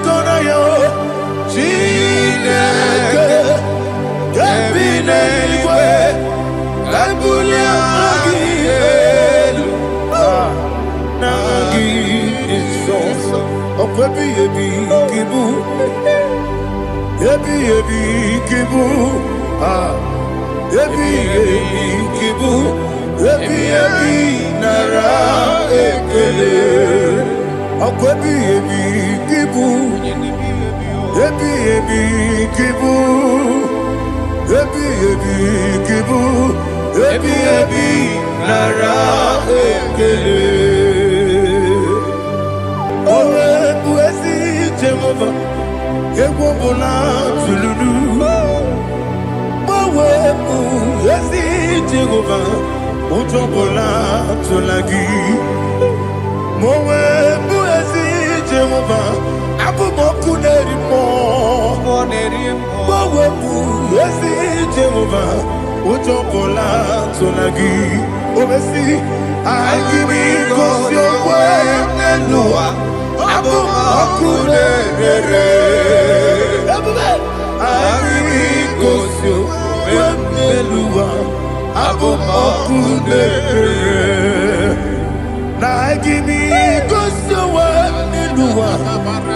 kona yo Chineke Kebine igwe Kabulia Magielu Nagi Isoso Okwebi Ebi Kibu Ebi Kibu Ebi Kibu Ebi Nara Ekele Okwebi Kibu Ebi Kibu Ebi Kibu Ebi Nara Ekele Owe Buezi Jehova Ewo Bola Tululu Owe Buezi Jehova Ojo Bola Tulagi Mowe Buezi Jehova Abu Boku Nerimo Mowe Buezi Jehova Ojo Bola Tulagi Obesi IGBO Nelua Abu Boku Nerere IGBO Nelua Abu Boku Nerere IGBO Nelua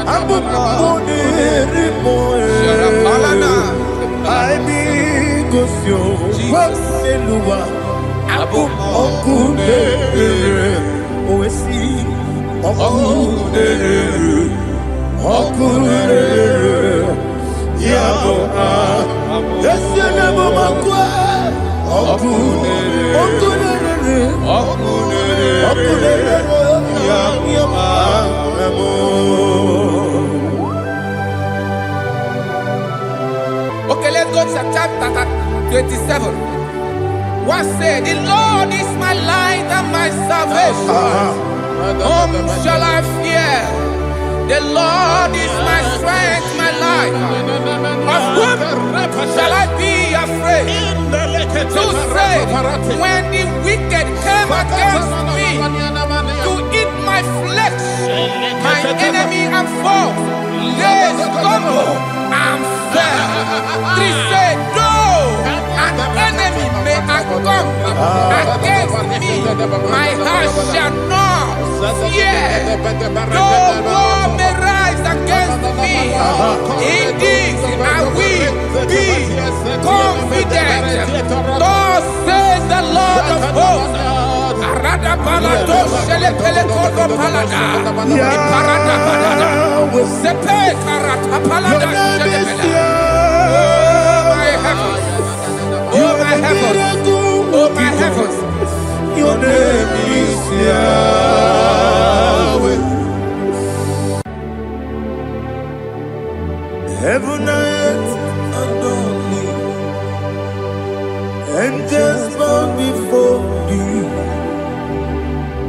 Abu Boku Nerere IGBO Nelua Abu Boku Nerere Oesi Oku Nerere Yabo Yesenebo Makwa Oku Nerere Yabo Okay, let's go to chapter 27. What said, the Lord is my light and my salvation. Whom shall I fear? The Lord is my strength, my life. Of whom shall I be afraid? To say, when the wicked came against me to eat my flesh, my enemy and foe, they stumble and fell. Three said, no, an enemy may come against me, my heart shall not fear. No war may rise against me. In this I will be confident. Thus says the Lord of hosts. Arada balado shele pele kodo palada. Iparada balada. Sepe karata palada shele pele. Oh my heavens. Oh my heavens. Your name is Yahweh. Heaven and earth adore thee, angels bow before thee.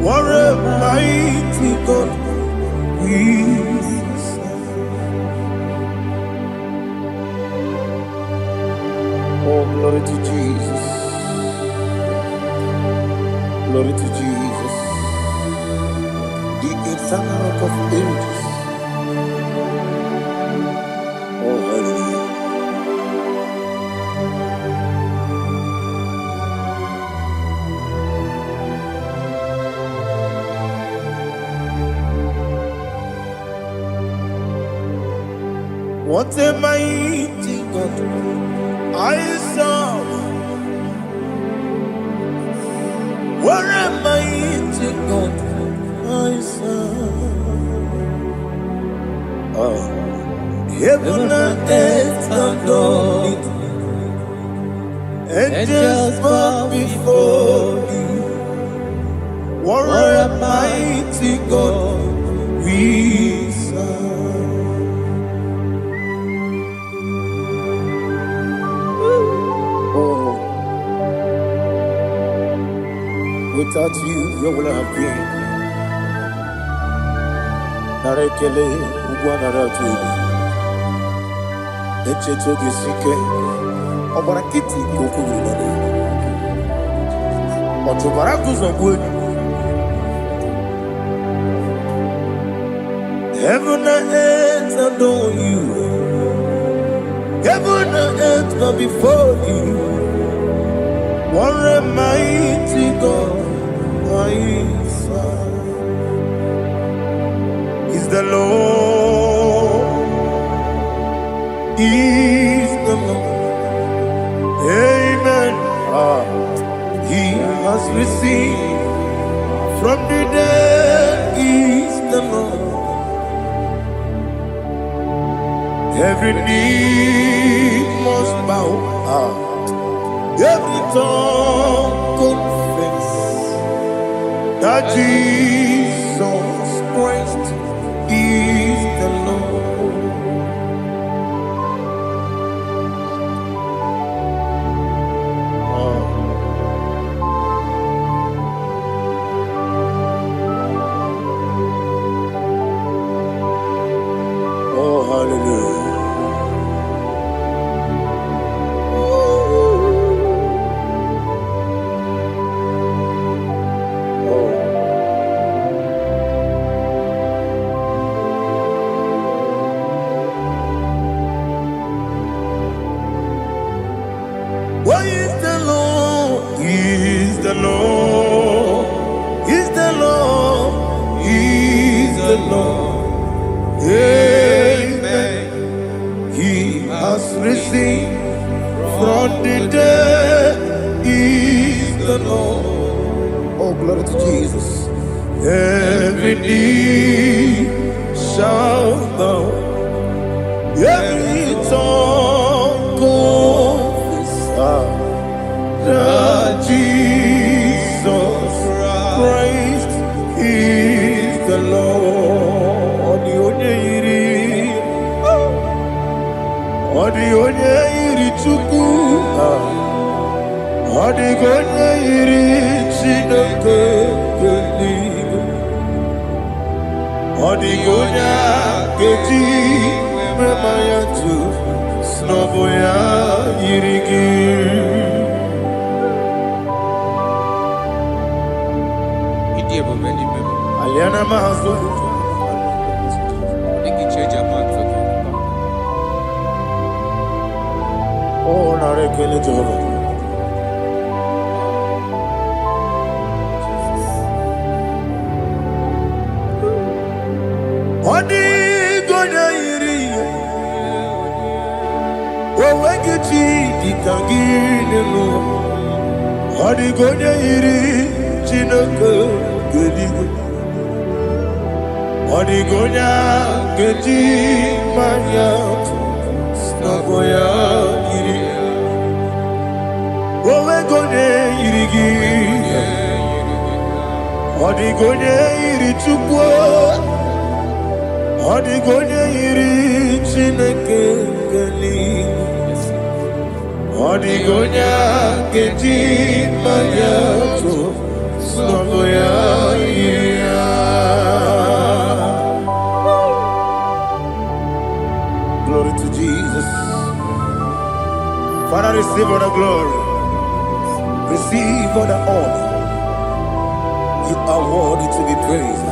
What a mighty God we serve. Oh, glory to Jesus. Glory to Jesus, the eternal rock of ages. Oh, hallelujah. What a mighty God I serve. What a mighty God I serve. Heaven and earth adore it, angels bow before thee. What a mighty God we serve. Without you, where would I have been? Narekele, Ugwanaratu, Echetoge Sike, Obarakiti, Kokuru, Otobarakus of wood. Heaven and earth adore you. Heaven and earth bow before you. What a mighty God I serve. Is the Lord. Is the Lord. Amen. He has received from the dead. Is the Lord. Every knee must bow. Every tongue confess that Jesus Christ is the Lord. Oh, hallelujah. What is the Lord? He is the Lord. He is the Lord. He is the Lord. Amen. He has risen from the dead. He is the Lord. Oh, glory to Jesus. Every knee shall bow. Every tongue confess that Jesus Christ is the Lord. The onye yiri Chukwu, onye yiri Chineke eluigwe, onye keji mema ya tu snobo ya yiri gị. Aliana mazo. Oh, na rekele Jehovah. Odi gonya iri. Wewe kichi dikangine lo. Odi gonya iri Chineke geligwe. Odi gonya keji manya snaboya iri. Wewe gonya iri gi. Odi gonya iri Chukwu. Odi gonya iri Chineke geligwe. Odi gonya keji manya snaboya iri. Glory to Jesus. Father, receive all the glory. Receive all the honor. You are worthy to be praised.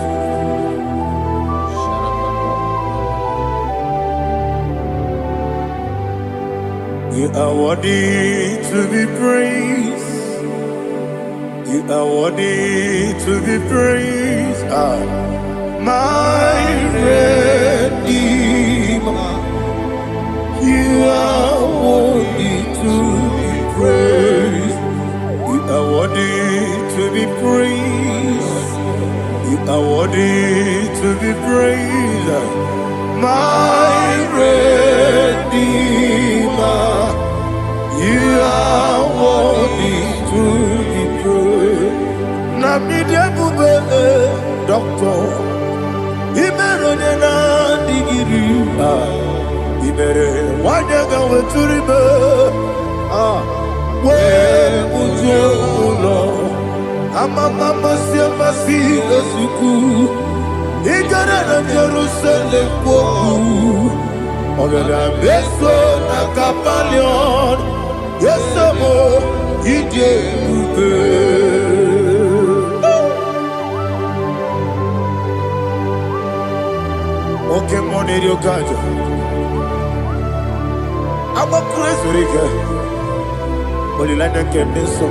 You are worthy to be praised. You are worthy to be praised. My Redeemer. You are worthy to be praised. You are worthy to be praised. You are worthy to be praised. My Redeemer. You are worthy to be praised. Namidebube, Doctor. Imeronena digiri. Ibere wanyaga weturibe we ujulo amama masi esuku igara na Jerusalem kwoku ogara beso na Kapalion yesemo ije ube. Okay, money you got. I'm a crazy guy. But you like that can be so.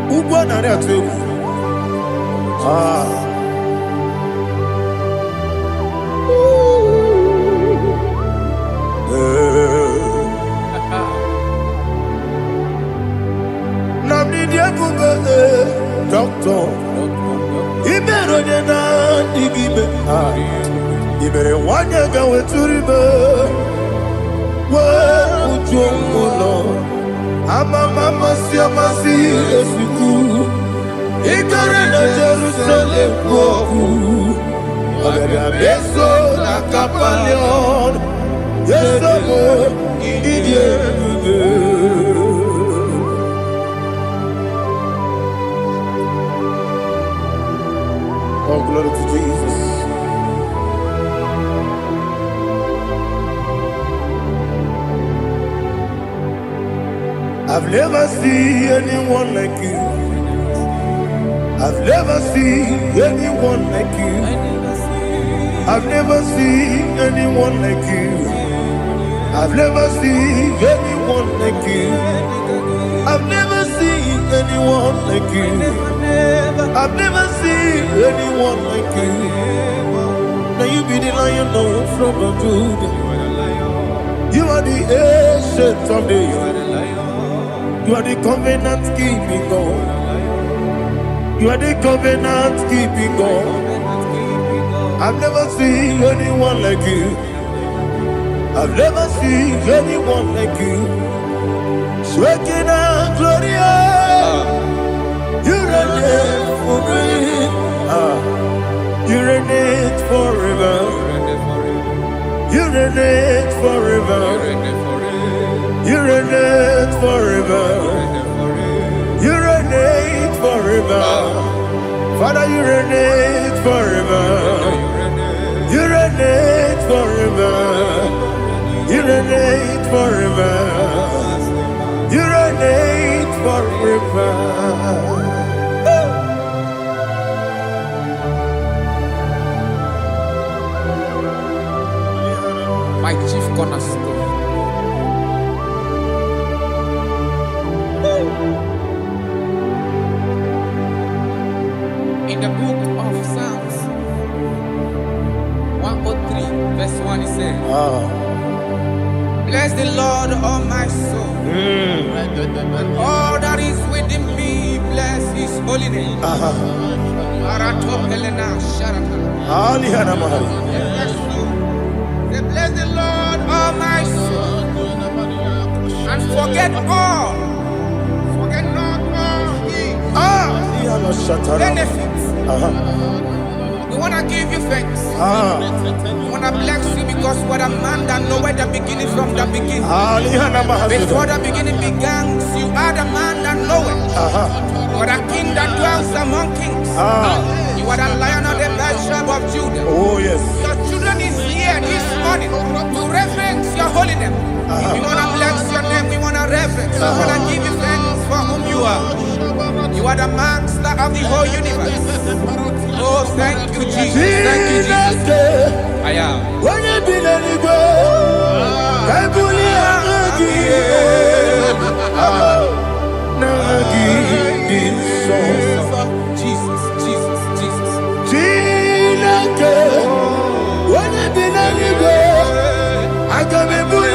Who won that too? Ah. Namni dia kumbe doctor. Ibero de na IGBO. Ah. Ibere wanya ga weturibe. Wa ujongo. Mama si esiku. Ikare na Jerusalem woku. Abebe beso na kapalion. Yeso mo idie. Oh, glory to Jesus. I've never seen anyone like you. I've never seen anyone like you. I've never seen anyone like you. I've never seen anyone like you. I've never seen anyone like you. I've never seen anyone like you. Now you be the Lion from the Judah. You are the ancient of days. You are the covenant keeping God. You are the covenant keeping God. I've never seen anyone like you. I've never seen anyone like you. Shaking and glorious. You reign for me. You reign forever. You reign forever. You reign forever. You reign forever. Father, you reign forever. You reign forever. You reign forever. You reign forever. My chief cornerstone. In the book of Psalms 103 verse 1 it says, bless the Lord, all my soul, and all that is within me, bless his holy name. Bless the Lord, all my soul, and forget not all his benefits. We want to give you thanks. We want to bless you because what a man that knoweth the beginning from the beginning. Before the beginning began, you are the man that knoweth. What a king that dwells among kings. You are the Lion of the tribe of Judah. Oh yes. Your children is here this morning to reverence your holiness. We want to bless your name. We want to reverence. We want to give you thanks for whom you are. You are the master of the whole universe. Oh, thank you, Jesus. Thank you, Jesus. I am. When you be the I Jesus, Jesus, Jesus. When you be the I come and put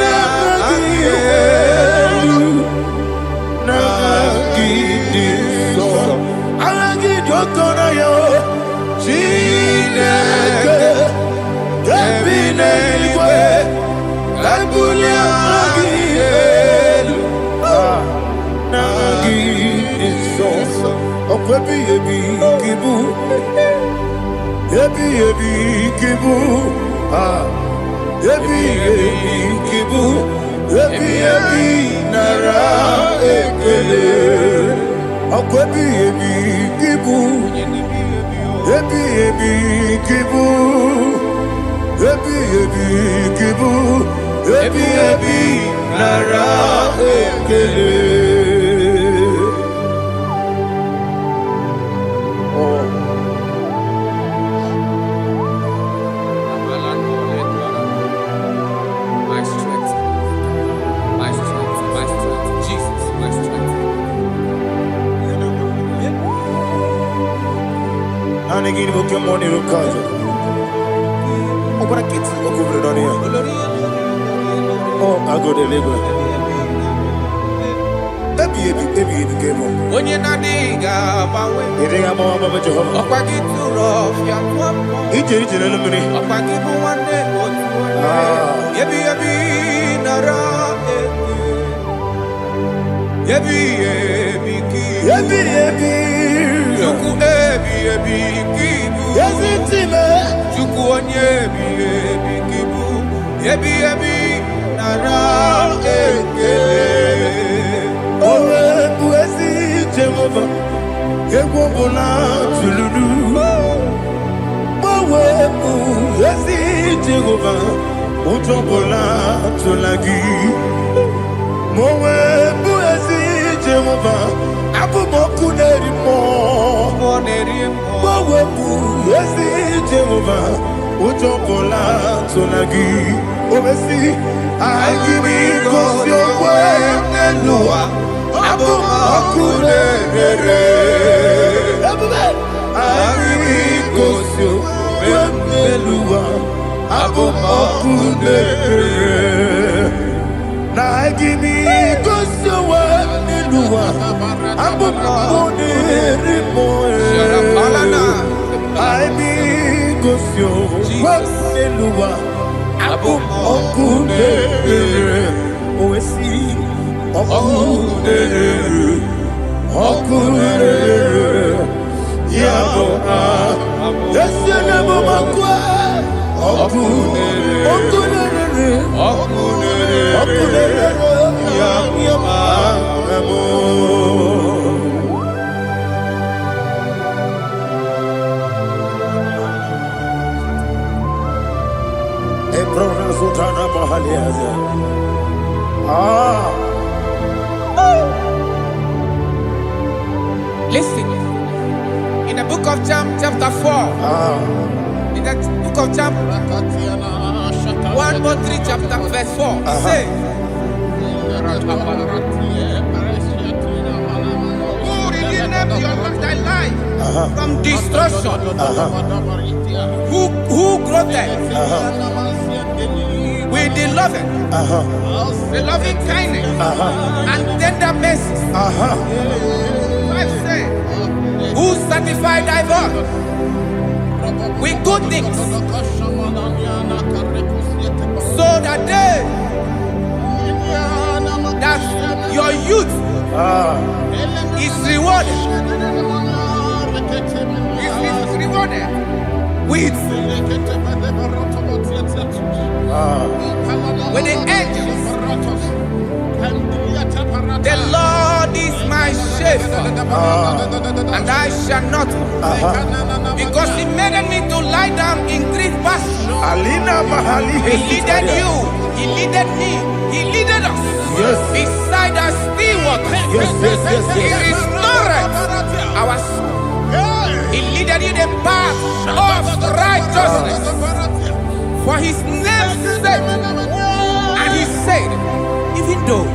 Lamborghini porque money no caso. Agora que tu vou cobrir no dia. Oh, agora ele vai. Baby, game on. When you not diga, bawe. Ele é bom, bom, Jehovah. Opa que tu rough, ya tuapo. Ije na lumini. Opa que tu wane otu. Yebi nara. Yebi ki. Yebi. Chuku ebi kibu. Yazitime. Chuku onye ebi kibu. Yebi nara Owe buezi Jehovah. Ewobola tululu. Owe buezi Jehovah. Utobola tulagi. Mowe buezi Jehovah. Abu moku nerimo. Mowe buezi Jehovah. Utobola tulagi. Obesi, IGBO your way, Nelua. Abu Makunere. IGBO your way, Nelua. Abu Makunere. Na IGBO your way, Nelua. Abu Makunere. IGBO your way, Nelua. Okudere, oesi, okudere, yabo esenebo makwa, okudere, yabo. Listen, in the book of John, chapter 4, in the book of John 1:3, chapter verse 4, it says, who redeemed thy life from destruction? Who groweth with the loving kindness and tender mercies. Who satisfy thy voice with good things, so that your youth is rewarded. Is rewarded with when the angels. The Lord is my shepherd, and I shall not want, because He made me to lie down in green pastures. He leaded you, He leaded me, He leaded us beside the still waters. He restored our soul. He leaded you the path of righteousness for His name's sake. And He said, even though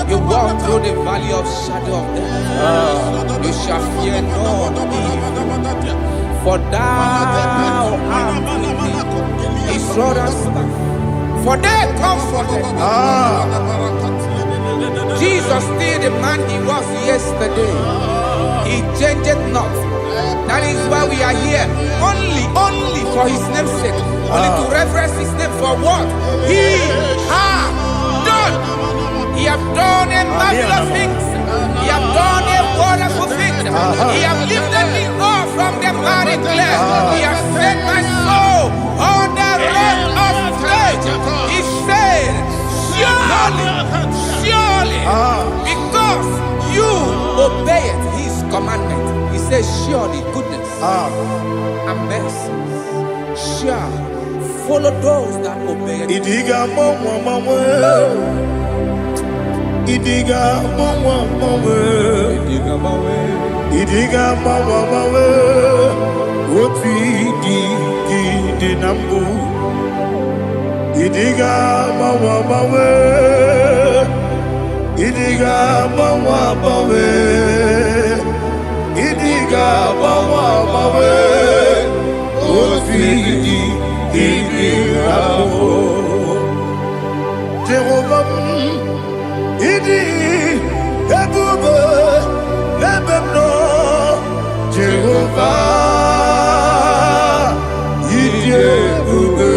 you walk through the valley of shadow of death, you shall fear no evil, for thou art with me. His rod and staff, for they comforted. Jesus still the man He was yesterday. He changed not. That is why we are here, only for His name's sake, only to reverence His name for what He has done. He have done a marvelous things. He have done a wonderful thing. He have lifted me up from the miry clay. He has set my soul on the rock of faith. He said, surely, because you obeyed His commandment. He says, surely goodness and mercy shall follow those that obey Him. Idiga mawe, oti di nambu. Idiga mawe, idiga Jehovah, idi ebube lebemno. Jehovah, idi ebube.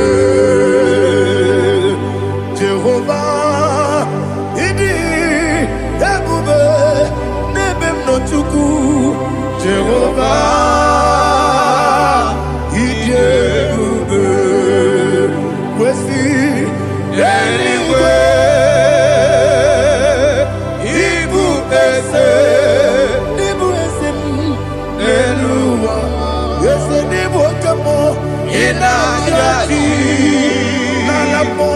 Jehovah, idi ebube lebemno chuku. Jehovah, idi ebube. Kwesi anyway, Ibu ese Eluwa, ese nibu kamo ina yati nalamo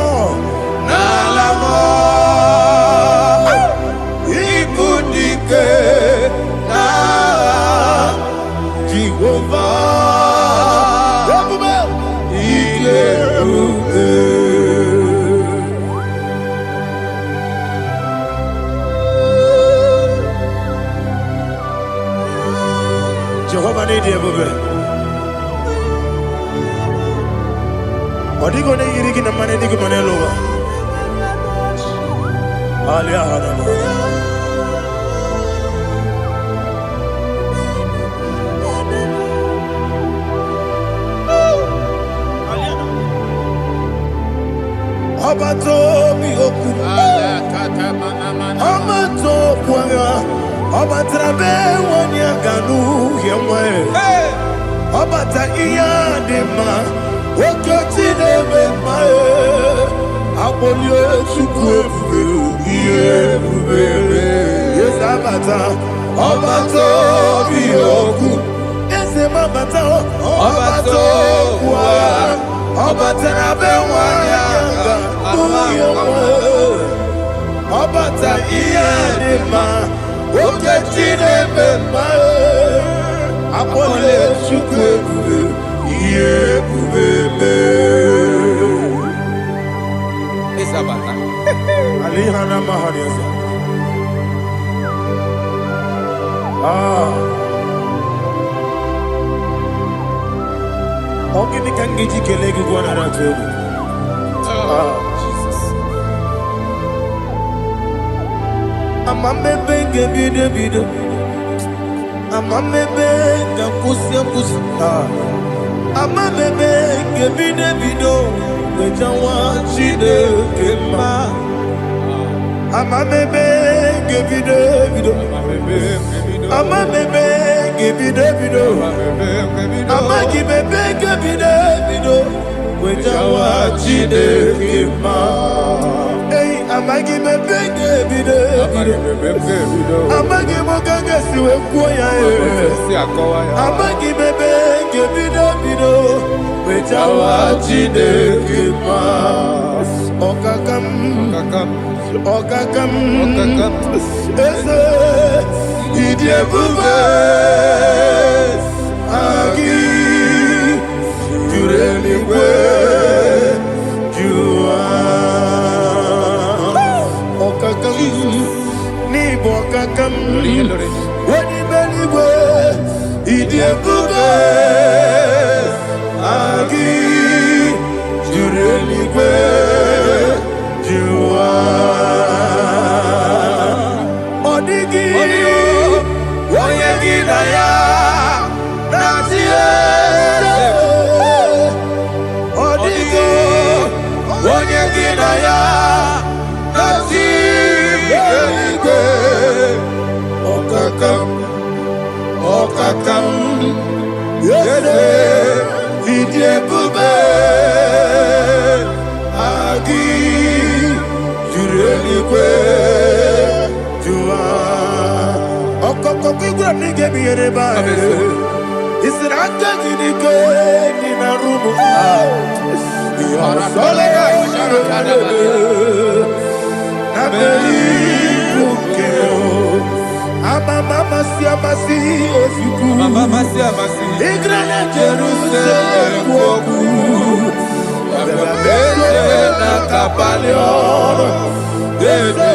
Ibu dike na Jehovah, Jehovah need you, baby. What are you going to get in the money? You can lower. Abato mi oku, Amato puanga, Abatrabe wanya ganu yemwe, Abata iya dema, Okoti deme mae, Abolio chukwe iye bubele, Yes Abata, Abato mi oku, Yes Mabata, Abato puanga, Abatrabe wanya Obata iyadema oketine bema apole chukwe iye bubebe Isabata alihana mahadiasa Ogini kangiji kelegi gwana ratu Amamebe gebido Amamebe gakusi Amamebe gebido Wejawa chide kema Amamebe gebido Amamebe gebido Amagibebe gebido Wejawa chide kema Amagi mebenge bide Amagi mokanga siwe kuya Amagi mebenge bide Wejawa chide kima Okakam Ese Idie bube Agi Jureli we Ni bokakam Wadi beliwe Idie bube Agi Jureligwe Jua Odigi Oyegi Naya Natie Odigi Oyegi Naya Okakam Yede Idie bube Agi Jureligwe Jua Okokokigwa nige biyereba Isiraka gidike Nina rumu Yasole Nabeli Bukeo Mama siamasi ofiku Mama siamasi Igrana Jerusalem woku Bebe na kapalion Bebe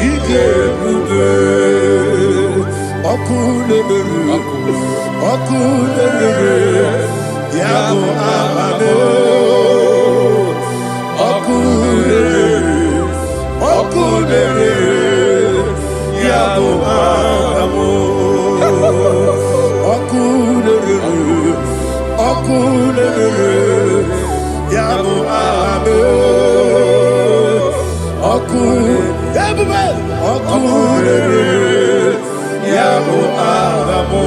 ike bube Okule beru Okunere, Yabo Amame, Okunere, Yabo Amamo, Okunere, Yabo Amame, Okunere, Yabo Amamo.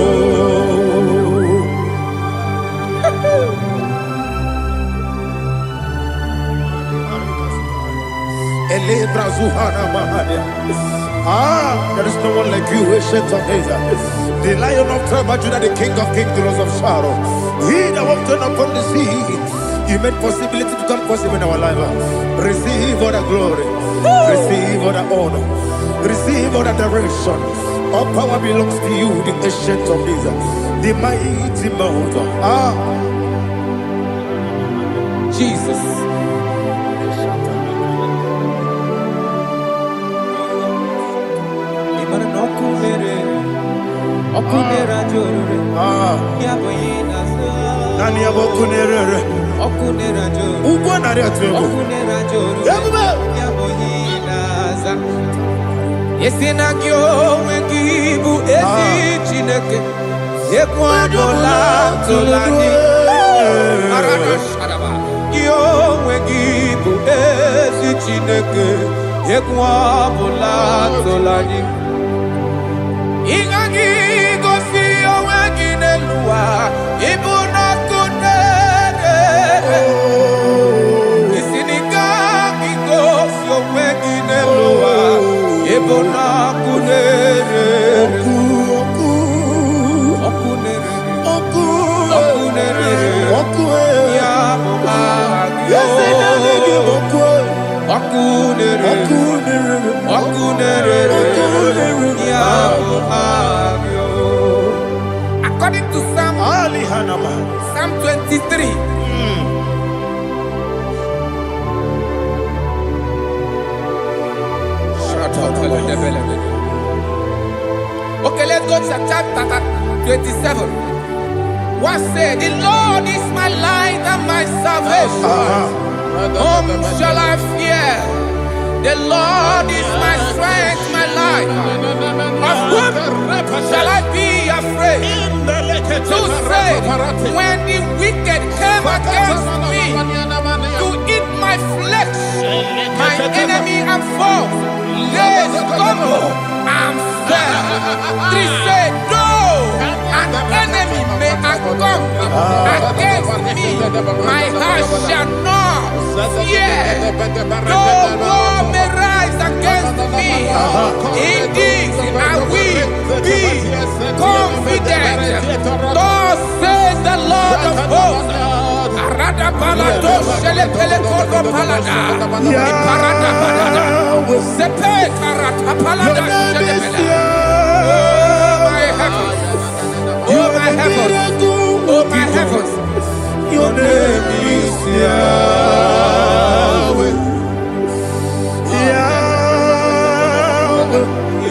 There is no one like you, ancient of days. The Lion of tribe of Judah, the King of kings, the Rose of Sharon. He that walked upon the sea. You made possibility to come possible in our life. Receive all the glory. Receive all the honor. Receive all the direction. All power belongs to you, the ancient of days, the mighty mountain. Jesus. Nani abokunere. Ugwa nari atuego. Yesinagyo wengibu esi chineke. Ekwadola tolani. Arada sharaba. Yo wengibu esi chineke. Ekwadola tolani. Ingagi gosi oweginelua ibuna kunere. Isinika gosi oweginelua ibuna kunere. Okunere ya agyo. Okunere ya agyo. According to Psalm 23. Okay, let's go to chapter 27. What said? The Lord is my light and my salvation. Whom shall I fear? The Lord is my strength, my life. Of whom shall I be afraid? To say, when the wicked came against me to eat my flesh, my enemy and foe, they stumble and fell. 3 said, though an enemy may come against me, my heart shall not fear. Though war may rise against me, in this I will be confident. Thus says the Lord of hosts. Arada balado shele pele kodo palada. Iparada balada. Sepe karata palada shele pele. Oh my heavens. Oh my heavens. Your name is Yahweh.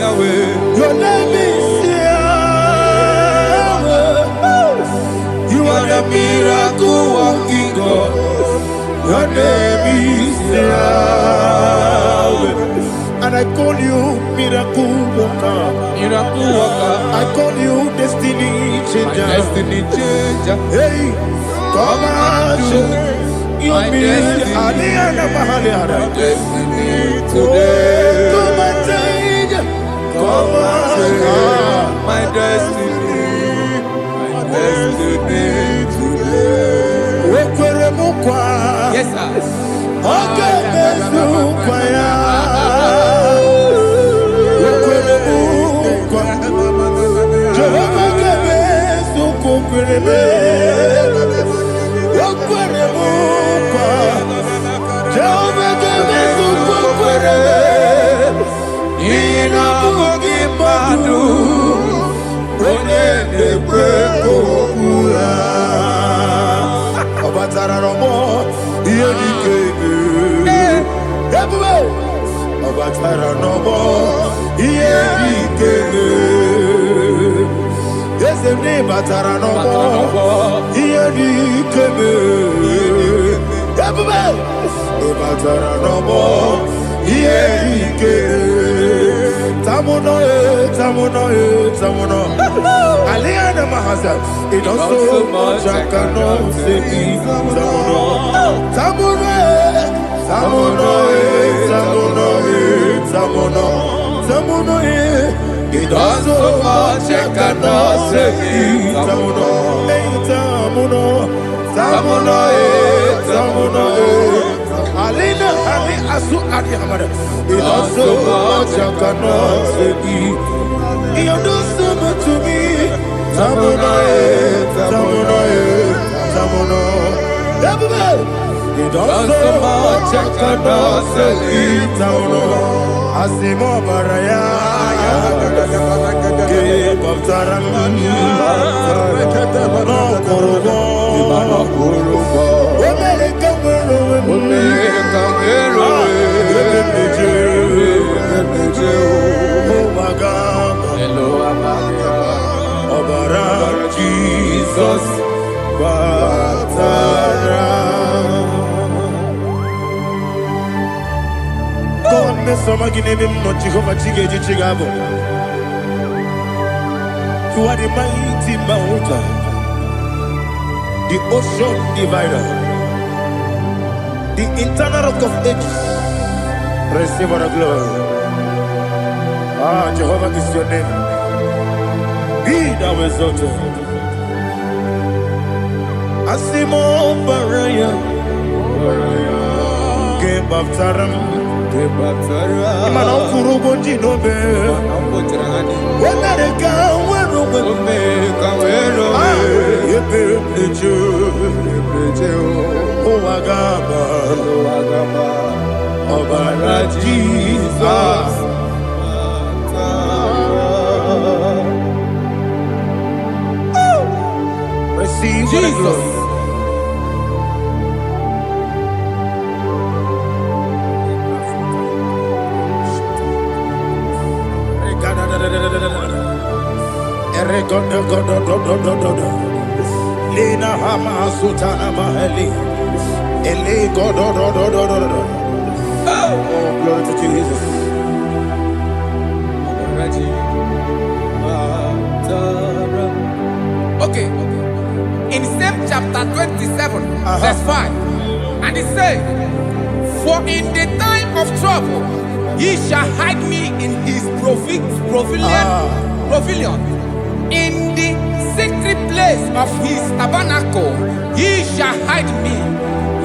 Yahweh. Your name is Yahweh. You are the miracle working God. Your name is Yahweh. And I call you miracle worker. Miracle worker. I call you destiny changer. My destiny changer. Hey, come on, your destiny. My destiny today. Come and change. Come on, my destiny. My destiny today. Yes, sir. Okay, Sene batara no more. Here the keme. Everybody. Sene batara no more. Here the keme. Tamuno tamuno tamuno. Aliana mahasa. It don't so much I cannot say. Tamuno tamuno tamuno tamuno tamuno tamuno. It does so much I cannot say. Tamuno, tamuno, tamuno, tamuno. Alina, Ali, Asu, Adi Hamada. It does so much I cannot say. You do so much to me. Tamuno, tamuno, tamuno. It does so much I cannot say. Tamuno, Asimo Baraya. Give up Taram, no Kurubo, Jesus, God, me some again, no Jehovah Chigabo. You are the mighty mountain, the ocean divider, the internal rock of ages. Receive our glory. Ah, Jehovah is your name. Be thou exalted. Asimo Baraya, Game of Taram, Imano Kurubo Jinobe, Wenareka, Jesus. Receive Jesus. Lina Hama Sutana Maheli. Ele God. Oh, glory to Jesus. Okay. In same chapter 27, verse 5, and it says, "For in the time of trouble, he shall hide me in his pavilion. In the secret place of his tabernacle, he shall hide me.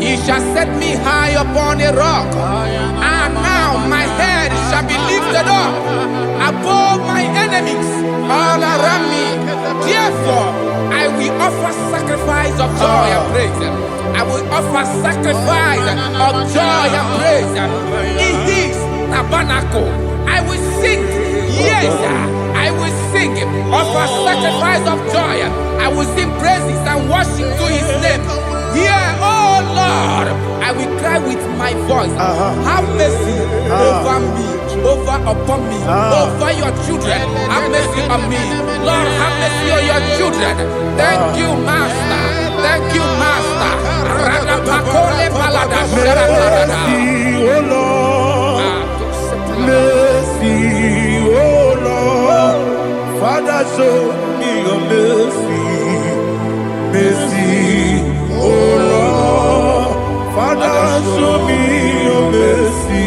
He shall set me high upon a rock. And now my head shall be lifted up above my enemies all around me. Therefore, I will offer sacrifice of joy and praise. I will offer sacrifice of joy and praise in his tabernacle. I will sing, yes, I will sing, offer sacrifice of joy. I will sing praises and worship to his name. Here, oh Lord, I will cry with my voice. Have mercy over me, upon me, over your children. Have mercy on me. Lord, have mercy on your children. Thank you, Master. Thank you, Master. Mercy, oh Lord. Mercy, oh Lord. Father, show me your mercy. Mercy, oh Lord. Father, show me your mercy.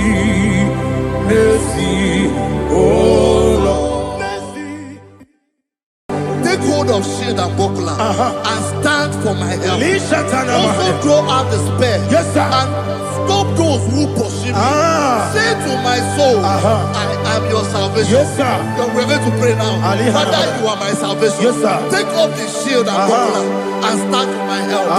Mercy, oh Lord. Mercy. Take hold of shield and buckler and stand for my help. Also throw out despair. Yes, sir. And stop those who pursue me. Say to my soul, I am your salvation. Yes, sir. We're going to pray now. Father, you are my salvation. Yes, sir. Take off the shield and buckler and stand for my help.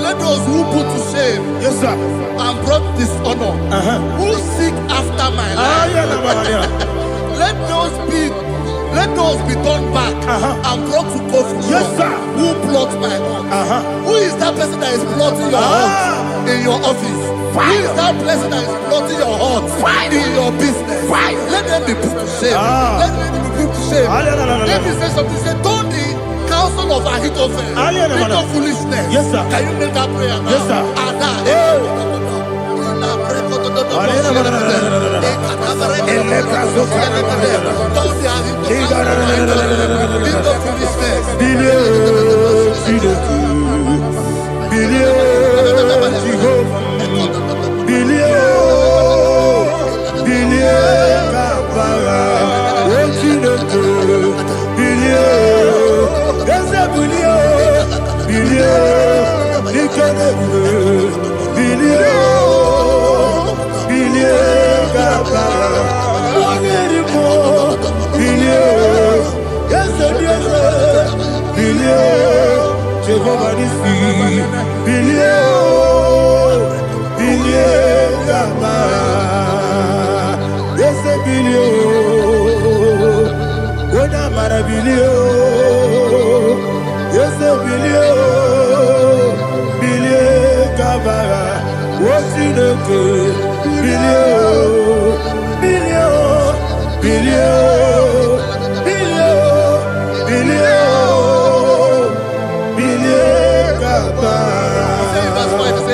Let those who put to shame, yes, sir, and brought dishonor, who seek after my life, let those be turned back and brought to confusion. Yes, sir. Who plot my heart? Who is that person that is plotting your heart in your office? Who is that person that is plotting your heart in your business? Let them be put to shame. Let them be put to shame. Let me say something. Say, don't the counsel of Ahithophel think of foolishness. Yes, sir. Can you make that prayer now? Yes, sir.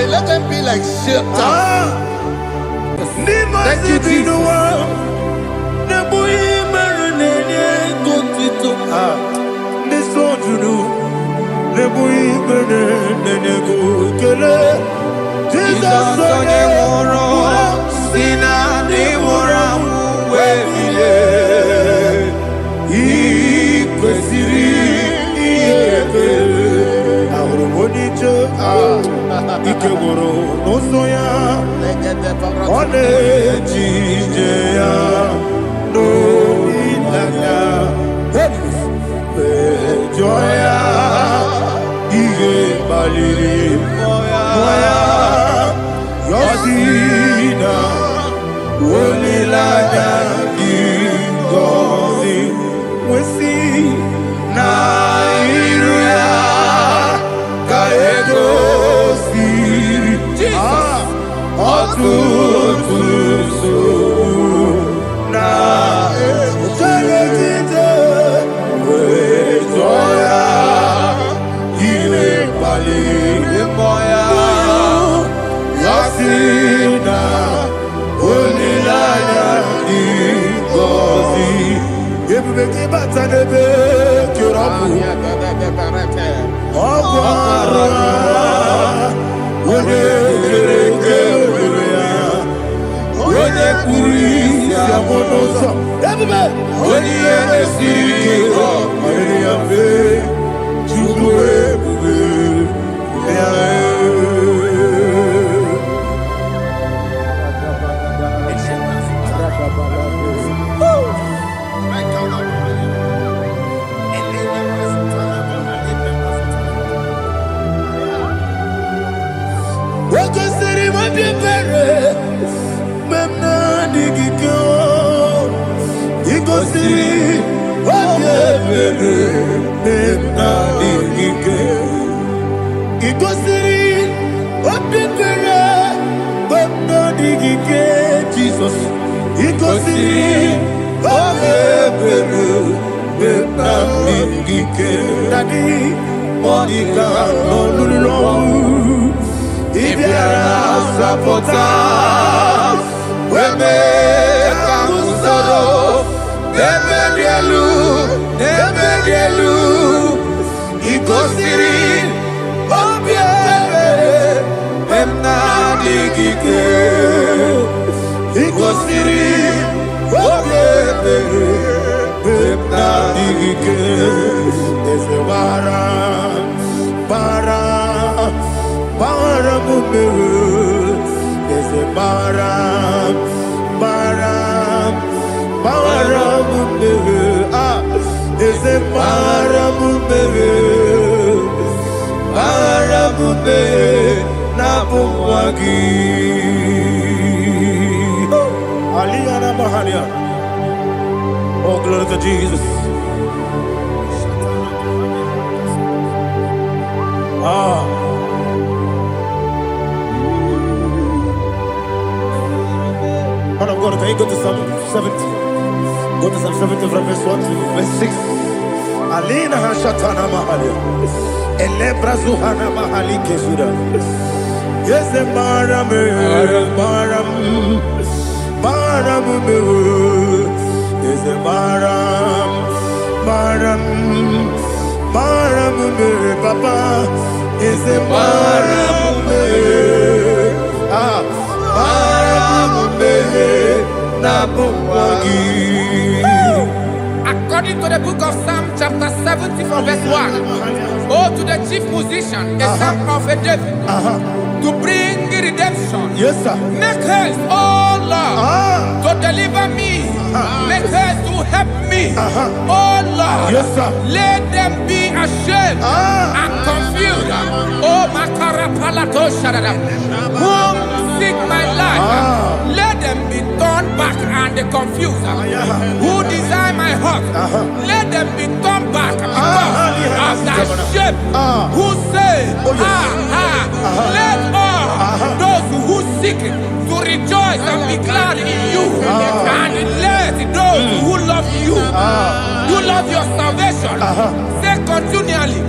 Let them be like shelter. Thank you, Jesus. Ikegoro nosoya one jijeya no ilaya joya ige baliri moya yosina olilaya ingozi wesi na iruya kaego He goes Nadigike is a bara mumeru is a bara mumeru is a bara mumeru Nabuwagi Aliyana Mahalia. Oh, glory to Jesus. Man of God, can you go to Psalm 70? Go to Psalm 70 from verse 1 to verse 6. Alina Hashatana Mahalia. Elebra Zuhana Mahali Kesura. Yes, the Baram. Is a Baram, Papa. Is a Baram, Nabuwagi. According to the book of Psalm chapter 70 from verse 1, oh, to the chief musician, a son of a David, to bring redemption. Yes, sir. Make haste, oh Lord, to deliver me. Make haste to help me. Oh Lord, yes, sir. Let them be ashamed and confused. Oh Makarapalato Shadadam, whom seek my life, let them be turned back and confused. Who desire my heart, let them be turned back because of that shame. Who say, let all those who seek to rejoice and be glad in you, and let those who love you, who love your salvation, say continually,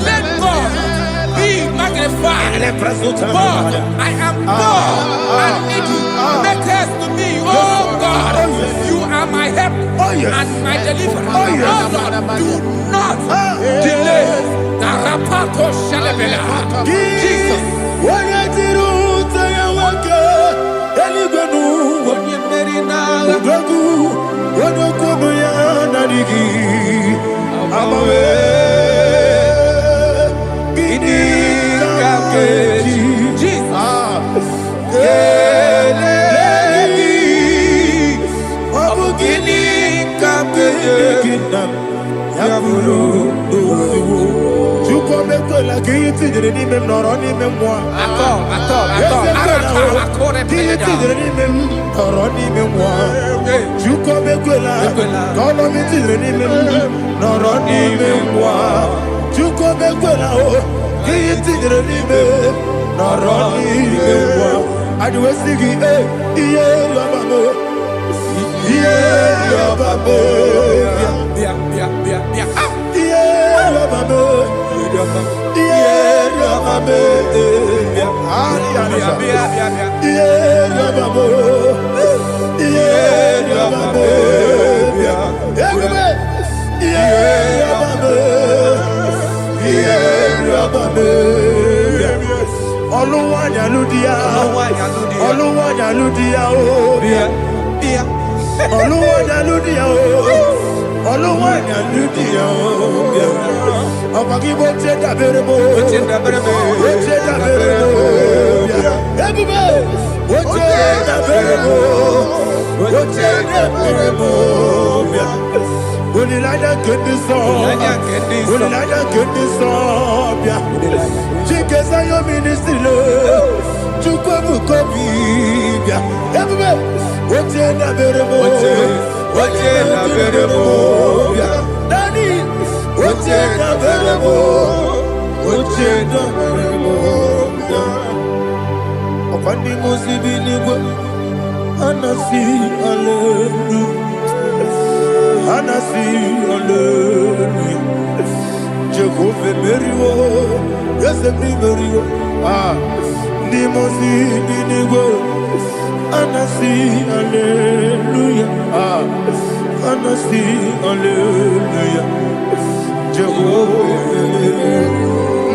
let God be magnified. God, I am poor and needy. Make haste to me, oh God. You are my help and my deliverer. Oh Lord, do not delay. Tarapato Shalabela. Jesus.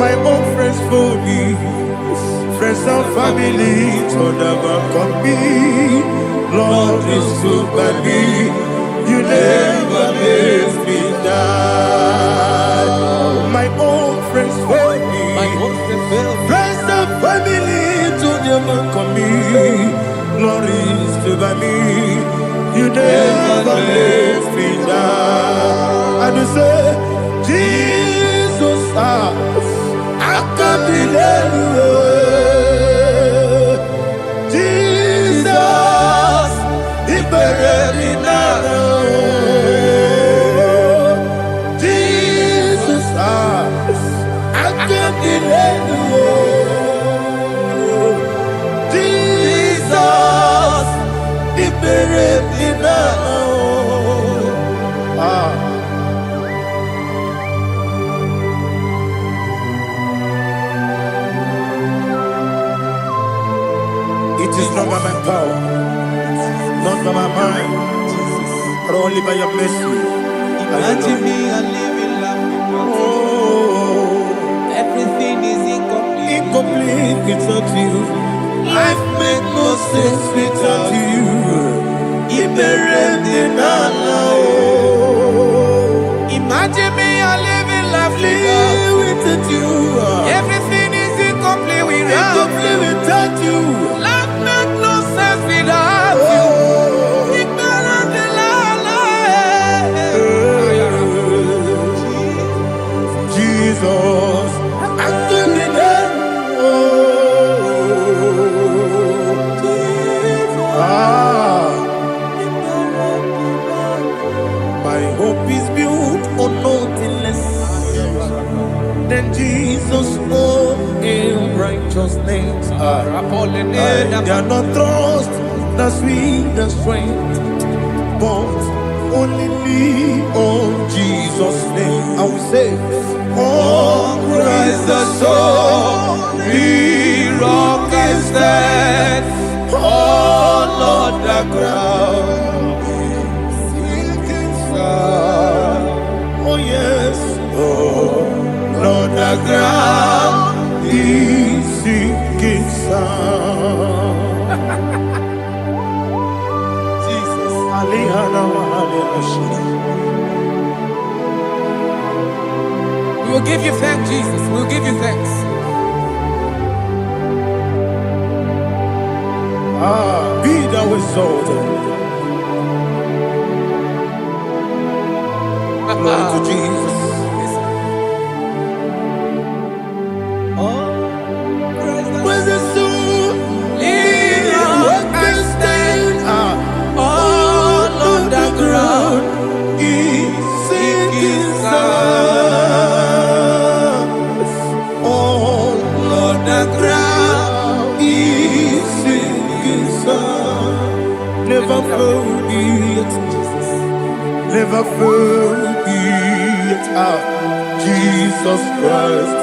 My own friends for me, friends and family told about me. Lord is good by me. You never miss by me. You never let me down. And you say, Jesus, I can't believe you. Jesus, He buried me now. Jesus, I can't believe you. Jesus, He buried me now. It is not by my power, not by my mind, but only by your mercy. Imagine me a living life without you. Everything is incomplete. Incomplete without you. Life makes no sense without you. Imagine me a living life without you. Everything is incomplete without you. Life makes no sense without you. Jesus, I can't be there. My hope is built on nothing less than Jesus' own in righteousness. I cannot trust the sweetest strength, but only lean on Jesus' name. I will say, on Christ the solid rock I stand. Oh Lord, the ground is sinking sand. Oh yes, oh Lord, the ground is sinking sand. Jesus, we will give you thanks, Jesus. We will give you thanks. Be thou exalted. Glory to Jesus. Where's the soul? What can stand? All on the ground is sinking sand. All on the ground is sinking sand. Never forget, never forget, Jesus Christ.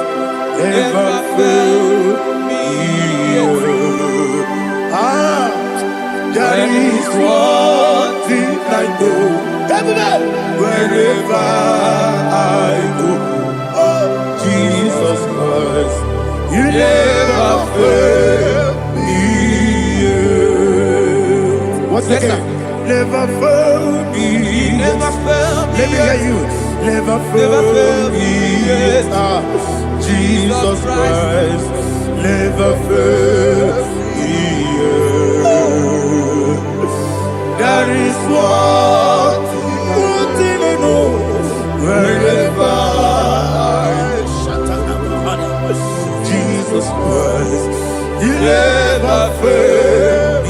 Never forget. That is one thing I know. Wherever I go, oh Jesus Christ, you never fail me. What's again? Never fail me. Never fail me. Let me hear you. Never fail me. Jesus Christ, never fail me. That is one thing I know. Wherever I Jesus Christ, you never fail me.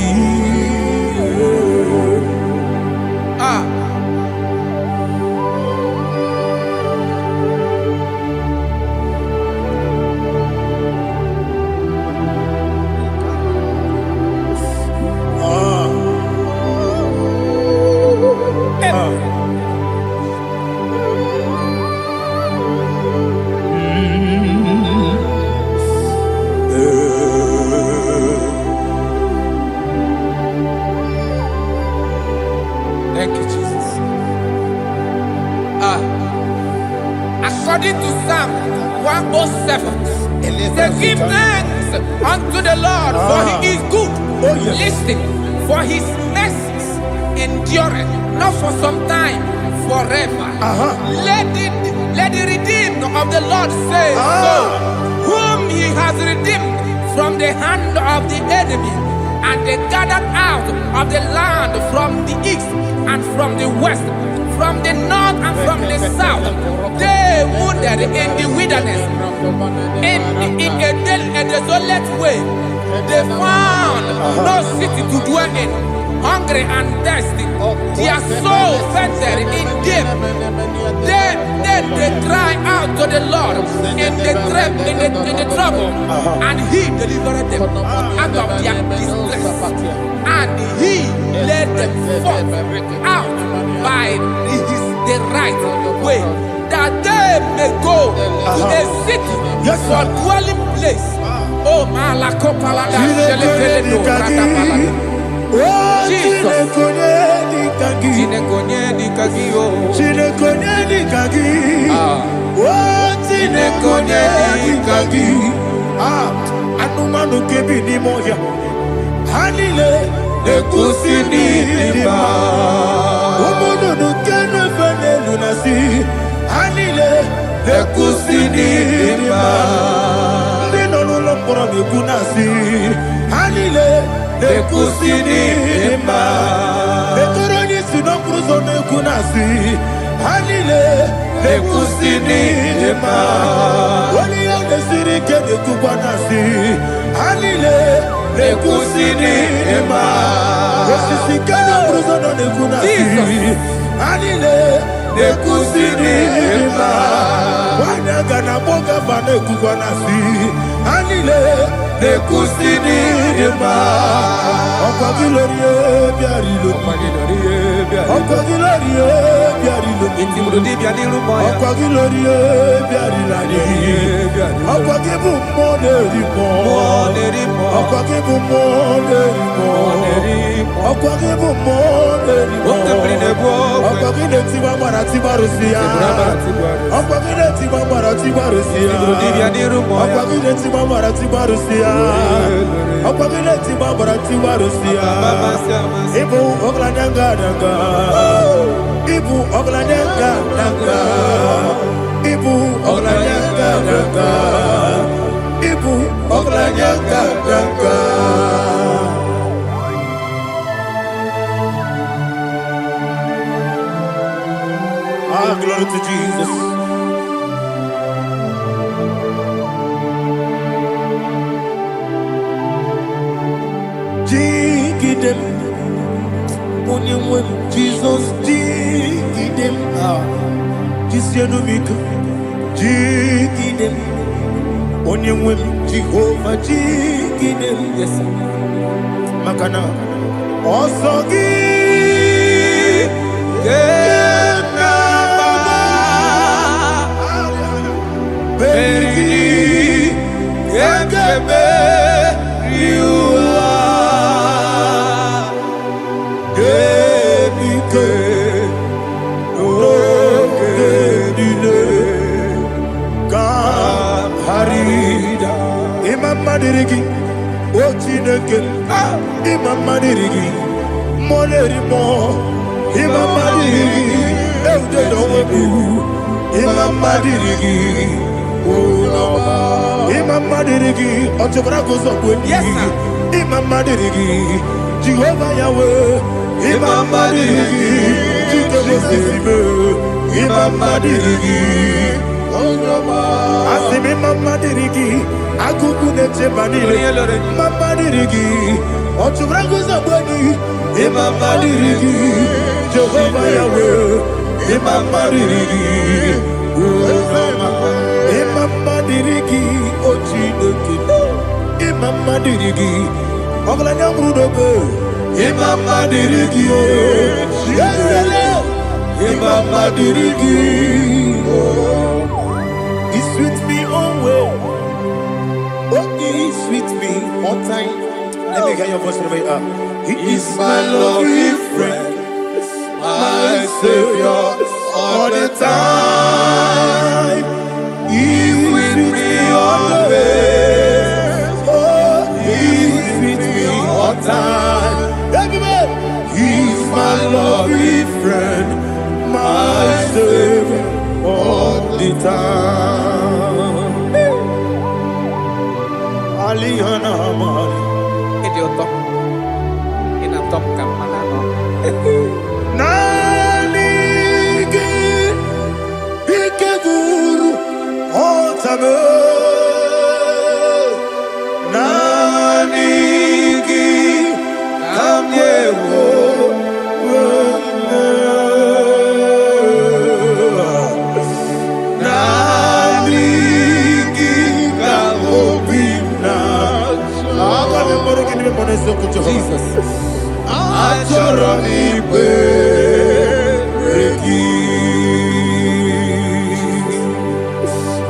Thank you, Jesus. According to Psalm 107, they give thanks unto the Lord, for He is good. Listen, for His mercies endureth not for some time, forever. Let the redeemed of the Lord say so, whom He has redeemed from the hand of the enemy, and they gathered out of the land from the west, from the north and from the south. They wandered in the wilderness, in a desolate way. They found no city to dwell in, hungry and thirsty. Their soul fainted in deep. Then they cry out to the Lord in the trouble, and He delivered them out of their distress, and He led them forth out by the right way, that they may go to a city for dwelling place. Oh, Malakopalada, Shelefeledo, Ratapalada. Jesus. Anumanu kebi ni moya. Hanile ekusini lima. Omono no kene fene lunasi. Hanile ekusini lima. Ndino no pora mekunasi. Hanile ekusini lima. Etoroni sino kruzo mekunasi. Hanile ekusini lima. Wali ane siri kene kubanasi. Hanile ekusini lima. Osisi kene kruzo no mekunasi. Hanile ekusini lima. Wana gana boga bane kubanasi. Hanile ekusini lima. Ọkọ gilorie biarilo. Ọkọ gilorie biarilo. Intimudi biadiru moya. Ọkọ gilorie biarilani. Ọkọ gibu moneri mo. Ọkọ gibu moneri mo. Ọkọ gibu moneri mo. Ọkọ gide tiwa mara tiwa rusia. Ọkọ gide tiwa mara tiwa rusia. Ọkọ gide tiwa mara tiwa rusia. Ọkọ gide tiwa mara tiwa rusia. Ibu ogladanga danga. Ibu ogladanga danga. Ibu ogladanga danga. Ibu ogladanga danga. Ah, glory to Jesus. Jigidem, Onyemwem, Jesus, Jigidem, Jisianomika, Jigidem, Onyemwem, Jehovah, Jigidem, yes, Makana, Osogi, Beri, Gekebe, Dirigi, Ochineke, Imam Madirigi, Molerimo, Imam Madirigi, Eudedobu, Imam Madirigi, Imam Madirigi, Otobracos of Winnie, Imam Madirigi, Jehovah Yahweh, Imam Madirigi, Imam Madirigi, Asimi Mama Dirigi, Akuku Neche Manile, Mama Dirigi, Otubrago Zabani, Imama Dirigi, Jehovah Yahweh, Imama Dirigi, Imama Dirigi, Ochineke, Imama Dirigi, Oglanya Brudobe, Imama Dirigi, Imama Dirigi. He's with me always. Oh, he's with me all time. Let me hear your voice from here. He is my lovely friend, my Savior all the time. He's with me always. Oh, he's with me all time. Everybody, he's my lovely friend, my Savior all the time. Alihana Mari. Idiot. In a top camera. Nah.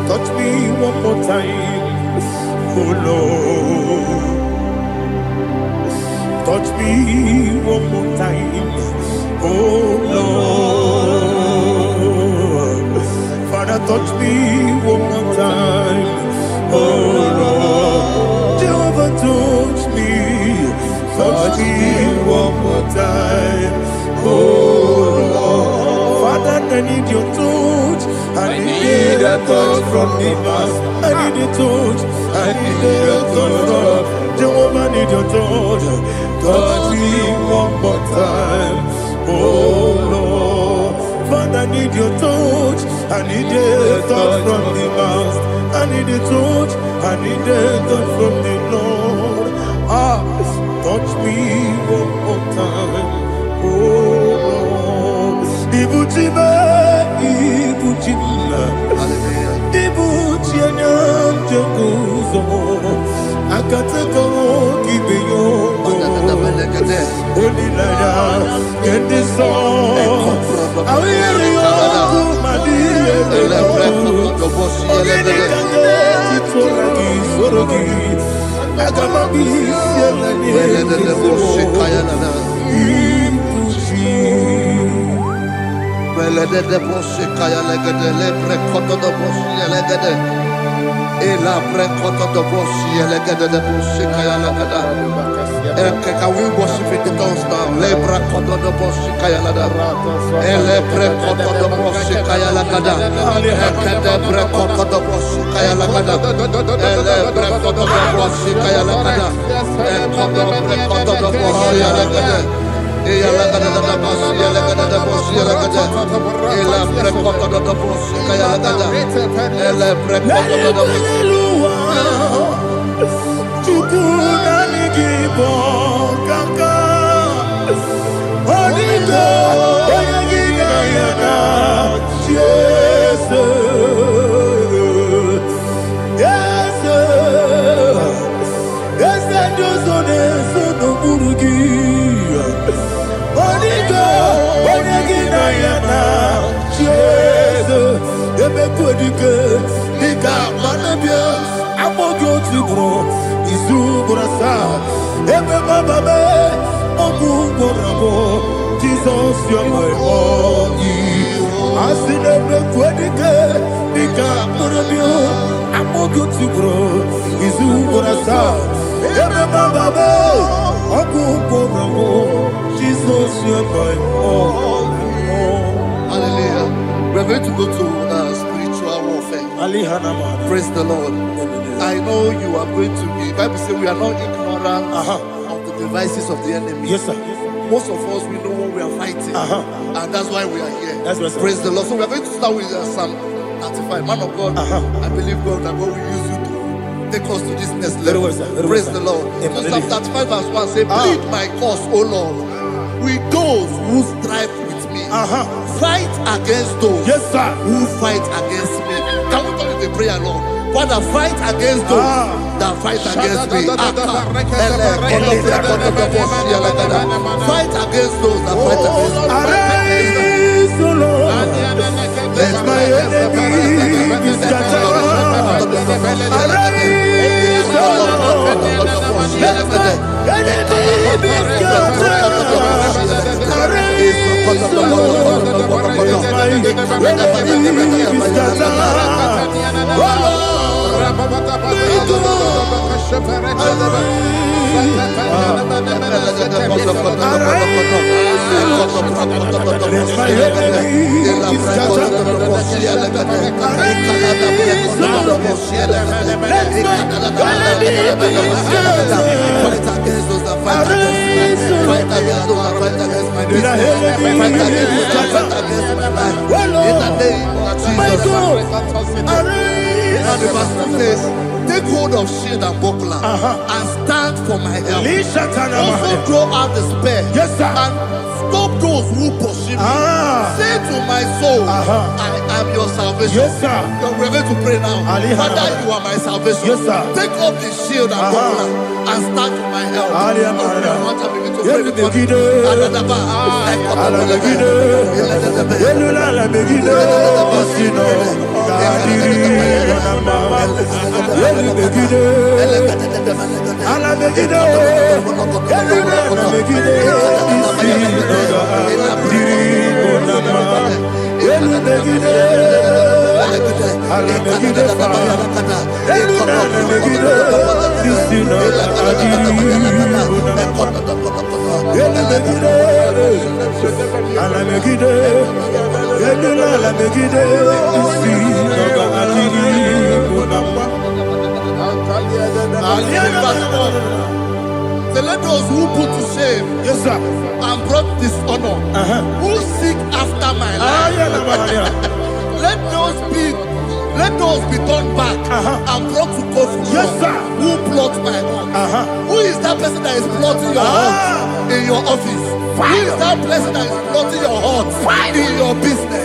Touch me one more time, oh Lord. Touch me one more time, oh Lord. Father, touch me one more time, oh Lord. Jehovah, touch me one more time, oh Lord. Father, I need your touch. I need a touch from the past. I need a touch. I need a touch from Jehovah. I need your touch. Touch me one more time, oh Lord. Father, I need your touch. I need a touch from the past. I need a touch. I need a touch from the Lord. Touch me one more time, oh Lord. Ibuchima, Ibuchima, Ibuchina, Jaguzo, Akatako, Gibeyo, Olilaya, get this song. I will hear you, my dear. Can we worship in the tongues now? Lebra koto do boshi kaya lada. Elebre koto do boshi kaya lada. Ekede bre koto do boshi kaya lada. Elebre koto do boshi kaya lada. Ekodo bre koto do boshi lada. Eya lada da boshi lada da boshi lada. Elebre koto do boshi kaya lada. Elebre koto do boshi. IGBO kaka Onigo Oyagina yana Yes Yes Yes Josone Sono Burugi Onigo Oyagina yana Yes Ebe Kodike Nika Manabia Amogo Tibro Izubrasa, Ebe Baba, Ogu Borabo, Jesus, you're my body. I see the Quedike, Nika Borabio, Amogu Tibro, Izubrasa, Ebe Baba, Ogu Borabo, Jesus, you're my body. Hallelujah. We're going to go to spiritual warfare. Praise the Lord. I know you are going to be. Bible says we are not ignorant of the devices of the enemy. Yes, sir. Most of us, we know what we are fighting. And that's why we are here. That's right, sir. Praise the Lord. So we are going to start with Psalm 35. Man of God, I believe God that God will use you to take us to this next level. Well, sir. Praise the Lord. So Psalm 35 verse 1 says, plead my cause, O Lord, with those who strive with me. Fight against those who fight against me. Can we call it a prayer, Lord? Father, fight against those that fight against me. Fight against those that fight against me. Arise, O Lord. Let my enemy be scattered. Arise, O Lord. Let my enemy be scattered. Arise, O Lord. Let my enemy be scattered. Oh Lord. And the verse 2 says, take hold of shield and buckler and stand for my help. Also draw out the spear and stop those who pursue me. Say to my soul, I am your salvation. We're going to pray now. Father, you are my salvation. Take up the shield and buckler and stand for my help. to pray before me. Let those who put to shame, yes, sir, and brought dishonor, who seek after my life, let those be turned back and brought to confusion. Yes, sir. Who plot my own? Who is that person that is plotting your heart in your office? Who is that person that is plotting your heart in your business?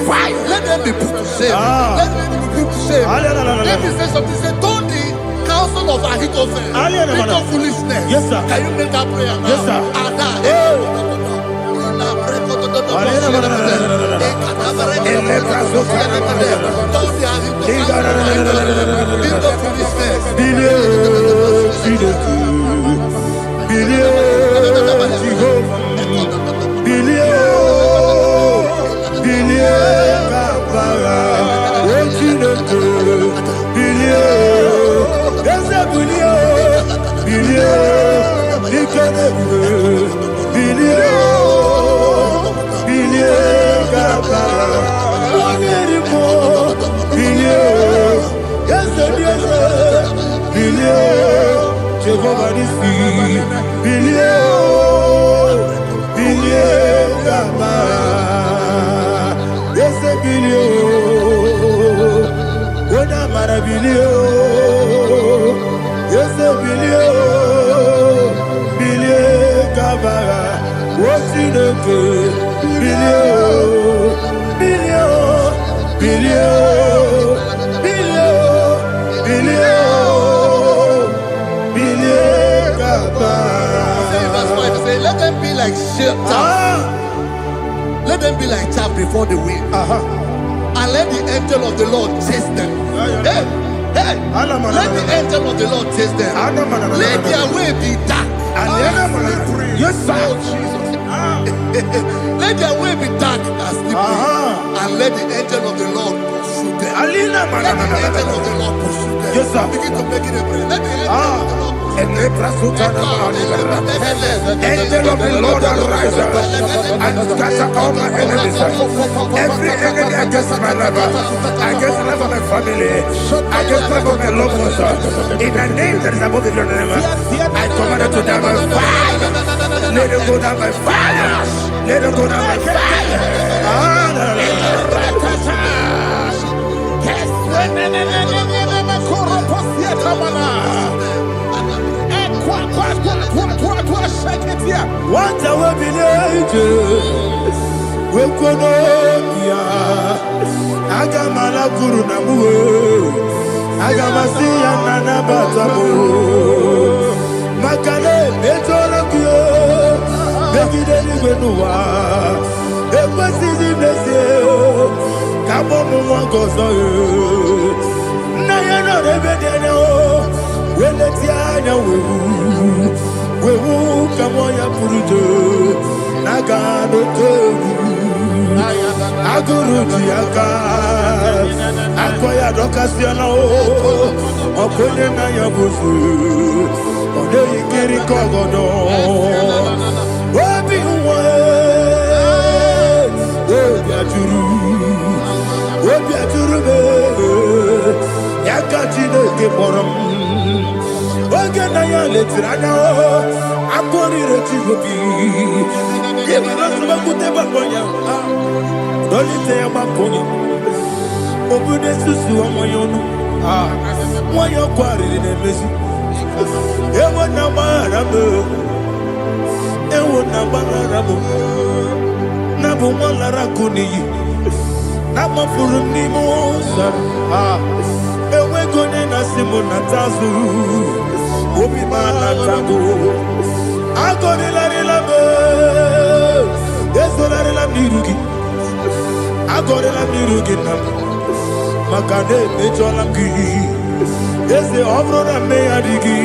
Let them be put to shame. Let them be put to shame. Let me say something. Say, don't the counsel of Ahithophel into foolishness. Yes, sir. Can you make that prayer now? Yes, sir. Let them be like chaff. Let them be like chaff before the wind. And let the angel of the Lord chase them. Hey, let the angel of the Lord chase them. Let their way be dark. Yes, sir. Let their way be dark and slippery. And let the angel of the Lord pursue them. Let the angel of the Lord pursue them. Yes, sir. Begin to make it a prayer. Let the angel of the Lord pursue them. Angel of the Lord arise and scatter all my enemies. Every enemy against my life, against the life of my family, against the life of my loved ones. In the name that is above the name, I command it to die by fire. Let it go down by fire. Let it go down by fire. What I will be angels, we could Agamala Guru Namu, Agamasia Nana Batamu, Makale, Betolakio, Begideni Benua, Equasidi Nesio, Kabomu Wangozo, Nayana Rebedeno, Weletiana we come on your Purujo, Nagano Togu, Aguru Tiaka, Akoya Docasiano, Okonena Yabusu, Ode Kiri Kogodo, Wabi Wabiaturu, Yakatino Giborum. Oganaya letrana akori retigobi yebira tuba kuteba bonya dolite abakoni obude susu omoyonu moyo kwari nemezi ewo na marabu na bu molara kuni na mafuru ni mosa ewe gone na simu na tazu Obi mana tago, Agorilarilam, Yesolarilam Nirugi, Agorilam Niruginam, Makade, Mejolam Gi, Yes, the Obrona Mayadigi,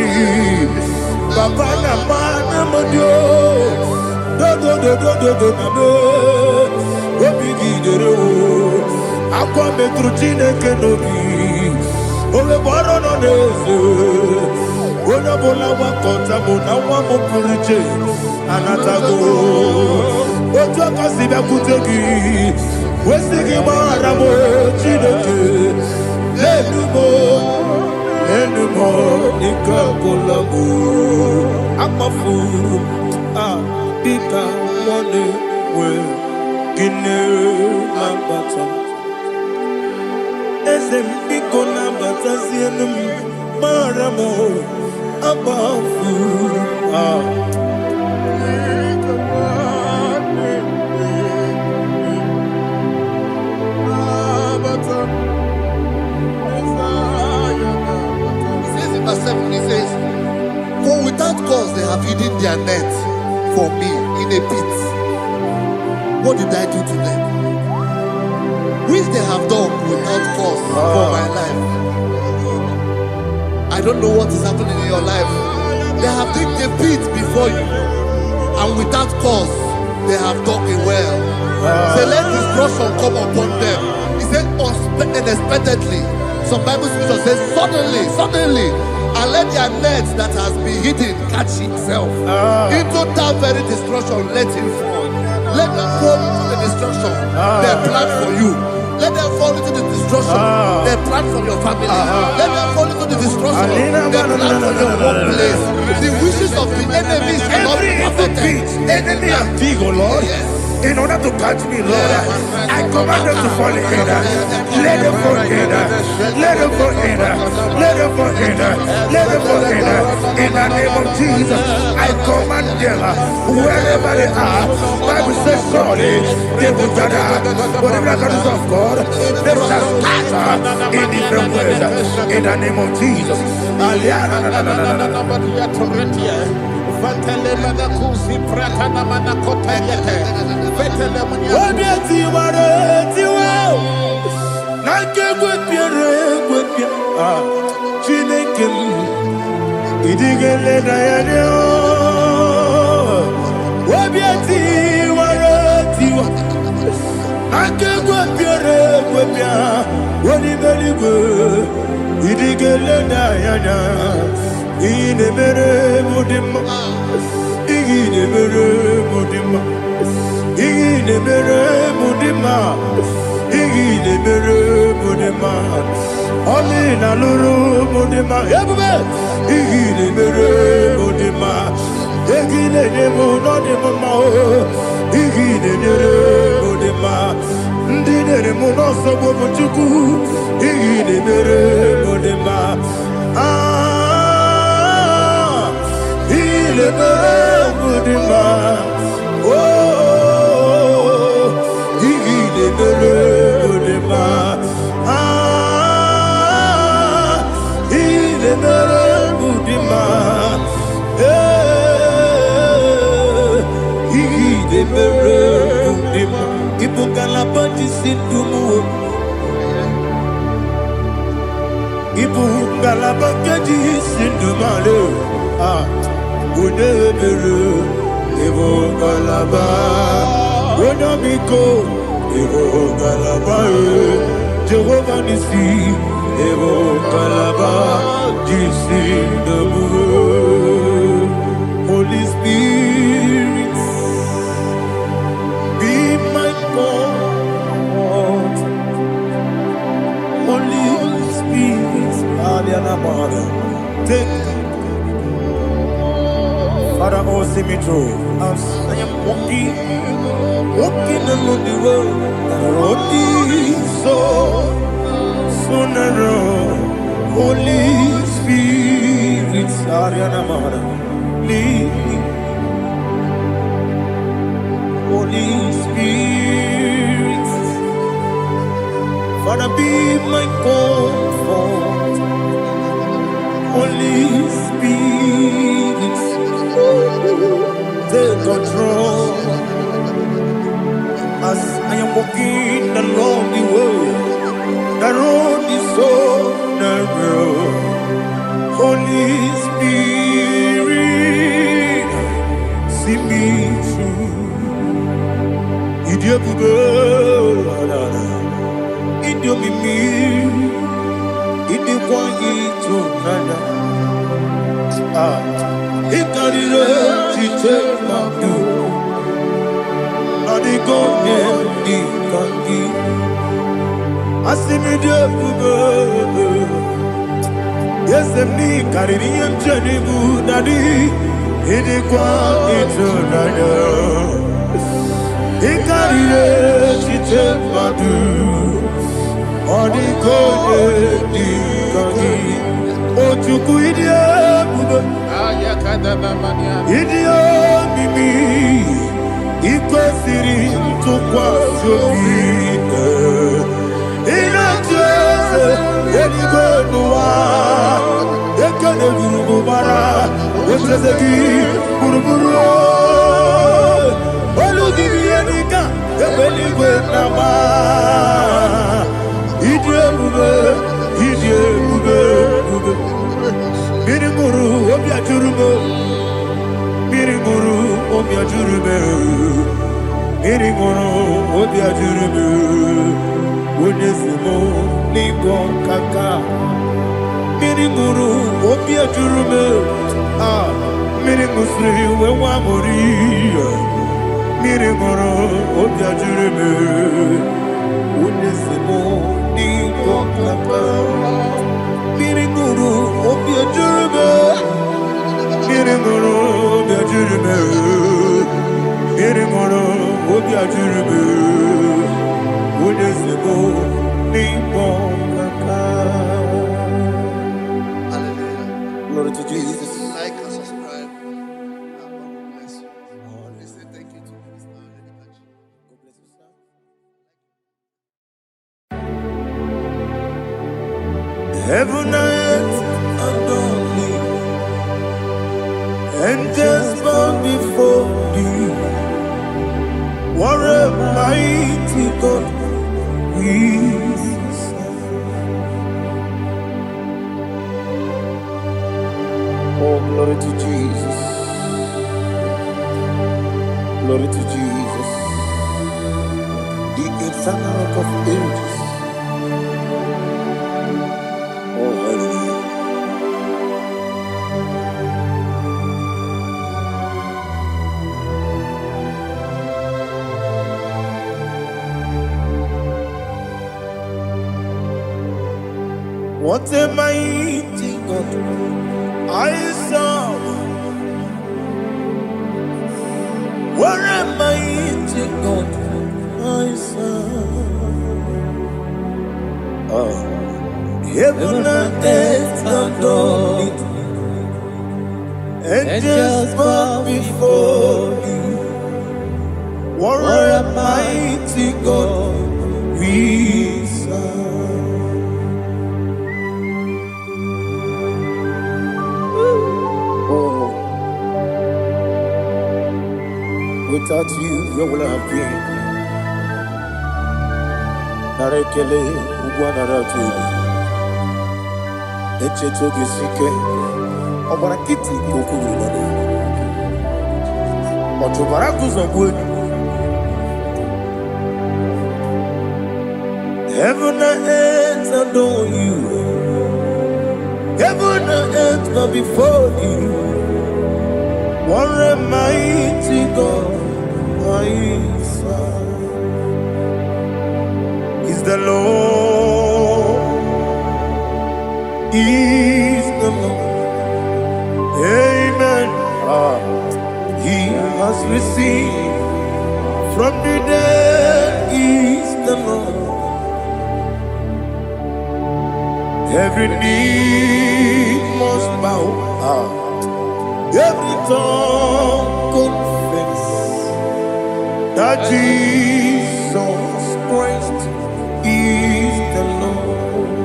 Papa Namana Modio, do, Obigi de Ro, Aqua Metrutine Kenobi, Ole Barono Nezu. Ona bola wakota mona wamo puriche anatago ojo kasibe kutegi wesigi maramo chineke lenumo nikakolamu amafu bika mone we gine lambata ese biko lambata zienum maramo abafu Verse 7, he says, for without cause they have hidden their net for me in a pit. What did I do to them? Which they have done without cause for my life. I don't know what is happening in your life. They have digged a pit before you, and without cause they have dug a well. Say, let destruction come upon them. He said, unexpectedly. Some Bible scripture says, suddenly, and let their nets that has been hidden catch itself. Into that very destruction, let him fall. Let them fall into the destruction they plan for you. Let them fall into the destruction they plan for your family. Let them fall into the destruction they plan for your workplace. The wishes of the enemies cannot be perfected. Enemy and big, oh Lord. Yes. In order to catch me, Lord, I command them to fall in. Let them fall in. Let them fall in. Let them fall in. Let them fall in. In the name of Jesus, I command them wherever they are. Bible says surely they will gather. Whatever the God of God, they shall scatter in different ways. In the name of Jesus. Olina luru mudima, igile mere mudima, igile nemo no nemo mao, igile mere mudima, ndine nemo no sobo muchuku, igile mere mudima, igile mere mudima, oh, igile mere mudima. Jehovah Nissi, Evo Kalaba, Jisi Damu, Holy Spirit, be my God. Holy Spirit, Aliana Mara, take Father, oh, see me through. As I am walking along the road, so narrow. Holy Spirit, Ariana Mara, lead me. Holy Spirit, Father, be my comfort. Holy Spirit, take control. As I am walking along the way, the road is so narrow. Holy Spirit, see me through. Idiobube, Idiomimi, Idikwanyitona. He got it up to take my view. Not the golden, the candy. I see me there, yes, I'm the Caribbean journey, Daddy. He did quite He got it up to take my view. Not the golden, the candy. Oh, to quit Idio mimi iko siri tukwa sopite ina jese yeniko nuwa yekane gurugu bara yesezeki buruburu olu gibi yenika yebeligwe nama Idio bube Mirimuru obia jurume Mirimuru obia jurume Mirimuru obia jurume Unesimo nigo kaka Mirimuru obia jurume Mirimusri wewa mori Mirimuru obia jurume Unesimo nigo kaka Mirimuru obia jurume Mirimuru obia jurume Mirimuru obia jurume Unesimo nigo kaka. Hallelujah. Glory to Jesus. Like and subscribe. God bless you. We say thank you to Minister Lady Kachi. God bless you, sir. Heaven and earth adore me, angels bow before thee. What a mighty God we serve. Oh, glory to Jesus. Glory to Jesus. The eternal rock of ages. Oh, hallelujah. What a mighty God I serve. What a mighty God I serve. Heaven and earth adore it. Angels bow before thee. What a mighty God we serve. Oh, without you, where would I have been? Narekele, Ugwanaratu. Echetoge sike, Obarakiti Kokuru, Otobarakus of wood. Heaven and earth adore you. Heaven and earth bow before you. What a mighty God I serve. Is the Lord. Is the Lord. Amen. He has received from the dead. Is the Lord. Every knee must bow. Every tongue confess that Jesus Christ is the Lord.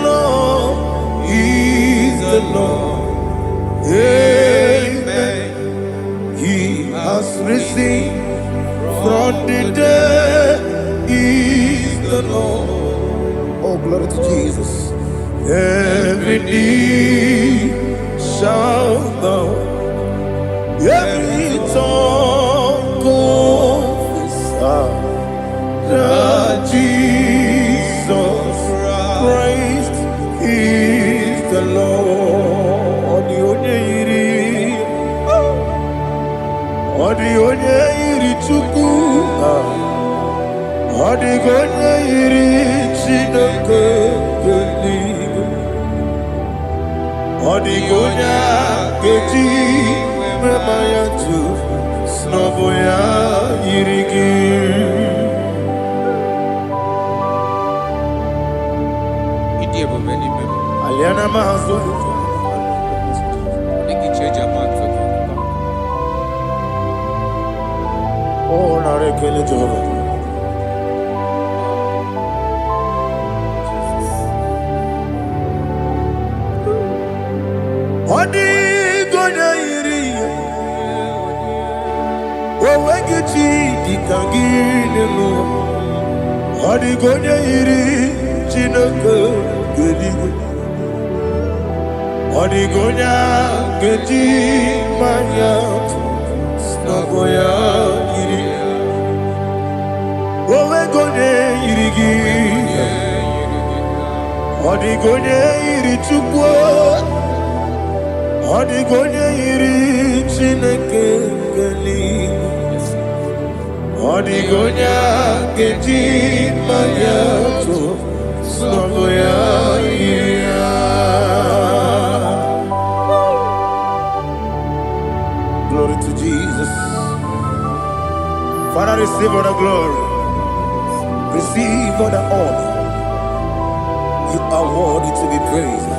Lord, He's the Lord. Amen. He has risen from the dead. He's the Lord. Oh, glory to Jesus. Every knee shall bow, every tongue confess that Jesus Christ is the Lord. Odi onye iri Chukwu, odi onye iri Chineke eluigwe, odi onye ga-eji mema ya tu n'ọbụ ya yiri gị. Aliana mazo oh narekele Jehova. Odi gonya iri owegi chi dika gị n'elu. Odi gonya iri Chineke eluigwe, odi gonya geji manya n'ọbụ ya yiri. Owe gonya yiri gị, odi gonya yiri Chukwu, odi gonya yiri Chineke eluigwe, odi gonya geji manya n'ọbụ ya yiri. Glory to Jesus. Father, receive all the glory. Receive all the honor. You are worthy to be praised.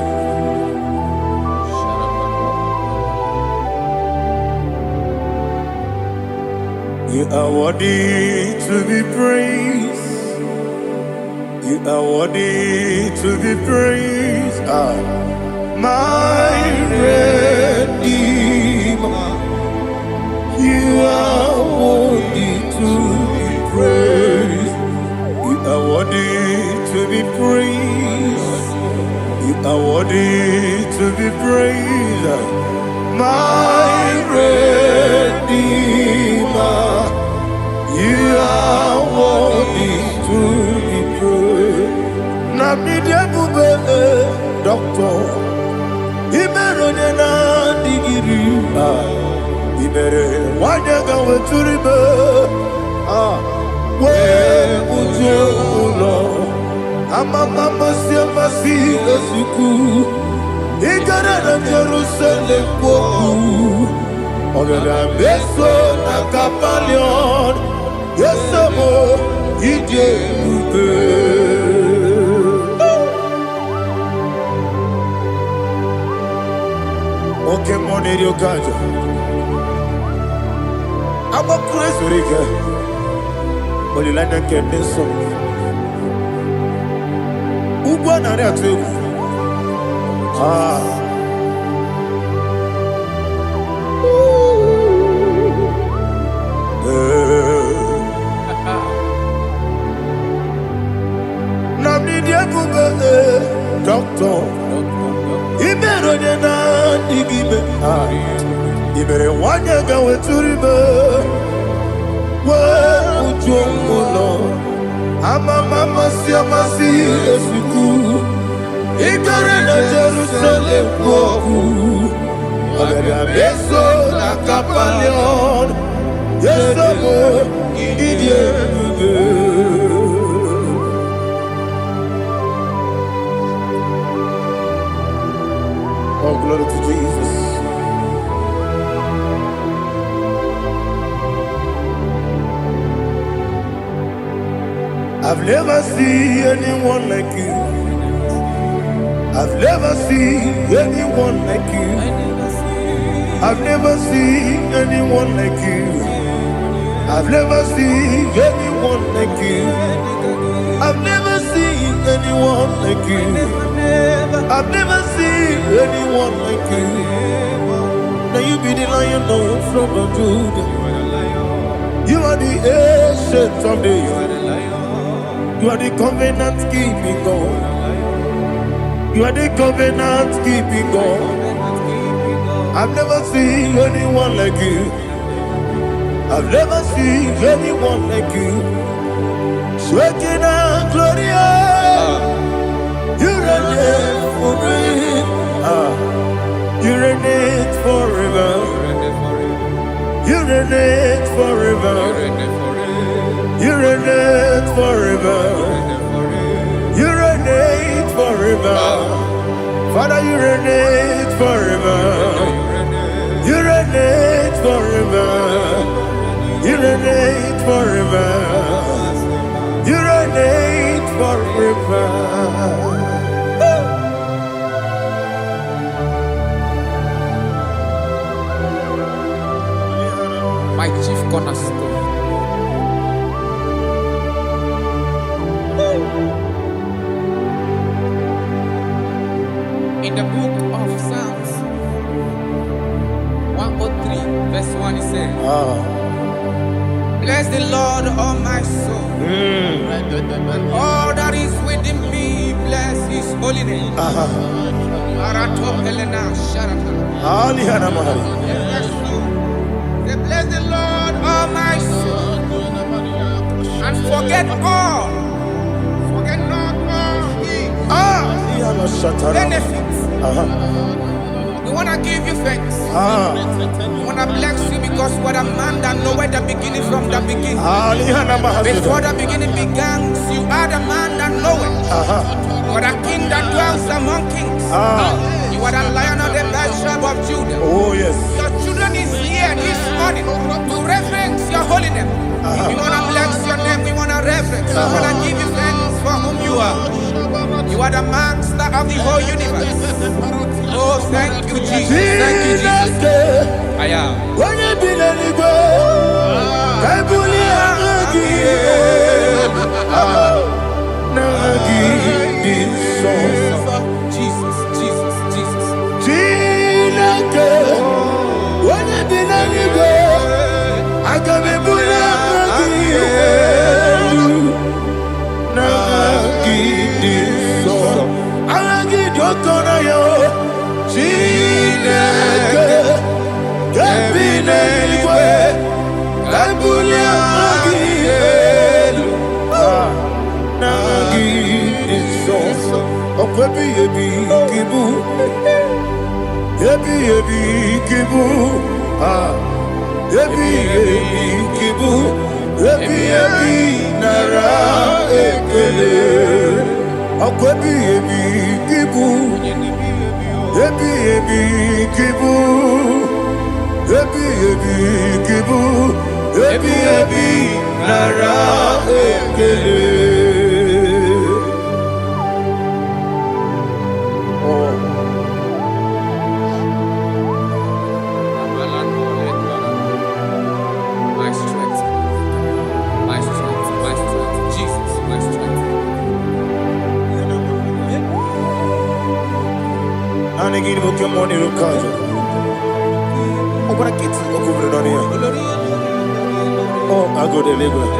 You are worthy to be praised. You are worthy to be praised. My Redeemer. You are worthy to be praised. You are worthy to be praised. You are worthy to be praised. My Redeemer. You are worthy to be praised. Nabidebube doctor. Imerone na digiri. Ibere wanyaga weturibe we ujo ulo amama masi esuku igara na Jerusalem poku ogada beso na kapalion yesemo ije ube. Oke moneri okajo I'm a crazy rigger. Only like that can be so. Ugo na rea tu. Namni dia kuba doctor. Ibero de na digibe. Ibere wanya gawe turibe. Ujomulo amama masi esuku igare na Jerusalem poku ogada beso na kapalion yesemo idie buge. Oh, glory to Jesus. I've never seen anyone like you. I've never seen anyone like you. I've never seen anyone like you. I've never seen anyone like you. I've never seen anyone like you. I've never seen anyone like you. Now you be the lion from the Judah. You are the ancient of days. You are the covenant keeping God. You are the covenant keeping God. I've never seen anyone like you. I've never seen anyone like you. Sweating and Gloria, you reign forever. You reign forever. You reign forever. You reign forever. You reign forever. Father, you reign forever. You reign forever. You reign forever. You reign forever. My chief cornerstone. In the book of Psalms 103, verse 1, it says, bless the Lord, all my soul, and all that is within me, bless his holy name. Bless the Lord, all my soul, and forget not all his benefits. We want to give you thanks. We want to bless you because what a man that knoweth the beginning from the beginning. Before the beginning began, you are the man that knoweth. You are the king that dwells among kings. You are the lion of the tribe of Judah. Oh yes. Your children is here this morning to reverence your holy name. We want to bless your name. We want to reverence. We want to give you thanks for whom you are. You are the master of the whole universe. Oh, thank you, Jesus. Thank you, Jesus. I am. Jesus, Jesus, Jesus. My strength, my strength, my strength, Jesus, my strength. Oh, I go to Lagos.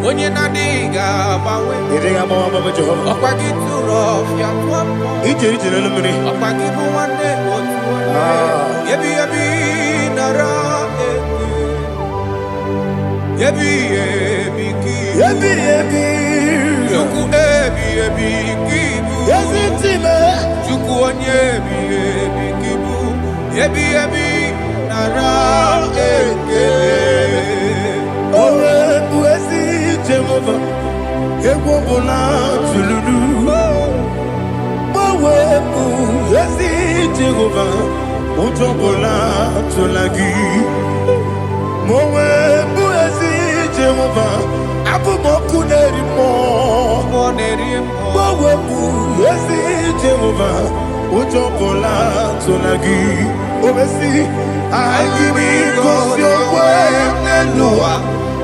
When you're not digging, I'm a Jehovah. It's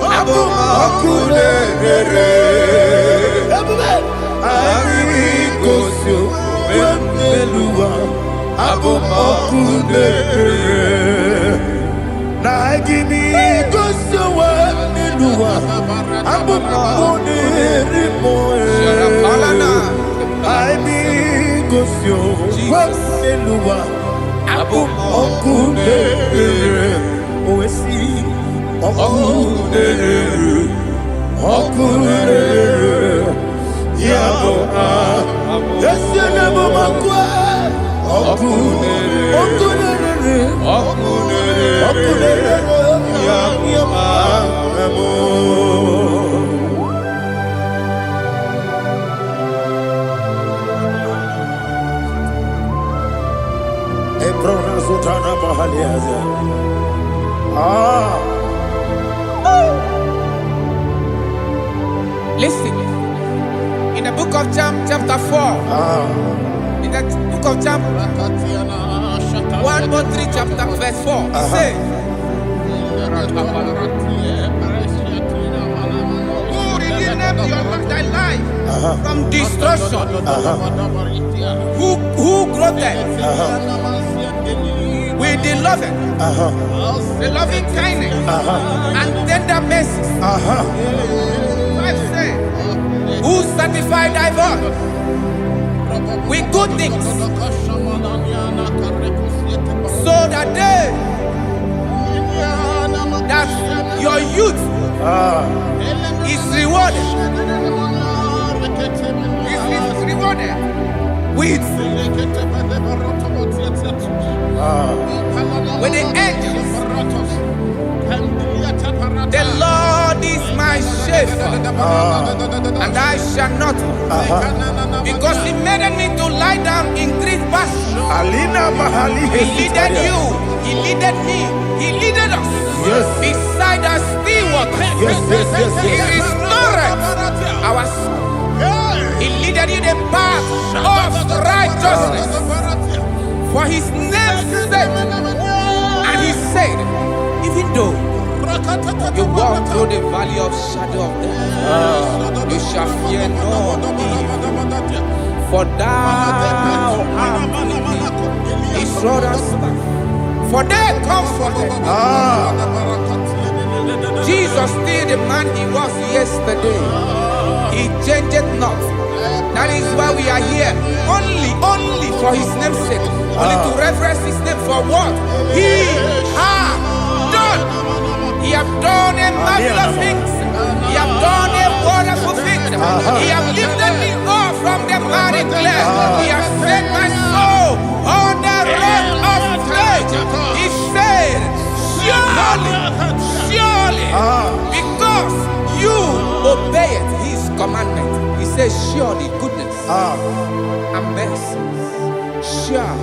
a Okunere. Agibigosio. Wemelua. Okunere. Agibigosio. Wemelua. Okunere. Agibigosio. Wemelua. Okunere. Oesi. Okunere. Yabo Yesenemo makwa Okunere. Yabo Ebrona Sultana Bahaliaza. Listen, in the book of John, chapter 4, in the book of John, 1:3, chapter verse 4, it says, who redeemed thy life from destruction, who groweth with the loving kindness and tender mercies. Who satisfy thy voice with good things, so that your youth is rewarded. Is rewarded with the angels. The Lord is my shepherd, and I shall not want, because He made me to lie down in green pastures. He leaded you, He leaded me, He leaded us beside the still waters. He restored our soul. He leaded you the path of righteousness for His name's sake. And He said, even though you walk through the valley of shadow of death, you shall fear no evil, for thou art with me. His rod and staff, for they comforted. Jesus still the man He was yesterday. He changed not. That is why we are here, only for His name's sake, only to reverence His name for what He has done. He have done a marvelous things. He have done a wonderful thing. He have lifted me up from the miry clay. He has set my soul on the rock of faith. He said, surely, because you obeyed His commandment. He says, surely goodness and mercy shall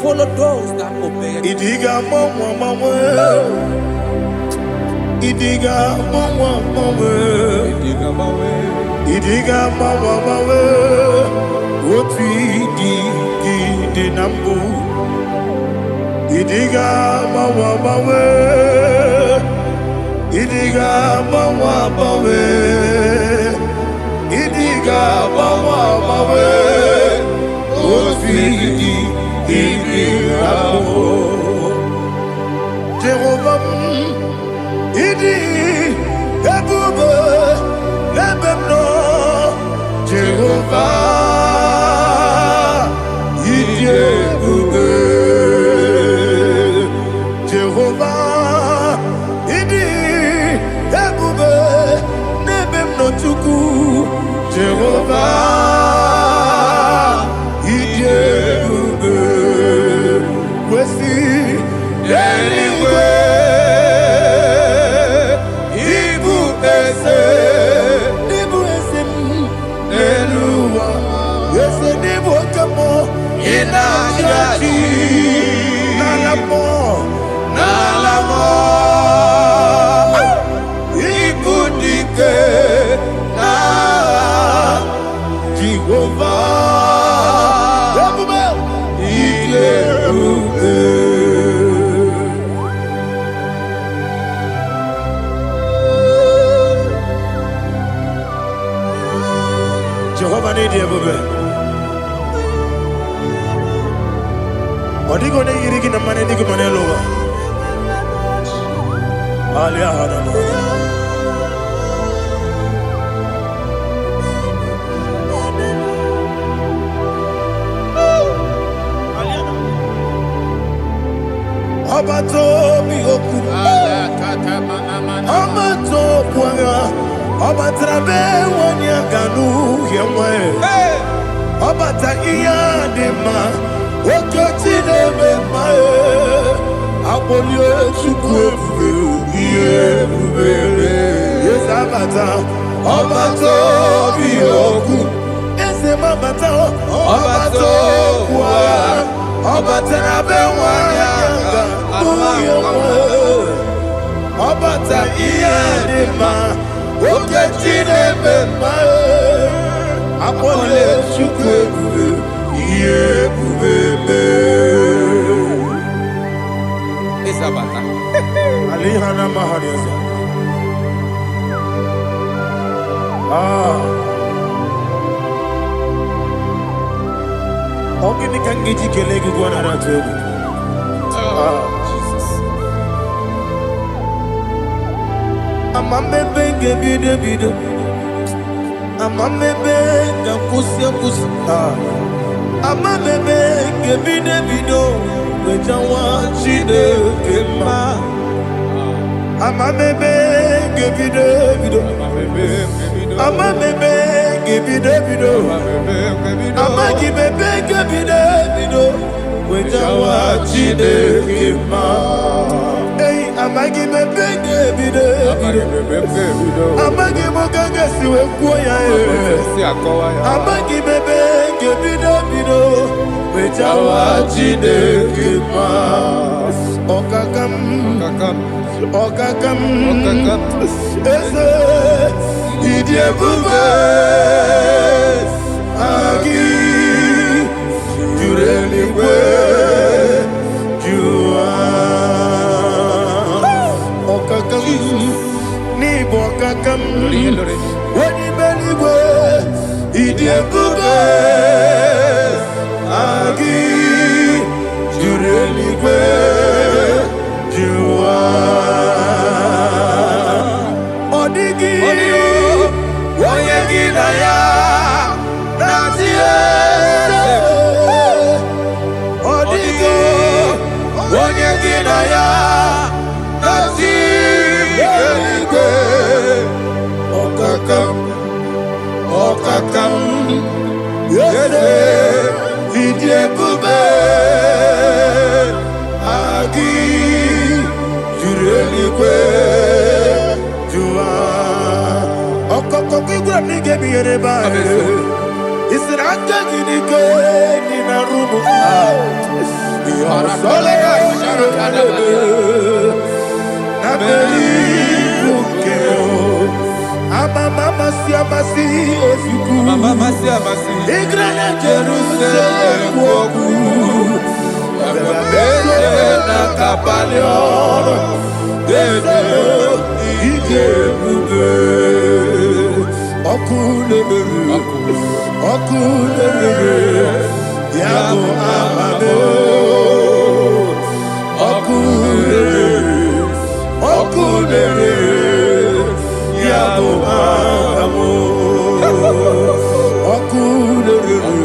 follow those that obey. Idiga mawe Oti di nambu. Idiga mawe Idiga mawe Idiga mawe Oti di nambu. Jehovah Idi ebube lebemno Jehovah Idi ebube Jehovah Idi ebube lebemno chuku Jehovah Idi ebube wesi anyway. Nalamo Ibudike na Jehovah Ile Jehovah need you, baby. Odigo ne yirigi na mane digo mane lowa. Alia hana mo. Abato mi oku. Abato puanga. Abatrabe wanya ganu yemwe. Abata iya dema. Okoti deme mae. Abolio chukwe iye bubebe. Yes abata. Abato mi oku. Ese mabata. Abato puanga. Abatrabe wanya ganu yemwe. Abata iya dema. Okoti deme mae. Abolio chukwe iye bubebe. Isabata. Alihana mahariasa. Ogini kangiji kelegi gwana ratubu. Jesus. Amamebe gebide bide. Amamebe gakusia kusi. Amamebe gebide bido. Wejawa chide kema. Amamebe gebide bido. Amamebe gebide bido. Amagibebe gebide bido. Wejawa chide kema. Hey, amagibebe gebide bido. Amagimogaga siwe kuya. Amagibebe gebide bido. Wejawa chide kema. Okakam. Ese idie bube. Agi jureli kwe jua. Okakam ni bokakam. Wani beli kwe idie bube. Agi jureli kwe jua. Odigi oyegi na ya natie. Odigi oyegi na ya natie. Okakam yese idie bube. Agi jureli kwe jua. Okokokigura nige biyereba. Isiraka ginike nina rumu. Yarasolega shirebe. Nabeli ukeo. Mama siamasi ofiku. Mama siamasi. Igrana Jerusalem woku. Bebe na kapalion. Dede ije bube. Okulebere. Yabo amabo. Okulebere. Yabo amabo. Okulebere.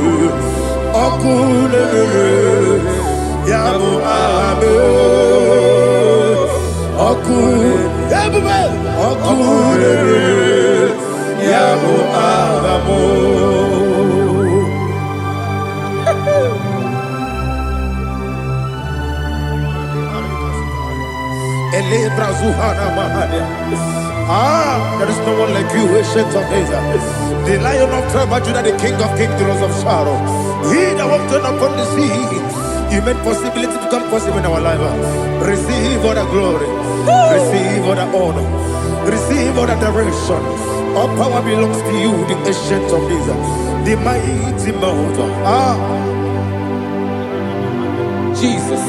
Yabo amabo. Okulebere. Yabo amabo. There is no one like you, ancient of days. The Lion of tribe of Judah, the King of kings, the Rose of Sharon. He that walked upon the sea, He made possibility to come possible in our life. Receive all the glory, receive all the honor, receive all the direction. All power belongs to you, the ancient of days, the mighty mountain. Jesus.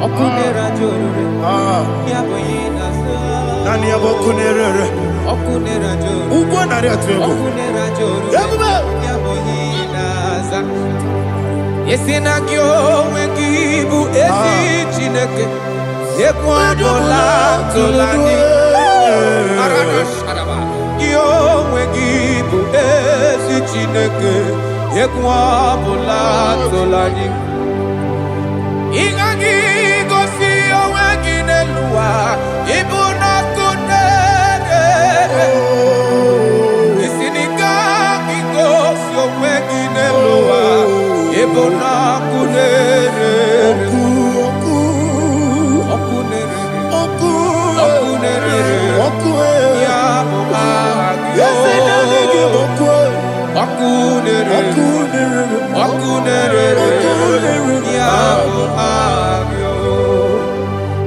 Okunera jorore. Yaboyina sa. Nani abokunere. Okunera jorore. Ugbo nari atuego. Okunera jorore. Yaboyina sa. Yesina kyo wengibu esi chineke. Ekwadola tolani. Arana sharaba. Kyo wengibu esi chineke. Ekwadola tolani. Ingagi gosi owegine luwa ibuna kunere. Isinika gosi owegine luwa ibuna kunere. Okunere ya muagyo. Okunere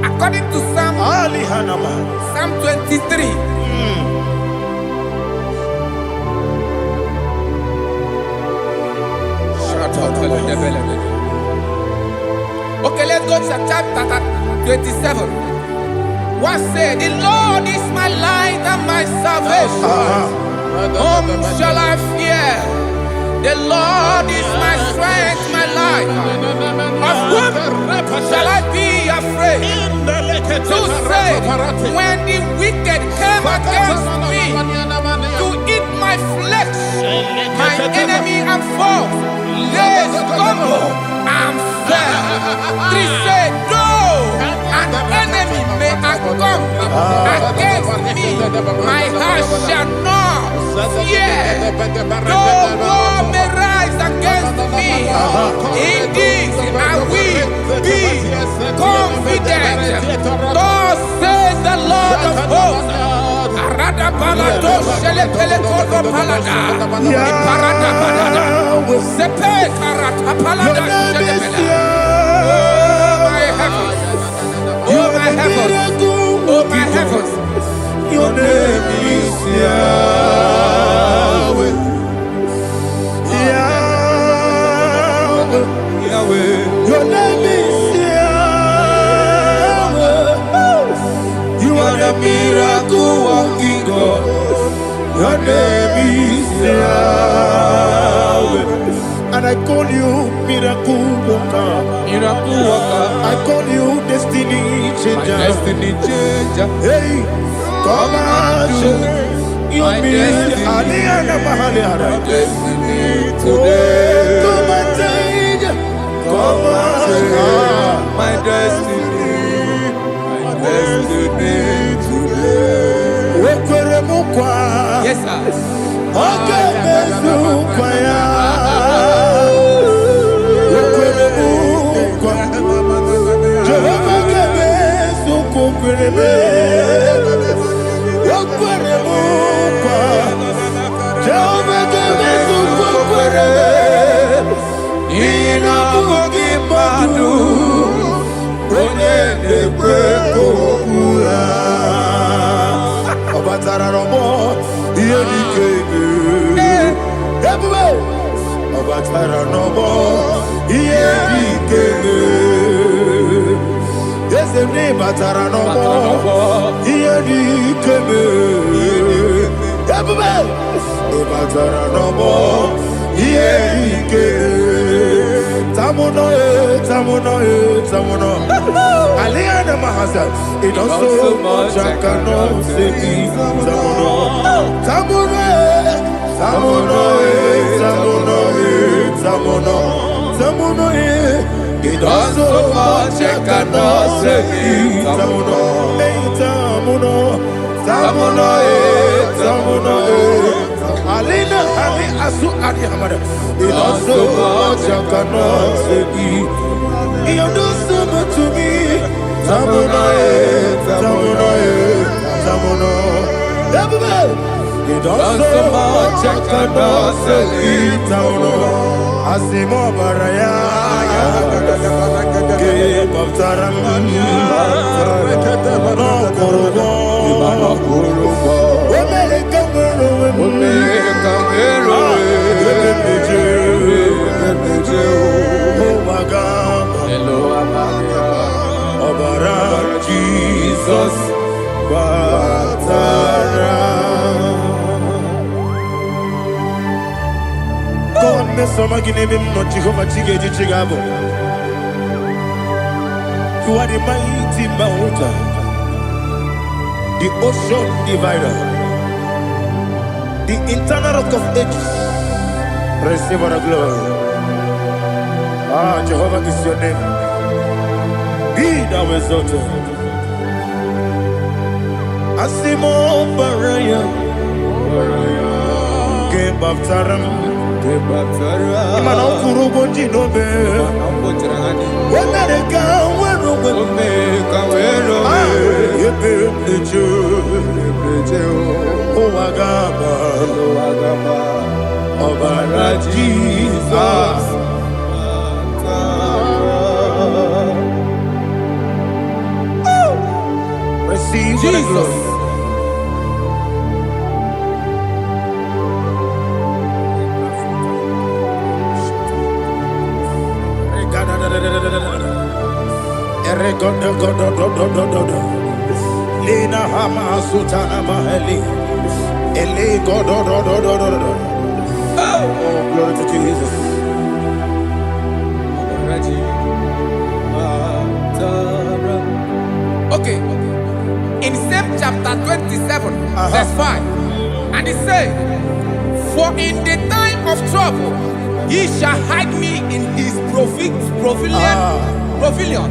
according to Psalm 23. Okay, let's go to chapter 27. What said? The Lord is my light and my salvation. Whom shall I fear? The Lord is my strength, my life. Of whom shall I be afraid? To say, when the wicked came against me to eat my flesh, my enemy and foe, they stumble and fell. 3 say, though an enemy may come against me, my heart shall not fear. Though war may rise against me, in this I will be confident. Thus says the Lord of hosts. Arada balado shele pele kodo palada. Iparada balada. Sepe karata palada shele pele. Oh my heavens. Oh my heavens. Your name is Yahweh. Yahweh. Your name is Yahweh. You are the miracle working God. Your name is Yahweh. And I call you miracle worker. Miracle worker. I call you destiny changer. My destiny changer. Hey, come on, your destiny. My destiny today. Come and change. Come on, my destiny. My destiny today. Yes, sir. Okay, it also much I cannot say. It also much I cannot say. Alina Ali Asu Adi Hamada. It also much I cannot say. You do so much to me. Tamuno. It also much I cannot say. Tamuno. Asimo Baraya. Give up Taram. No Korogo. Oh my God. Hello, Jesus. Batara. God me some gine me mo Jehovah Chigeji Chigabo. You are the mighty mountain, the ocean divider, the internal rock of ages. Receive all the glory. Ah, Jehovah is your name. Be thou exalted. Asimo Baraya, Game Baptaram, Imano Kurubo Jinobe, when I go, when Jesus. Receive Jesus. Lena Hama Sutana Maheli. Ele God. Oh, glory to Jesus. Okay. In same chapter 27, verse 5, and it says, for in the time of trouble, he shall hide me in his pavilion.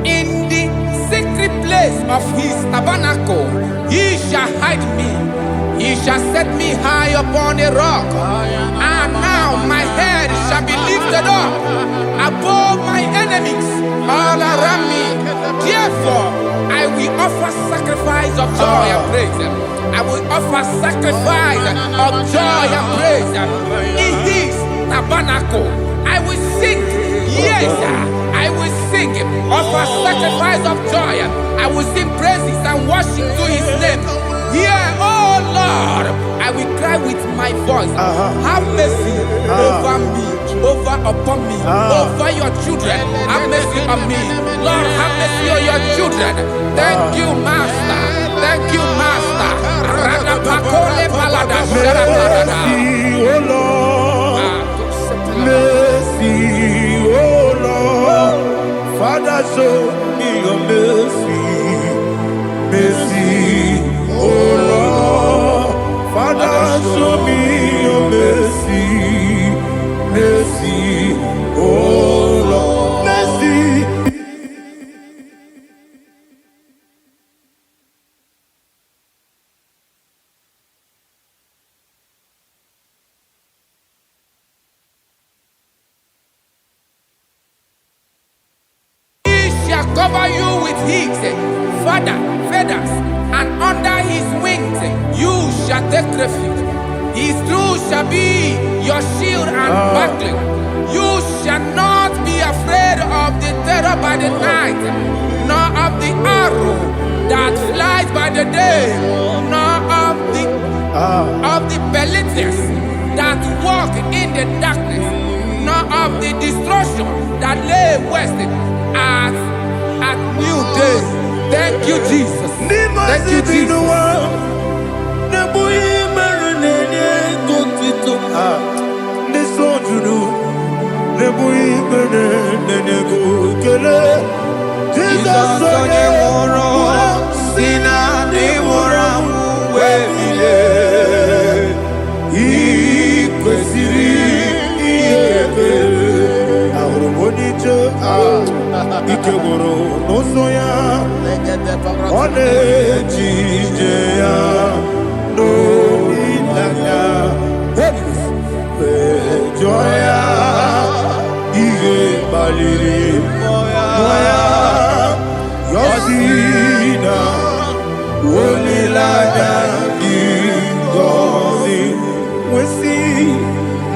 In the secret place of his tabernacle, he shall hide me. He shall set me high upon a rock. And now my head shall be lifted up above my enemies all around me. Therefore, I will offer sacrifice of joy and praise. I will offer sacrifice of joy and praise. In his tabernacle, I will sing. Yes, I will sing. Offer sacrifice of joy. I will sing praises and worship to his name. Here, oh Lord, I will cry with my voice. Have mercy over me, upon me, over your children. Have mercy on me. Lord, have mercy on your children. Thank you, Master. Thank you, Master. Mercy, oh Lord. Mercy, oh Lord. Father, show me your mercy. Mercy, oh Lord. Father, show me your mercy. Mercy, oh Lord. Mercy. Cover you with his feathers, and under his wings you shall take refuge. His truth shall be your shield and buckler. You shall not be afraid of the terror by the night, nor of the arrow that flies by the day, nor of the pestilence that walk in the darkness, nor of the destruction that lay west at new day. Thank you, Jesus. Thank you, Jesus. Ikegoro nosoya one jijeya no ilaya joya ige baliri moya yosina wolilaya ingozi wesi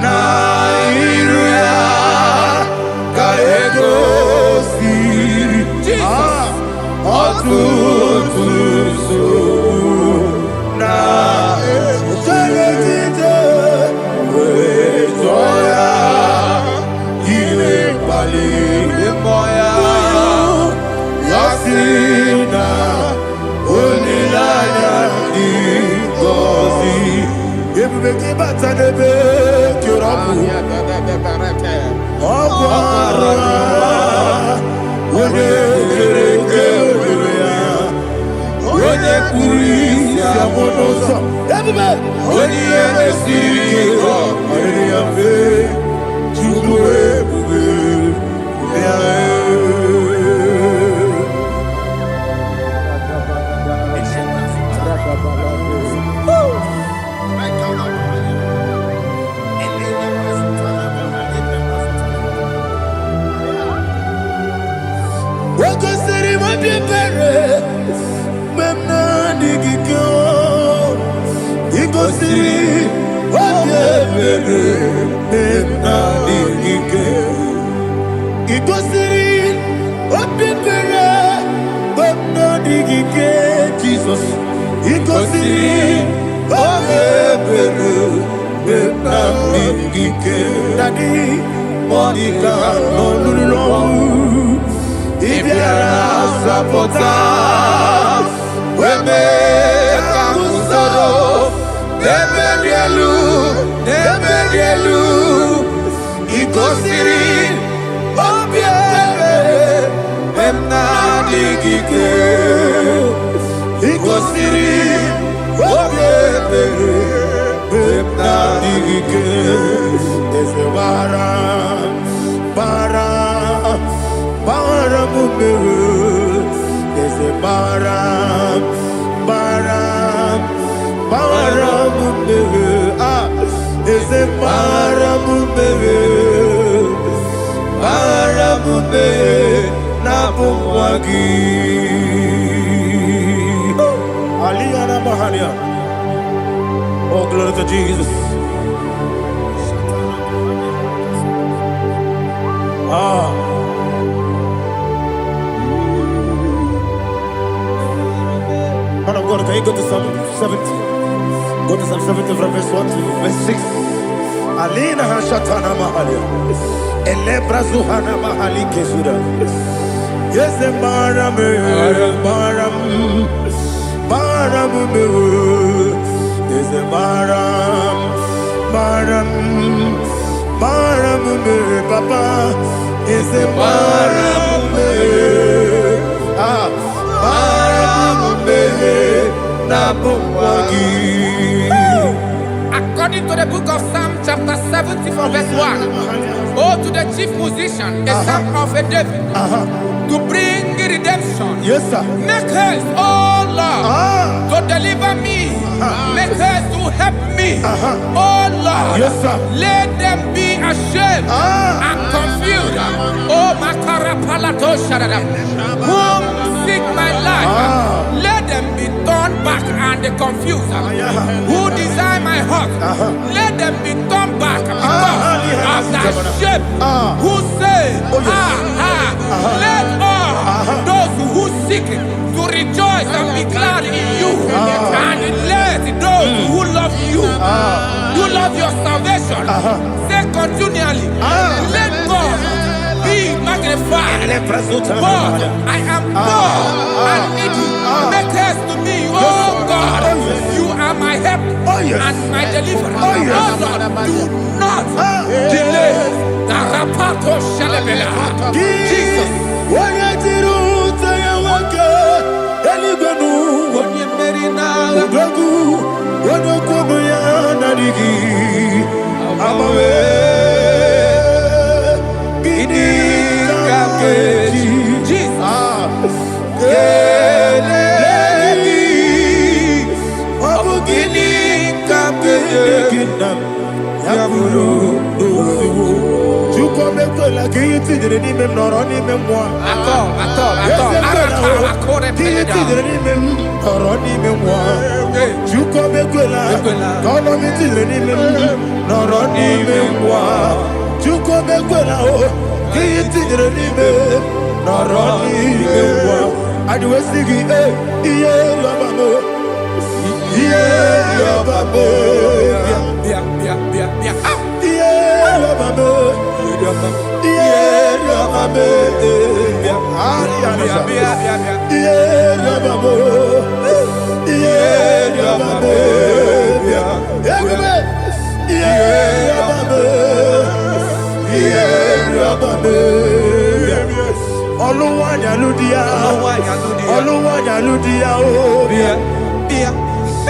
na iruya kaego Jesus, oh, glory to Jesus. Man of God, can you go to Psalm 70? Go to Psalm 70 from verse 1 to verse 6. Alina hashatana mahalia. Elebra zuhana mahali kesuda. Yes, the baram. Yes, the baram. Papa. Yes, the baram. According to the book of Psalm chapter 70 from verse 1, oh, to the chief musician, a psalm of a David, to bring redemption. Yes, sir. Make haste, oh Lord, to deliver me. Make haste to help me. Oh Lord, yes, sir. Let them be ashamed and confused. Oh, Makara Palato Shadadam, whom seek my life, let them be turned back and confused. Who desire my heart, let them be turned back because of that shape. Who say, let all those who seek to rejoice and be glad in you, and let those who love you, you love your salvation, say continually, let God be magnified. God, I am poor and needy. Make haste to me, oh God. You are my help and my deliverer. Oh Lord, do not delay. Jesus.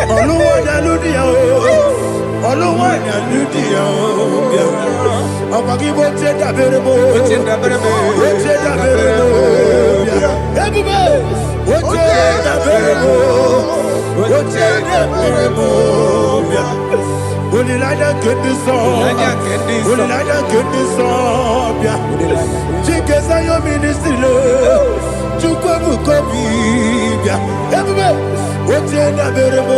Oluwanya ludia o. Oluwanya ludia o. Abagibo cheda berebo. Cheda berebo. Cheda berebo. Everybody. Cheda berebo. Cheda berebo. Only like that get this song. Only like that get this song. Chikes are your ministry. Chukwabu kopi. Everybody. Cheda berebo.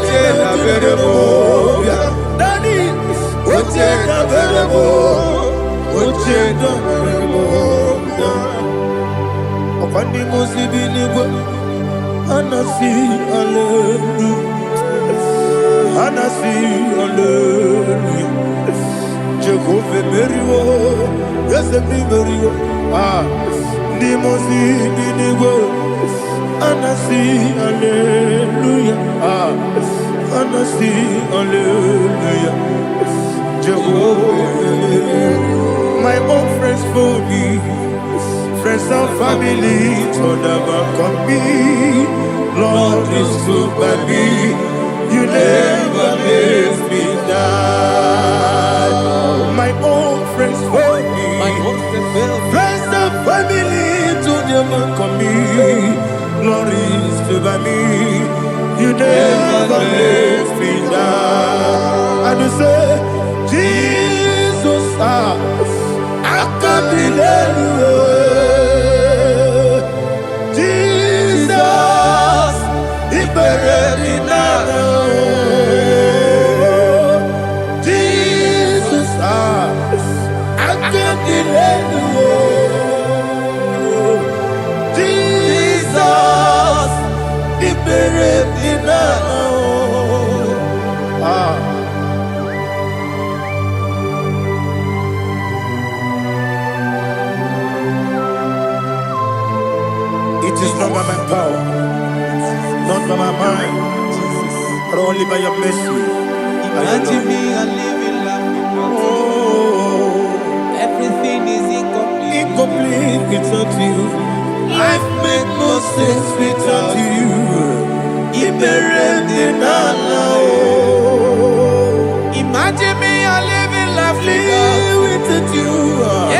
Cheda berebo. Daddy. Cheda berebo. Cheda berebo. Opandi musibi nibo. Anasi hallelujah. Anasi hallelujah. Jehovah Meriwo. Yes, Meriwo. Ni musibi nibo. Anasi hallelujah. Anasi hallelujah. Jehovah. My own friends for me. Friends and family told about come me. Lord is good by me. You never let me die. My own friends for me. Friends and family told about come me. Lord is good by me. You never let me die. And you say, Jesus, I can't believe you. Jesus, He buried in Jesus, I can't believe you. Jesus, He buried in It is not by my power, not by my mind, but only by your mercy. Imagine me a living life without you. Everything is incomplete. Incomplete without you. Life makes no sense without you. Imagine me a living life without you.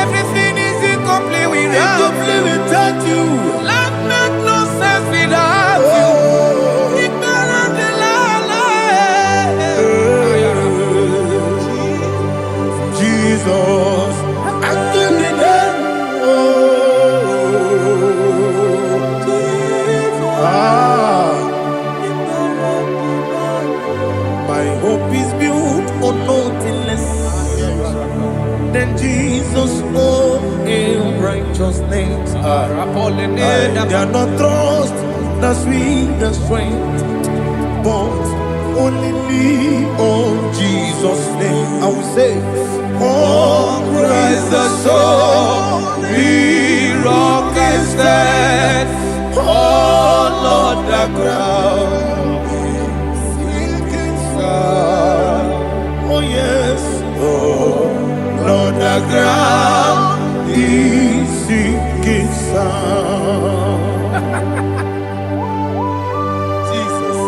Everything is incomplete without you. Life makes no sense without you. Jesus, I can't be my hope is built on nothing less than Jesus' own righteousness. I cannot trust the sweetest strength, but only lean on Jesus' name. I will say, on Christ the solid rock is stand. Oh Lord, the ground is sinking sand. Oh yes, oh Lord, the ground is sinking sand. Jesus,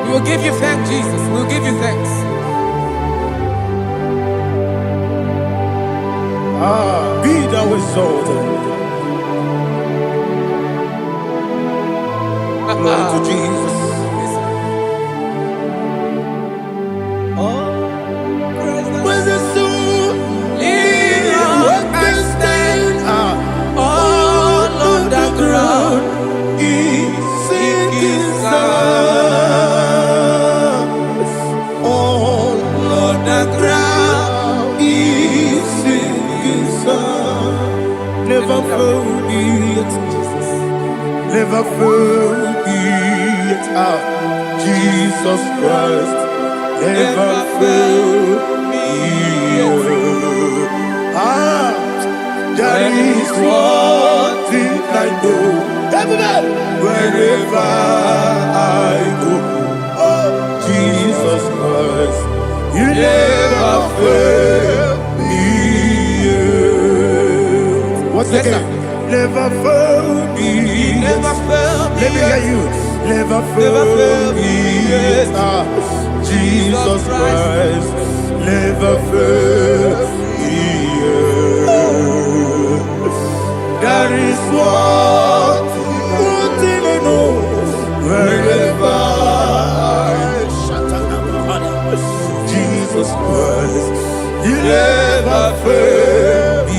We will give you thanks, Jesus. We will give you thanks. Be thou exalted. Glory to Jesus. When the soul what can stand all on the ground is sinking sand. All on the ground is sinking sand. Never found it, never found it. Jesus Christ never failed me. There is one thing I know. Everybody, wherever I go, oh Jesus Christ, you never fail me. What's again? never failed me. He never failed me. Let me hear you. Never failed me. Jesus Christ never failed me. That is what thing I know. Wherever Jesus Christ, He never failed me.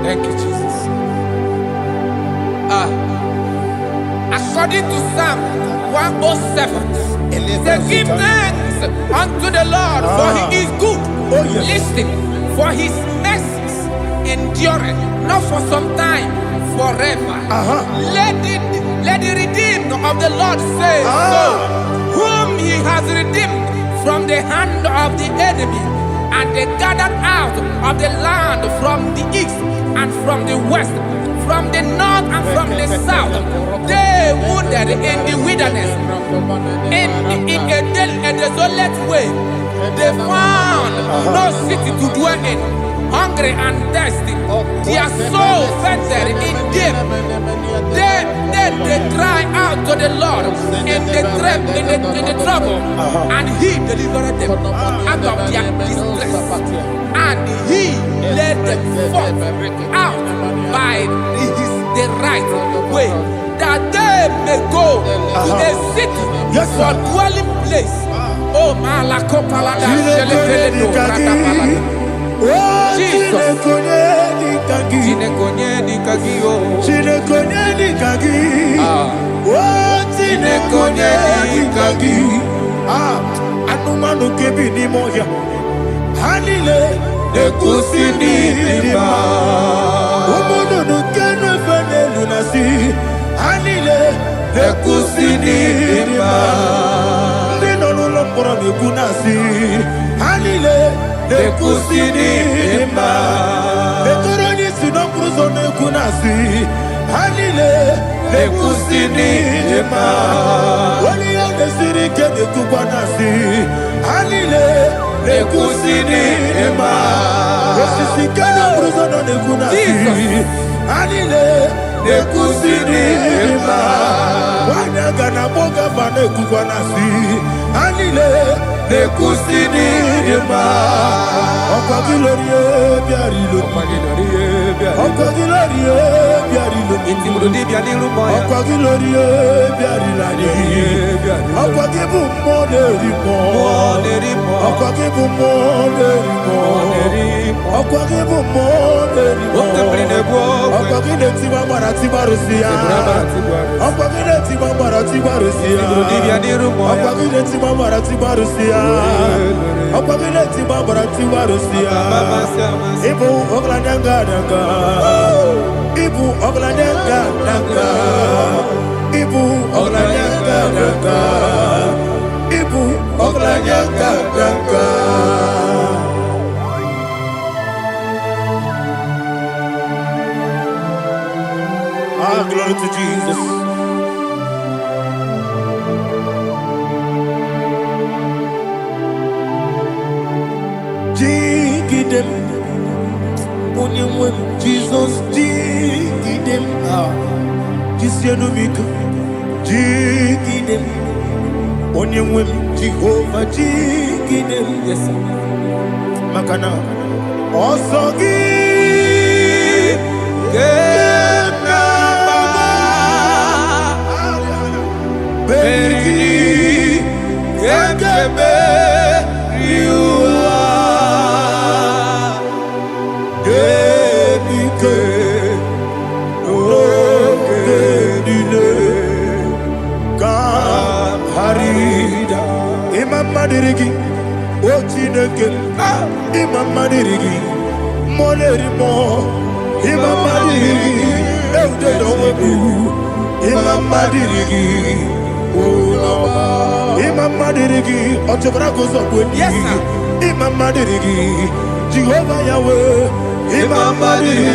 Thank you, Jesus. According to Psalm 107, they give thanks unto the Lord, for He is good. Listen, for His mercies endureth not for some time, forever. Let the redeemed of the Lord say so, whom He has redeemed from the hand of the enemy, and they gathered out of the land from the east and from the west, from the north and from the south. They wandered in the wilderness, in a desolate way. They found no city to dwell in, hungry and thirsty. Their soul fainted in death. They cry out to the Lord in the trouble, and He delivered them out of their distress, and He led them forth out by the right way, that they may go to a city for dwelling place. Oh, Malakopalada, Jesus. Anumanu kebi ni moya Hanile Nekusini nima Umudu nukenu fene lunasi Hanile Nekusini nima Nino nulopora nukunasi Hanile Nekusini nima Netoroni sinokruzo nukunasi Hanile Nekusini nima Wali ya nesiri kene kubanasi Hanile Nekusini nima Osisi kene bruzo nukunasi Hanile Nekusini nima Wanaga na boga vane kubanasi Hanile Nekusini nima Okwa gilorie biarilo Okwa gilorie biarilo Okwa gilorie biarilani Okwa gibu moderimo Okwa gibu moderimo Okwa gibu moderimo Okwa gine tiba marati barusia Okwa gine tiba marati barusia Okwa gine tiba marati barusia Okwa gine tiba marati barusia Ibu ogladanga danga Ibu ogladanga danga Ibu ogladanga danga Ibu ogladanga danga Glory to Jesus. Jigidem, Jesus, jigidem, Jisianumika, jigidem, Onyemwem, Jehovah, jigidem, yes, Makana, Osogi, Beri, Gekebe, Riua, Genike, Genine, Kam Harida, Imam Madirigi, Ochineke, Imam Madirigi, Molerimo, Imamadiri, Eudedowebu, Imamadiri, Imamadiri, Otobragos of Wendy, Imamadiri, Jehovah Yahweh, Imamadiri,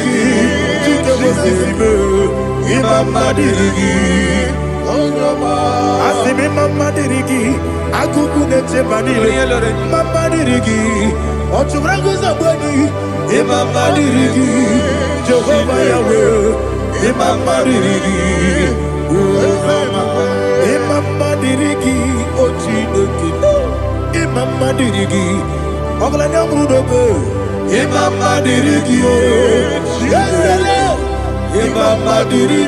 Jitawesibe, Imamadiri, Asimi Mamadiri, Akukunete Madiri, Mamadiri, Otobragos of Wendy, Imamadiri, Jehovah Yahweh, Imamadiri, Imamadiri, Ochideki, Imamadiri, Oglanyamudobe, Imamadiri, Imamadiri,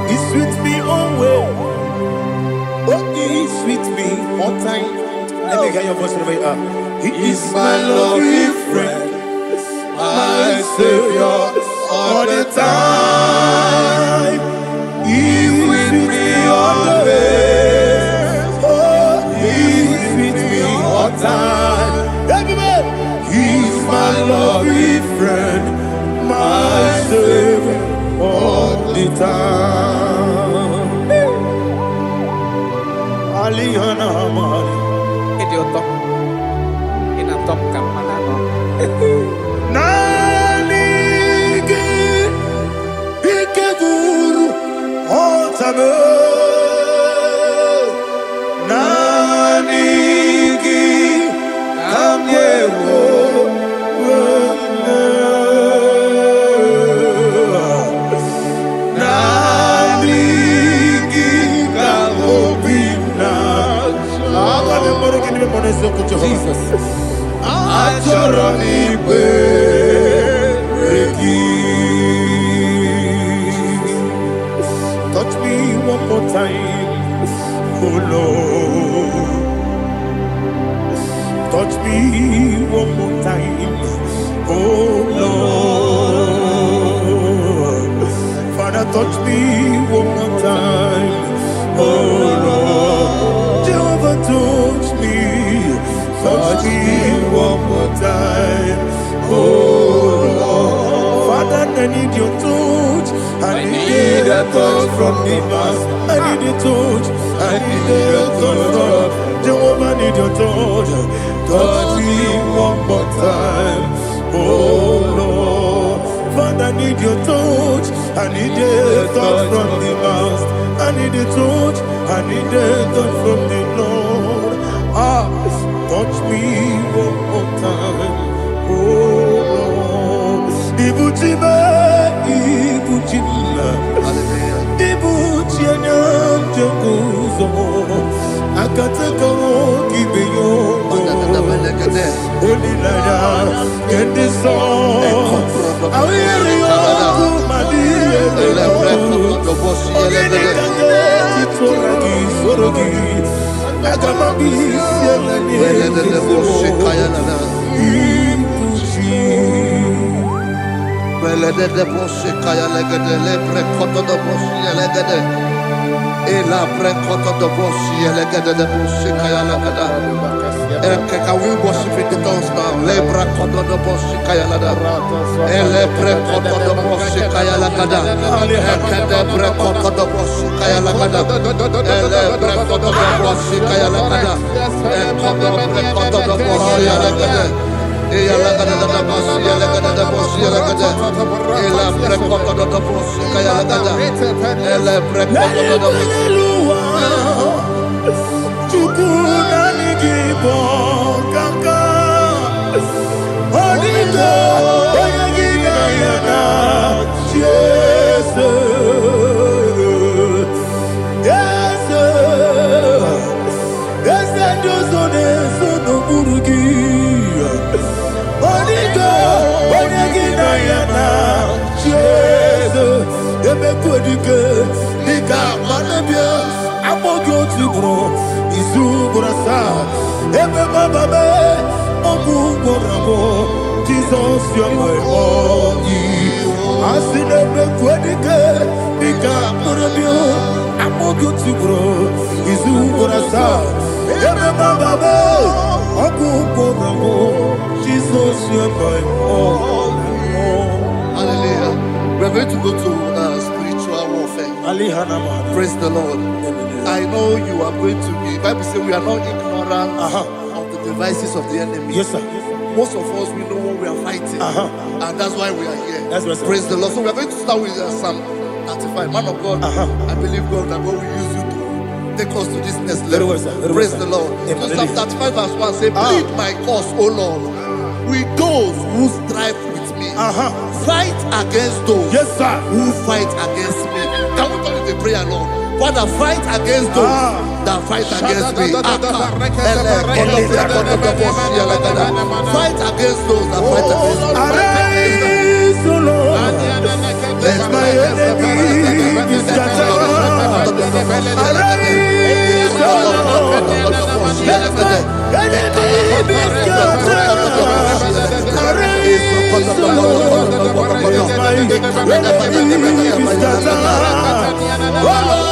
He's with me always. Oh, He's with me all time. Let me hear your voice wherever you are. He is my loving friend, my Savior, all the time. He is with me always. Oh, He is with me all time. Everybody, He is my loving friend, my Savior, all the time. Aliyana Mari. Idioto. Top Kamanano. Nanigi, Ikeguru, Otame. Nanigi, Kamyewo. Nanigi, Kamobina. Jesus. Touch me one more time, oh Lord. Touch me one more time, oh Lord. Father, touch me one more time, oh Lord. Jehovah, touch me. Touch me one more time, oh Lord. Father, I need your touch. I need a touch from the past. I need a touch. I need a touch from Jehovah. I need your touch. Touch me one more time, oh Lord. Father, I need your touch. I need a touch from the past. I need a touch. I need a touch from the Lord. Touch me one more time, oh Lord. Ibuchima, Ibuchima, Ibuchina, Jaguzo. Akataka Kibeyo, Olilaya, get this song. I will hear you, Madi. Can we worship in the tongues now? Lebra koto do boshi kaya lada. Elebre koto do boshi kaya lada. Ekede bre koto do boshi kaya lada. Elebre koto do boshi kaya lada. Ekodo bre koto do boshi lada. Eya lada da boshi lada da boshi lada. Elebre koto do boshi kaya lada. Elebre koto do boshi. IGBO kaka Onigo Oyagina yana Jesus Yes Yes Dozone Sono Burugi Onigo Oyagina yana Jesus Ebe Kodike Nika Manabia Amogo Tibro Izubrasa Ebe Bababe Ogu Gorabo Jesus your boy Asinebe Kwadike Nika Manabia Amogo Tibro Izubrasa Ebe Bababe Ogu Gorabo Jesus Hallelujah. We're going to go to spiritual warfare. Praise the Lord. I know you are going to be. Bible says we are not ignorant of the devices of the enemy. Yes, sir. Most of us, we know what we are fighting. And that's why we are here. That's right, sir. Praise the Lord. So we are going to start with Psalm 35. Man of God, I believe God that God will use you to take us to this next level. Very well, sir. Very Praise well, the sir. Lord. Amen. So Psalm 35 verse 1 say, plead my cause, O Lord, with those who strive with me. Fight against those who fight against me. Can we turn the prayer, Lord? Father, fight against those that fight against me. Fight against those that fight against me. Arise, O Lord. Let my enemy be scattered. Arise, O Lord. Let my enemy be scattered. Arise, O Lord. Let my enemy be scattered. Oh Lord.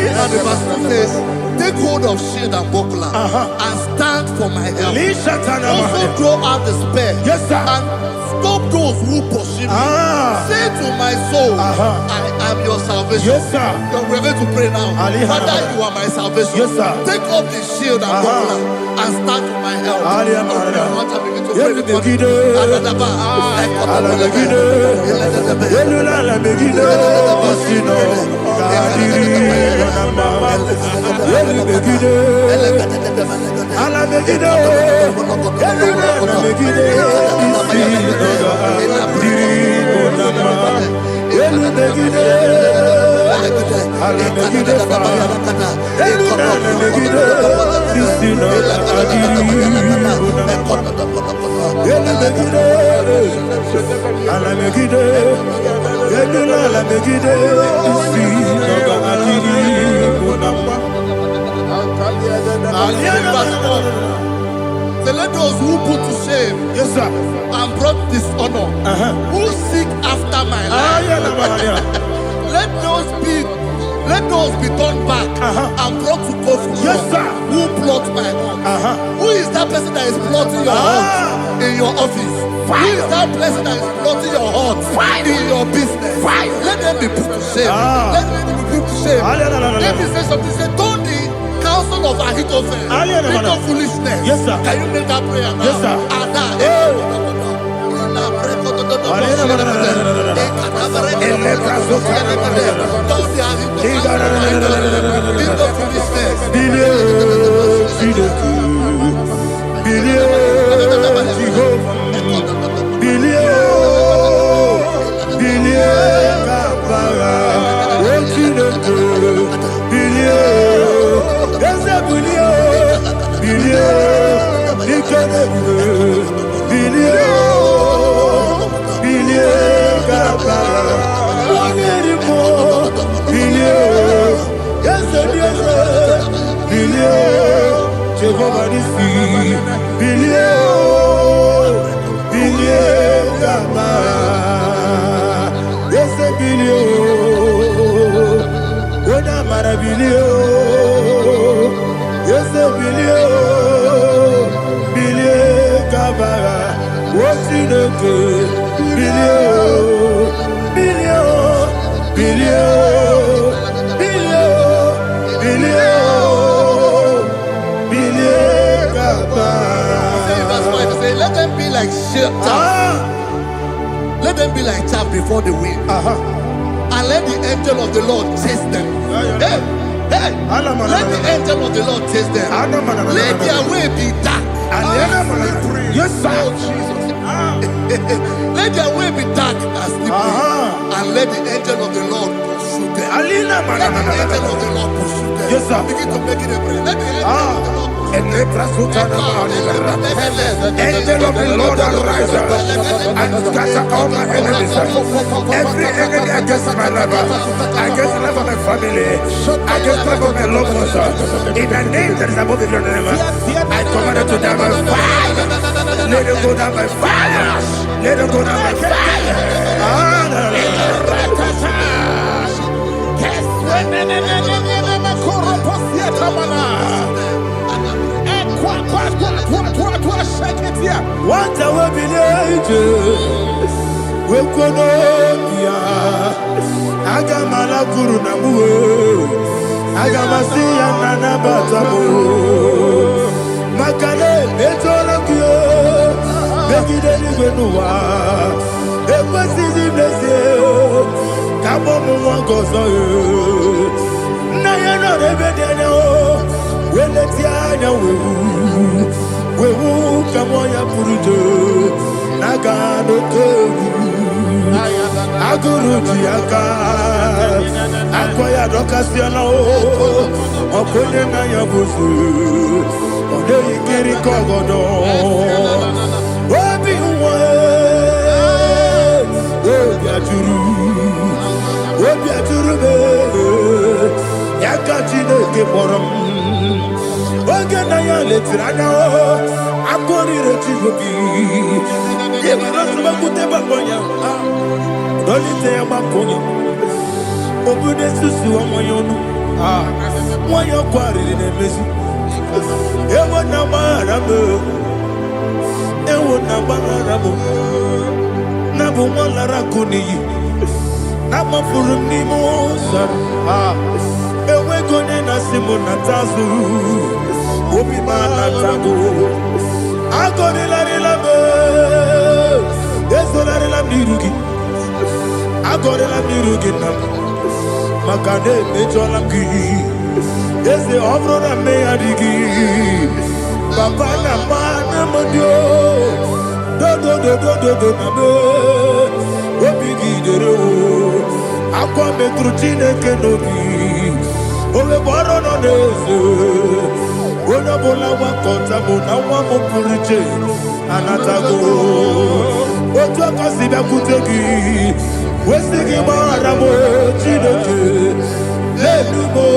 And the verse 2 says, take hold of shield and buckler and stand for my help. Also throw out the spear and stop those who pursue me. Say to my soul, I am your salvation. We're going to pray now. Father, you are my salvation. Take up the shield and buckler and stand for my help. So let those who put to shame and brought dishonor, who seek after my life, let those be turned back and brought to confusion. Who plot my hurt? Who is that person that is plotting your hurt in your office? Who is that person that is plotting your hurt in your business? Let them be put to shame. Let them be put to shame. Let me say something. Say, don't the counsel of Ahithophel into foolishness. Can you make that prayer now? Let them be like chaff. Let them be like chaff before the wind. And let the angel of the Lord chase them. Hey, let the angel of the Lord chase them. Let their way be dark. Yes, sir. Let their way be dark and slippery. And let the angel of the Lord pursue them. Let the angel of the Lord pursue them. Yes, sir. Begin to make it a prayer. Let the angel of the Lord pursue them. Angel of the Lord arise. and scatter all my enemies. Every enemy against my life, against the life of my family, against the life of my loved ones. In the name that is above every name, I command it to die by fire. Let it go down by fire. Let it go down by fire. What I will be angels, we could not be. I got my guru namu, I got my see and anabatamu. Makale, Betolakio, Begidani Benua, it was easy, come on, goes on. Nayana, when the Tiana we come on ya purujo nagano kogu aguruji aka akoya dokasiana o okonye na ya buzu ode ikiri kogodo obi uwe obi aturu be yakachine ke borom Oganaya letrana akori rechigobi yebiro subakute babonya dolite amakonya obude susu omoyonu moyo kwari nemezi ewo na marabo na bu molara kuni na mafuru ni mosa ewe gone na simona tazu Obi mana tago, agori la rilabo, deso la rilamnirugi, agori la mirugi nam, makane mejolamgi, dese ovro na me adigi, papa na mana modio, do na me, obi gidero, akwa metrutine kenobi, ole boro no deso. Bona bola wakota bona wamopurije anatago ojo kasibe kutegi wesigi maramo chidoke lenumo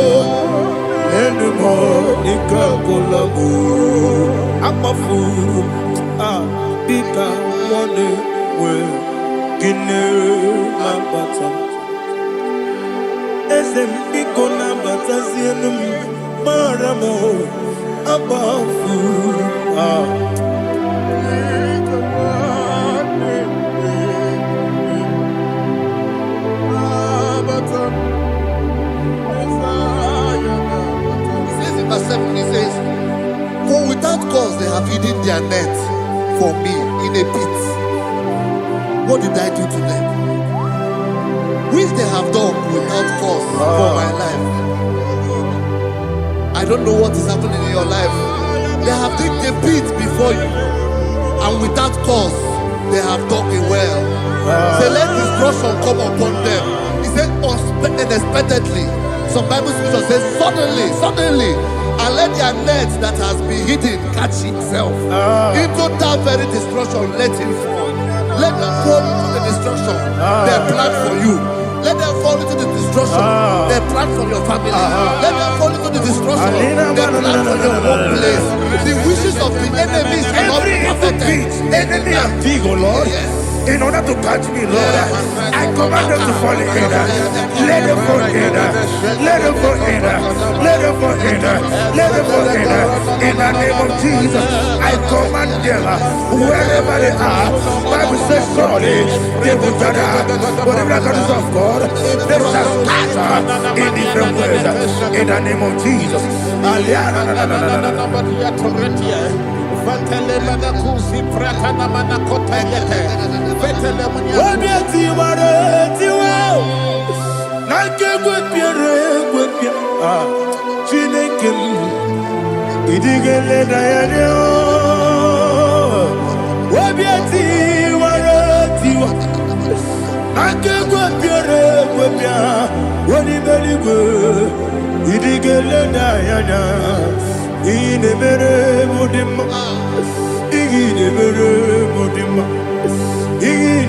ikakolago akmafu bika one we gine mabata esem biko na bata sienum maramo above verse 7, he says, for without cause they have hidden their net for me in a pit. What did I do to them? Which they have done without cause for my life. I don't know what is happening in your life. They have digged a pit before you, and without cause they have dug it well. Say, let destruction come upon them. He said, unexpectedly. Some Bible scripture says, suddenly, and let their net that has been hidden catch itself. Into that very destruction, let it fall. Let them fall into the destruction they plan for you. Let them fall into the destruction they plan for your family. Let them fall into the destruction they plan for your workplace. The wishes of the enemies cannot be perfected. Enemy and big, oh Lord. Yes. In order to catch me, Lord, I command them to fall in. Let them fall in. Let them fall in. Let them fall in. Let them fall in. In the name of Jesus, I command them wherever they are. Bible says surely they will gather. Whatever the is of God, they shall scatter in different ways. In the name of Jesus.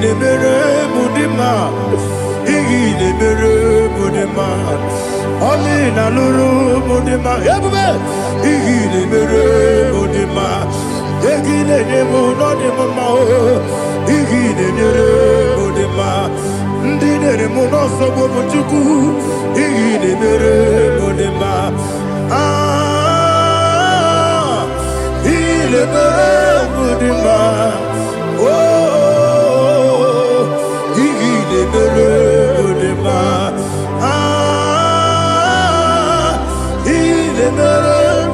ne mere mudima, igi ne mere mudima, oli na luru mudima, ebube, igi ne mere mudima, igi ne nemu no de mama o, igi ne mere mudima, ndi ne mu no so bo mutuku, igi ne mere mudima, il est beau de ma, oh, il est beau de ma, il est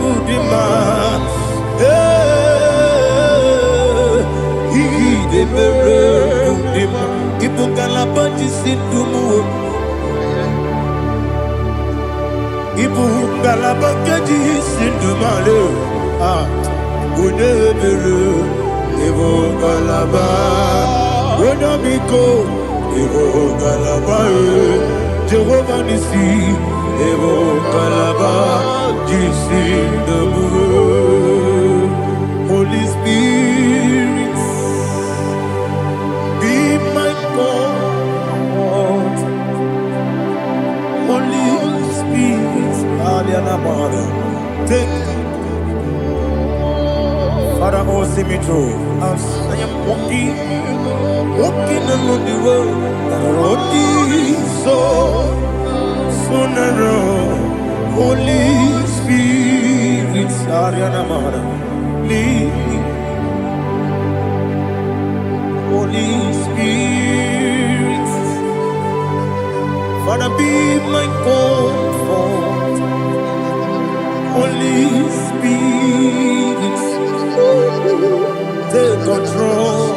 beau de ma, il est beau de ma, il faut qu'à la bâtisse du mot, il faut qu'à la bâtisse du malheur, Unebelu, Evo Galaba, Unamiko, Evo Galaba, Jehovah Nissi, Evo Galaba, Jisi Namu, Holy Spirit, be my God, Holy Spirit, Aliana Mara, take Father, oh, see me through. As I am walking along the road, the road is so narrow. Holy Spirit, Ariana Mara, lead me. Holy Spirit, Father, be my comfort. Holy Spirit, take control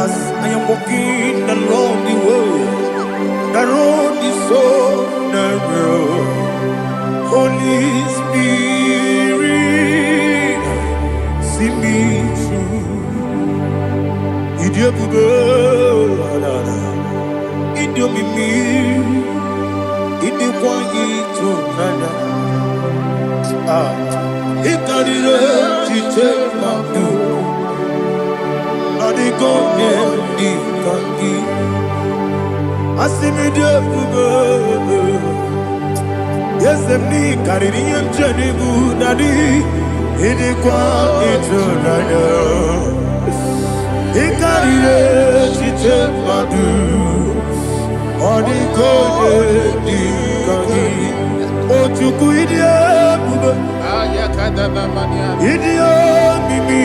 as I am walking along the way. The road is so narrow. Holy Spirit, see me through. Idiobube, Idiomimi, Idikwanyitona. Ikarire take my view. Nadi go di kangi. Asimi de bube. Yes, ni kariri emjeni bu nadi. Ini kwa itu nada. Ikarire take my view. Nadi go di kangi. Ojuku idie bube. Idio mimi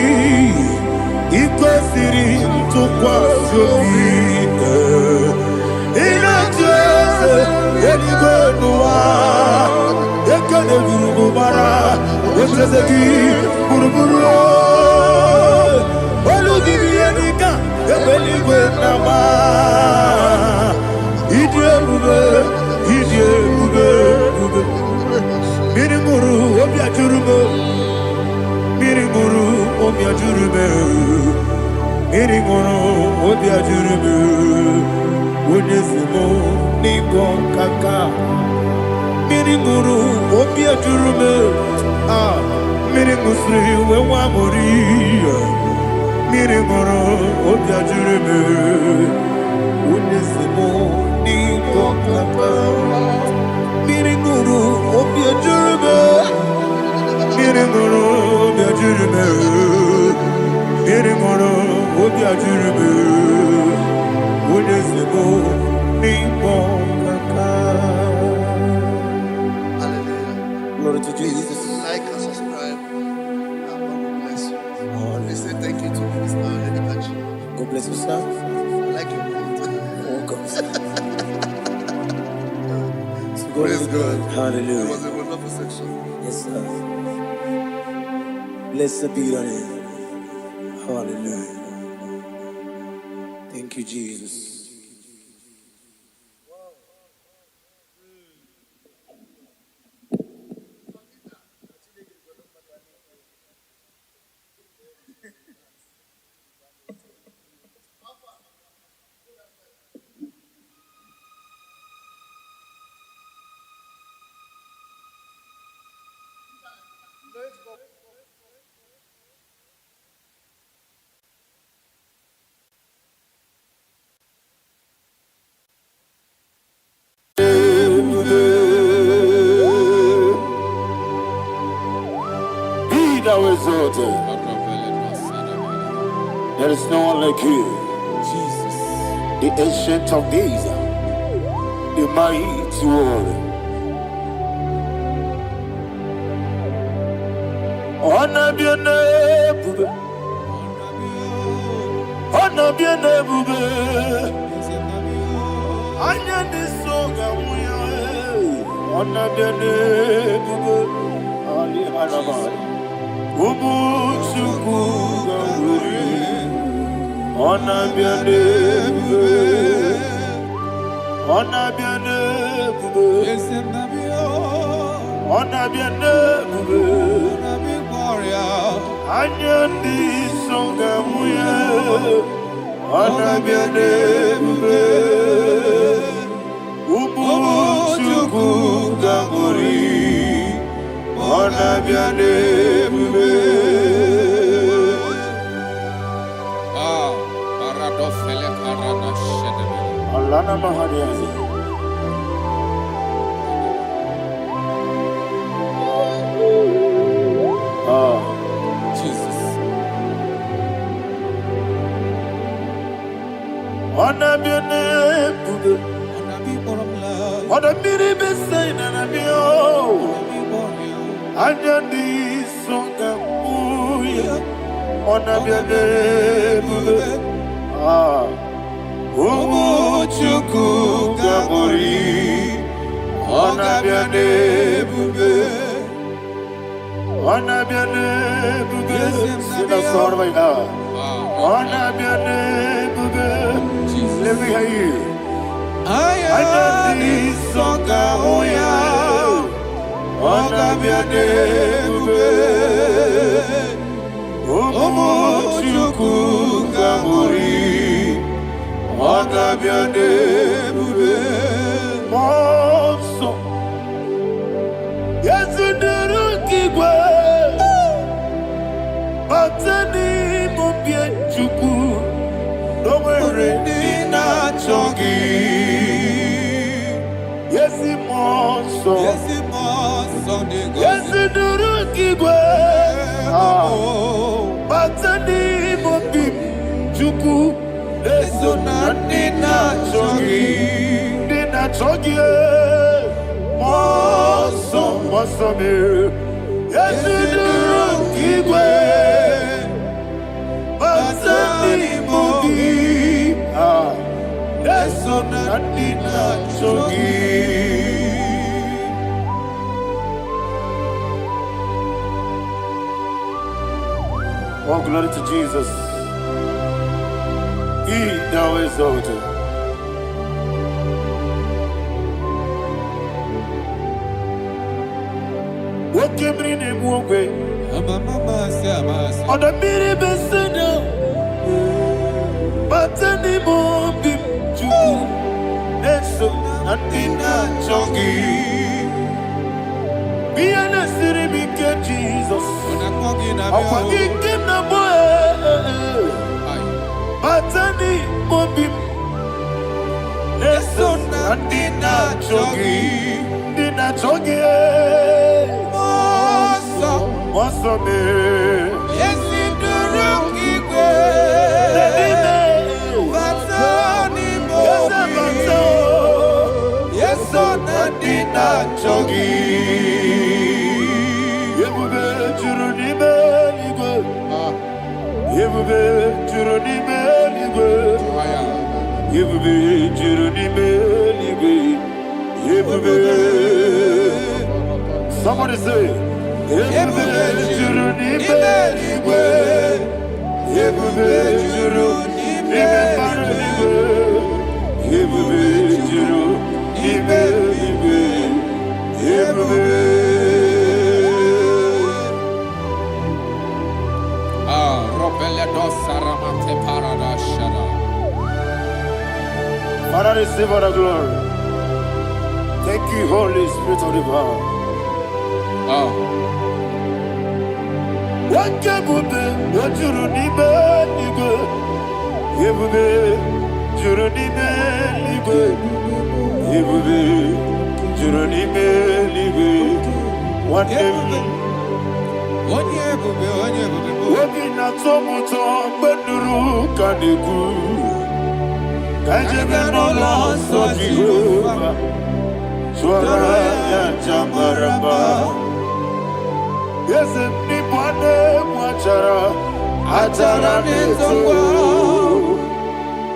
iko siri tukwa sobi ina jese eligwe nuwa ekene gurugu bara wesese ki buruburu olu gibi enika ebeligwe nama idie bube Miringuru obia jurume Miringuru obia jurume Miringuru obia jurume Unesimo nigo kaka Miringuru obia jurume Miringusri wewa mori Miringuru obia jurume Unesimo nigo kaka Miringuru obia jurume Miringuru obia jurume Miringuru obia jurume Unesimo nigo kaka. Hallelujah. Glory to Jesus. Like and subscribe. And God will bless you. They say thank you to Mr. Edikachi. God bless you, sir. I like your quote. Welcome. Praise God. Hallelujah. It was a wonderful section. Yes, sir. Blessed be your name. Hallelujah. Thank you, Jesus. exalted. There is no one like you. Jesus. The ancient of days, the mighty warrior. Honor be your name, honor be your name, honor this song, honor be your name, Ali Hanabai, Ubu Chuku Gamburi, honor be your name, honor be your name, honor be your name. Anyandi songa muya, anabiane bube, ubu chuku ganguri, anabiane bube. Ah, paradofele karana shedebe. Alana mahadiyazi. Ah. Jesus. Honor be your name, honor be the best sign and be oh. Anyandi songa muya, honor be your name, ah. Umu chuku gamburi, honor be your name. Honor be your name, sing a song right now. Honor be your name, let me hear you. I am this song, honor be your name, Omo Chuku Gamburi, honor be your name, Monso. Yes, you do. Batani mubie chuku, domere dina chongi. Yesi monso, yesi duru kigwe. Batani mubie chuku, leso na dina chongi, dina chongi. Monso, monso me. Yesi duru kigwe. Batani mubie, leso na dina chongi. Oh, glory to Jesus. He thou exalted. What came in him one way? On the mini beside, but any mobile to Neso Natina Chongi. Be an city, Jesus. I'm forgetting the boy, but any mobile Neso Natina Chongi. Dina Chongi. What's up, man? Yes, in the room, yes, on the dinner, Chogi. You will be Juruni Belligo. You will be Juruni Belligo. You will be Juruni Belligo. You will be. Somebody say. Juruni Belligo. You will be Juruni Belligo. You will be Juruni Belligo. You will be. Father, receive all the glory. Thank you, Holy Spirit of the power. What can we do? What you need, you go. You will be, you need, you go. You will be, you need, you go. What can we do? Wabina tomuto beduru kaniku. Kajabeno loso Jehovah. Swara ya jamaraba. Yes, ni bwane mwachara. Atara netongo.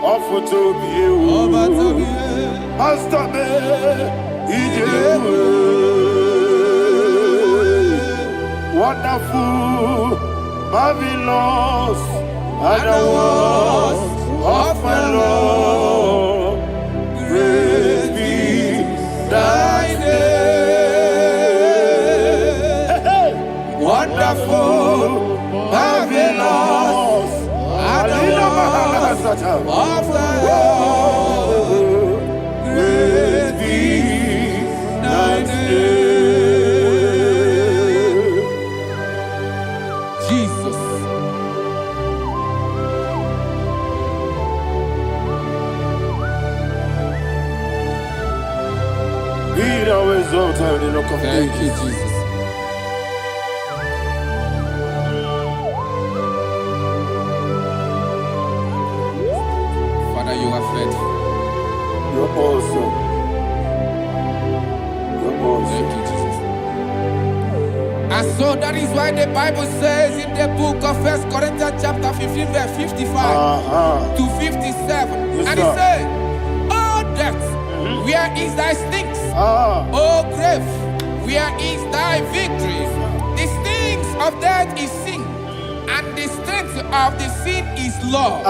Ofuto biyewu. Master me. Ijewu. Wonderful, marvelous, are the words of my Lord. Praise be thy name. Wonderful, marvelous, are the words of my Lord. Praise be thy name. Thank you, Jesus. Father, you are faithful. You're awesome. You're awesome. Thank you, Jesus. And so that is why the Bible says in the book of 1 Corinthians chapter 15, verse 55 to 57. Yes, and it says, "Oh death, where is thy stings? Oh grave, where is thy victory? The stings of death is sin, and the strength of the sin is law.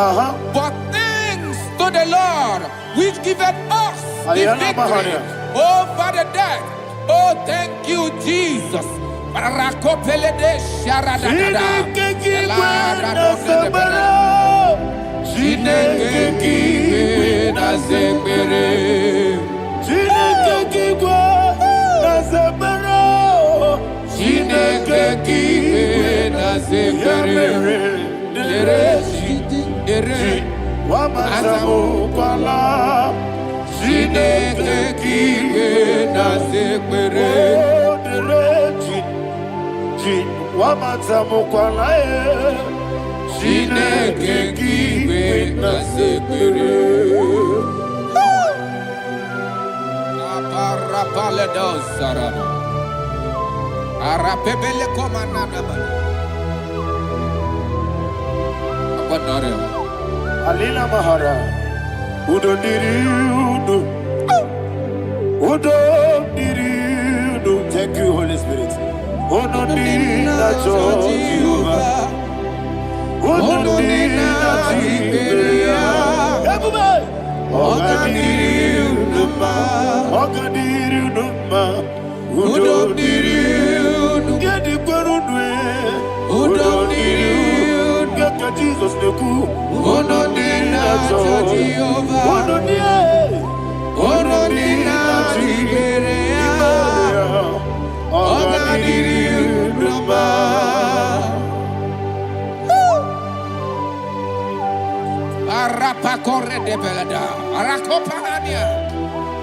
But thanks to the Lord, which giveth us the victory over the death." Oh, thank you, Jesus. Alina Mahara, Udo Diriudo, Udo Diriudo. Thank you, Holy Spirit. Udo Diriudo, Jehovah. Udo Diriudo, everybody. Oga Diriudo, Oga Diriudo, Udo Diriudo, get the Gurudwe, Udo Diriudo. Jesus the coup, Uno Dina Jehovah, Uno Dia, Uno Dina Tiberia, Oga Diriuba, Arapa Corre de Belada, Arakopania,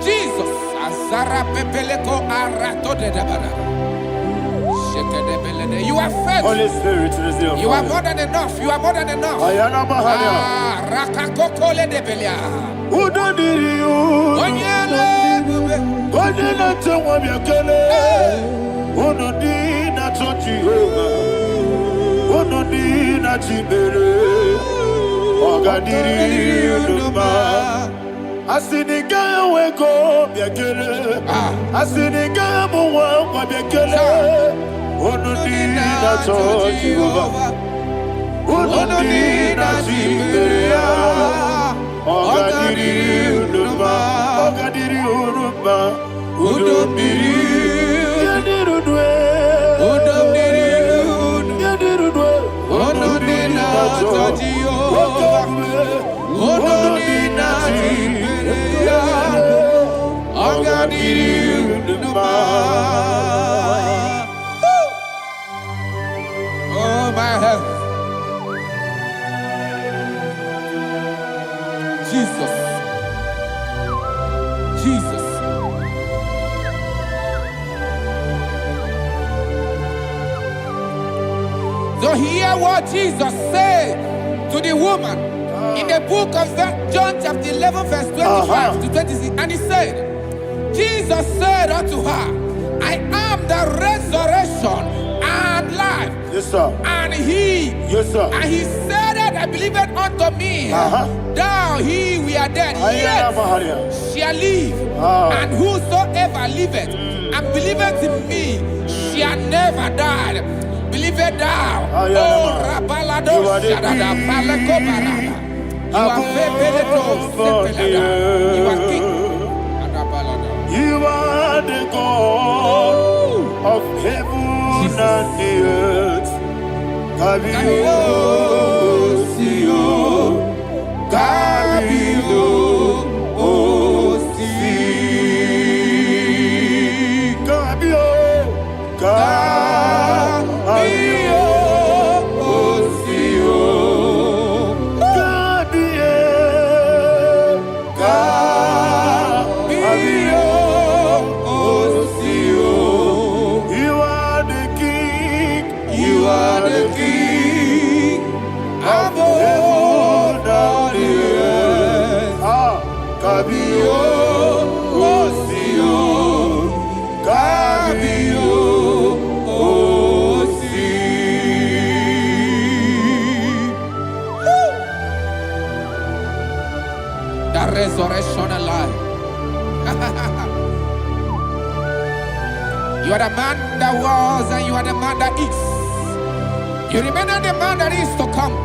Jesus, Azara Pepeleco, Arato de Dabada. You are faithful. Holy Spirit, you are more than enough. You are more than enough. Rakakokole de Belia. Udo Diriu. Onyele tewa biakele. Uno Dina Jehovah. Uno Dina Tibere. Oga Diriu. Asinika weko biakele. Asinika muwa biakele. Uno Dina Jehovah. Uno Dina Tiberia. Oga Diriu. Oga Diriu. Udo Diriu. Yadirudwe. Udo Diriu. Yadirudwe. Uno Dina Jehovah. Uno Dina Tiberia. Oga Diriu. Oh my health. Jesus. Jesus. to hear what Jesus said to the woman in the book of John chapter 11 verse 25 to 26. And he said, Jesus said unto her, I am the resurrection and life. Yes, sir. And he, yes, sir. And he said that I believed unto me, thou he we are dead, yet shall live. And whosoever liveth and believeth in me shall never die. Believe it thou. Oh, Rabalado Shadada, Palako Barada. You are You are king. You are the God of heaven and the earth. Kabio, Sio, Kabio, Si, Kabio, Kabio, Sio, Kabio, Sio. You are the king. You are the king. Above the earth. Kabio, Sio, Kabio, Si. The resurrection alive. You are the man that was and you are the man that is. You remember the man that is to come.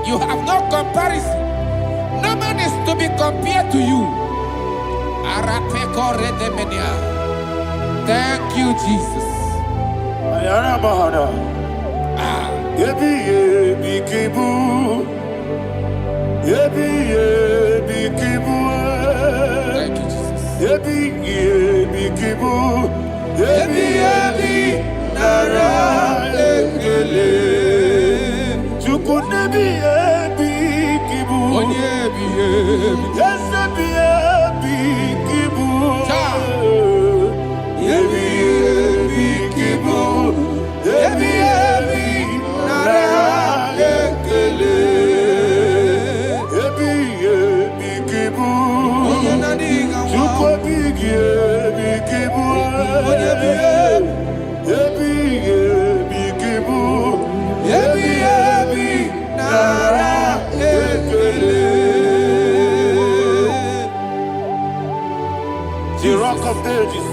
You have no comparison. No man is to be compared to you. Thank you, Jesus. Thank you, Jesus. The rock of ages.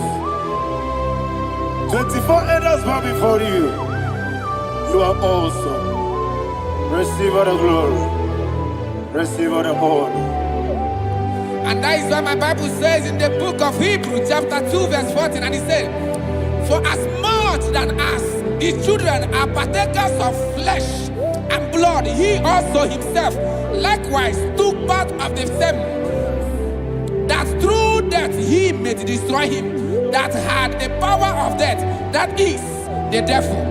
24 elders bow before you. You are awesome. Receive all the glory. Receive all the honor. And that is what my Bible says in the book of Hebrews chapter 2 verse 14. And it said, for as much than us, the children are partakers of flesh and blood, he also himself likewise took part of the same, that through death he may destroy him that had the power of death, that is the devil.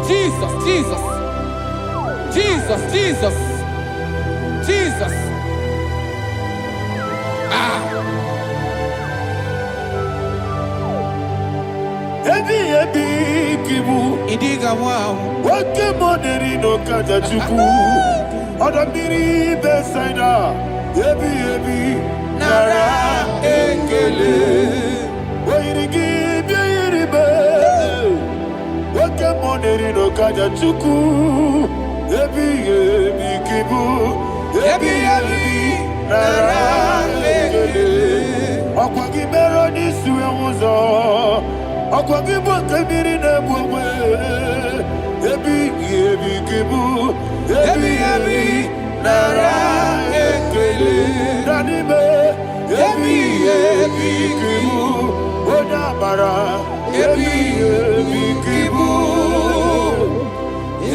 Jesus, Jesus, Jesus, Jesus, Jesus. Idiga wow. Wake money no kaja chuku. Adamiri besaida. Ebi nara ekele. Wairigi biiribe. Wake money no kaja chuku. Ebi kibu. Ebi nara ekele. Okwagi mero ni suwe muzo. Okwagi bote miri ne bwwe. Ebi kibu. Ebi nara ekele. Nanime. Ebi kibu. Onabara. Ebi kibu.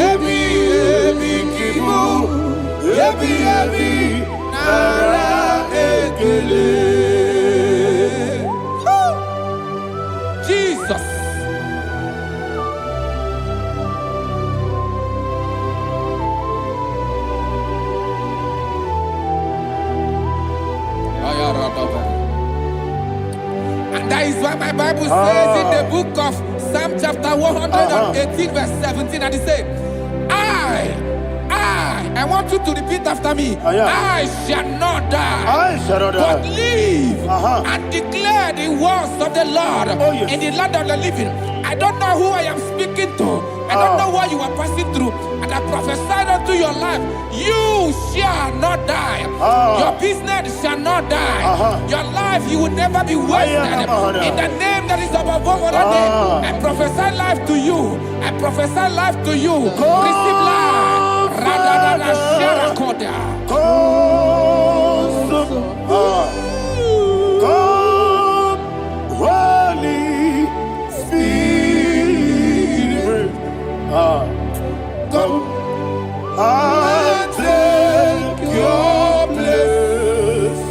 Ebi kibu. Ebi nara ekele. Jesus. And that is why my Bible says in the book of Psalm chapter 118 verse 17, and it says, I want you to repeat after me. I shall not die, but live and declare the words of the Lord in the land of the living. I don't know who I am speaking to. I don't know what you are passing through. And I prophesy unto your life, you shall not die. Your business shall not die. Your life, you will never be wasted. In the name that is above all other name, I prophesy life to you. I prophesy life to you. Receive life. Radadada Sharakoda. Come, Holy Spirit. Come and take your place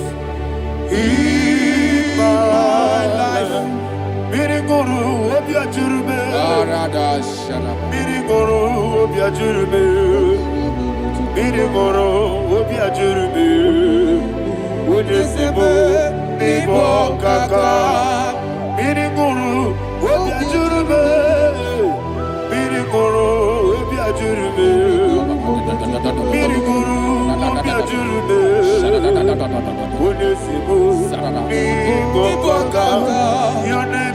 in my life. Miriguru obiajurube. Miriguru obiajurube. Miriguru obiajurube. Udesibo nibo kaka. Miriguru obiajurube. Miriguru obiajurube. Miriguru obiajurube. Udesibo nibo kaka. Your name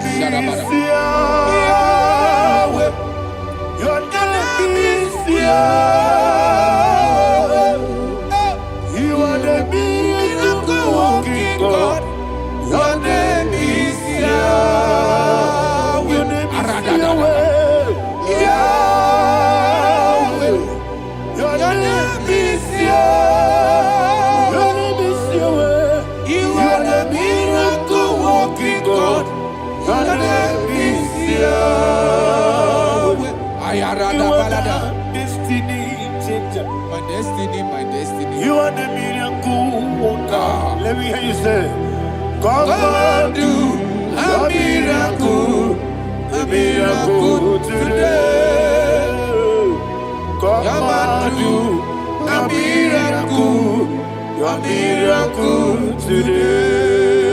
is Yahweh. Your name is Yahweh. You are the miracle working God. Your name is Yahweh. Your name is Yahweh. Yahweh. Your name is Yahweh. Your name is Yahweh. You are the miracle working God. Your name is Yahweh. You are the destiny changer. My destiny. You are the miracle worker. Let me hear you say, come and do a miracle today. Come and do a miracle today.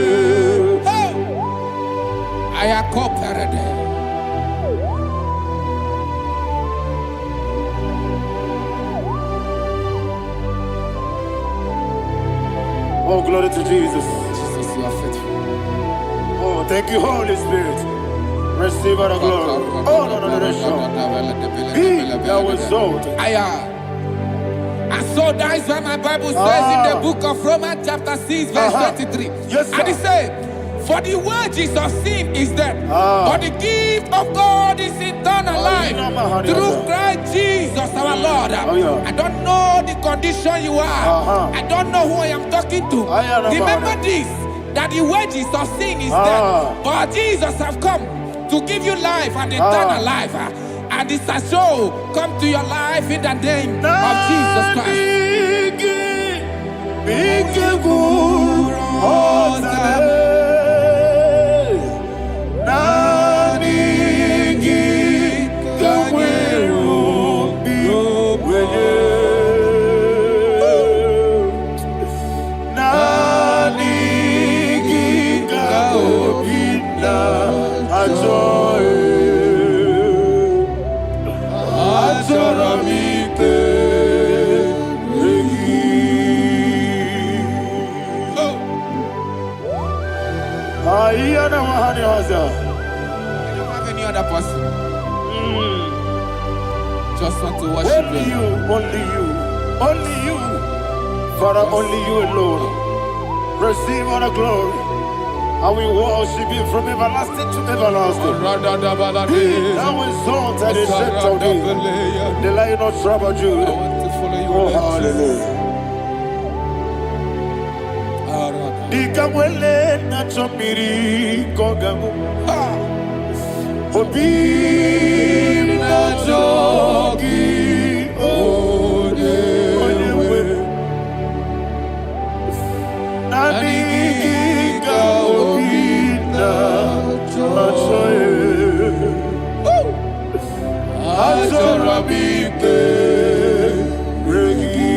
I am cooperative. Oh, glory to Jesus. Jesus, you are faithful. Oh, thank you, Holy Spirit. Receive our glory. Oh, no, Be thou exalted. And so that is why my Bible says in the book of Romans chapter 6 verse 23. Yes, sir. And it says, for the wages of sin is death, but the gift of God is eternal life through Christ Jesus our Lord. I don't know the condition you are. I don't know who I am talking to. Remember this, that the wages of sin is death, but Jesus have come to give you life and eternal life. And this shall so come to your life in the name of Jesus Christ. I don't have any other person. Just want to worship only you, only you, Father, only you alone. Receive all the glory, And we worship him from everlasting to everlasting. Be thou exalted and set of thee, the Lion of tribe of Judah. Oh, hallelujah. Dikamwele na chomiri kogamu. Obi na jogi onewe. Nani ka obi na choye. Atorabike regi.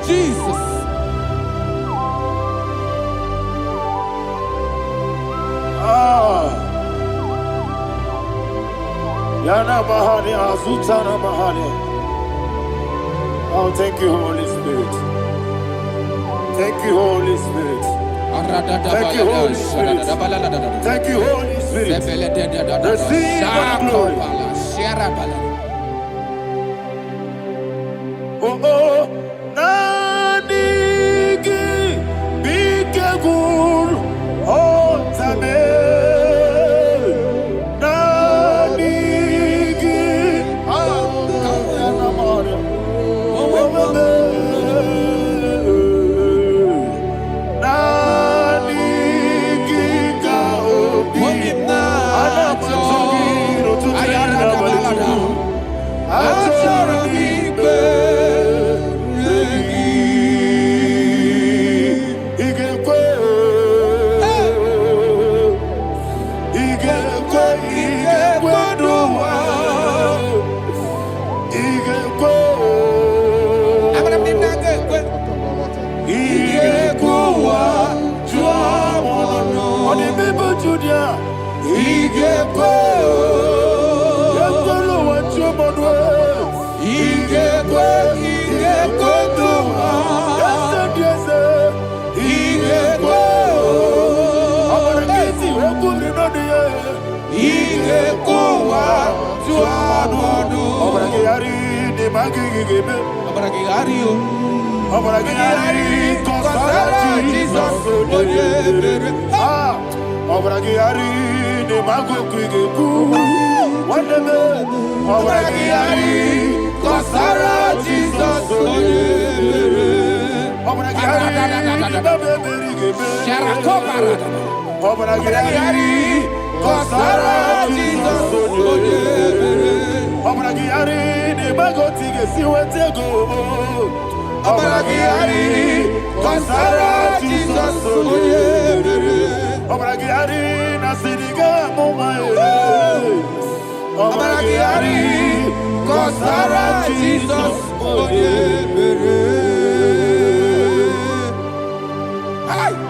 Jesus. Yana Mahani, Azutana Mahani. Oh, thank you, Holy Spirit. Thank you, Holy Spirit. Thank you, Holy Spirit. Thank you, Holy Spirit. Receive the glory. Oh, oh, Nanigi, Bikagur, oh, Tame.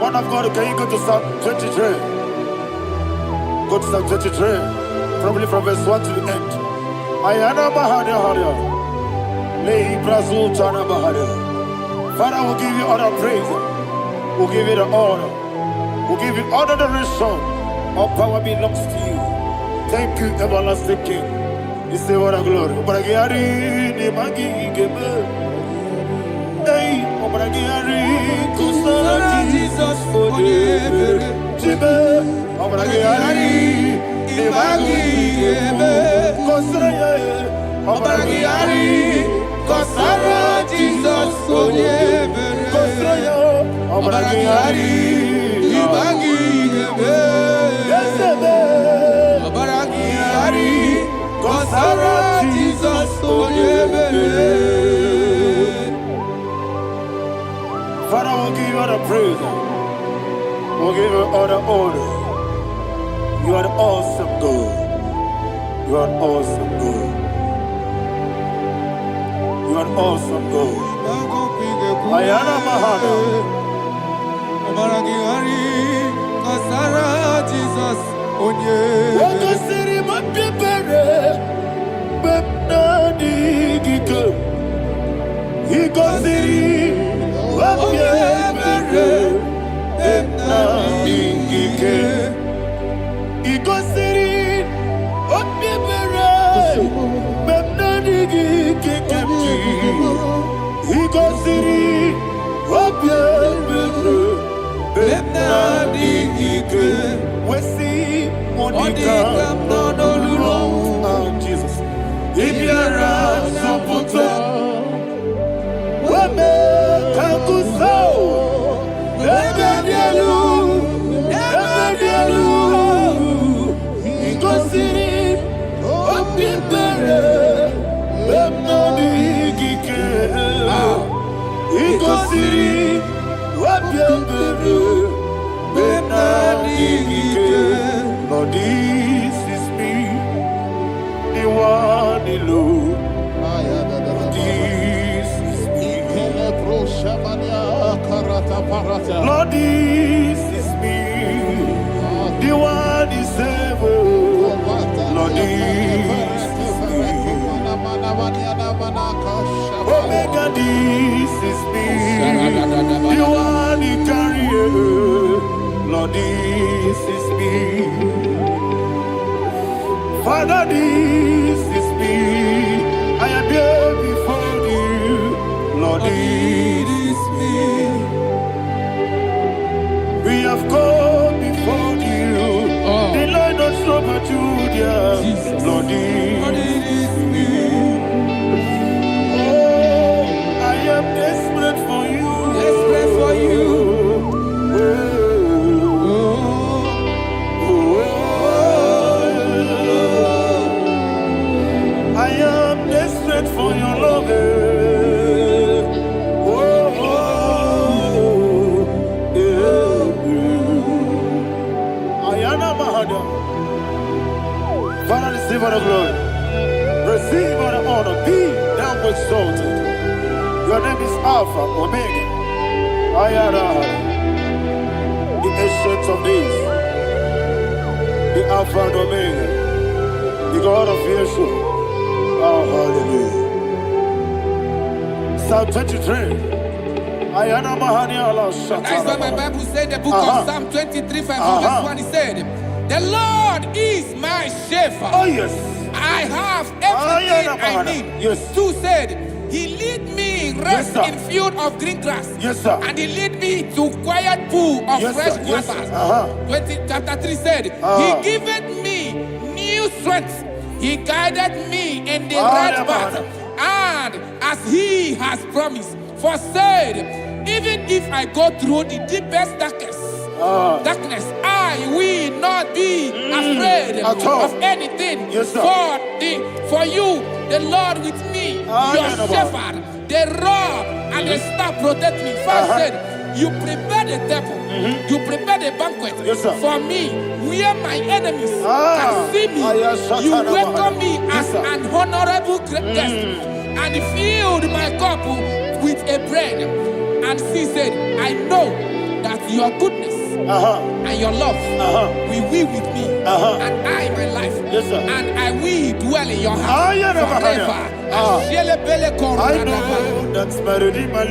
Man of God, can you go to Psalm 23? Go to Psalm 23, probably from verse 1 to the end. Ayana Bahada Haria. Lehi Brazil Chana Bahada. Father, we'll give you all the praise. We'll give you the honor. We'll give you all the adoration. All power belongs to you. Thank you, everlasting King. You say what a glory. Hey, Obragiari, Kusara Jesus, Onyebere. Jibe, Obragiari, Ibagi, Kosara, Obragiari, Kosara Jesus, Onyebere. Kosara, Obragiari, Ibagi, Yesebe, Obragiari, Kosara Jesus, Onyebere. Father, we'll give you all the praise. We'll give you all the honor. You are the awesome God. You are awesome God. You are awesome God. Ayana Mahana. Kasara Jesus. Onye. Waka siri mapipere. Bepna digike. Iko siri. Wapyebere. Bepna digike. Iko siri. Wapyebere. Bepna digike. Iko siri. Wapyebere. Bepna digike. Wesi Monica. Oh, Jesus. Ibiara Sopoto. Wame Kankuso. Ebedielu. Ebedielu. Igosiri. Opibere. Bemnadigike. Igosiri. Opibere. Bemnadigike. Lord, this is me. The one alone. This is me. Lord, this is me. The one is able. Lord, this is me. Omega, this is me. The one in carrier. Lord, this is me. Father, this is me. I am here before you. Lord, this is me. We have come before you. The Lord of Super Judah. Lord, this is me. Oh, I am desperate for you. Desperate for you. I am desperate for your love. Ayana Mahada. Father, receive all the glory. Receive all the honor. Be thou exalted. Your name is Alpha, Omega. Ayana. The ancient of days. The Alpha and Omega. The God of Yeshua. Oh, hallelujah. Psalm 23. Ayana Mahani Allah Shata. That's what my Bible said, the book of Psalm 23, verse 1. It said, the Lord is my shepherd. Oh, yes. I have everything I need. Yes. 2 said, he lead me rest in field of green grass. Yes, sir. And he lead me to quiet pool of fresh waters. Chapter 3 said, he giveth me new strength. He guided me in the right path, and as he has promised, for said, even if I go through the deepest darkness, I will not be afraid of anything. Yes, for you, the Lord with me, your shepherd, the rod and the staff protect me. First said, you prepare the table, you prepare the banquet for me, where my enemies can see me. You welcome me as an honorable guest, and filled my cup with a bread. And she said, I know that your goodness and your love will be with me, and I, my life, and I will dwell in your house forever. I know that's better than my life.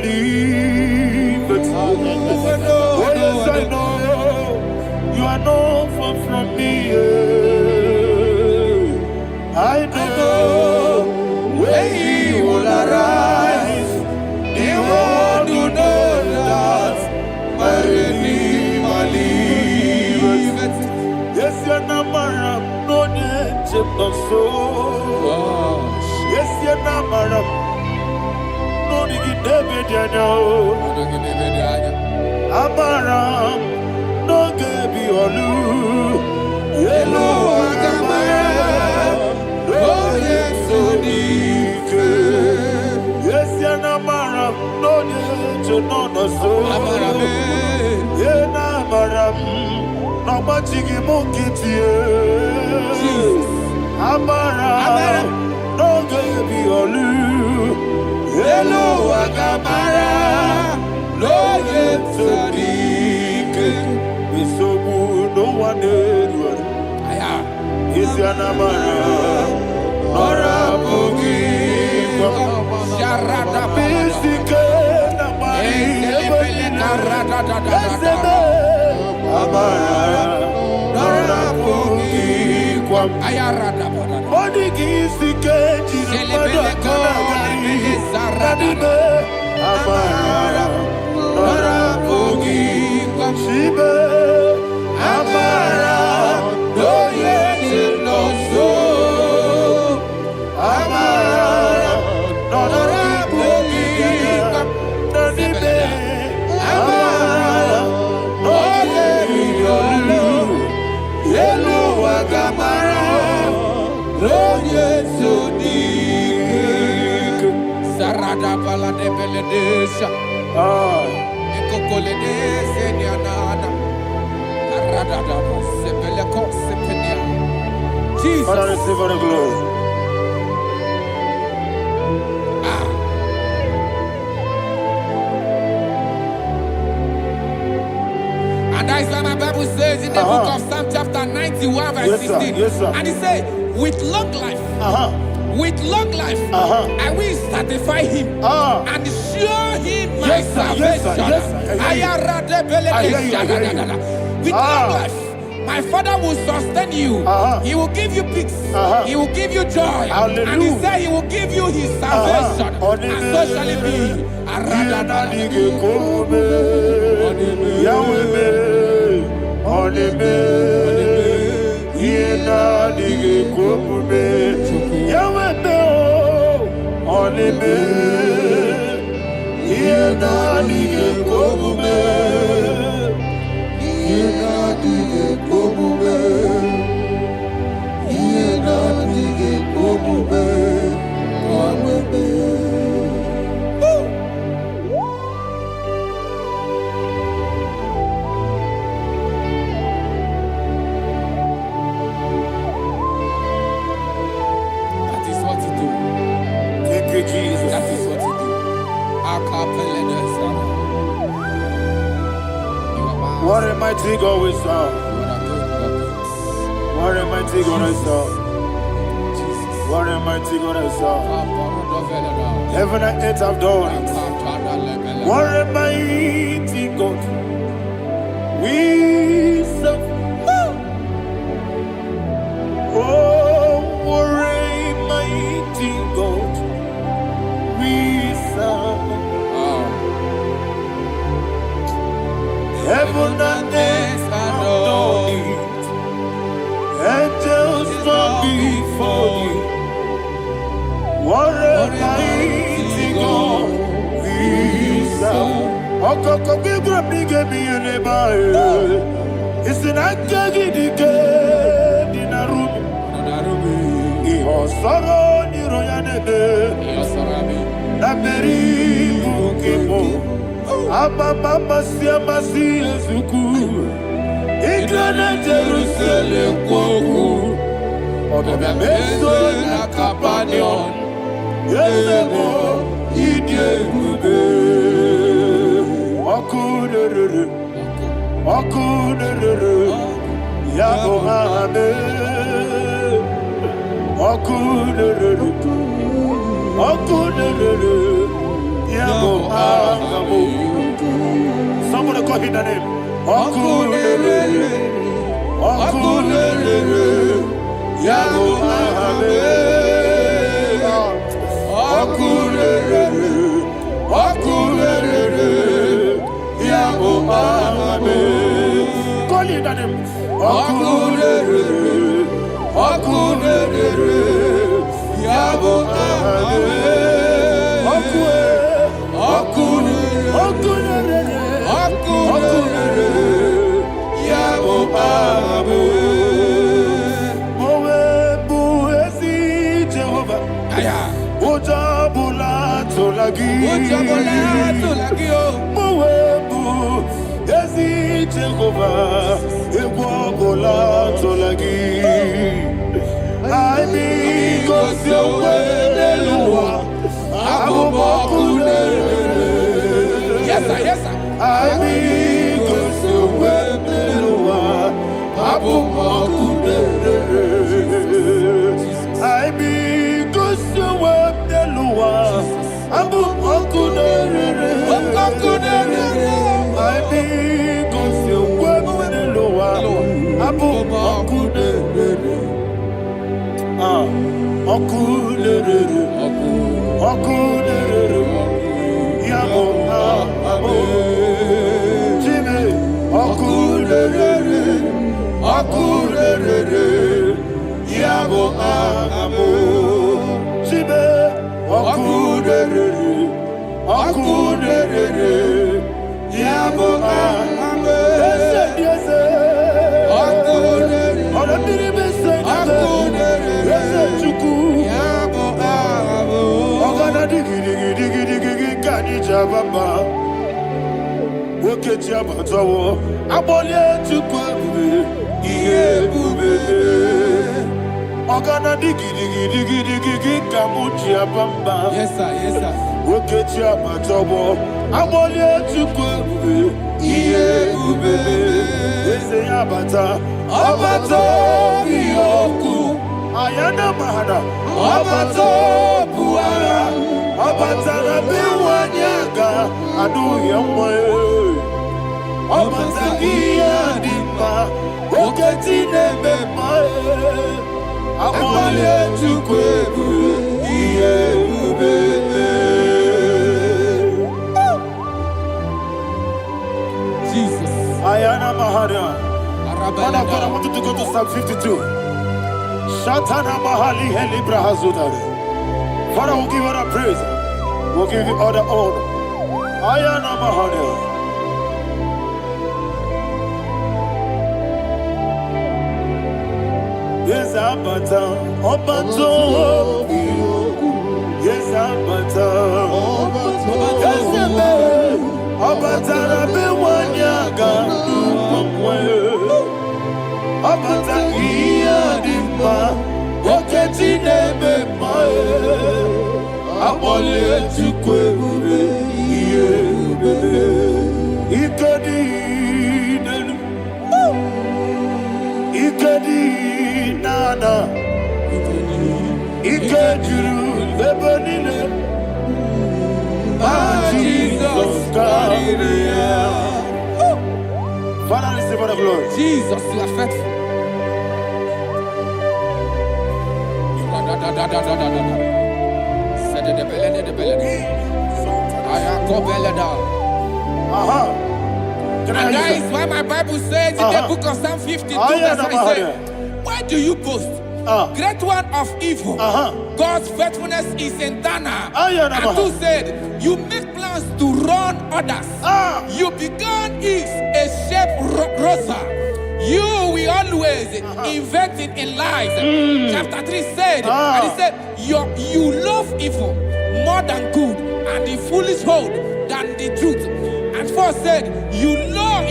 Oh, yes, I know you are not far from me. I know where he will arise. you Namaram. No, you David, you know. Amaram, no, Gaby Olu. Yellow, Agamara. Oh, yes, so deep. Yes, you Namaram. No, you know, no, so. Yenamaram. No machigi mukiti Amara no gebi olu Hello Agamara no yetodike Misobu no one aya Isianamara Nora Bogi Sharada Bisike Namari Amara Nora Bogi Kwam Ayarada Body Gisike Saradibe Amara Nora Bogi Kwam Shibe Amara no yet no so Amara Nora Bogi Kwam Nadibe Amara no yet Hello Agamara no yet so deep Sarada Bala de Beledesha Ekokole Senianana Arada Sepeleco Sepenia Jesus Father receive all the glory. And that is why my Bible says in the book of Psalm chapter 91 verse 16. Yes, and it says, with long life, I will satisfy him and show him my salvation. With long life, my Father will sustain you. He will give you peace. He will give you joy. Hallelujah. And he said he will give you his salvation. And so shall it be. Jesus. That is what you do. What a mighty God we serve. What a mighty God I serve. What a mighty God I serve. Heaven and earth have done it. What a mighty God we serve. Oh, what a mighty God we serve. Heaven and earth have done it. Angels bow before you. What a mighty God we serve. Okoko bigro bige mi eneba. It's an akagi dike dinarubi. Iho soro ni royanebe. Naberi bukimo. Mama siamasi ezuku. Iglana Jerusalem koku. Odobe meso na kapanion. Yesemo idye gube. Okunere. Yago hame. Okunere. Yago hame. Somebody call him the name. Okunere. Yago hame. Okunere. Yago hame. Call him the name. Okunere. Yago hame. Ojabula tolagi. Mowebu ezi Jehovah. Ebobola tolagi. Ami kosyowe neluwa. Abubakune. Yes, sir. Ami kosyowe neluwa. Abubakune. Ami kosyowe neluwa. Abubakune. Ami kosyowe neluwa. Abubakune. Okulere, yabo abo, Jimmy, okulere, yabo abo, Jimmy, okulere, yabo abo, yes, okulere, okulere, digi kanija baba woke ti abatawo abole tukwu ebube ihe ebube ogana digi kamuji abamba Yes, sir. woke ti abatawo abole tukwu ebube ihe ebube eze abata biyoku ayana mahana abato buara abatara biwanyaga aduya mwe abatagia dimba oketi nebema abole tukwebu iyebube. Jesus. Ayana mahana. Father, I want you to go to Psalm 52. Shatana Mahali Helibra Hazudare. Father, we'll give you all the praise. We'll give you all the honor. Ayana Mahali. Yes, Abata. Obato. Yes, Abata. Yes, Abata. Rabe Wanyaga. Abata iya dimba, oketi nebe mae, abole tukwe bube iye bube, ikedi nenu, ikedi nana, ikediru lebenine, Jesus kariya. Father, receive all the glory. Jesus, you are faithful. And that is why my Bible says in the book of Psalm 52, verse 3, why do you boast? Great one of evil. God's faithfulness is eternal. And two said, you make plans to run others. You began is a shape rosa. You will always invent it in lies. Chapter 3 said, and he said, you love evil more than good, and the foolish hold than the truth. And 4 said, you love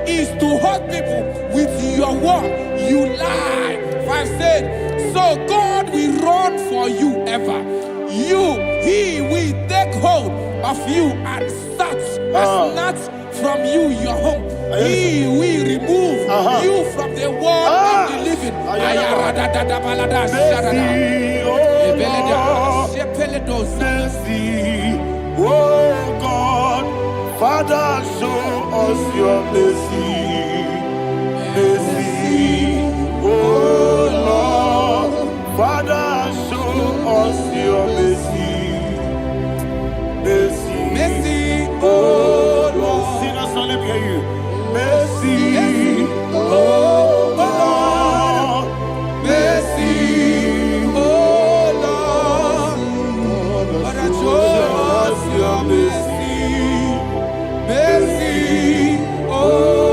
is to hurt people with your word. You lie. 5 said, so God will run for you ever. He will take hold of you and snatch from you your home. He will remove you from the world of the living. Oh God, Father, show us your mercy. Oh Lord, Father, show us your mercy. Oh Lord, sinners only hear you. Mercy, oh Lord, mercy, oh Lord, Father, show us your mercy, oh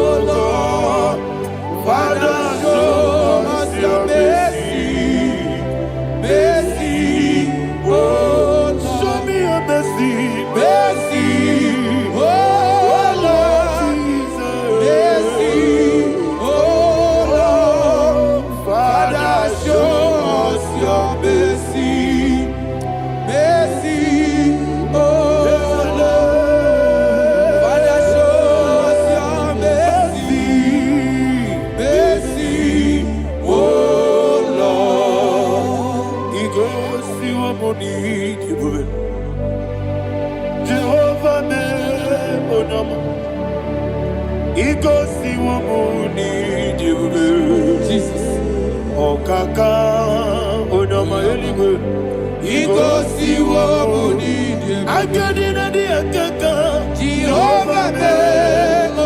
wamuni jibube. Jehovah me onama. Igosi wamuni jibube. Jesus. Okaka onama eligwe. Igosi wamuni jibube. Agadina di akaka. Jehovah me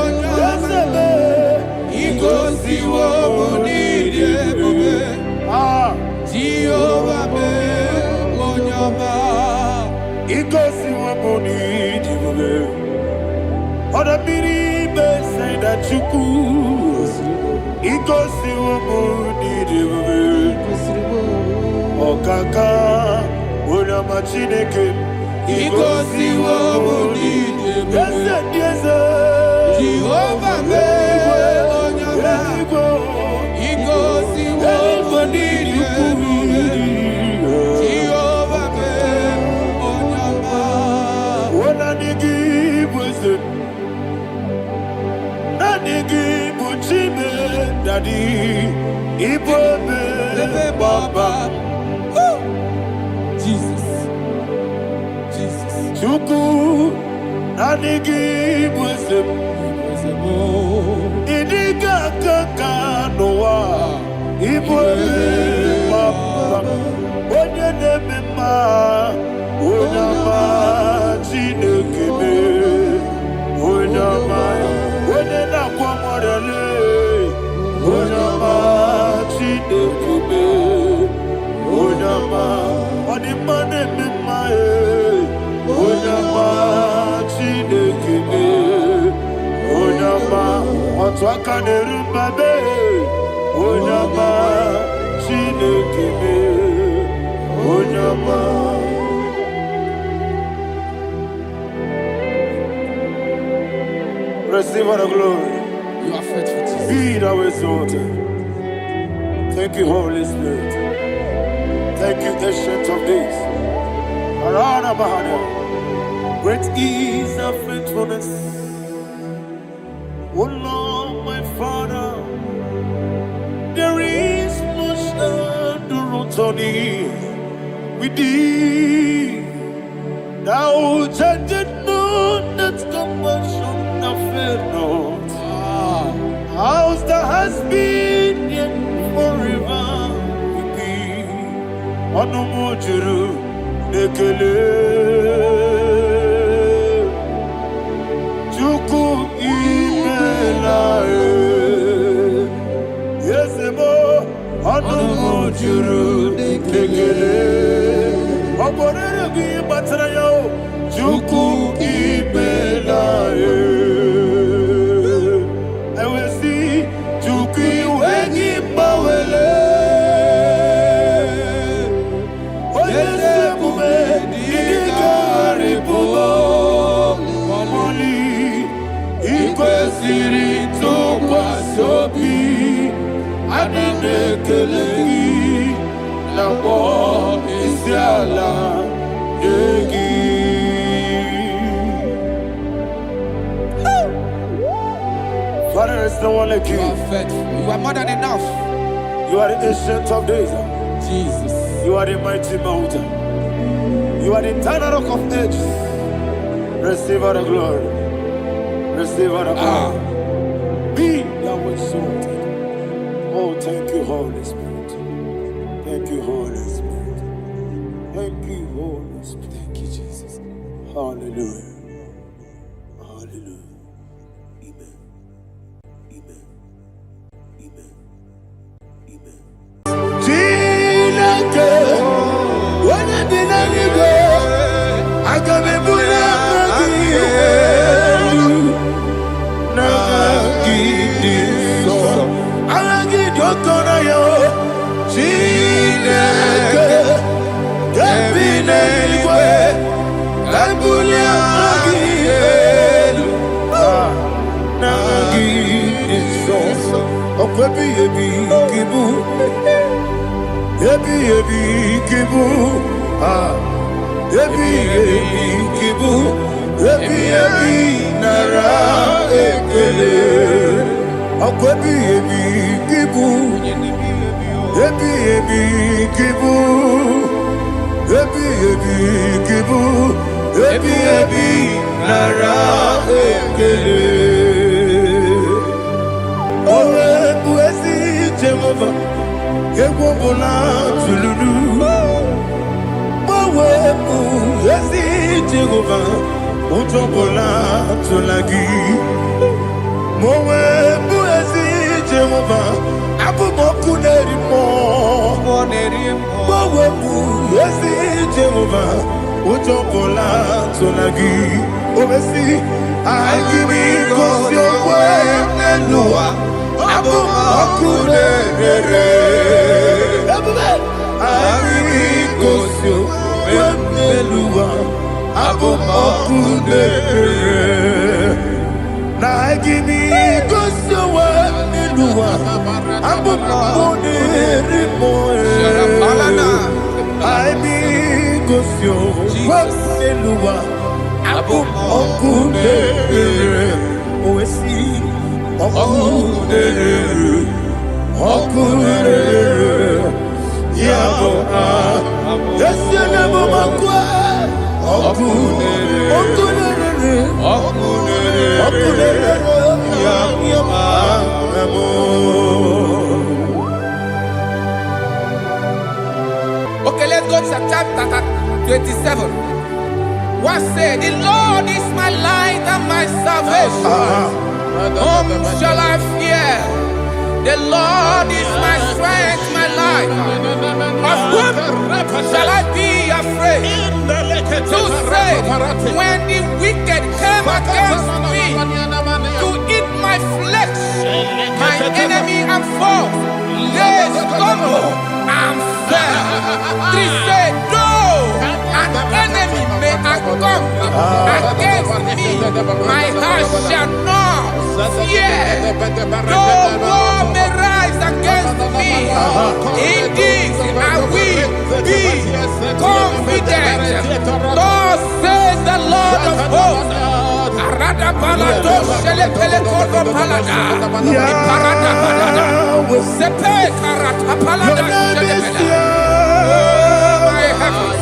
onama. Igosi wamuni jibube. Jehovah me onama. Igosi wamuni jibube. Oda biri bese da chuku. Igosi wamuni jibube. Okaka onama chineke. Igosi wamuni jibube. Yes. Jehovah me onama. Igosi wamuni jibube. Jehovah me onama. Wona nigi bwese. Na nigi buchime dadi. Ibobe baba. Jesus. Jesus. Chuku. Na nigi bwese. Idiga kaka noa. Ibobe baba. Onye nemema. Onama chinekebe. Onama. Onye nakwa morele. Onama chinekebe. Onama. Onimane mema Onama chinekebe. Onama. Otwaka nerumbabe. Onama chinekebe. Onama. Receive all the glory. You are faithful, Jesus. Be thou exalted. Thank you, Holy Spirit. Thank you, Ancient of Days. Arana Bahana. Great is thy faithfulness. O Lord, my Father, there is no shadow on thee. With thee, thou judgest not that compassion that fail not. House that has been yet forever with thee. Onomojuru nekele. Chuku imelae. Yesemo. Onomojuru nekele. Oborere gi batrayo. Chuku imelae. Father, is no one like you. You are faithful. You are more than enough. You are the Ancient of Days. Jesus. You are the mighty mountain. You are the eternal rock of ages. Receive all the glory. Receive all the honor. Be thou exalted. Oh, thank you, Holy Spirit. Thank you, Holy Spirit. Thank you, Holy Spirit. Thank you, Jesus. Hallelujah. Hallelujah. Amen. Amen. Amen. Amen. Tinake, when I did not go, I got me put up again. Nagidi, I get your corner. Tinake, get me anywhere. I'm Okwebi ebi kibu, ebi kibu, ebi kibu, ebi nara ekele. Okwebi ebi kibu, ebi kibu, ebi ebi kibu, ebi ebi nara ekele. Owe buesi Jehova, egwobola tululu. Owe buesi Jehova, utobola tulagi. Mowe buesi Jehova, abumoku nerimo. Mowe buesi Jehova, utobola tulagi. Obesi, IGBO Nelua, abumoku nerere. IGBO Nelua, abumoku nerere. Na IGBO Nelua, abumoku nerimo. IGBO Nelua, abumoku nerere. Oesi, oku nerere, oku nerere. Yabo Yesi nebo makwa, oku nerere, oku nerere, oku nerere. Yabo amo. Okay, let's go to chapter 27. What said? The Lord is my light and my salvation. Whom shall I fear? The Lord is my strength, my life. Of whom shall I be afraid? To say, when the wicked came against me to eat my flesh, my enemy and foe, they stumble and fell. Three said, though an enemy may come against me, my heart shall not fear. Though war may rise against me, in this I will be confident. Thus says the Lord of hosts. Arada palado shele pele kodo palada. Iparada palada. Sepe karata palada shele pele. Oh my heavens.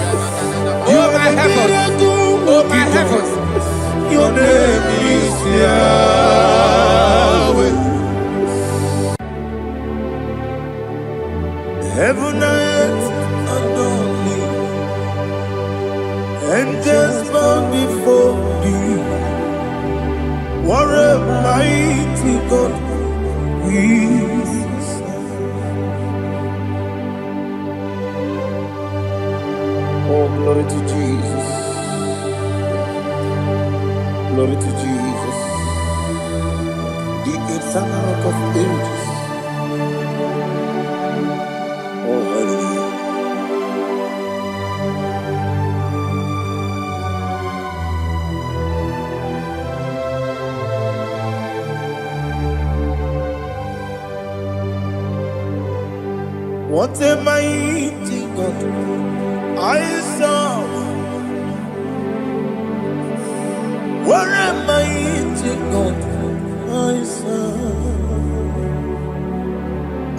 Oh my heavens. Oh my heavens. Your name is Yahweh. Heaven and earth adore me, angels bow before thee. What a mighty God we serve. Oh, glory to Jesus. Glory to Jesus. The eternal rock of ages. Oh, hallelujah. What a mighty God I serve. What a mighty God I serve.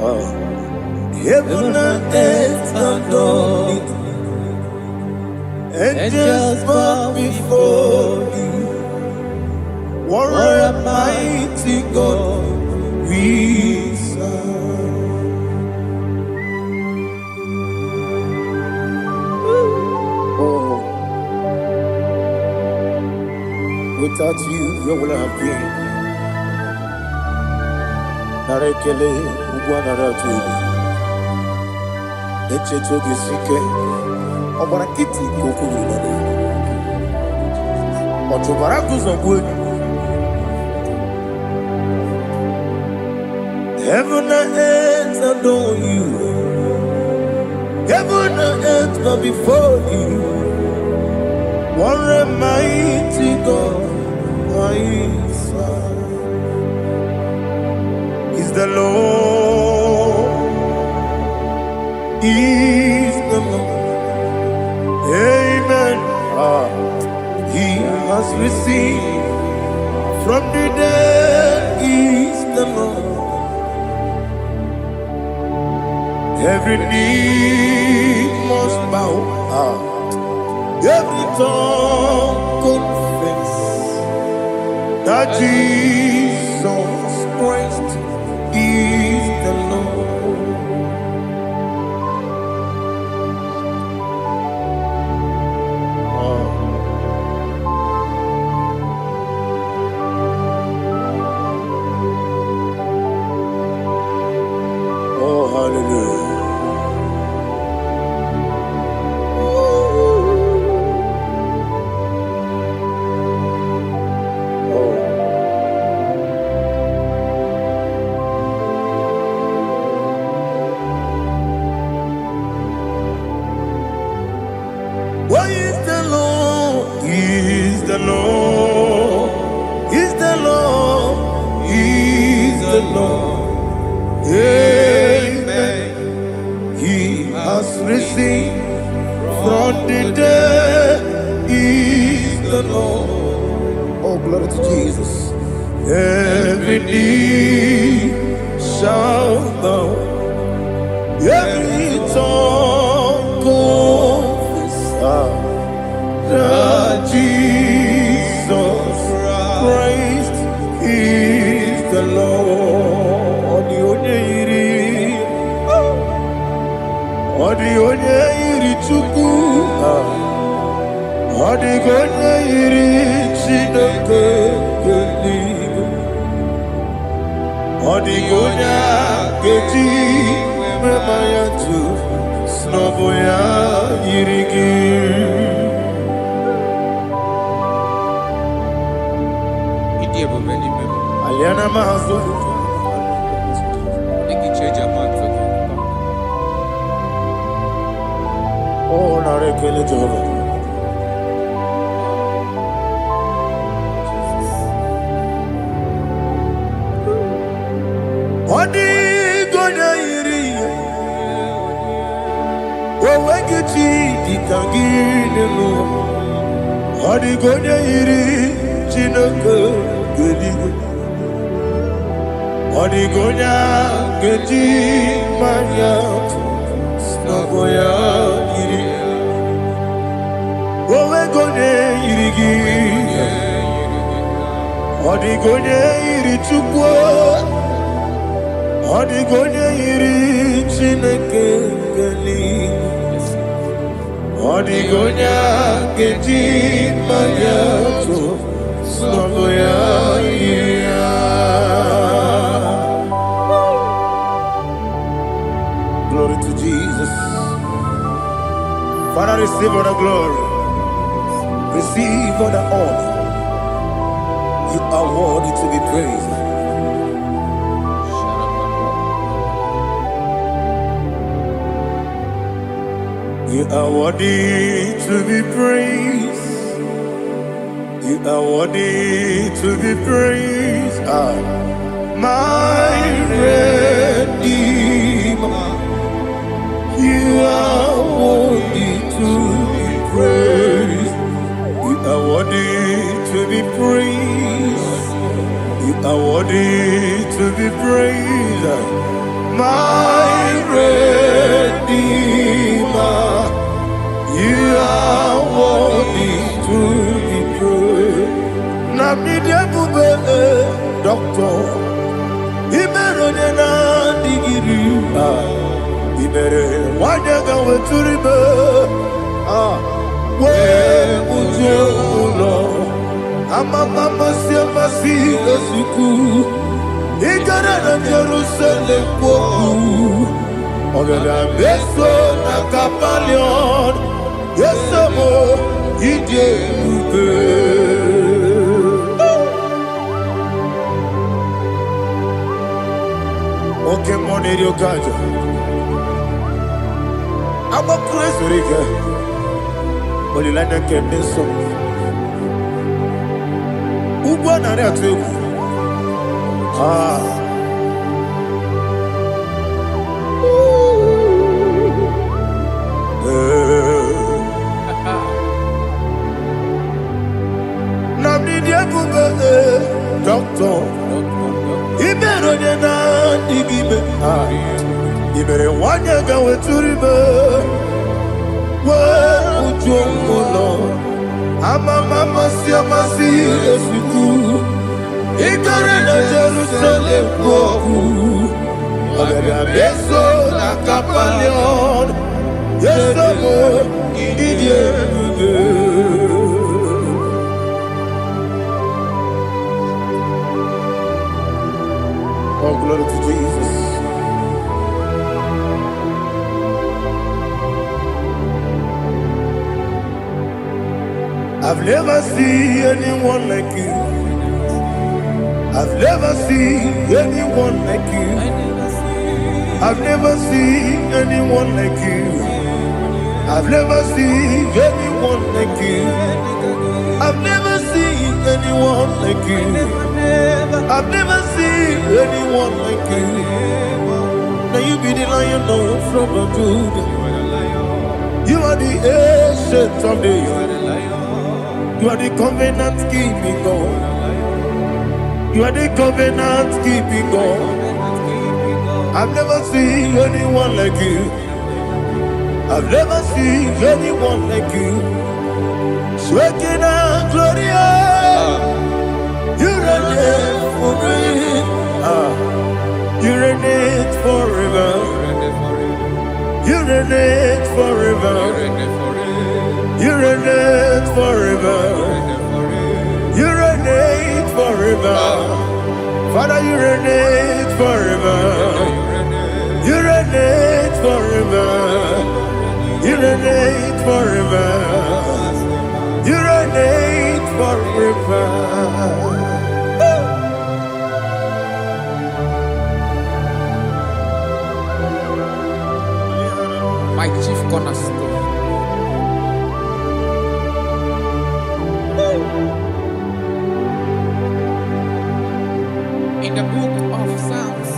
Oh. Heaven and earth adore it, angels bow before thee. What a mighty God we serve. Oh, without you, where would I have been? Narekele, Ugwanaratu. Echetoge sike, ọgbara kiti kokuru nade. Ọtụbara guzogbu. Heaven and earth adore you. Heaven and earth bow before you. What a mighty God I serve. Is the Lord. Is the Lord. Amen. He has received from the dead. Is the Lord. Every knee must bow Every tongue confess that Jesus Christ is the Lord. Oh, hallelujah. Why is the Lord? He is the Lord. He's the Lord. He's the Lord. Amen. He has risen from the dead. He's the Lord. Oh, glory to Jesus. Every knee shall bow. Every tongue confess that Jesus Christ is the Lord. Odi onye iri Chukwu, odi onye iri Chineke eluigwe, odi onye ga-eji mema ya tu n'ọbụ ya yiri gị. Aliana mazo oh narekele Jehova. Odi gonya yiri owegiti ditagine no. Odi gonya yiri Chineke eluigwe, odi gonya geji manya n'ọbụ ya yiri. Owe gonya yiri gị, odi gonya yiri Chukwu, odi gonya yiri Chineke eluigwe, odi gonya geji manya n'ọbụ ya yiri. Glory to Jesus. Father, receive all the glory. Receive all the honor. You are worthy to be praised. You are worthy to be praised. You are worthy to be praised. My Redeemer. You are worthy to be praised. You are worthy to be praised. You are worthy to be praised. My Redeemer. You are worthy to be praised. Namidia bube doctor. Imeronena digiri. Ibere wanyaga weturibe we ujo ulo amama masi esuku igara na Jerusalem kwoku ogada beso na kapalion yesemo ide ube. Okay, money rio kaja I'm a praise Rika. Only like a candy song. Ubana Ratu. Namnidia Bube, doctor. Iberonena Digibe. Ibere Wanya Gawe Turibe. mama siamasi esiku. Ikare na Jerusalem boku. Agara beso na kapalion. Yesomo idie. Oh, glory to Jesus. I've never seen anyone like you. I've never seen anyone like you. I've never seen anyone like you. I've never seen anyone like you. I've never seen anyone like you. I've never seen anyone like you. Now you be the lion from the Judah. You are the ancient of days. You are the covenant keeping God. You are the covenant keeping God. I've never seen anyone like you. I've never seen anyone like you. Shaking and glorious. You reign forever. You reign forever. You reign forever. You reign forever. You reign forever. Father, you reign forever. You reign forever. You reign forever. You reign forever. My chief cornerstone. In the book of Psalms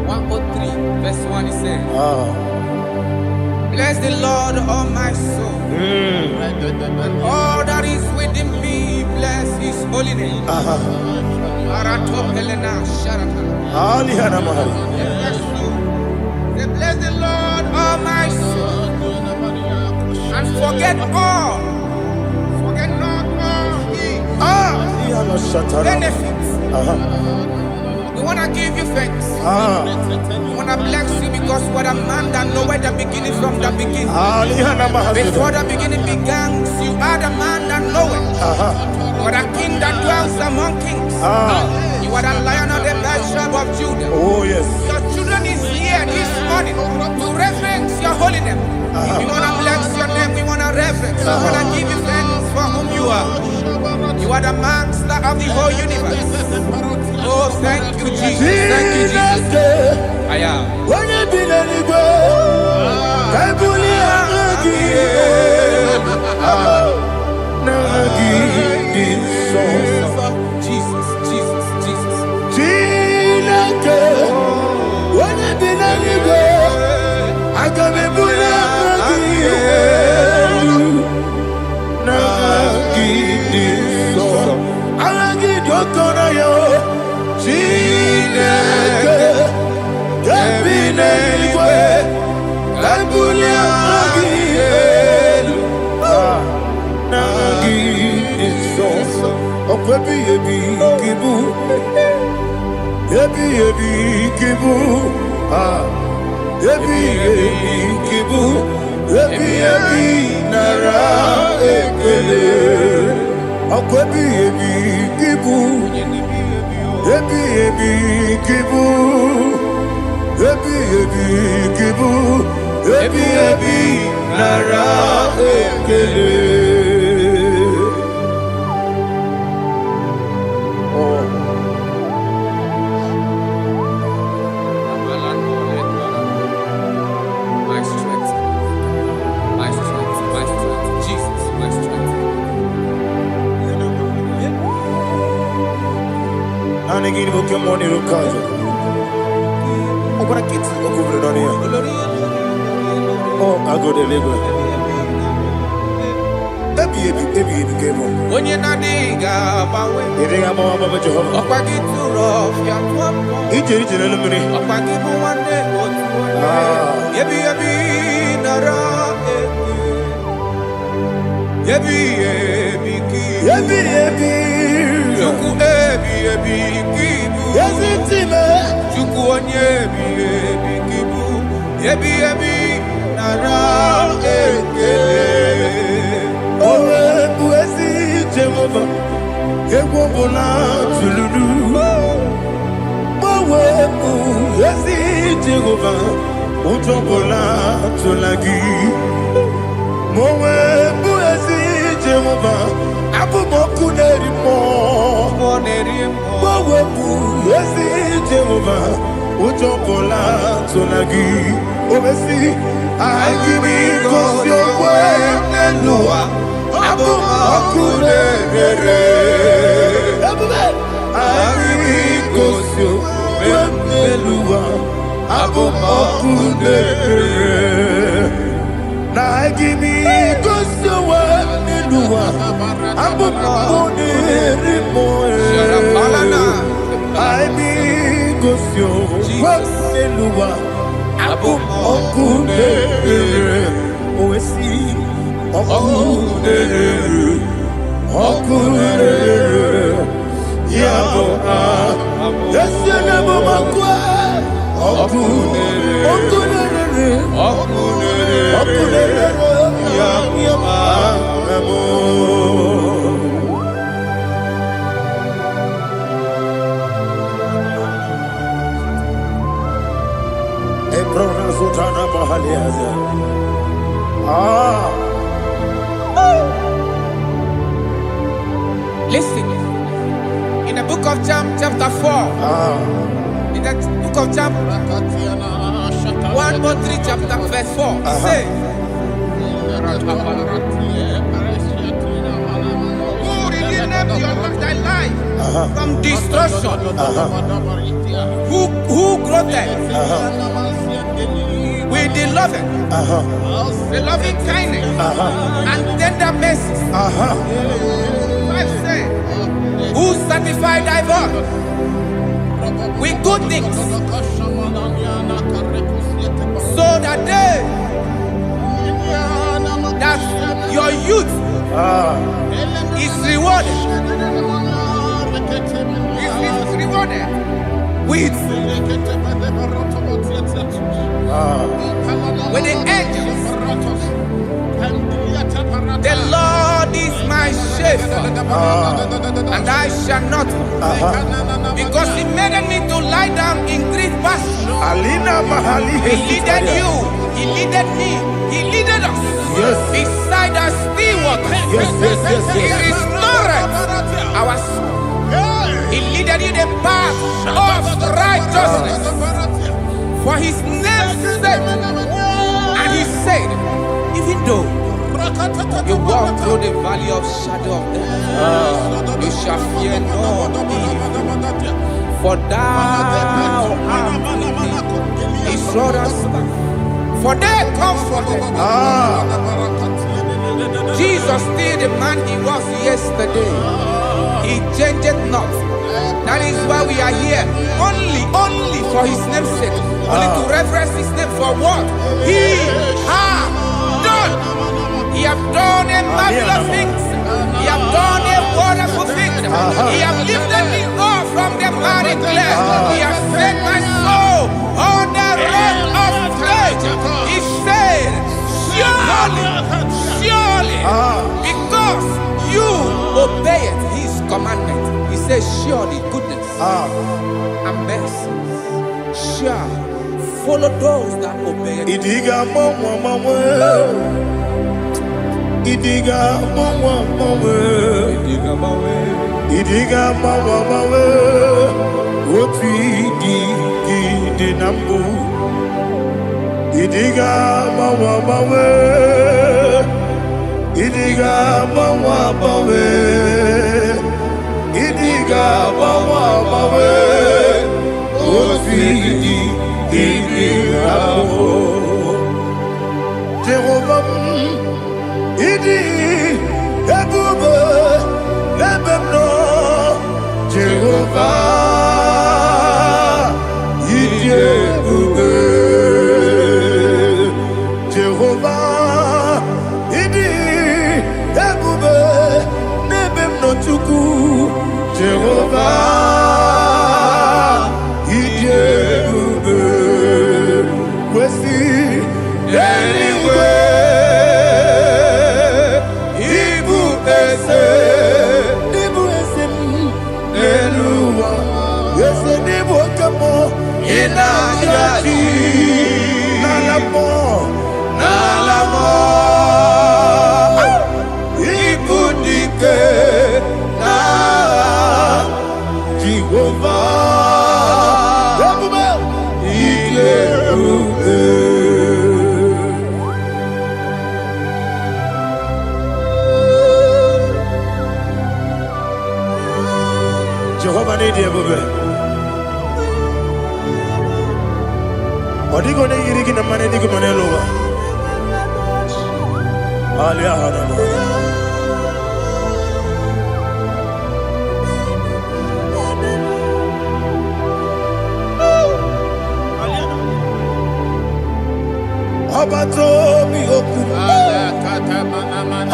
103, verse 1, it says, bless the Lord, all my soul, and all that is within me, bless his holy name. Bless the Lord, all my soul, and forget not all his benefits. We want to give you thanks. We want to bless you because what a man that knoweth the beginning from the beginning. Before the beginning began, you are the man that knoweth. You are the king that dwells among kings. You are the lion of the tribe of Judah. Oh yes. Your children is here this morning to reverence your holy name. We want to bless your name. We want to reverence. We want to give you thanks for whom you are. You are the master of the whole universe. Oh, thank you, Jesus. Thank you, Jesus. I am. Jesus, Jesus, Jesus. My strength, my strength, my strength, Jesus, my strength. Oh, I go to Lagos. When you're not digging, Ebi ebi kibu. Ebi ebi. Chuku ebi ebi kibu. Yazitime. Chuku onye ebi ebi kibu. Ebi ebi nara ekele. Owe buezi Jehova. Ego bona tululu. Owe buezi Jehova. Uto bona tulagi. Owe buezi Jehova. Abu moku nerimo. Owe buezi Jehova. Uto bona tulagi. Obesi. I give me cause your way Nelua Abu Makure I give me cause your way Nelua Abu Makure I give me cause your way Nelua Abu Makure I be cause your way Nelua Abu Okune, Oesi, Okune, Okune, Yabo, Yasenabo Makwa, Okune, Okune, Okune, Okune, Yabo. Listen, in the book of chapter 4, in the book of chapter 1, 3, chapter verse 4, it says, who redeemed thy life from destruction, who groweth with the loving kindness and tender mercies. Who sanctify thy body with good things, so that your youth is rewarded. Is rewarded with the angels. The Lord is my shepherd, and I shall not want, because He made me to lie down in green pastures. He leaded you, He leaded me, He leaded us beside the still waters. He restored our soul. He leaded you the path of righteousness for His name's sake. And He said, even though you walk through the valley of shadow of death, you shall fear no evil, for thou art with me. His rod and staff, for they comforted. Jesus still the man He was yesterday. He changed not. That is why we are here. Only for His name's sake. Only to reverence His name for what He has done. He have done a marvelous things. He have done a wonderful thing. He have lifted me up from the miry clay. He has set my soul on the rock of faith. He said, surely, because you obeyed His commandment. He says, surely goodness and mercy shall follow those that obey it. Idiga mawe Oti di nambu Idiga mawe Idiga mawe Idiga mawe Oti di nambu Jehovah Idi ebube ebemno Jehovah Idi ebube Jehovah Idi ebube money, dear baby. What are you going to get in the money? Dig money lower. Alia Hadama. Abato Mioku.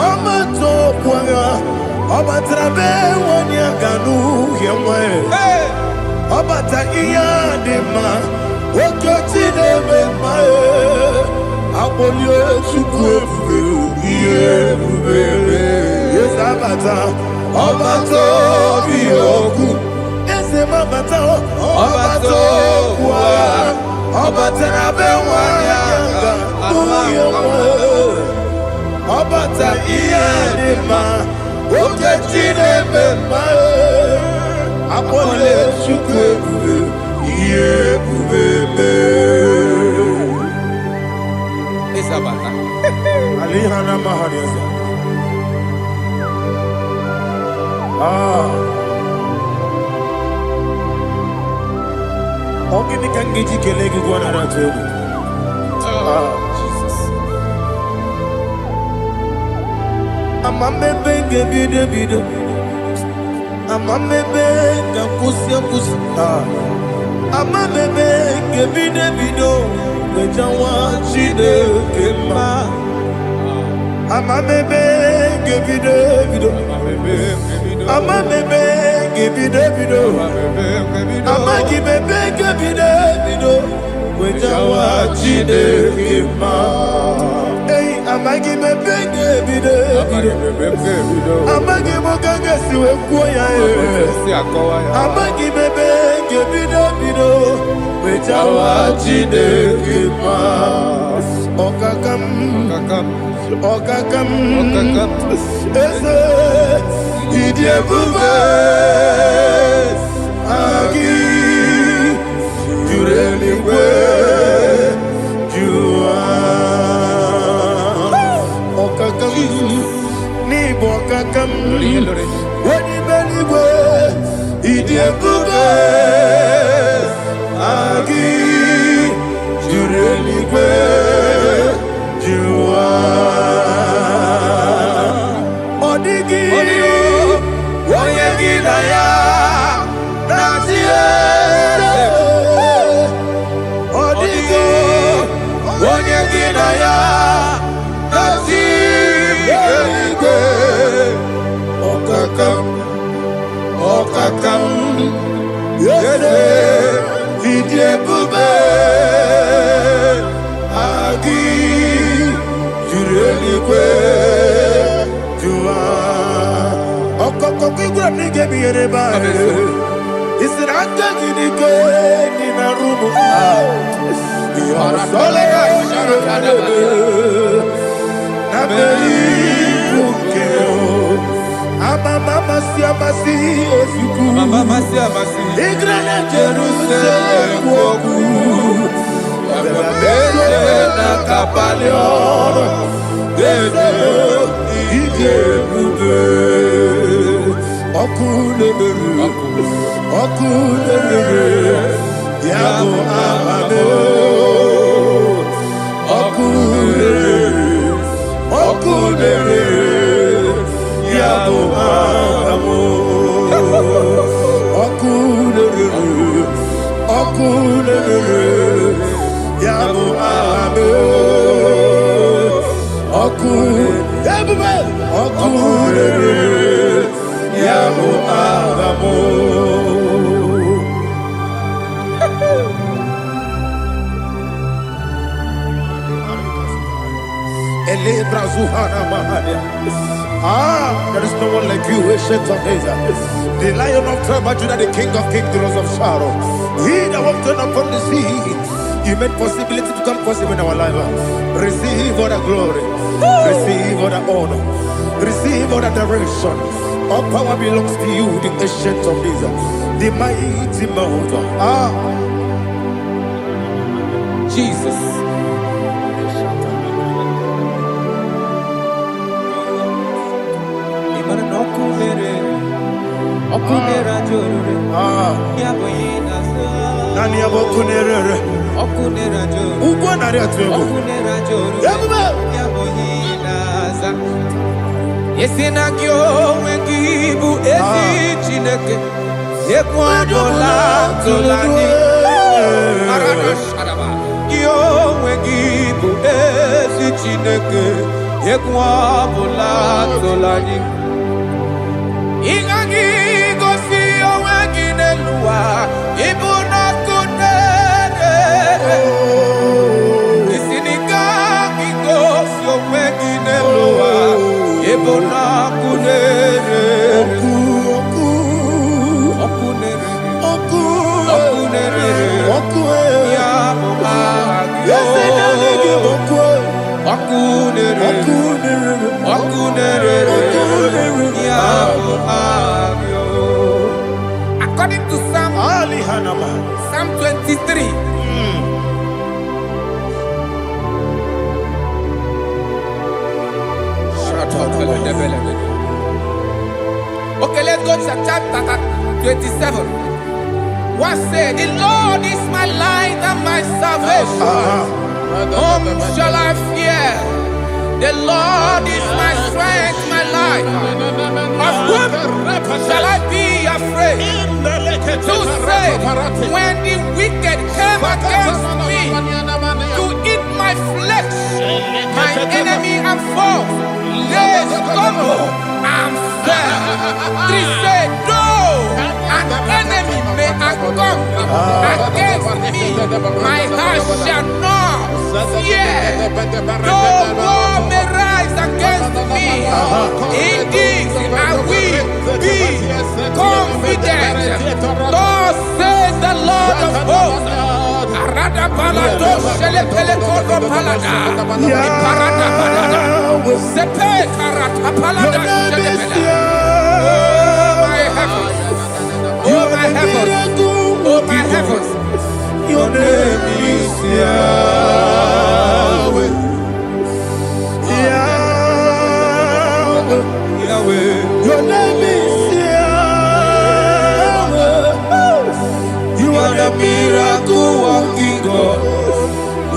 Abato Kwanga. Abatrabe Wanyaganu Yamwe. Abata Iyadema. Okotine Memae. Abolio Chukwebu. Yes, Abata. Abato Mioku. Ese Mabata. Abato Kwanga. Abatrabe Wanyaganu Yamwe. Abata Iyadema. Okotine Memae. Apole Chukwebu. Isabata. Alihana Mahariasa. Ogini Kangiji Kelegi Guanarato. Jesus. Amame Benge Bide. Amame Benga Kusia Kusia. Amame Benge Bide. Wejawa Chide Kema. Amame Benge Bide. Amame Benge Bide. Amagi Benge Bide. Wejawa Chide Kema. Hey, Amagi Benge Bide. Amagi Moganga Siwe Kuya. Amagi Benge Bide. Wejawa Chide Kema. Okakam. Ese Idiebube Agi Jureligwe Jua Okakam Ni Bokakam Wadi Beligwe Idiebube Agi Jureligwe Jua Odigi Oyegi Naya Nazie Odigi Oyegi Naya Nazie Okakam Yese Idiebube Agi Jureligwe Jua Okokokigura nige biyereba Isiraka gidike Nina rumu Yarasolega Nabei Ukeo Mama siamasi osuku Mama siamasi Igrana Jerusalem woku Bebe na kapaleon Dede Idiebube Okulele Yabo Amado Okulele Yabo Amado Okulele Yabo Amado Okulele Yabo Amado There is no one like you, ancient of days. The Lion of tribe of Judah, the King of kings, the Rose of Sharon. He that walked upon the sea, you made possibility to come possible in our life. Receive all the glory, receive all the honor, receive all the direction. All power belongs to you, the ancient of days, the mighty mountain. Jesus. Okunera jorore. Yaboyina sa. Nani abokunere. Okunera jorore. Ugwo nari atwego. Okunera jorore. Yaboyina sa. Yesina kyo wengibu esi chineke. Yekwabola tolani. Arana sharaba. Kyo wengibu esi chineke. Yekwabola tolani. Ingagi gosi owegine luwa ibuna kunere. Isinika gosi owegine luwa ibuna kunere. Okunere ya muhagyo. Okunere according to Psalm 23. Okay, let's go to chapter 27. What said? The Lord is my light and my salvation. Whom shall I fear? The Lord is my strength, my life. Of whom shall I be afraid? To say, when the wicked came against me to eat my flesh, my enemy and foe, they stumble and fell. 3 said, though an enemy may come against me, my heart shall not fear. Though war may rise against me, in this I will be confident. Thus says the Lord of hosts. Arada balado shele pele kodo palada. Iparada balada. Sepe karata palada shele pele. Oh my heavens. Oh my heavens. Oh my heavens. Your name is Yahweh. Yahweh. Yahweh. Your name is Yahweh. You are the miracle working God.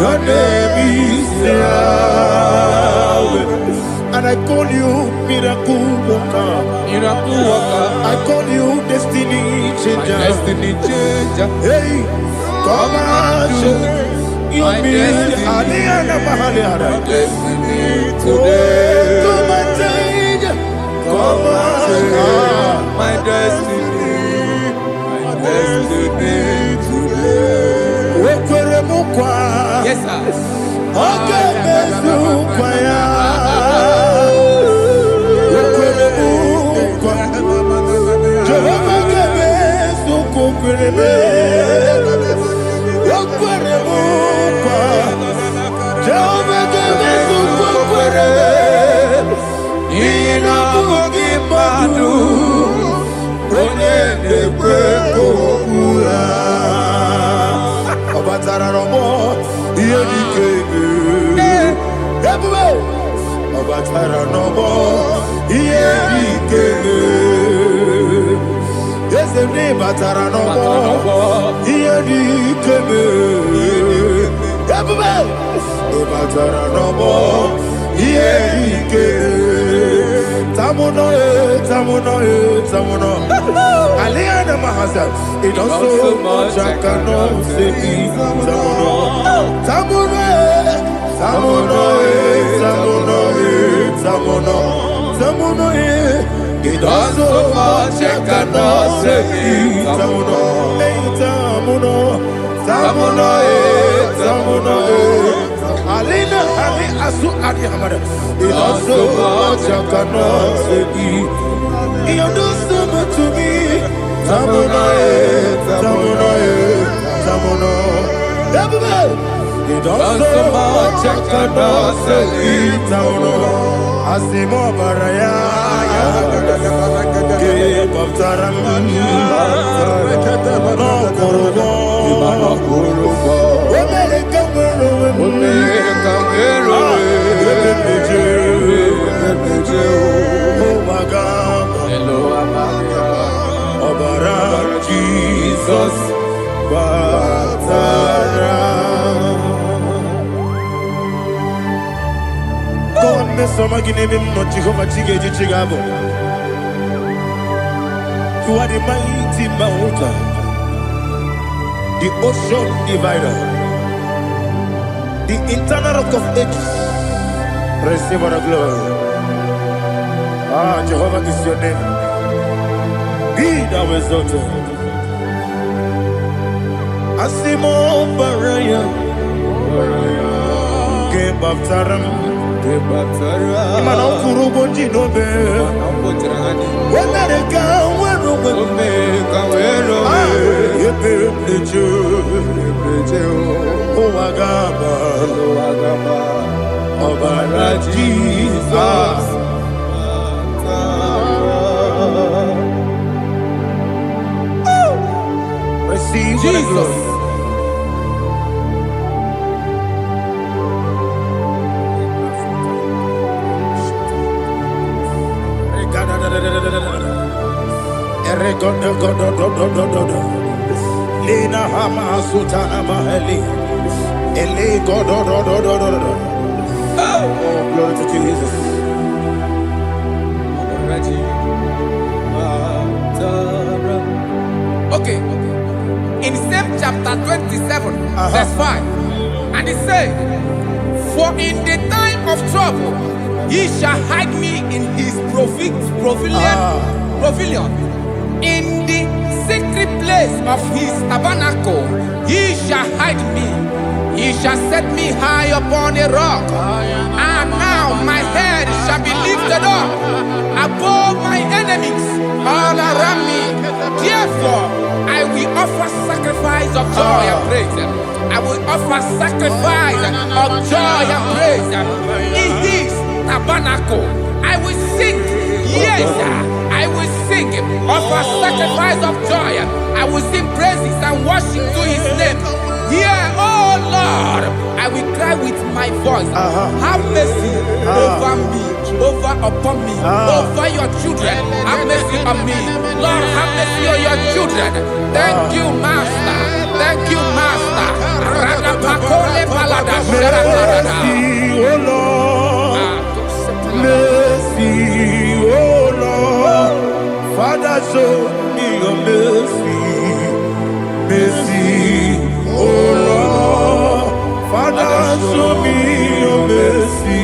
Your name is Yahweh. And I call you miracle worker. Miracle worker. I call you destiny changer. My destiny changer. Hey, come on, your destiny. My destiny today. Come on, change. Come on, my destiny. My destiny today. Yes, sir. Okay, it also much I cannot say. It also much I cannot say. Alina Ali Asu Adi Hamada. It also much I cannot say. You do so much to me. Tamuno. It also much I cannot say. Tamuno. Asimo Baraya. Give up Taram. No Kurugo. Oh my God. Hello, You are the mighty mountain, the ocean divider, the internal rock of ages. Receive all the glory. Ah, Jehovah is your name. Be thou exalted. Asimo Baraya, Gebaptaram, Imano Kuruboji Nobe, Wenareka, Wero, Yepeju, Oagaba, Obara Jesus. Receive Jesus. Lena Hama Sutana Maheli. Ele God. Oh, glory to Jesus. Okay. In same chapter 27, verse 5, and it says, "For in the time of trouble, he shall hide me in his pavilion. In the secret place of his tabernacle, he shall hide me. He shall set me high upon a rock. And now my head shall be lifted up above my enemies all around me. Therefore, I will offer sacrifice of joy and praise. I will offer sacrifice of joy and praise. In his tabernacle, I will sing. Yes, I will sing. Offer sacrifice of joy. I will sing praises and worship to his name. Here, oh Lord, I will cry with my voice. Have mercy over me, upon me, over your children. Have mercy on me. Lord, have mercy on your children. Thank you, Master. Thank you, Master. Mercy, oh Lord. Mercy, oh Lord. Father, show me your mercy. Mercy, oh Lord. Father, show me your mercy.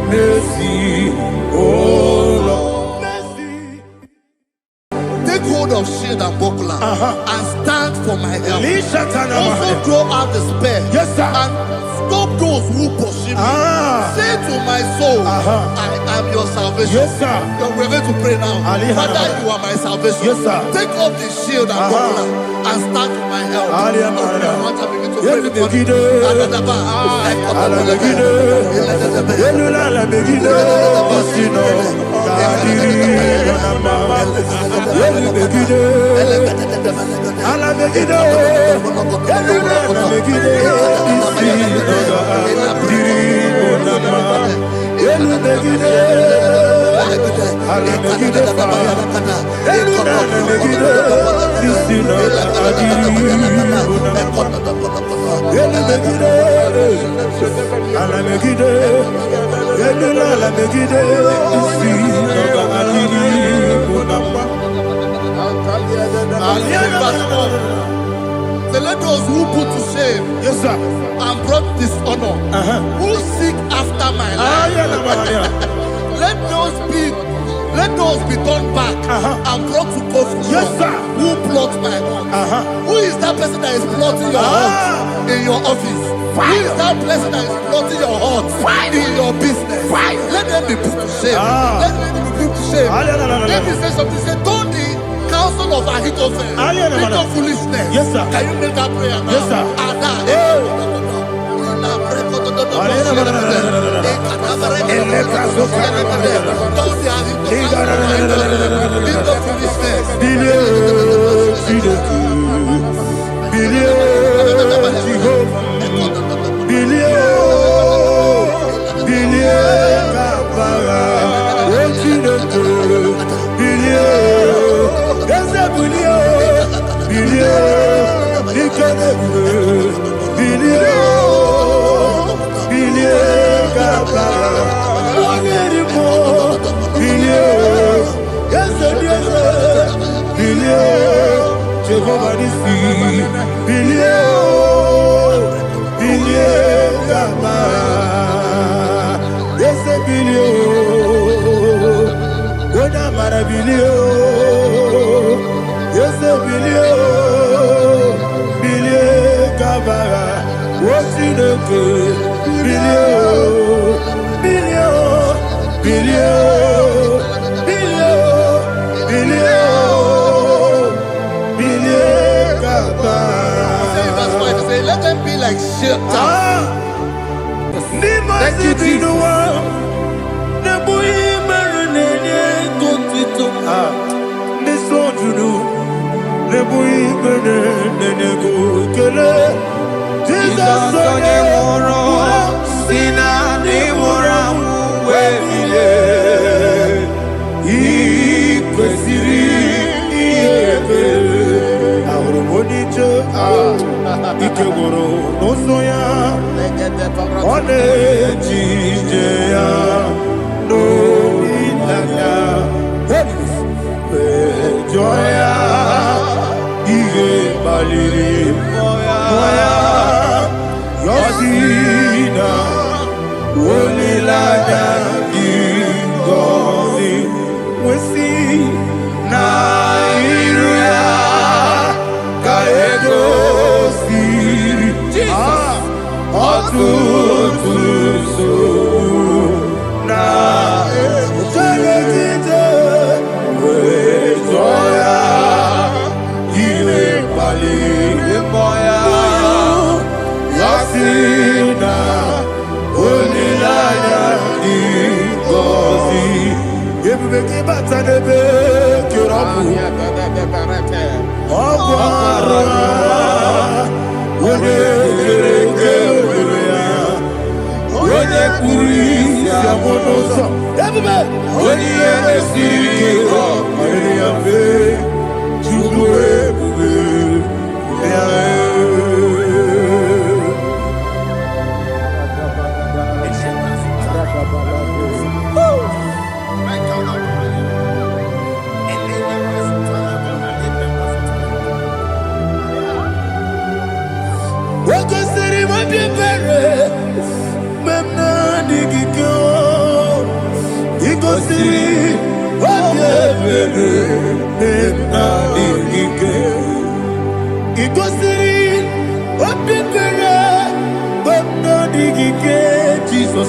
Mercy, oh Lord. Mercy. Take hold of shield and buckler and stand for my help. Also throw out despair. Yes, sir. And stop those who pursue me. Say to my soul, I am your salvation. Yes, sir. We're going to pray now. Father, you are my salvation. Yes, sir. Take off the shield and buckler and stand for my help. Let those who put to shame, yes, sir, and brought dishonor, who seek after my life, let those be turned back and brought to confusion. Yes, sir. Who plot my hurt? Who is that person that is plotting your hurt in your office? Who is that person that is plotting your hurt in your business? Let them be put to shame. Let them be put to shame. Let me say something. Say, don't the counsel of Ahithophel become foolishness. Yes, sir. Can you make that prayer now? Yes, sir. over the sea. Bilie, Bilie, Gama. Yes, Bilie, Wona Mara Bilie, yes, Bilie, Bilie, Gama. What's in the good? Bilie, Bilie, Bilie, Bilie, Bilie. Say, let them be like shelter. Thank you, Jesus. Ikegoro nosoya one jijeya no ilaya joya iye baliri moya yosina olilaya ingozi wesi na iruya kaego na Jagete Wejoya Iwe Bali Moya Yasina Unilaya Ingozi Yebeke Batanebe Kirabu Okwara Wode Kuri Samonosa Wodi Enesiko Mariafe Chubwe Bube Jesus,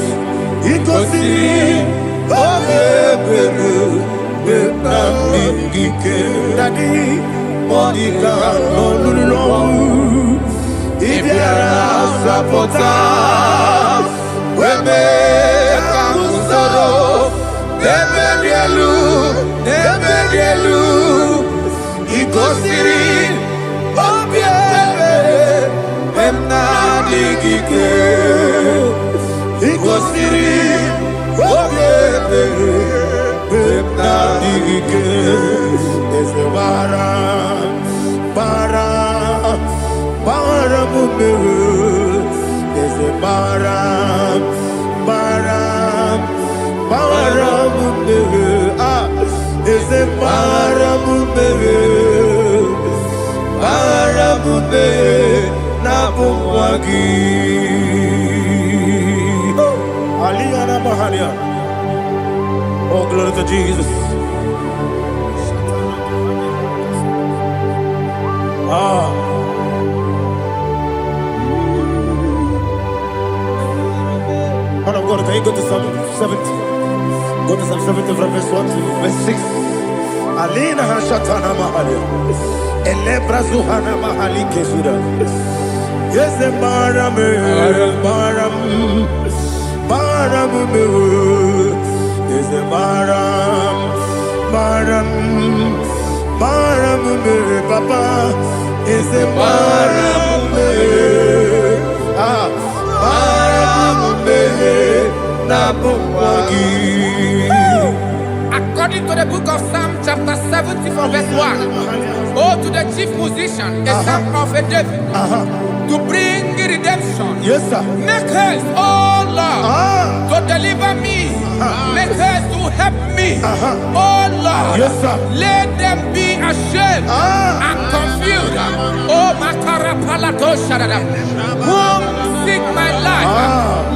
oh, glory to Jesus. Man of God, can you go to Psalm 70? Go to Psalm 70 from verse 1 to verse 6. Alina Hashatana Mahalia. Elebra Zuhana Mahali Kesuda. Yes, the Baram, yes, the Baram, Papa, yes, the Baram, According to the book of Psalm chapter 70 from verse 1, oh, to the chief musician, a psalm of a David, to bring redemption. Yes, sir. Make haste, oh Lord, to deliver me. Make haste to help me. Oh Lord, yes, sir. Let them be ashamed and confused confused. Oh, Makarapalatoshadam. Whom seek my life,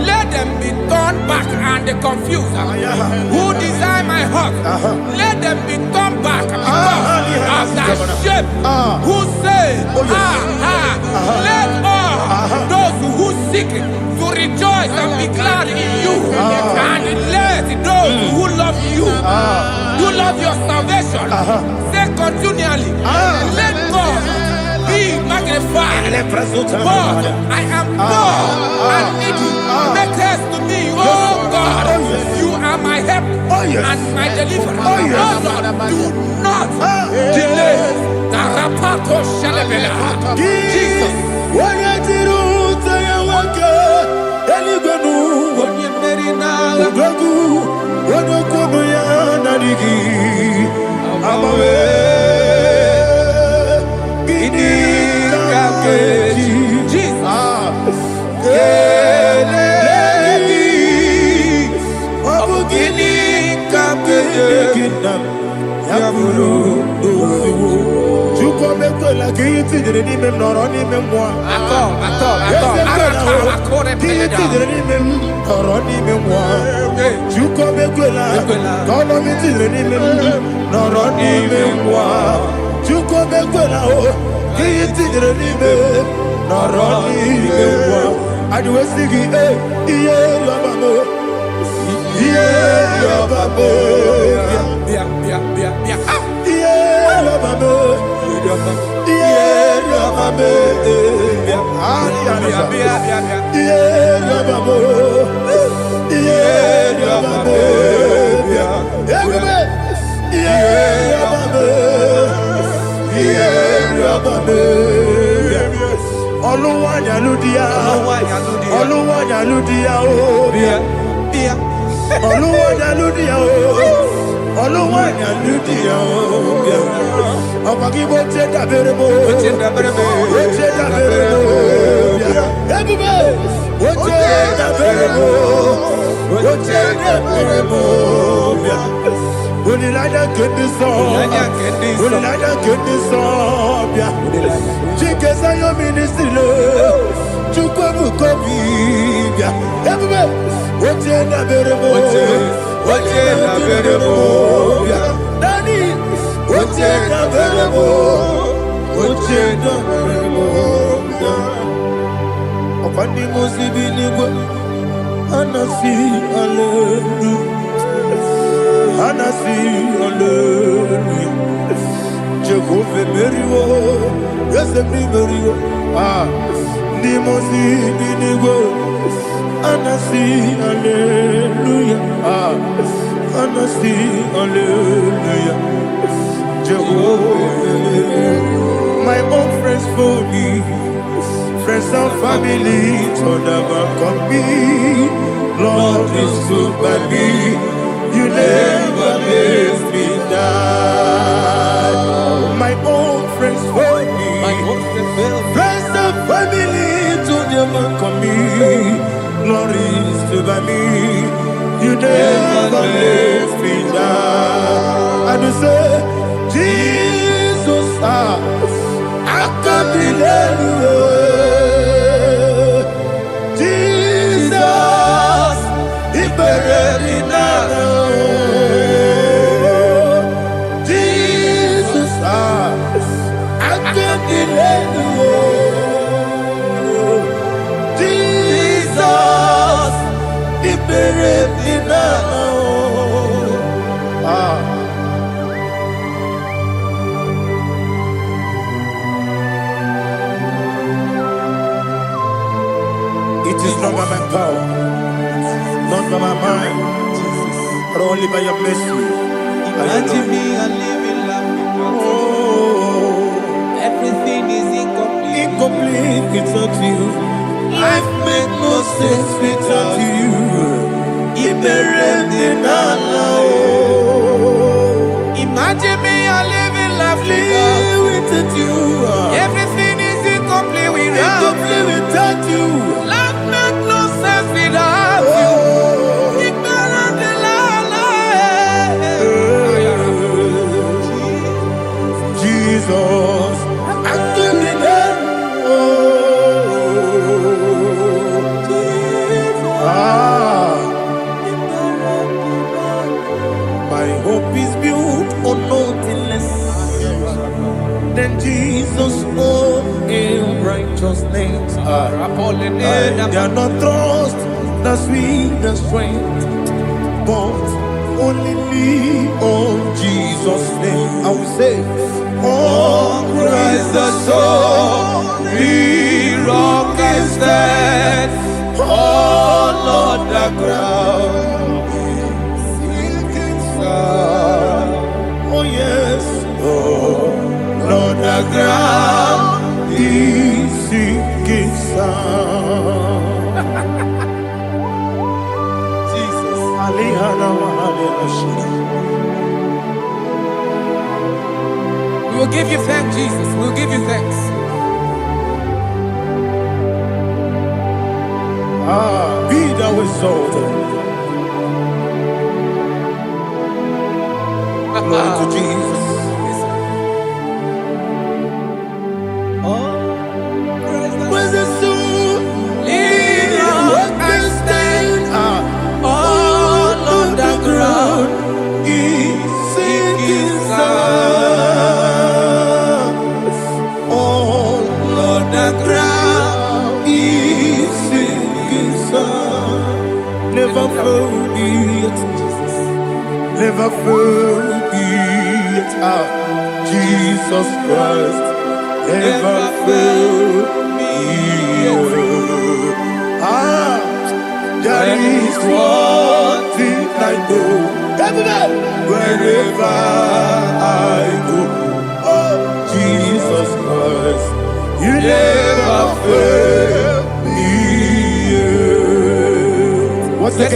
let them be turned back and confused. Who desire my heart, let them be turned back because of that shape. Who say, let all those who seek to rejoice and be glad in you, and let those who love you, who love your salvation, say continually, let God be magnified. But I am poor and needy. Make haste to me, oh God. You are my help and my deliverer. Oh Lord, do not delay. Tarapato shalebela. Jesus. My own friends for me, friends and family told never come me. Lord is good by me. You never let me die. My own friends for me, friends and family told never come me. Lord is good by me. You never let me die. And you say, Jesus, I can't believe you. Jesus, He buried me now. Jesus, I can't believe you. Jesus, He buried me now. It is not by my power, not by my mind, but only by your mercy. Imagine me and living life. Oh, Everything is incomplete. incomplete without you. Life makes no sense without you. Imagine me and living life Without you. Everything is incomplete Incomplete without you. Life makes no sense without you. Ignorant the Jesus, I My hope is built on nothing less than Jesus' own in righteousness. I cannot trust the sweetest strength, but only lean on Jesus' name. I will say, on Christ the solid rock I stand. Oh Lord, the ground is sinking sand. Oh yes, oh Lord, the ground is sinking sand. Jesus, we will give you thanks, Jesus. We will give you thanks. Be thou exalted. Glory to Jesus. Where's the soul? What can stand? All on the ground is sinking sand. All on the ground is sinking sand. Never forget, never forget, Jesus Christ. Never fail me. There is one thing I know. Wherever I go, oh Jesus Christ, you never fail me. What's that?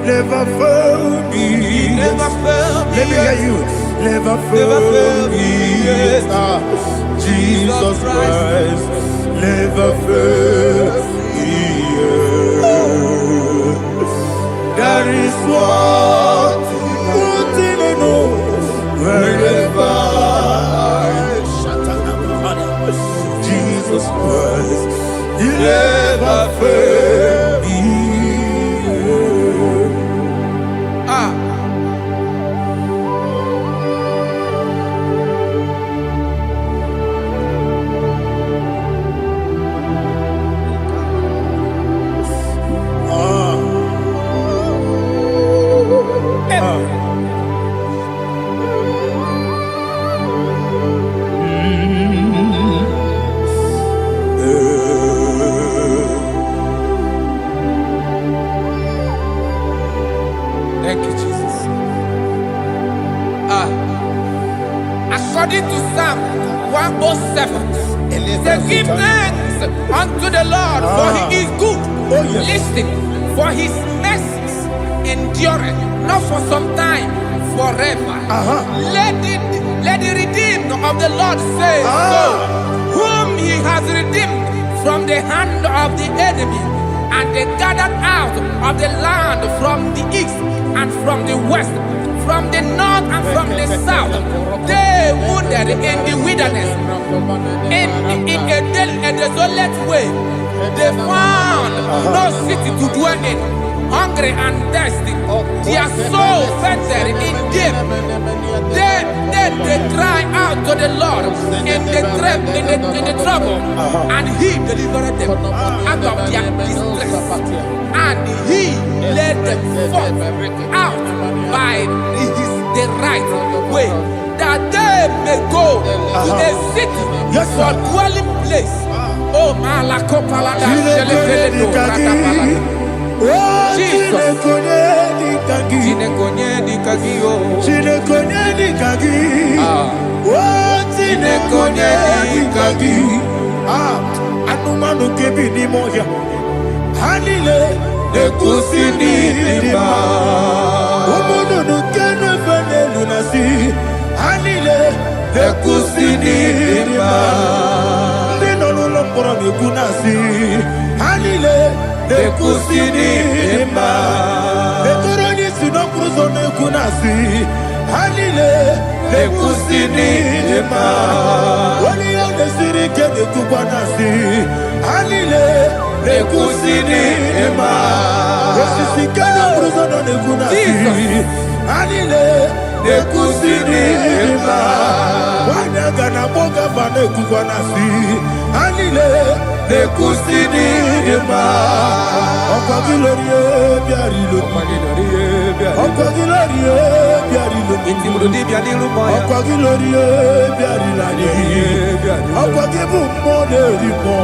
Never fail me. Never fail me. Let me hear you. Never fail me. Jesus Christ, never fail me. There is one thing I know. Wherever Jesus Christ, you never fail me. Thank you, Jesus. According to Psalm 107, say, give thanks unto the Lord, for he is good. Oh, yes. Listen, for his mercies endureth, not for some time, forever. Let the redeemed of the Lord say so, whom he has redeemed from the hand of the enemy, and they gathered out of the land from the east and from the west, from the north and from the south. They wandered in the wilderness, in a desolate way. They found no city to dwell in, hungry and thirsty. Their soul fainted in deep. Then they cry out to the Lord in the trouble, and he delivered them out of their distress, and he led them forth out by the right way, that they may go to a city for dwelling place. Oh, Malakopalada, Jesus. Anumanu kebi ni moja Hanile Nekusini lima Umudu nukene fene lunasi Hanile Nekusini lima Nino nulambura nikunasi Hanile Nekusini lima Nekuroni sinokruzo nekunasi Hanile Nekusini lima Wali yone sirike nekubanasi Hanile Nekusini lima Wesisikana bruzo nekunasi Anile nekusiri ima Wanyaga na boga bane kukwanasi Anile nekusiri ima Okwagilorie biarilo Okwagilorie biarilo Okwagilorie biarilani Okwagibu moderimo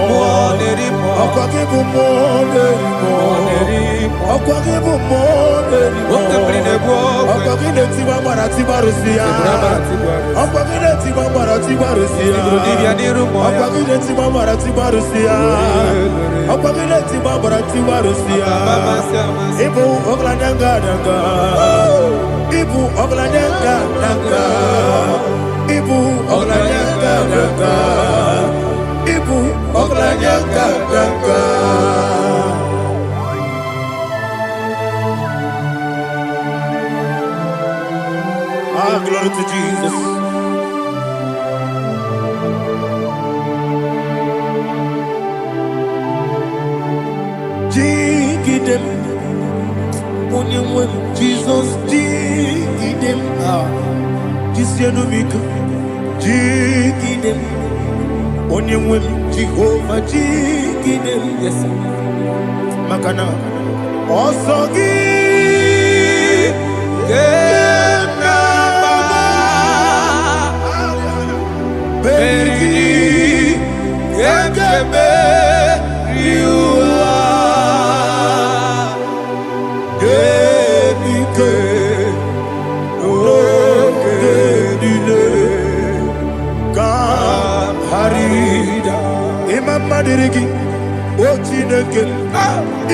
Okwagibu moderimo Okwagibu moderimo Okwagile tiwa mara tiwa rusia Okwagile tiwa mara tiwa rusia Okwagile tiwa mara tiwa rusia Okwagile tiwa mara tiwa rusia Ibu oglanyanga danga Ibu oglanyanga danga Ibu oglanyanga danga Ibu oglanyanga danga Ah, glory to Jesus. Jigidem, only Jesus, jigidem, Jisianomika, jigidem, only Jehovah, jigidem, yes, Makana, also Madirigi, Ochineke,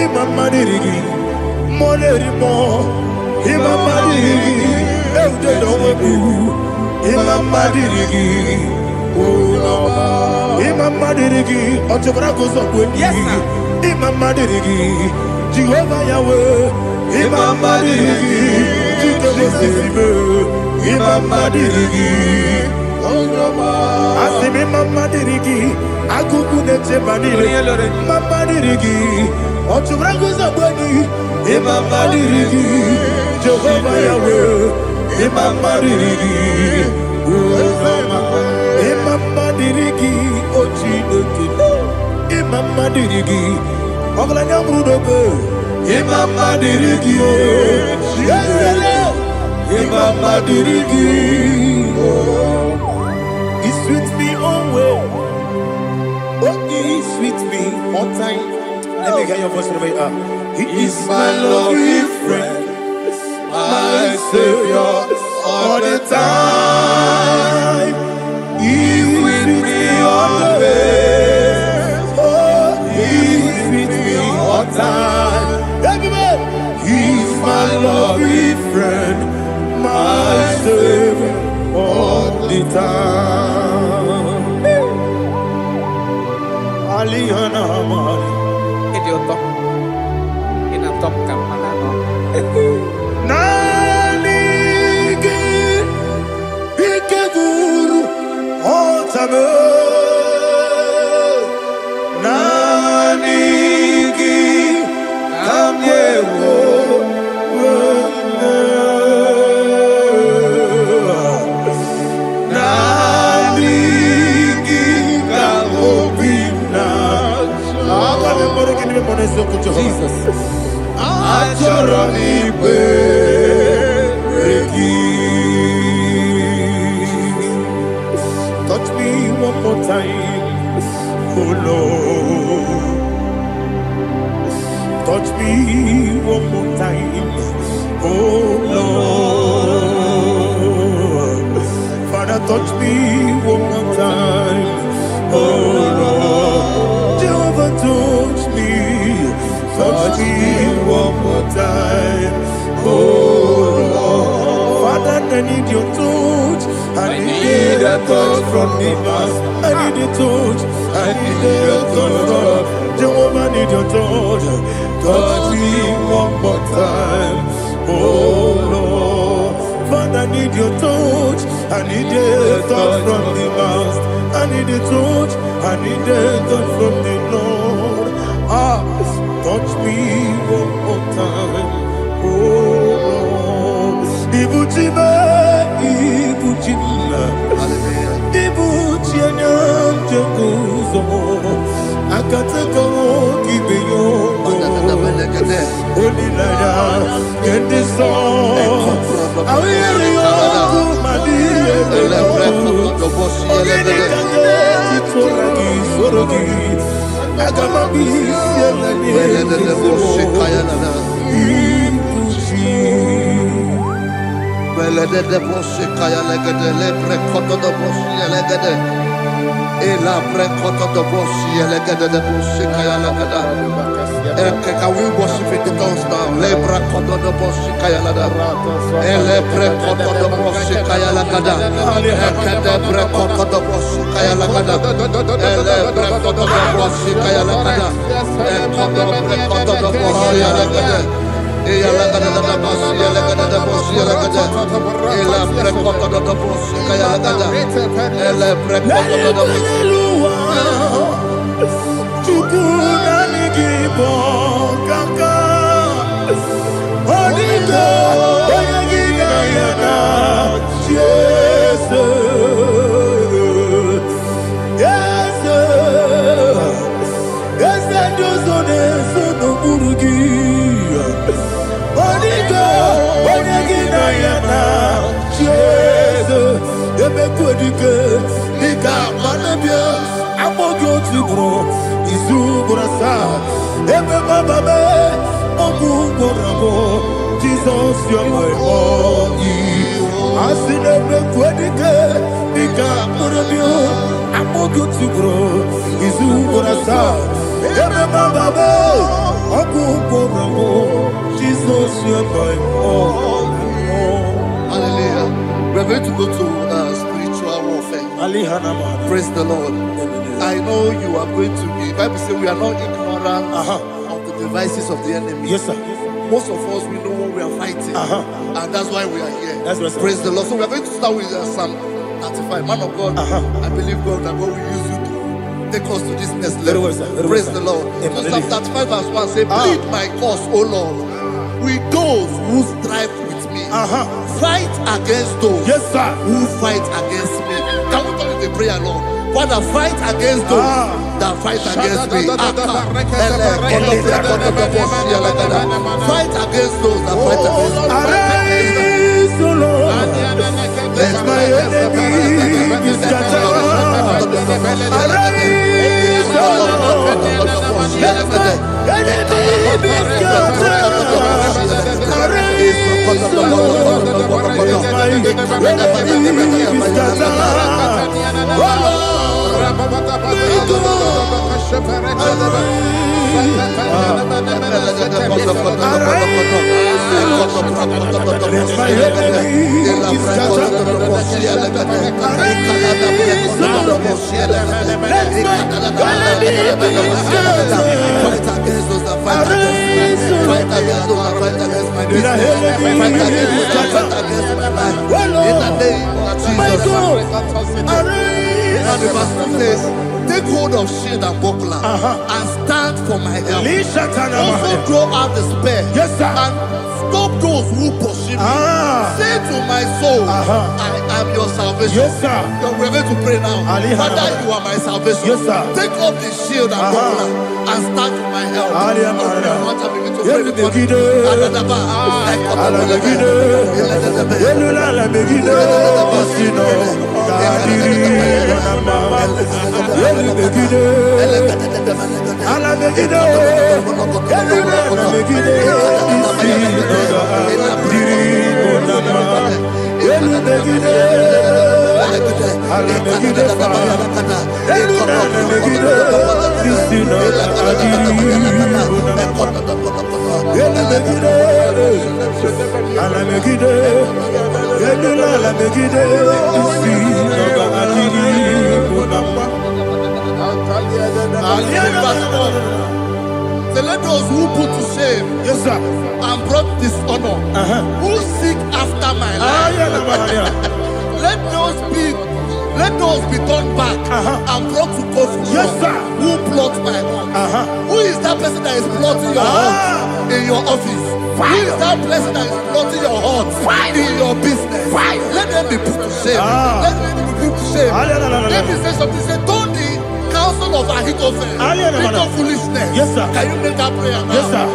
Imam Madirigi, Molerimo, Imam Madirigi, Eudedowebu, Imam Madirigi, Imam Madirigi, Otobrako Zokwe, Imam Madirigi, Jehovah Yahweh, Imam Madirigi, Jikebe, Imam Madirigi, Asimi Mama Dirigi, Akuku de Chebanile, Mama Dirigi, Ochurango Zabani, Imama Dirigi, Jehovah Yahweh, Imama Dirigi, Imama Dirigi, Ochineke, Imama Dirigi, Oglanya Brudobe, Imama Dirigi, Imama Dirigi, He's with me always. Oh, he's with me all time. Let me hear your voice from the way up. He is my lovely friend, my Savior all the time. He's with me always. Oh, he's with me all time. Everybody, he's my lovely friend, my Savior all the time. Aliana Mari. Idiota. Inatom kampana. Nanigi Ikeguru Otame Nanigi Kamyewo Jesus. Touch me one more time, oh Lord. Touch me one more time, oh Lord. Father, touch me one more time, oh Lord. Jehovah, touch me. Touch me one more time, oh Lord. Father, I need your touch. I need a touch from the Master. I need a touch. I need a touch from Jehovah. I need your touch. Touch me one more time, oh Lord. Father, I need your touch. I need a touch from the Master. I need a touch. I need a touch from the Lord. Touch me one more time, oh Lord. Ibuchime, Ibuchimla, Ibuchianyam Jaguzo, Akateko, Kibeyo, Onilaya, get this song. I hear you, Madi, Can we worship in the tongues now? Lebra kodo do boshi kaya lada. Elebre kodo do boshi kaya lada. Elebre kodo do boshi kaya lada. Elebre kodo do boshi kaya lada. Kodo do boshi lada. Eya lada da boshi lada da boshi lada. Elebre kodo do boshi kaya lada. Elebre kodo do boshi. IGBO kaka Onigo Oyagina yana Yes Yes Yes Dozone Sono Murugi Onigo Oyagina yana Yes Ebekodike Nika Manabia Amogo Tibro Izubrasa, Ebe Bababe, Oguborabo, Jesus, you're my all. Asinebe Quedike, Nika Murabio, Amogo Tibro, Izubrasa, Ebe Bababe, Oguborabo, Jesus, you're my all. Hallelujah. We're going to go to spiritual warfare. Praise the Lord. I know you are going to be. Bible says we are not ignorant of the devices of the enemy. Yes, sir. Most of us, we know what we are fighting, and that's why we are here. That's right, sir. Praise the Lord. So we are going to start with Psalm 95. Man of God, I believe God that God will use you to take us to this next level. Very well, sir. Praise the Lord. So Psalm 35 verse 1 say, plead my cause, O Lord, with those who strive with me. Fight against those who fight against me. Can we turn in the prayer, Lord? Father, fight against those that fight against me. Fight against those that fight against me. Arise, O Lord, let my enemy be scattered. Arise, O Lord, let my enemy be scattered. Arise, O Lord, let my enemy be scattered. Oh Lord, take hold of shield and buckler and stand for my help. Also draw out the spear and stop those who pursue me. Say to my soul, I am your salvation. We're going to pray now. Father, you are my salvation. Take off the shield and buckler and stand for my help. So let those who put to shame and brought dishonor, who seek after my life, let Let those be turned back and brought to conclusion. Yes, sir. Who plot my heart? Who is that person that is plotting your heart in your office? Who is that person that is plotting your heart in your business? Let them be put to shame. Let them be put to shame. Let me say something. Say, don't the counsel of Ahithophel think of foolishness. Yes, sir. Can you make that prayer now? Yes, sir.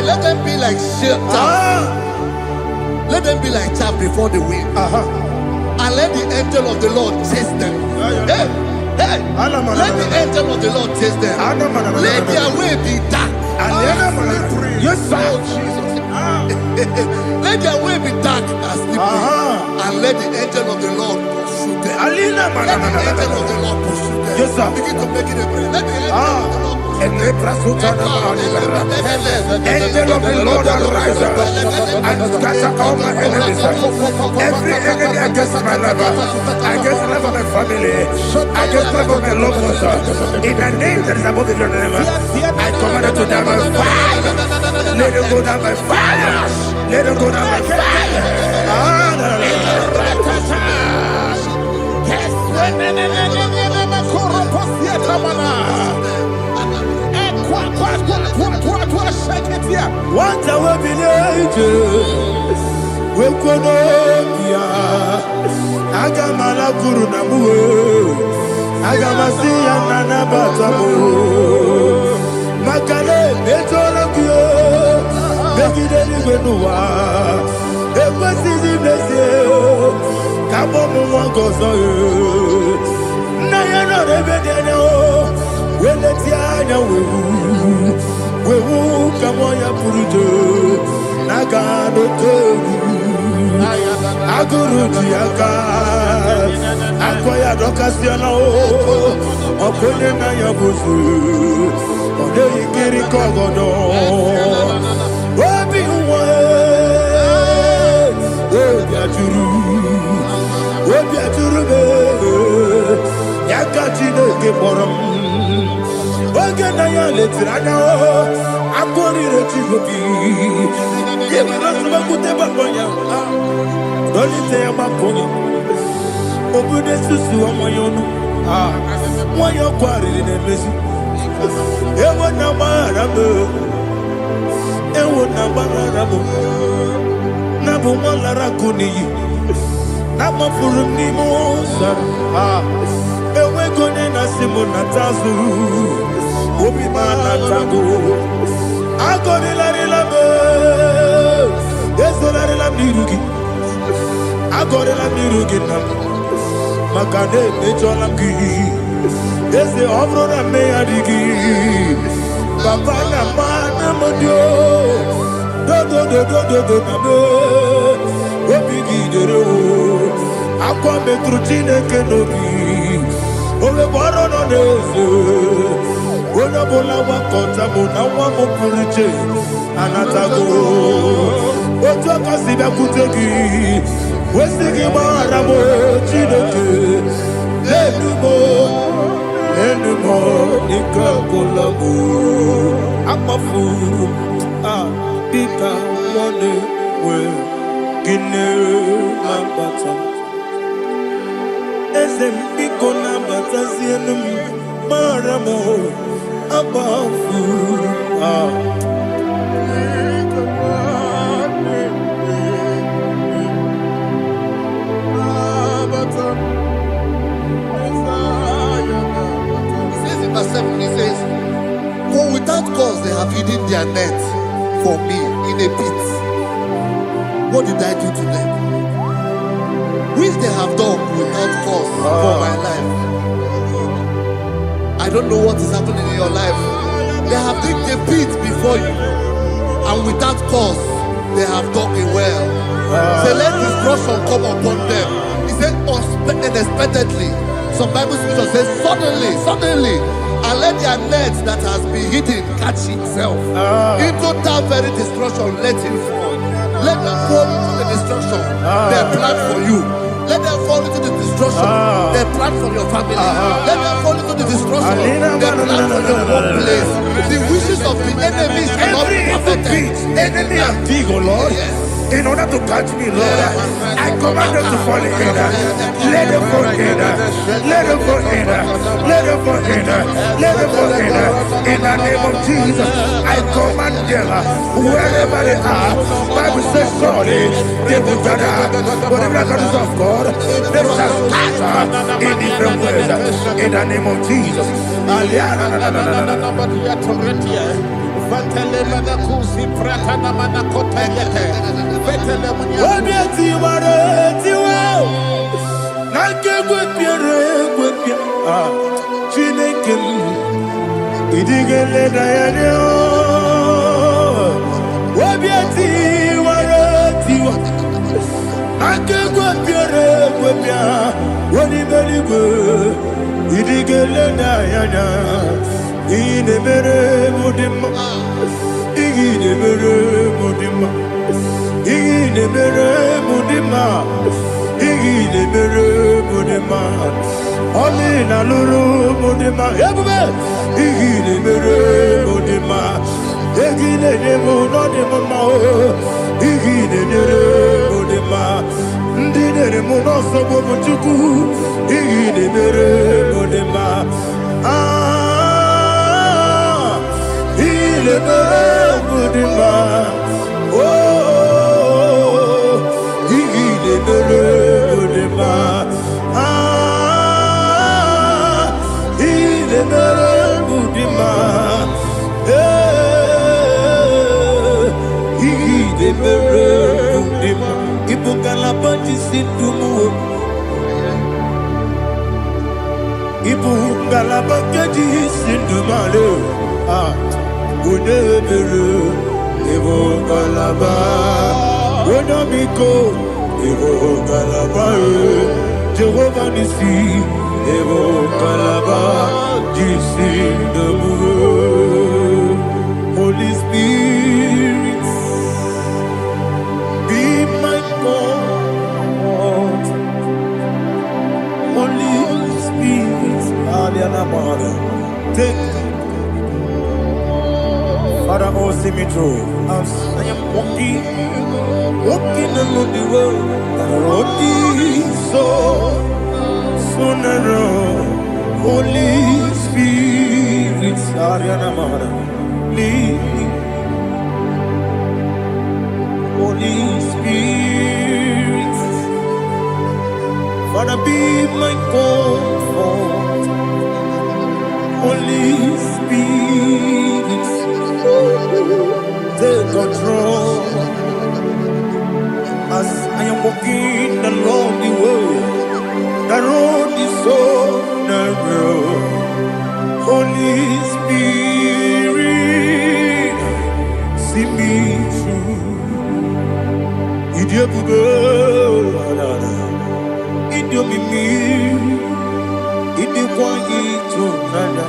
Let them be like chaff. Let them be like chaff before the wind. And let the angel of the Lord chase them. Hey, let the angel of the Lord chase them. Let their way be dark. Yes, sir. Let their way be dark and slippery. And let the angel of the Lord pursue them. Let the angel of the Lord pursue them. Yes, sir. Begin to make it a prayer. Let the angel of the Lord Angel of the Lord arise and scatter all my enemies. Every enemy against my lover, against the life of my family, against the life of my loved ones. In the name that is above the name, I command it to die by fire. Let it go down by fire. Let it go down by fire. What I will be we could Agamala Kurunamu, Agamasia Nana Batamu, Makale, Betolabio, Begideni Benua, Equasi Blessio, Kabomu Gozo, Nayana Rebedeno, Weletiana, we will come on your Puruto, Nagano Aguruti Aka, Akoya Docasiano, Okonena Yabusu, Ode Kiri Kogodo, Obi Obiaturu, Yakatino Geporum. Oganaya letirana akori retigobi yeba nasaba kuteba konya dolite amakonya obude susu amoyonu moyo kwari nemesi ewo na marabe ewo na barabo na bo malara kuniyi na mafuru ni mosa ewe kone na simu na tazu Obi mana tango, agori la rilabe, yeso la rilam nirugi, agori la nirugi nam, makane mejo lamgi, yese obro na me adigi, papa na mana modio, do na me, obi gidero, akwa metrutine kenobi, obe baro no nezo. Bona bola wakota bona wamo purije anatago ojo kasiba kutegi wesigi maramo chineke enumo nikakolabu amafu bika one we gine mambata Esem ikona batazienum maramo abafu. Verse 7, he says, for without cause they have hidden their net for me in a pit. What did I do to them? Which they have done without cause for my life. I don't know what is happening in your life. They have digged a pit before you, and without cause they have dug a well. Say, let destruction come upon them. He said, unexpectedly. Some Bible scripture says, suddenly, and let their net that has been hidden catch itself. Into that very destruction, let it fall. Let them fall into the destruction they plan for you. Let them fall into the destruction they plan for your family. Let them fall into the destruction they plan for your workplace. The wishes of the enemy shall not be perfected. Enemy and dig, oh Lord. Yes. In order to catch me, Lord, I command them to fall in. Let them fall in. Let them fall in. Let them fall in. Let them fall in. In the name of Jesus, I command them wherever they are. Bible says, surely they will gather. Whatever that is of God, they shall scatter in different ways. In the name of Jesus. Jehovah Nissi, Evo Kalaba, Holy Spirit, be my God. Holy Spirit, take Father, oh, see me through. As I am walking along the road, the road is so narrow. Holy Spirit, lead me. Holy Spirit, Father, be my comfort. Holy Spirit, take control. As I am walking along the road is so narrow. Holy Spirit, see me through. Idiabugo, Idiomimi, Idikwa Itonada.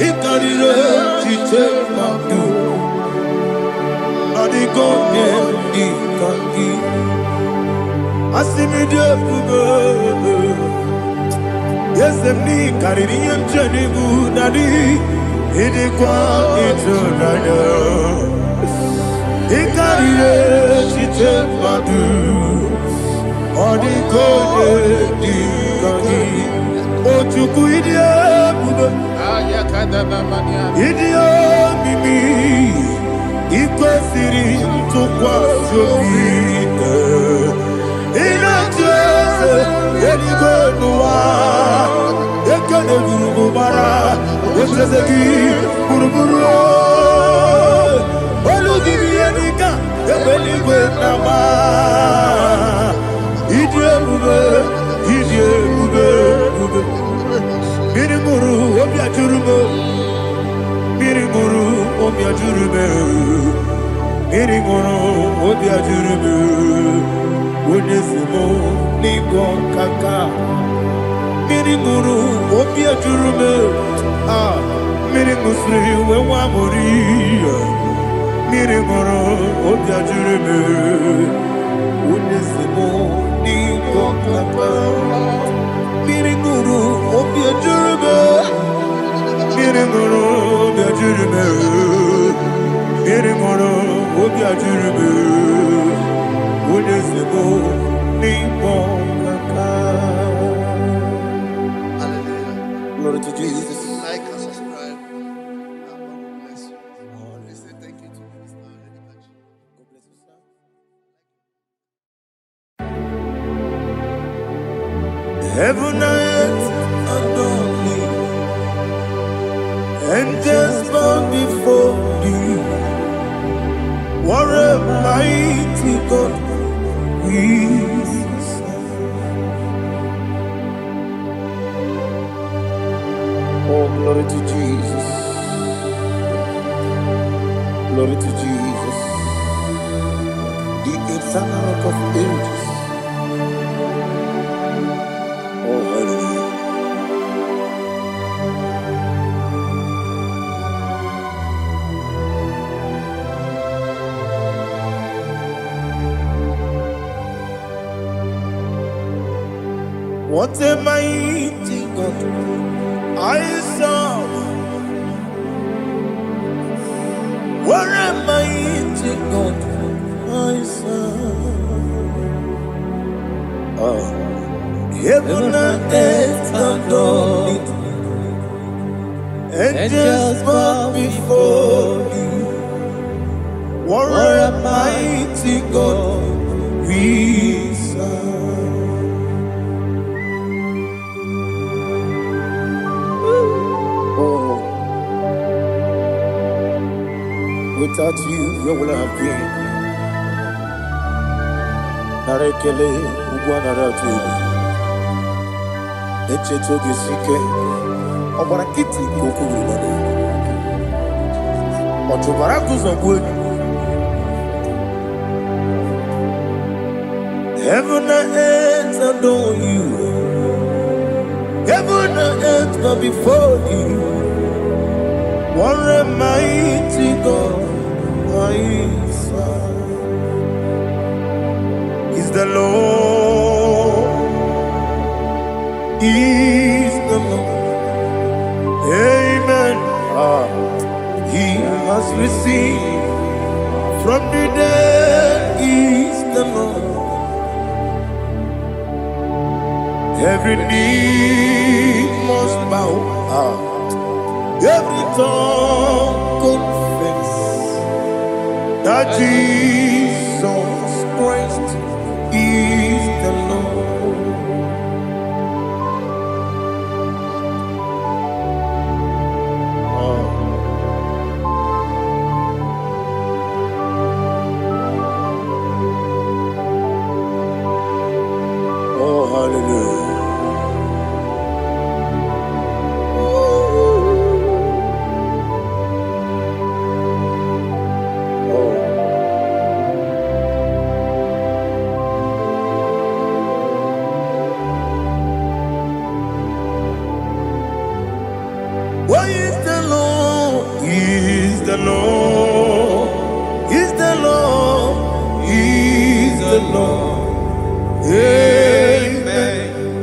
Ikarire Chite Madu. Yes, me Caribbean Janibu Nadi, Idikwa Itonada. Ikarire Chite Madu. On Glory to Jesus. Like and subscribe. And God will bless you. We say thank you to Minister Edikachi. God bless you, sir. Heaven and earth adore me, angels bow before thee. What a mighty God we serve. Oh, glory to Jesus. Glory to Jesus. The eternal rock of ages. Oh, hallelujah. What a mighty God I serve. What a mighty God I serve. Oh. Heaven and earth adore it, angels bow before thee. What a mighty God we serve. Oh, without you, where would I have been? Narekele, Ugwanaratu. Echetogishike, Obarakiti Kokuru, Otobarakuzo. Heaven and earth adore you. Heaven and earth bow before you. What a mighty God I serve. Is the Lord. Is the Lord. Amen. He has received from the dead. Is the Lord. Every knee must bow. Every tongue confess that Jesus Christ is the Lord. Oh, hallelujah. Why is the Lord? Is the Lord? Is the Lord? Is the Lord? Amen.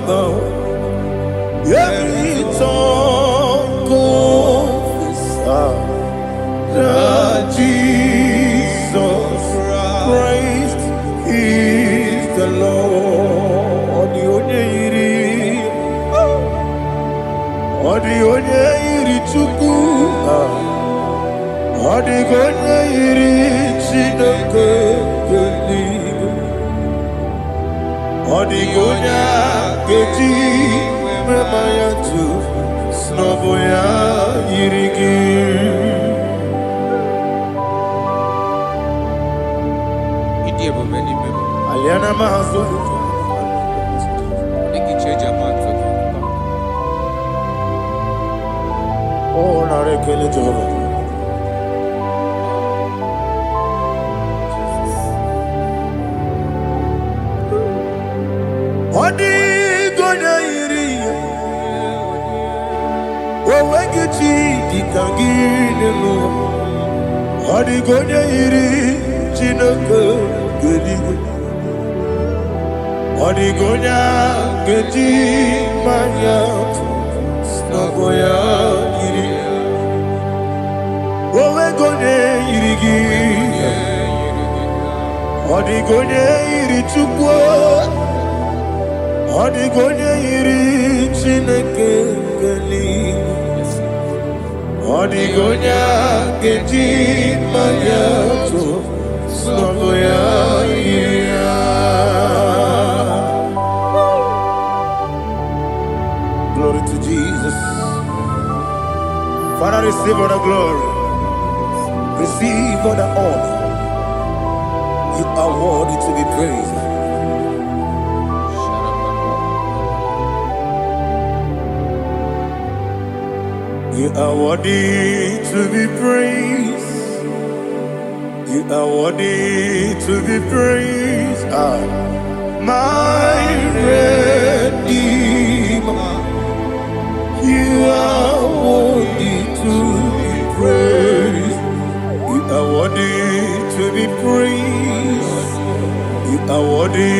bow. Every tongue confess that Jesus Christ is the Lord. Odi iri chuku, odi iri chineke keligo, odi keji memaya tu snoboya irigi. Aliana mahazo. Oh, na rekele Jehovah. Odi gonya iri, wewegichi dikangine lo. Odi gonya iri, chineke geligo. Odi gonya keji maya, snaboya iri. Wewegonye irigi, odi gonya iri chukwu. Odigonye iri chineke keligo, odigonya keji mayato snoboya iria. Glory to Jesus. Father, receive all the glory, receive all the honor. You are worthy to be praised. You are worthy to be praised. You are worthy to be praised. My Redeemer. You are worthy to be praised. You are worthy to be praised. You are worthy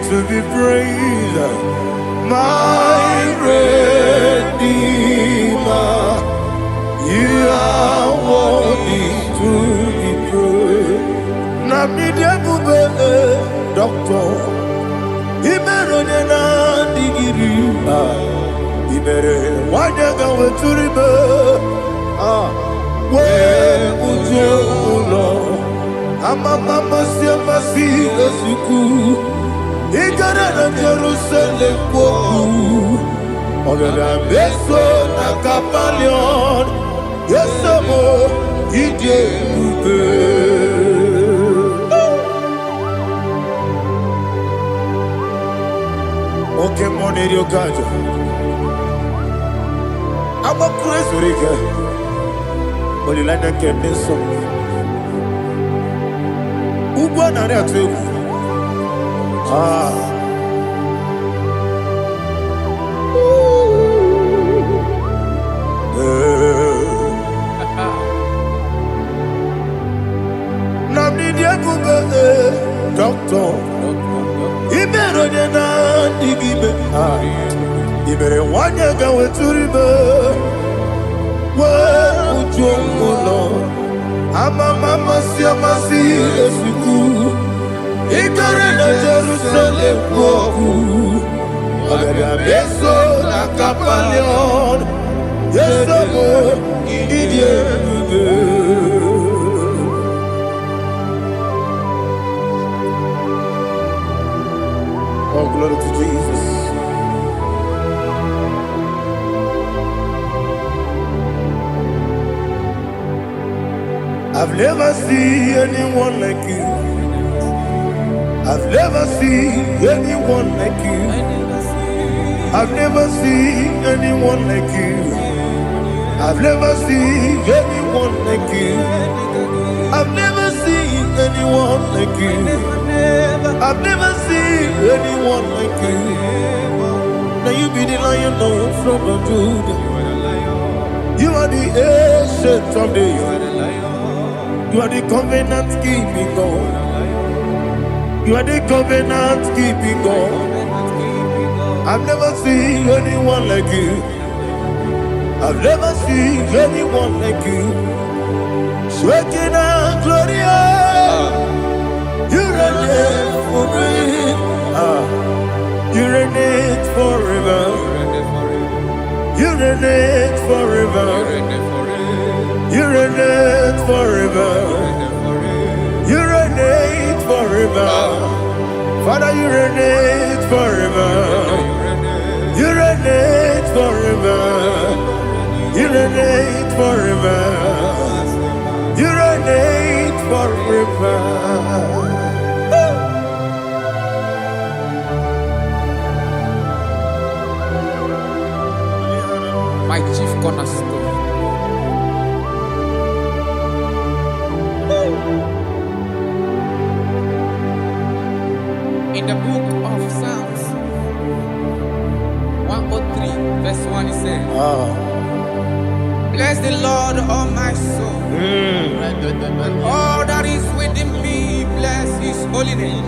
to be praised. My Redeemer. You are worthy to be praised. Namidebube, doctor. Imerone na digiri. Imere wanyaga weturibe. We ujulo. Mama siamasi esuku. Igara na Jerusalem kwoku. Ogara beso na kapalion. Yesamo ije ube. Oke moneri okajo. Amo kreso rike. Olilanya kemeso. Ugwa na re ategu. Doctor, Iberone na digibe. Ibere wanyaga weturibe. We ujongulo. Mama siamasi esuku. Igare na Jerusalem kwoku. Ogada beso na kapalion. Yesamo idie ube. Oh, glory to Jesus. I've never seen anyone like you. I've never seen anyone like you. I've never seen anyone like you. I've never seen anyone like you. I've never seen anyone like you. I've never seen anyone like you. Now you be the Lion from the Judah. You are the ancient of days. You are the covenant keeping God. You are the covenant keeping God. I've never seen anyone like you. I've never seen anyone like you. Shekinah Gloria, you reign for me. You reign forever. You reign forever. You reign forever. You reign forever. Father, you reign forever. You reign forever. You reign forever. You reign forever. My chief cornerstone. In the book of Psalms 103, verse 1, it says, bless the Lord, all my soul. All that is within me, bless his holy name.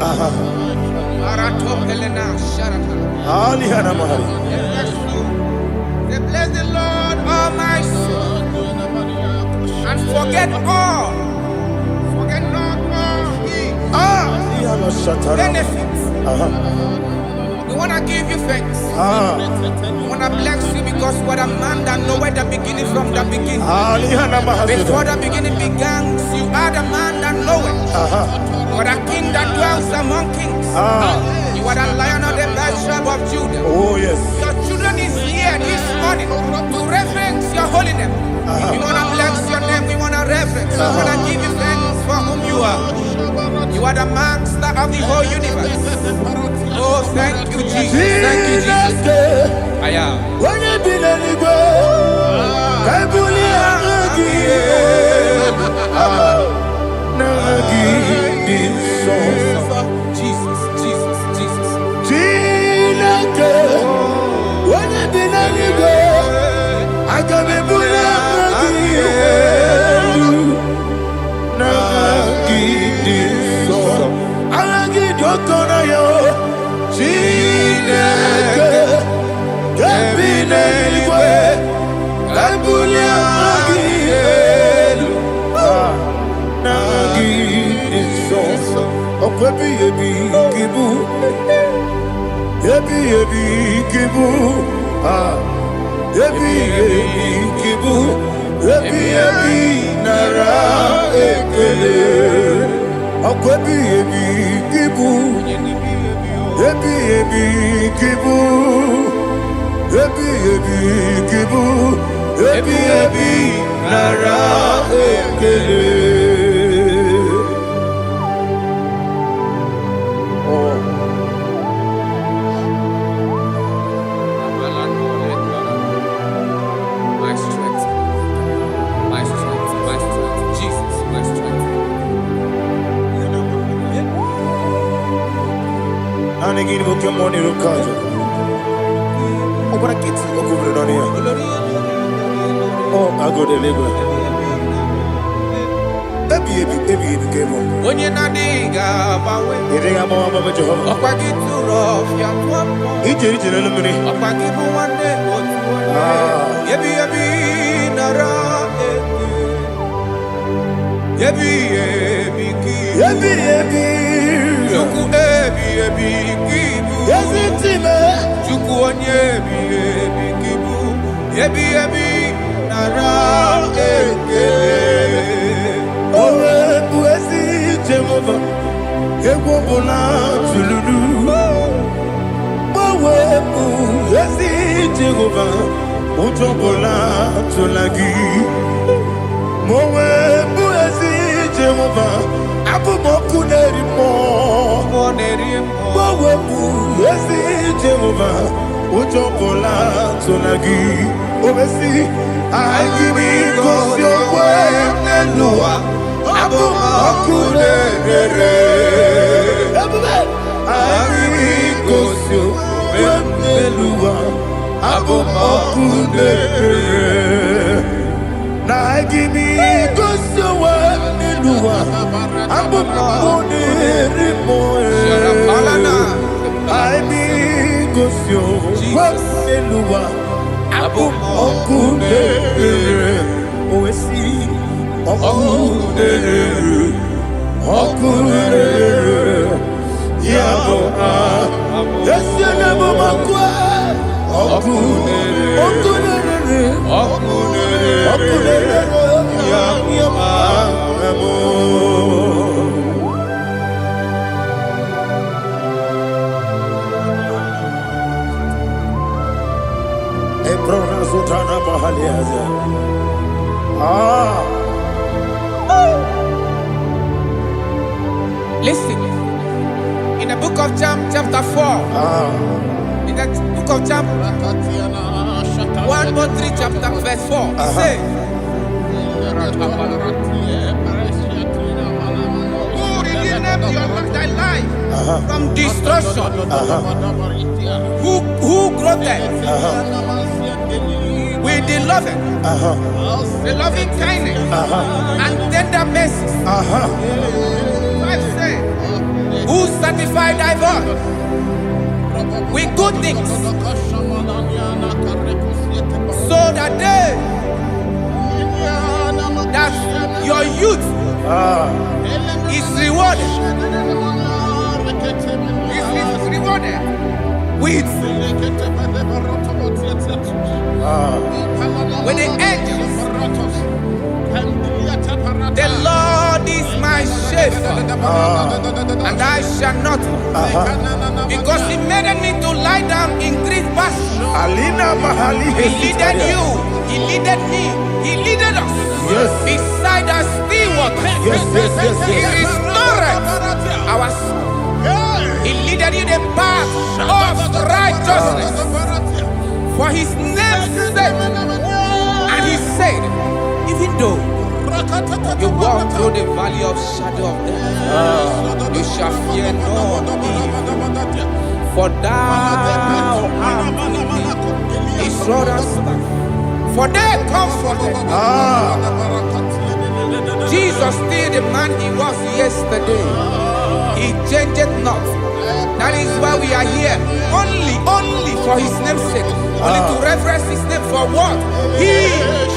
Say, bless the Lord, all my soul, and forget all. Forget not all his benefits. We want to give you thanks. We want to bless you because what a man that knoweth the beginning from the beginning. Before the beginning began, you are the man that knoweth. For the king that dwells among kings. You are the lion of the tribe of Judah. Oh yes. Your children is here this morning to reverence your holy name. We want to bless your name. We want to reverence. We want to give you thanks for whom you are. You are the master of the whole universe. Oh, thank you, Jesus. Thank you, Jesus. I am. When you be the nigga, I Jesus, Jesus, Jesus. When you be the nigga, I can be gosio eluwa okune oesi okune yabo esiana bomakwa okune yabo Listen, in the book of John, chapter 4, in the book of John 1:3, chapter verse 4, it says, who redeemed thy life from destruction, who groweth with the loving kindness and tender mercies. Who satisfy thy voice with good things, so that your youth is rewarded. Is rewarded with the angels. The Lord is my shepherd, and I shall not want, because He made me to lie down in green pastures. He leaded you, He leaded me, He leaded us beside the still waters. He restored our soul. He leaded you the path of righteousness for His name's sake. And He said, even though you walk through the valley of shadow of death, you shall fear no evil, for thou art with me. His rod and staff, for they comforted. Jesus still the man He was yesterday. He changed not. That is why we are here. Only for His name's sake. Only to reverence His name for what He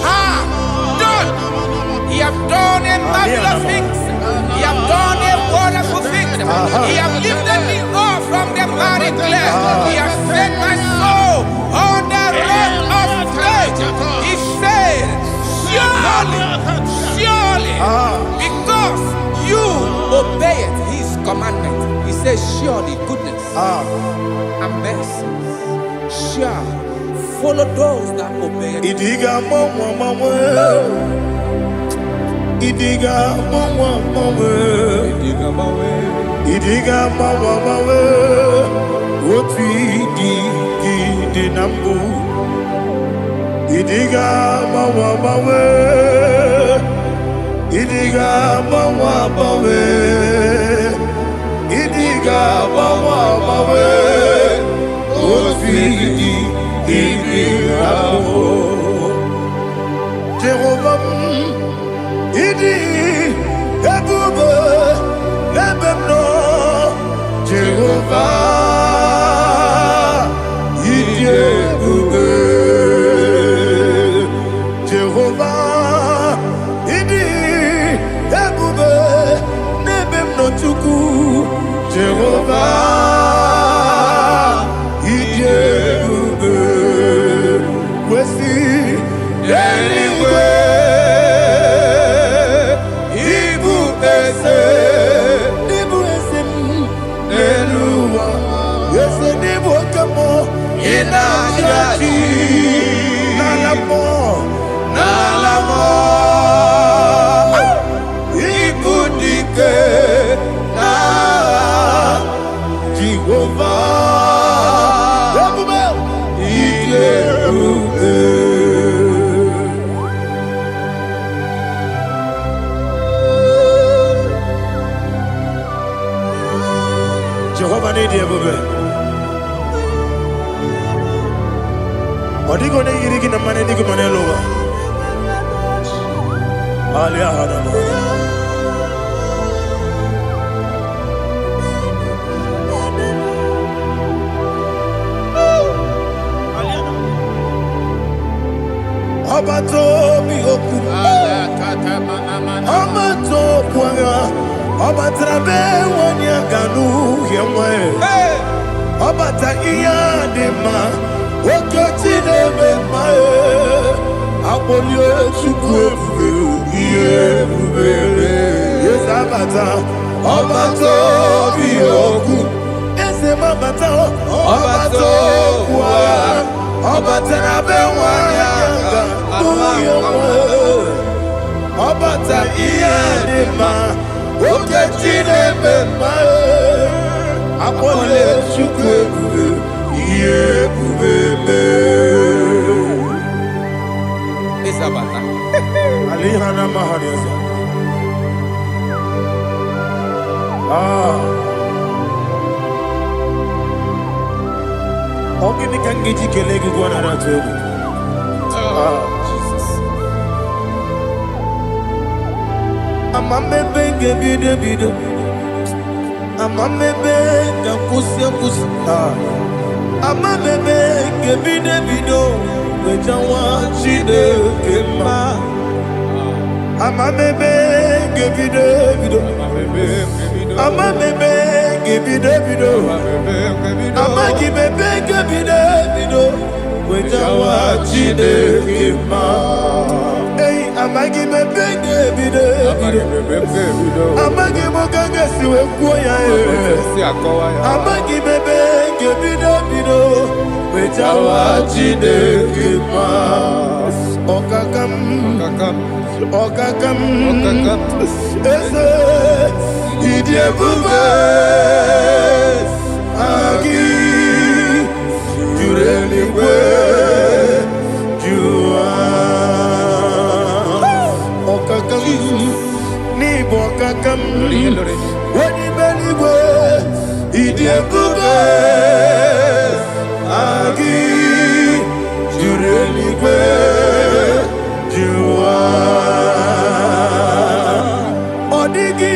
has done. He have done a marvelous things. He have done a wonderful thing. He have lifted me up from the miry clay. He has set my soul on the rock of faith. He said, surely, because you obeyed His commandment. He says, surely goodness and mercy shall follow those that obey. Idiga mawe woti di nambu. Idiga mawe Idiga mawe woti di nambu. Jehovah Idi ebube lebemno Jehovah Idi ebube Jehovah Idi ebube lebemno chuku Jehovah Idi ebube wesi anyway. Jehovah need you, baby. Odigo ne yiri kina mane digo mane lowa. Ali ahana mo. Obato bihoku. Obato kwanga. Obatrabe wanya ganu yemwe. Obata iya dema. Okoti nebe mae. Apolio chukwe iye bubebe. Yes abata. Obato bihoku. Ese mabata. Obato kwa. Obatrabe wanya ganu yemwe. Obata iya dema. Okoti nebe mae. Apole chukwe iye bubebe. Isabata. Alihana mahariasa. Ogini kangiji kelegi gwana ratogu. Jesus. Amamebe gebide bido. Amamebe gakusi. Amamebe gebide bido. Wejawa chide kema. Amamebe gebide bido. Amamebe gebide bido. Amagibebe gebide bido. Wejawa chide kema. Hey, amagibebe gebide bido. Amagimogaga siwe kuya. Amagibebe gebide bido. Wejawa chide kema. Okakam. Ese idie bube agi jureli kwe jua okakam ni bokakam wani beli kwe idie bube agi jureli kwe jua odigi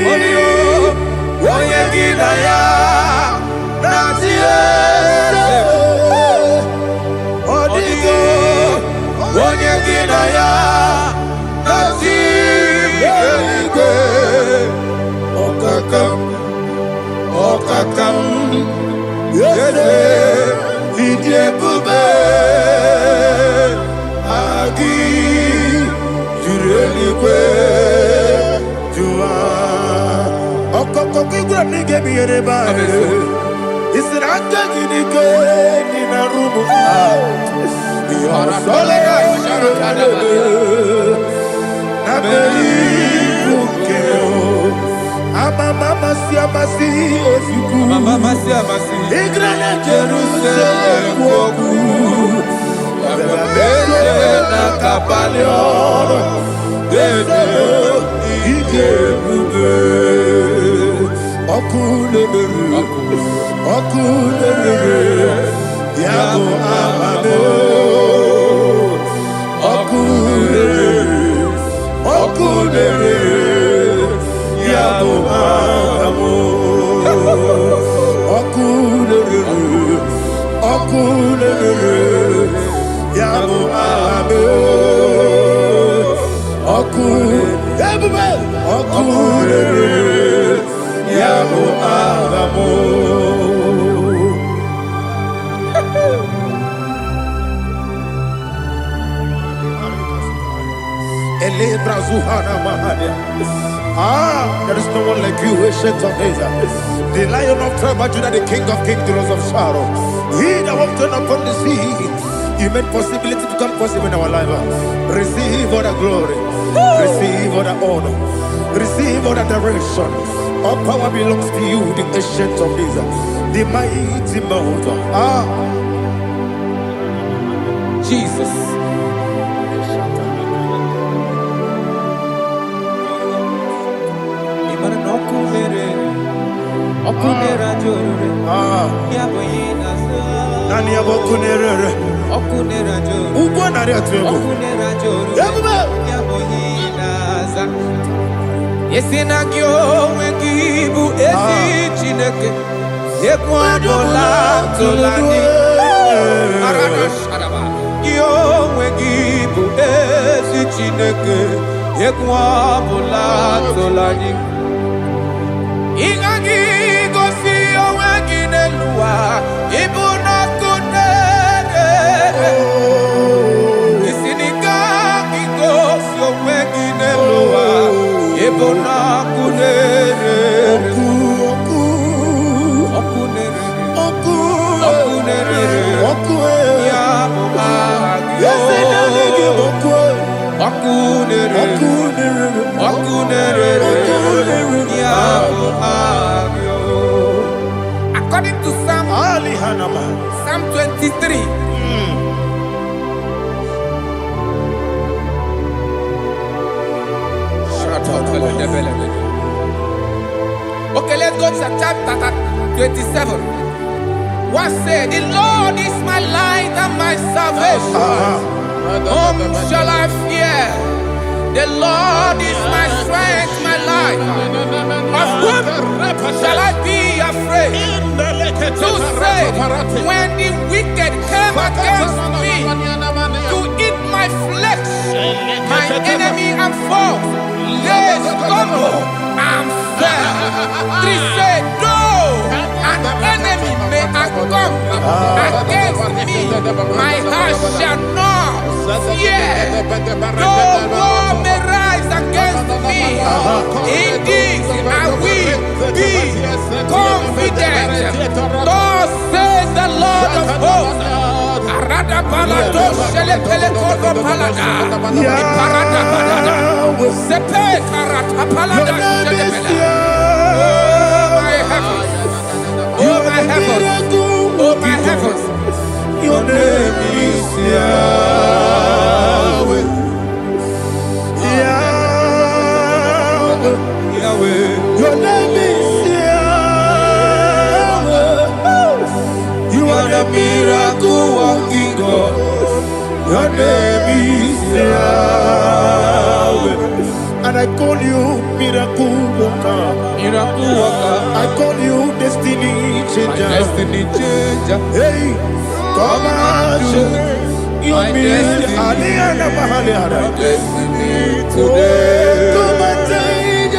oyegi na ya natie odigi oyegi na ya natie okakam yede idie bube agi jureli kwe jua okoko kigura nige biyere ba isira gini ke ni na rumu ya sole na beri ukeo mama siamasi ofiku Mama siamasi igrana Jerusalem woku bebe na kapalion dede ije bube okulere yabo amamo okulere yabo amamo okulere yabo amamo okulere yabo amamo. There is no one like you, ancient of days. The Lion of tribe of Judah, the King of kings, the Rose of Sharon. He that walked upon the sea. You made possibility to come possible in our life. Receive all the glory. Receive all the honor. Receive all the direction. All power belongs to you, the ancient of days, the mighty mountain. Jesus. Nani abokunere Okunera joro ugwo nari atwego Okunera joro Yabuba Yabohinaza Yesina kyo wengibu esi chineke Yekwadola tolani Arana sharaba Kyo wengibu esi Chineke Ekwa bula tolani Ingagi gosi owegi nelua Ibuna kunere Isinika gosi owegi nelua Ibuna kunere According to Psalm 23. Okay, let's go to chapter 27. What said, the Lord is my light and my salvation. Whom shall I fear? The Lord is my strength, my life. Of whom shall I be afraid? To say, when the wicked came against me to eat my flesh, my enemy and foe, they stumble and fell. 3 said, no, an enemy may come against me, my heart shall not fear. No war may rise against me. In this I will be confident. Thus says the Lord of hosts. Oh my heavens, oh my heavens, your name is Yahweh. Yahweh, Yahweh, your name is Yahweh. You are the miracle working God. Your name is Yahweh. And I call you miracle worker. Miracle worker. I call you destiny changer. My destiny changer. Hey, come on, you mean Aliana Mahaliana. My destiny today. Come on, change.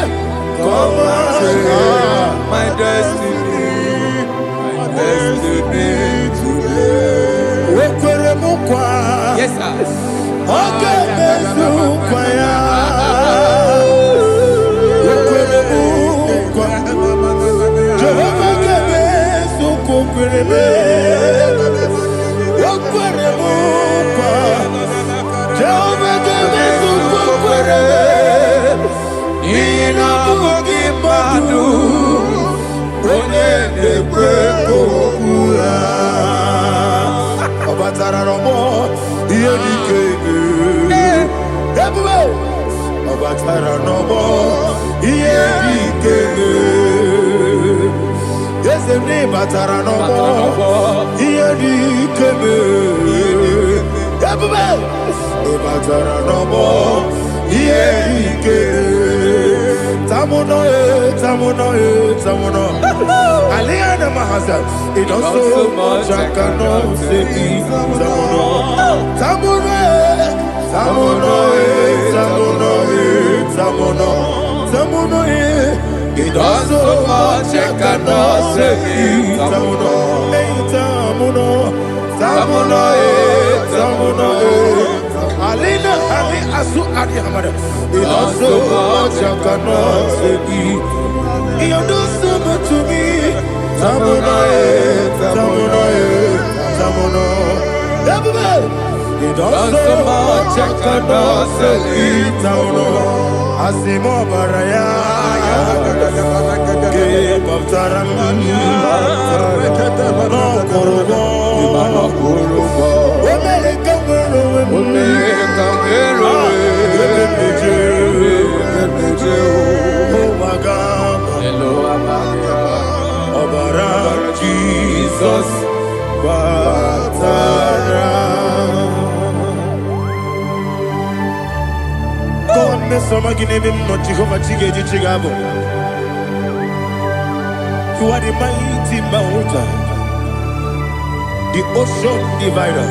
Come on, my destiny. My destiny today. Yes, sir. Okay, Aliana Mahasa, it does so much I cannot say. It does so much I cannot say. Alina Ali Asu Adi Hamada. It does so much I cannot say. You do so much to me. Tamuno. It does so much I cannot say. Tamuno. Asimo Baraya. Give up Taram. No Kurubo. Jesus, God, Mesoma Ginebim, not Jehovah Chigedi Chigabo. You are the mighty mountain, the ocean divider,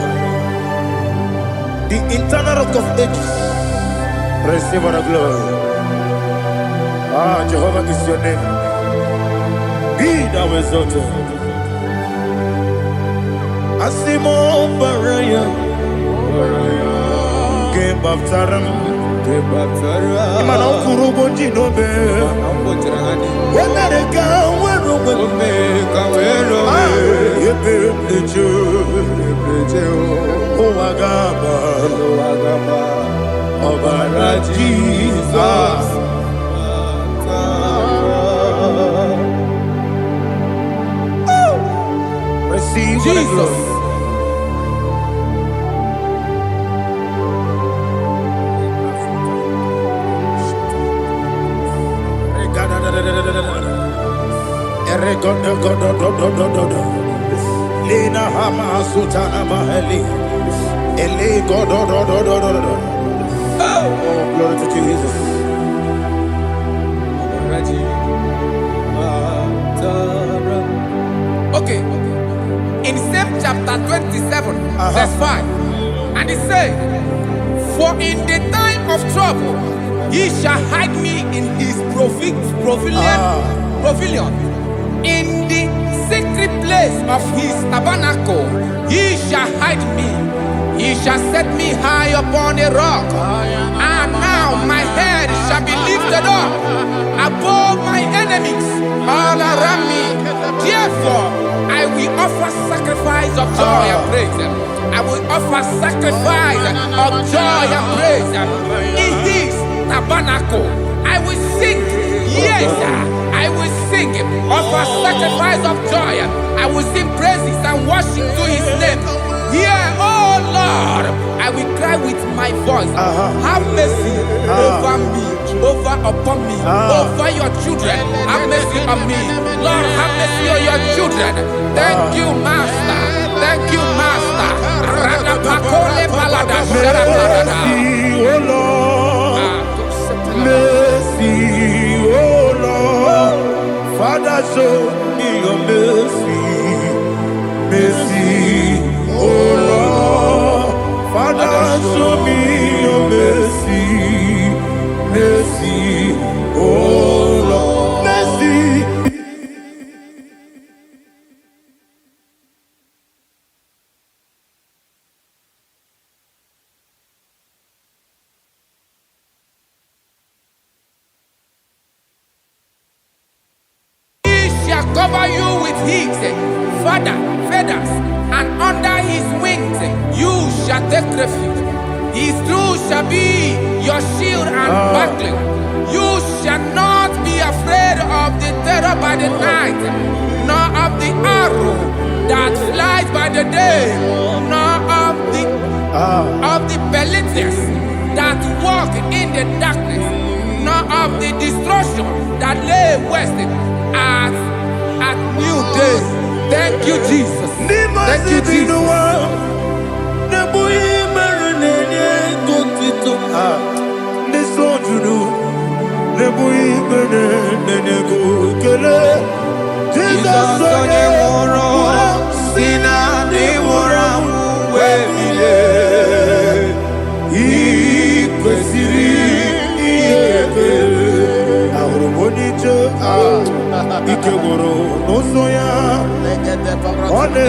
the internal rock of ages, Receive all the glory. Ah, Jehovah is your name. Be thou exalted. Asimo Baraya. Game Baptaram. Imano Kurubo Jinobe. When they go, when oh, Agaba. Obara Jesus. Receive Jesus. Lina Hama Sutana Mahali. Ele God. Oh, glory to Jesus. Okay. In same chapter 27, verse 5, and it says, "For in the time of trouble, he shall hide me in his pavilion. In the secret place of his tabernacle, he shall hide me. He shall set me high upon a rock. And now my head shall be lifted up above my enemies all around me. Therefore, I will offer sacrifice of joy and praise. I will offer sacrifice of joy and praise in his tabernacle. I will sing, yes, I will sing, offer sacrifice of joy. I will sing praises and worship to his name. Here, oh Lord, I will cry with my voice. Have mercy over me, upon me, over your children. Have mercy on me. Lord, have mercy on your children. Thank you, Master. Thank you, Master. Mercy, oh Lord. Mercy, oh Lord. Father, show me your mercy. Mercy, oh Lord. Father, show me your mercy. Mercy, oh Lord. Mercy. Cover you with his feathers, and under his wings you shall take refuge. His truth shall be your shield and buckler. You shall not be afraid of the terror by the night, nor of the arrow that flies by the day, nor of the pestilence that walk in the darkness, nor of the destruction that lay waste at new day. Thank you, Jesus. Thank you, Jesus. Ikegoro nosoya one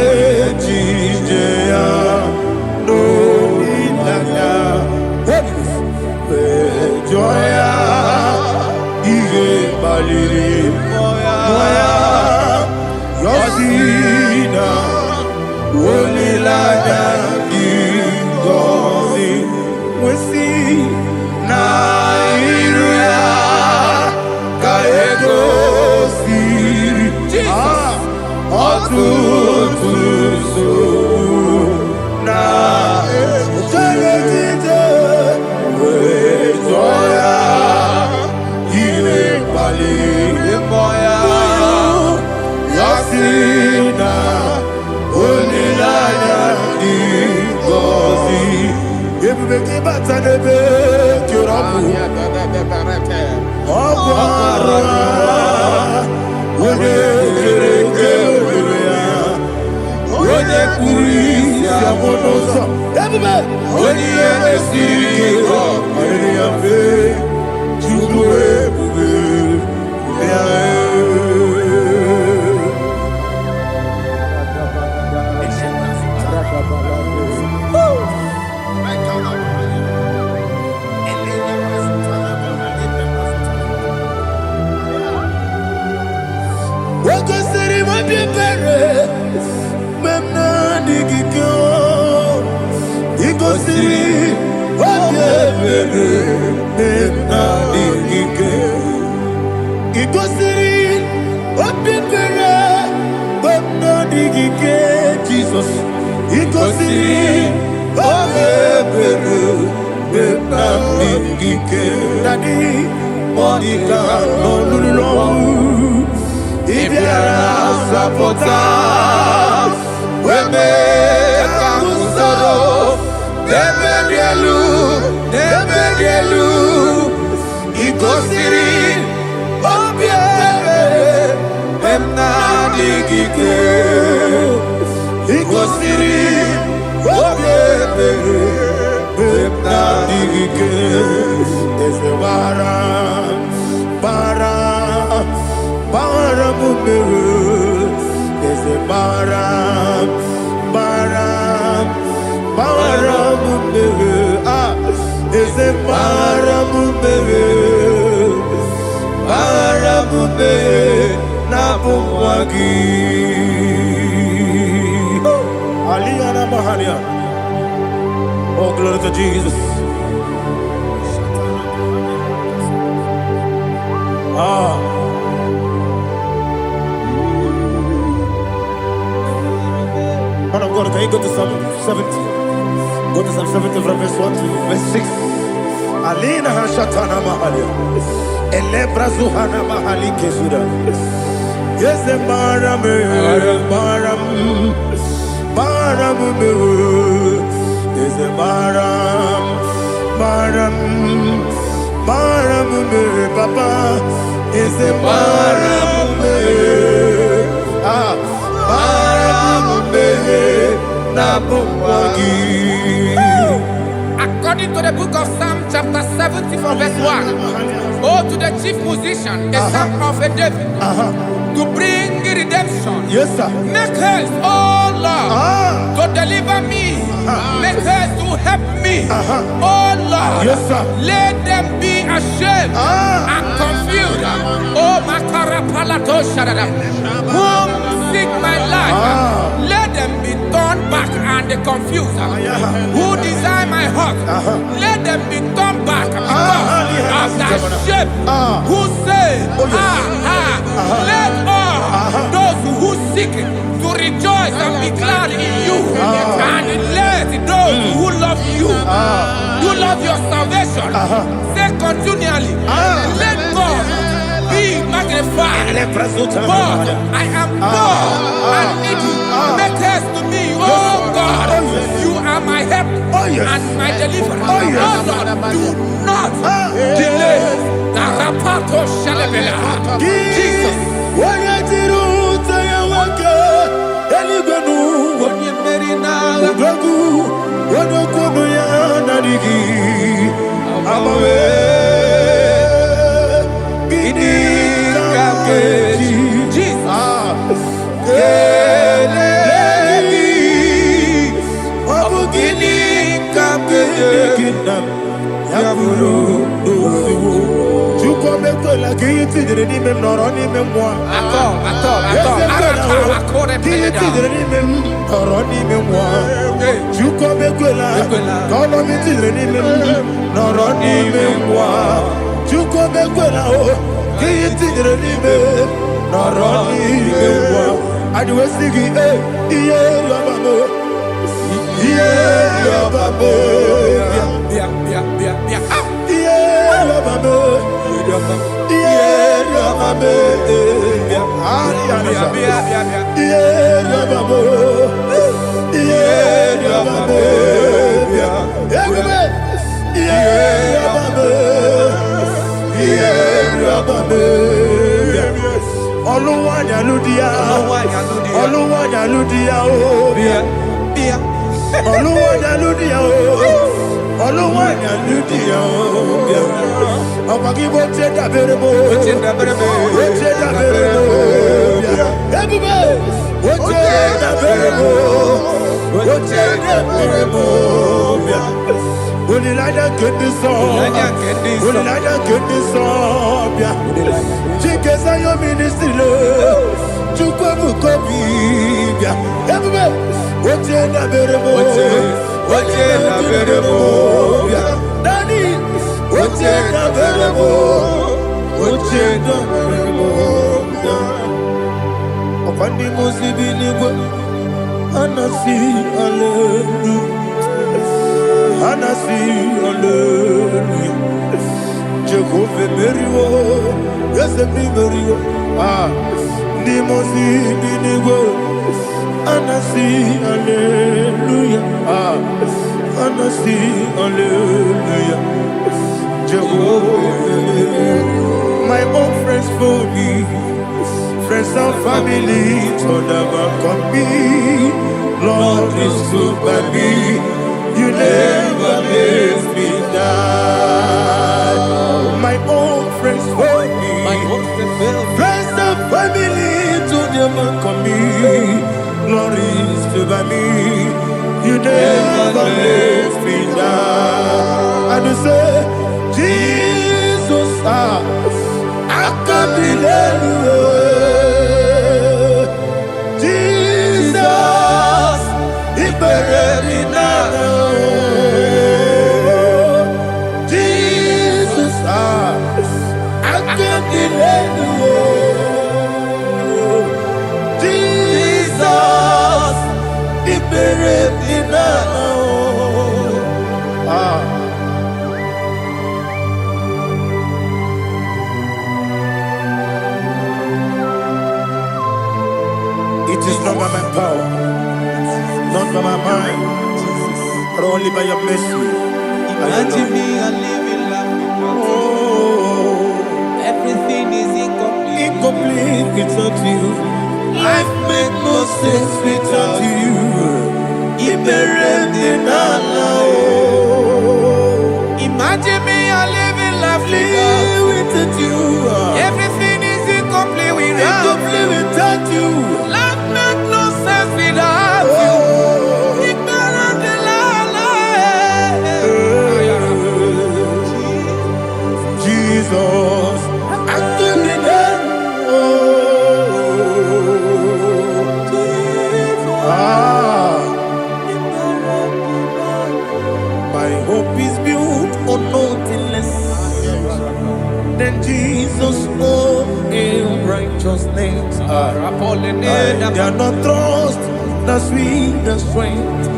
jijeya no ilaya joya iye baliri moya yosina olilaya ingozi wesi na iruya kaego Jesus, oh, glory to Jesus. Man of God, can you go to Psalm 70? Go to Psalm 70 from verse 1 to verse 6. Alina Hashatana Mahalia. Elebra Zuhana Mahali Kesuda. Yes, the Baram, is the Baram, Papa, is the Baram, According to the book of Psalm chapter 70 from verse 1, oh, to the chief musician, a psalm of a David, to bring redemption. Yes, sir. Make haste, oh Lord, to deliver me. Make haste to help me. Oh Lord, yes, sir. Let them be ashamed and confused. Oh, Makarapalato Shadada, whom seek my life, let them be turned back and confused. Who desire my heart, let them be turned back because of that shape. Who say, let all those who seek to rejoice and be glad in you, and let those who love you, who love your salvation, say continually, let God be magnified. But I am poor and needy. Make haste to me, oh God. You are my help and my deliverer. Oh Lord, do not delay. Jesus. Oluwanya ludia obia. Awagi boche da berebo. Boche da berebo. Boche da berebo. Ebube. Boche da berebo. Boche da berebo. Onilada kendi so. Onilada kendi so. Chike sa yo ministry lo. Chukwu kobi. Ebube. Boche da berebo. Boche da berebo. Daddy. Boche da berebo. Boche da berebo. Opandi musibi nigo. Anasi hallelujah. Anasi hallelujah. Jehovah Merio. Yes, Merio. Ni musibi nigo. Anasi hallelujah. Anasi hallelujah. Jehovah, my own friends for me, friends and family, told them come me. Lord is good by me. You never let me die. My own friends for me, friends and family, told them come me. Lord is good by me. You never let me die. And you say, Jesus, I can't believe you. Jesus, He buried me now. Jesus, I can't believe you. Jesus, He buried me now. It is not by my power, not by my mind, but only by your mercy. Imagine me and living life without you. Everything is incomplete. Incomplete without you. Life makes no sense without you. Imagine me and living life without you. Everything is incomplete without you. Life makes no sense without you. Jesus, I couldn't my hope is built on nothing less than Jesus' own righteousness. I cannot trust the sweetest strength,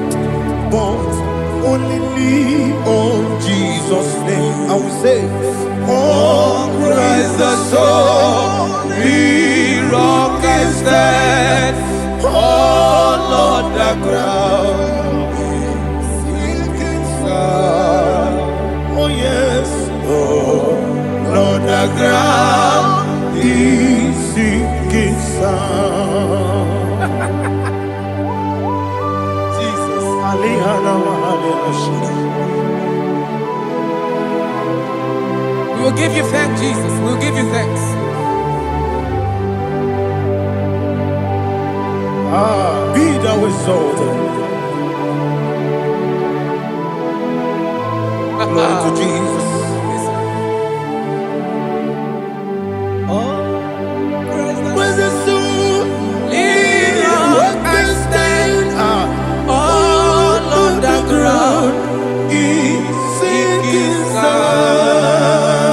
but only lean on Jesus' name. I will say, oh, Christ the solid rock I stand. Oh, Lord, the ground is sinking sand. Oh, yes, oh, Lord, the ground is sinking sand. Jesus, we will give you thanks, Jesus. We will give you thanks. Be thou exalted. Glory to Jesus. When the soul what can stand all on the ground is sinking sand.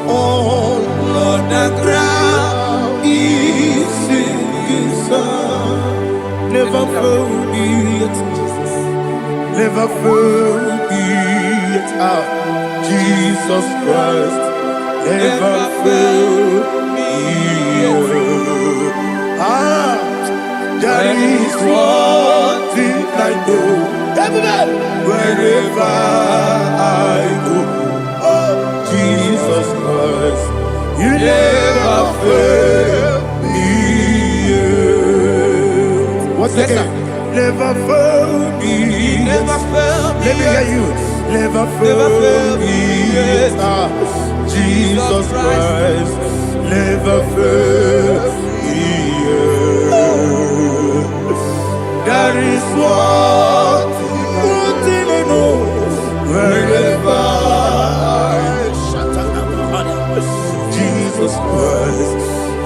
All on the ground is sinking sand. Never found me yet, Jesus. Never found me yet. Jesus Christ never failed me yet. There is one thing I know. Wherever I go, oh Jesus Christ, you never fail me yet. What's that? Never fail me. Never fail me. Let me hear you. Never fail me. Yes. Jesus Christ. Never fail me. That is one thing I know. Wherever Jesus Christ,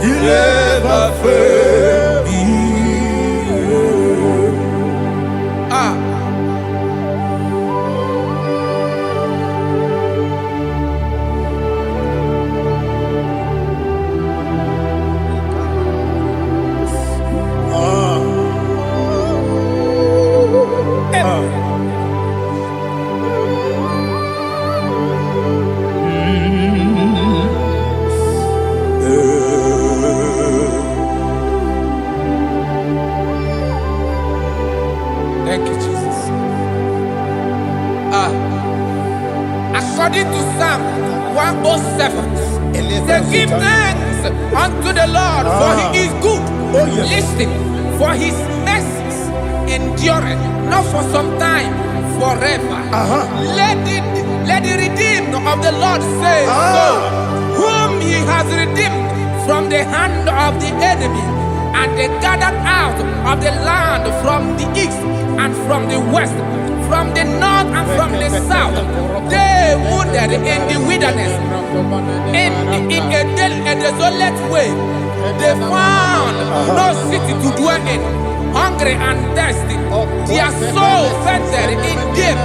He never fail me. Thank you, Jesus. According to Psalm 107, they give thanks unto the Lord, for He is good. Oh, yes. Listen, for His mercies endureth, not for some time, forever. Let the redeemed of the Lord say so, whom He has redeemed from the hand of the enemy, and they gathered out of the land from the east and from the west, from the north and from the south. They wandered in the wilderness, in a desolate way. They found no city to dwell in, hungry and thirsty. Their soul fainted in deep.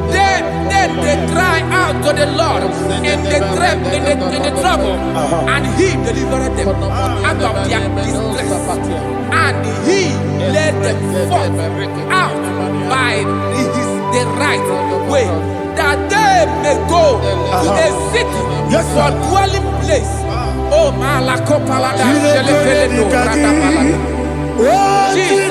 Then they cry out to the Lord in the trouble, and He delivered them out of their distress, and He led them forth out by the right way, that they may go to a city for dwelling place. Oh, Malakopalada, Jesus.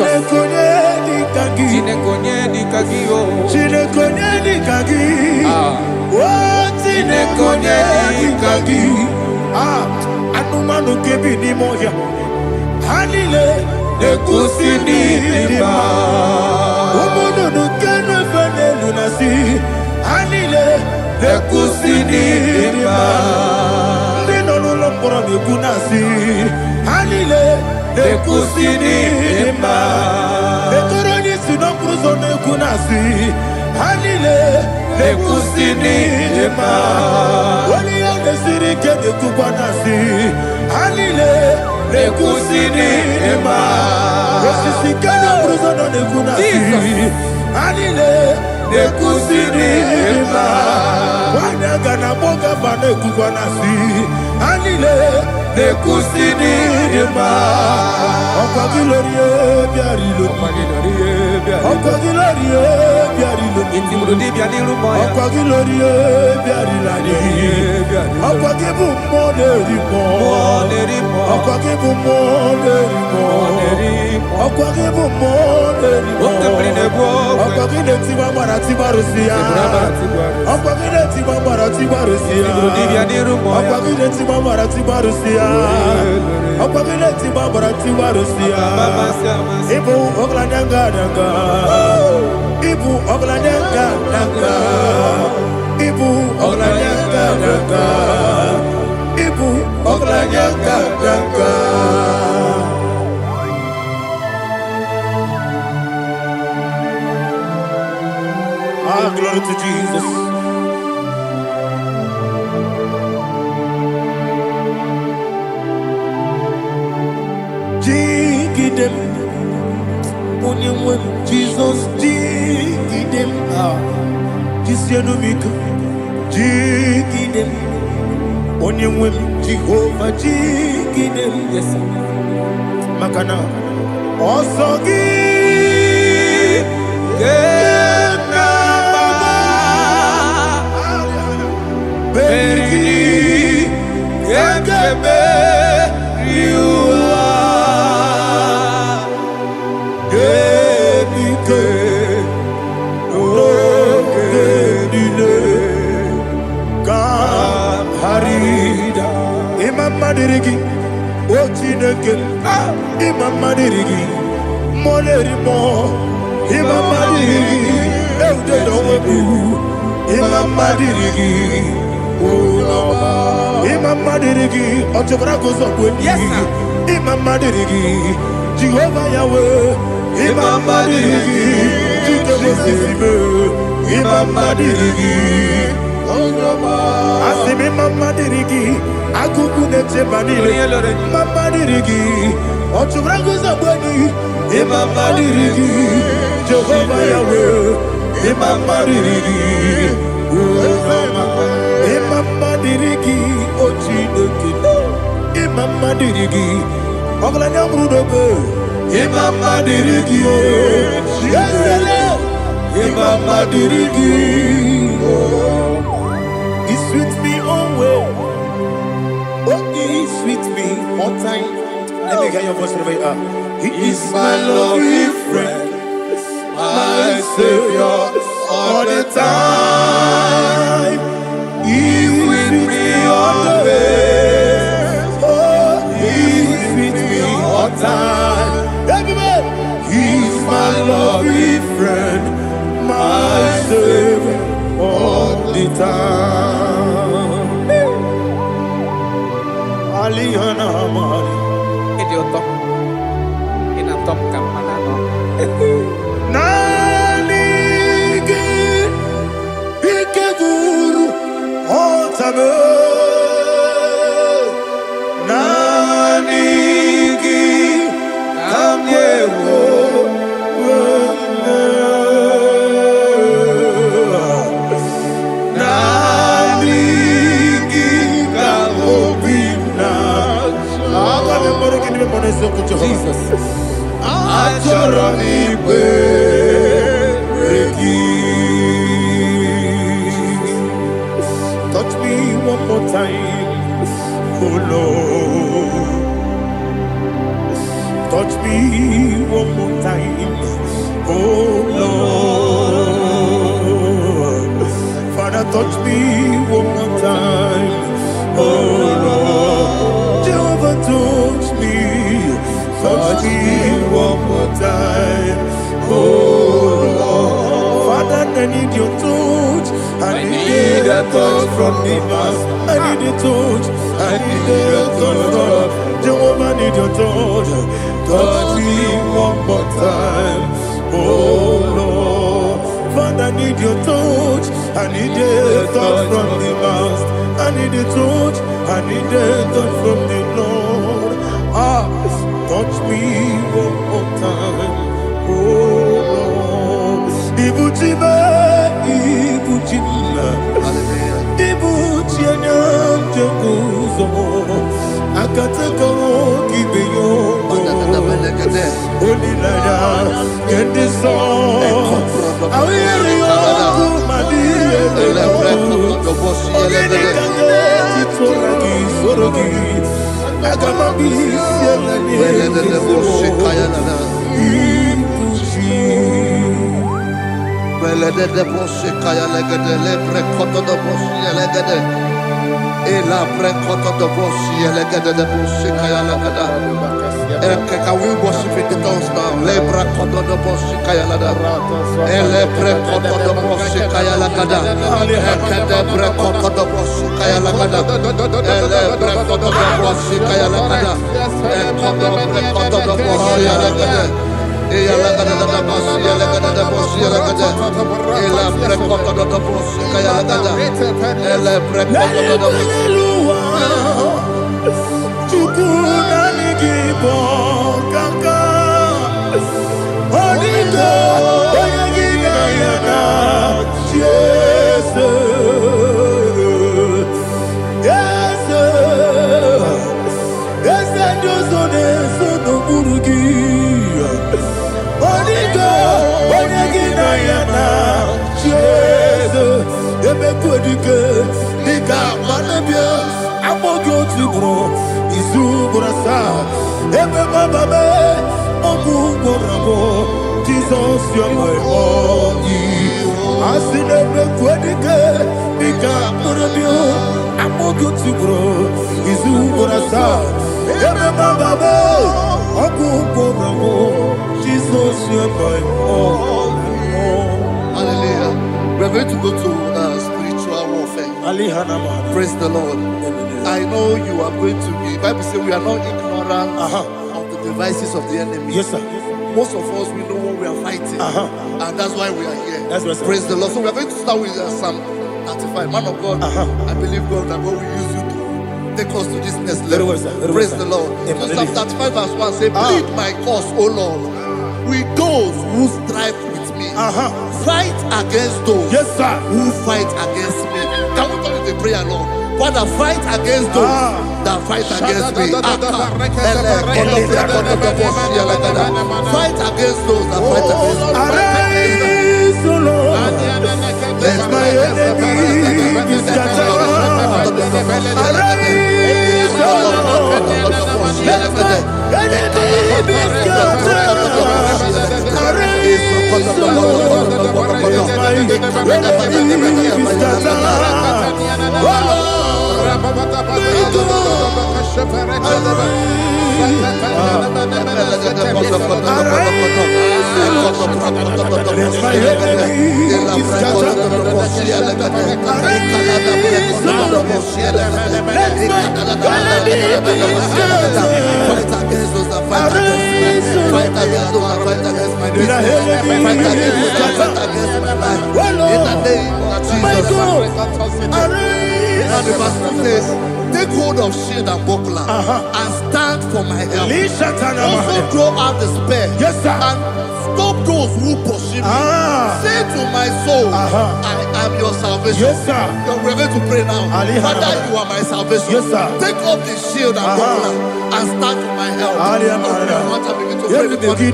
Anumanu kebi ni moja. Hanile nekusini lima. Umudu nukene fene lunasi. Hanile nekusini lima. Nino nulambura nikunasi. Hanile nekusini lima. Netoroni sinokruzo nekunasi. Hanile nekusini lima. Wali yone sirike nekubanasi. Hanile nekusini lima. Wesisikana bruzo nekunasi. Hanile nekusini lima. Wanaga na boga bane kubanasi. Hanile nekusini lima. Okagilorie biarilo. Okagilorie biarilo. Okagilorie biarilani. Okagibu molerimo. Okagibu molerimo. Okagibu molerimo. Okagile tiba marati barusia. Okagile tiba marati barusia. Okagile tiba marati barusia. Okagile tiba marati barusia. Ibu oglanyanga danga. Ibu oglanyanga danga. Ibu oglanyanga danga. Ibu oglanyanga danga. Glory to Jesus. Dig them. When Jesus dig them. This year no make. Dig them. When Jehovah dig them. Yes. Makana. Also give. Imama dirigi, Imama dirigi, Otobra goes up with Imama dirigi, Jehovah Yahweh, Imama dirigi, Imama dirigi, Asimi Imama dirigi, Akuku de Chebanile, Imama dirigi, Otobra goes up with Imama dirigi, Jehovah Yahweh, Imama dirigi, Imama dirigi, Ochineke, Imama dirigi, Oglanya Brudobe, Imama dirigi, Imama dirigi, He's with me always, oh, He's with me all time. Let me hear your voice right. He is my loving friend, my Savior, all the time. He's with me all the way. Oh, He's with me all time. Everybody, He's my loving friend, my Savior, all the time. Aliana Mari. Idiota. Inatom kampanano. Nanigi ikeguru otame Nanigi kamyewo Nanigi kamobina Jesus. Touch me one more time, oh Lord. Touch me one more time, oh Lord. Father, touch me one more time, oh Lord. Jehovah, touch me. Touch me one more time, oh Lord. Father, I need your touch. I need a touch from the past. I need a touch. I need a touch from Jehovah. I need your touch. Touch me one more time, oh Lord. Father, I need your touch. I need a touch from the past. I need a touch. I need a touch from the Lord. Touch me one more time, oh Lord. Ibuchima, Ibuchima, Ibuchianya, Jaguzo, Akatako, Gibeyo, Holy Lada, get this song. I hear you, Madi, Agamabi, Can we worship in the tongues now? Lebra koto do bosi kaya lada. Ele bre koto do bosi kaya lada. Ekede bre koto do bosi kaya lada. Ele bre koto do bosi kaya lada. Ekodo bre koto do bosi lada. Eya lada da bosi lada da bosi lada. Ele bre koto do bosi kaya lada. Ele bre koto do bosi. IGBO kaka Onigo Oyagina yana Jesus Yes Josone Sono Burugi Onigo Oyagina yana Jesus Ebe Kodike Nika Manabia Amogo Tibro Izubrasa Ebe Bababe Oguborabo Jesus you're my all Asinebe Kodike Nika Manabia Amogo Tibro Izubrasa Ebe Bababe Oguborabo Jesus you're my all. Hallelujah. We're going to go to spiritual Praise the Lord. I know you are going to be. Bible says we are not ignorant of the devices of the enemy. Yes, sir. Most of us, we know what we are fighting, and that's why we are here. That's right, sir. Praise the Lord. So we are going to start with Psalm 95. Man of God, I believe God that God will use you to take us to this next level. Praise the Lord. So Psalm 35 verse 1 say, plead my cause, O Lord, with those who strive with me. Fight against those who fight against me. Can we call it a prayer, Lord? Father, fight against those that fight against me. Fight against those that fight against me. Arise, O Lord, let my enemy be scattered. Arise, O Lord, let my enemy be scattered. Arise, O Lord, let my enemy be scattered. Oh Lord, and the verse says, take hold of shield and buckler and stand for my help. Also throw out the spear and stop those who pursue me. Say to my soul, I am your salvation. We're going to pray now. Father, you are my salvation. Take off the shield and buckler and stand for my help. I want to begin to pray before you.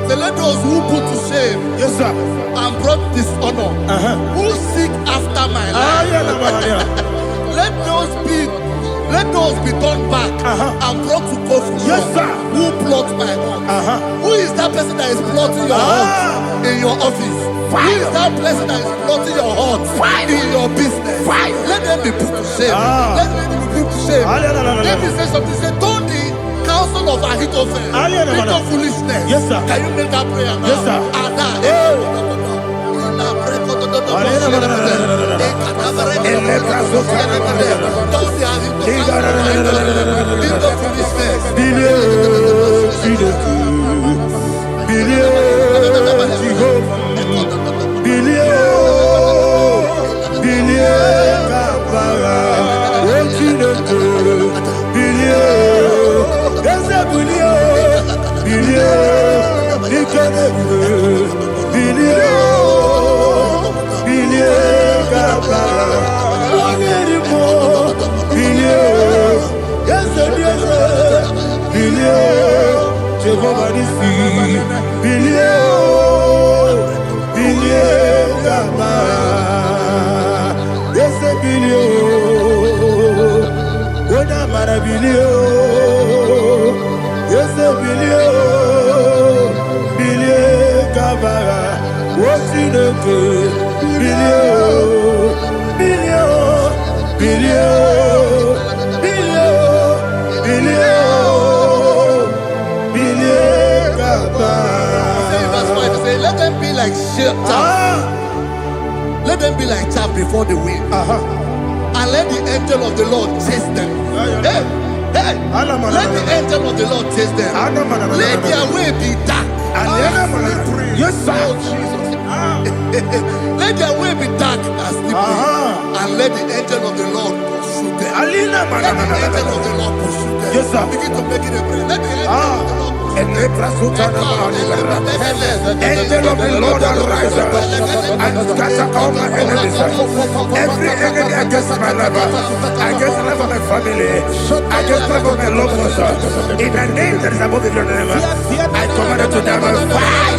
So let those who put to shame and brought dishonor, who seek after my life, let those be turned back and brought to go from who plot my heart. Who is that person that is plotting your heart in your office? Who is that person that is plotting your heart in your business? Let them be put to shame. Let them be put to shame. Let me say something. Say, don't the counsel of Ahithophel make no foolishness. Can you make that prayer now? Yes, sir. Let them be like chaff. Let them be like chaff before the wind. And let the angel of the Lord chase them. Let the angel of the Lord chase them. Let their way be dark. Yes, sir. Let their way be dark and slippery. And let the angel of the Lord pursue them. Let the angel of the Lord pursue them. Yes, sir. Begin to make it a prayer. Let the angel of the Lord pursue them. Angel of the Lord arise and scatter all my enemies. Every enemy against my life, against the life of my family, against the life of my loved ones. In the name that is above the name, I command it to die by fire.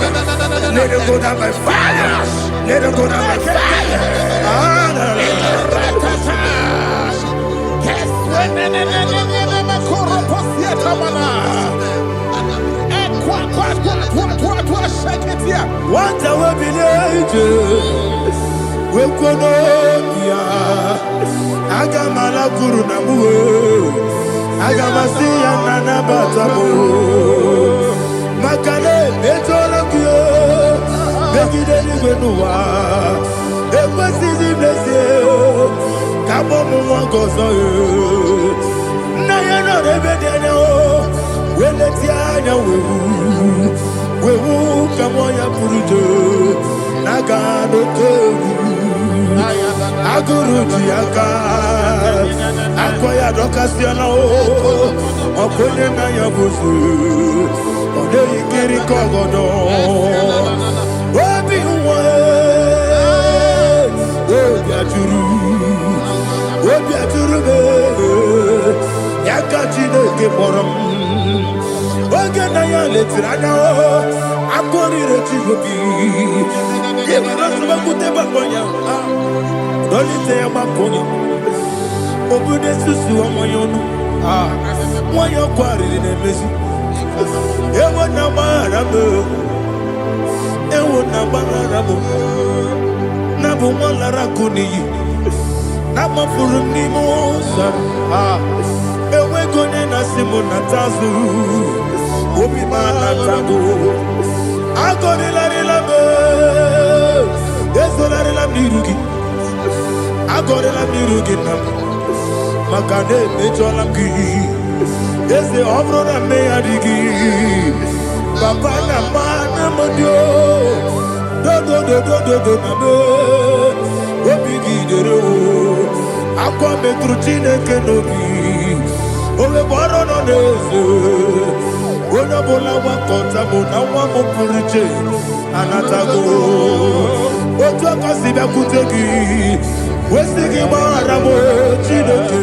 Let it go down by fire. Let it go down by fire. What I will be we kono ya agamala kuru na mu agamasi ya nana batamo makale etola kyo begide ni gbenuwa ekwesi di blesse kabo mu won gozo na ya no rebede ne o weleti anya wewu kamo ya purujo naga no tewu aguru jiaka akoya dokasiana o okonye na ya bosu ode ikiri kogodo obi nwa obi aturu be yaka Chineke kporom oge na ya letiranya o akori rechigobi yebi rosuba kuteba konya dolite ya makonya obude susu amoyono moyo kwari ne mezi ewo na marabe na bu molara kuni na mafuru ni mosa ewe gone na simu na tazu obi mana tago agore la be esolare la mirugi agore la mirugi na makane mejola ki ese obro na me adigi papa na mana modio do na be obi gidero akwa metru Chineke nobi owe boro no nezo ona bola wa kota mo na wa mo puruje anatago otu akasibe kutegi wesigi mara mo Chineke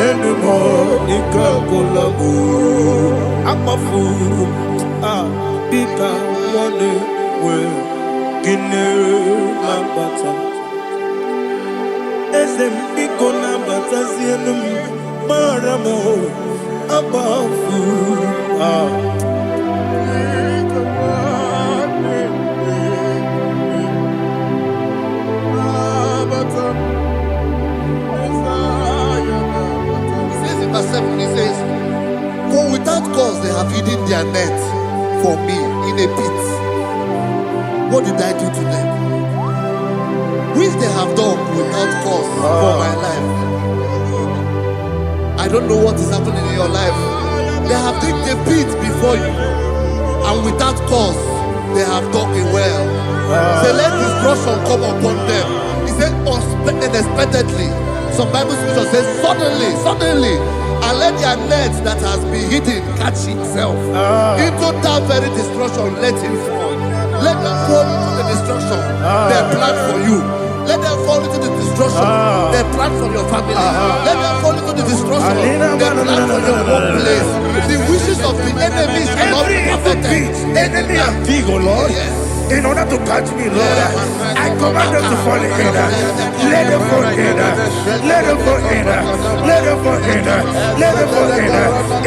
enumo nikakolago amafuru bika one we gine mabata ezem biko na batasi enum mara mo amafuru He says, for without cause they have hidden their net for me in a pit. What did I do to them? Which they have done without cause for my life. I don't know what is happening in your life. They have digged a pit before you, and without cause they have dug a well. Say, let destruction come upon them. He said, unexpectedly. Some Bible scripture says, suddenly. And let their net that has been hidden catch itself. Into that very destruction, let it fall. Let them fall into the destruction they plan for you. Let them fall into the destruction they plan for your family. Let them fall into the destruction they plan for your workplace. The wishes of the enemy shall not be perfected. Enemy and big, oh Lord. Yes. In order to catch me, Lord, I command them to fall in. Let them fall in. Let them fall in. Let them fall in. Let them fall in.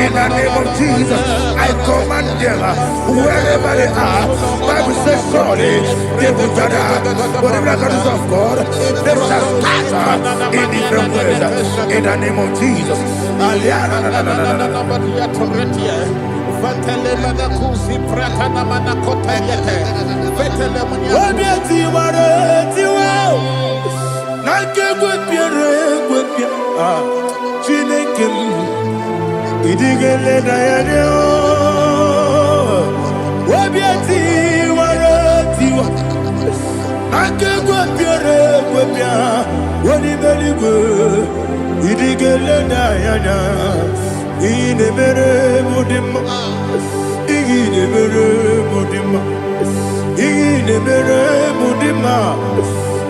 In the name of Jesus, I command them wherever they are. Bible says, surely they will gather. Whatever the God is of God, they shall scatter in different ways. In the name of Jesus. Chineke idigele dayane obiati waratiwa akegwe piere gwepia woni beligwe idigele dayane Inemere mudima, inemere mudima, inemere mudima,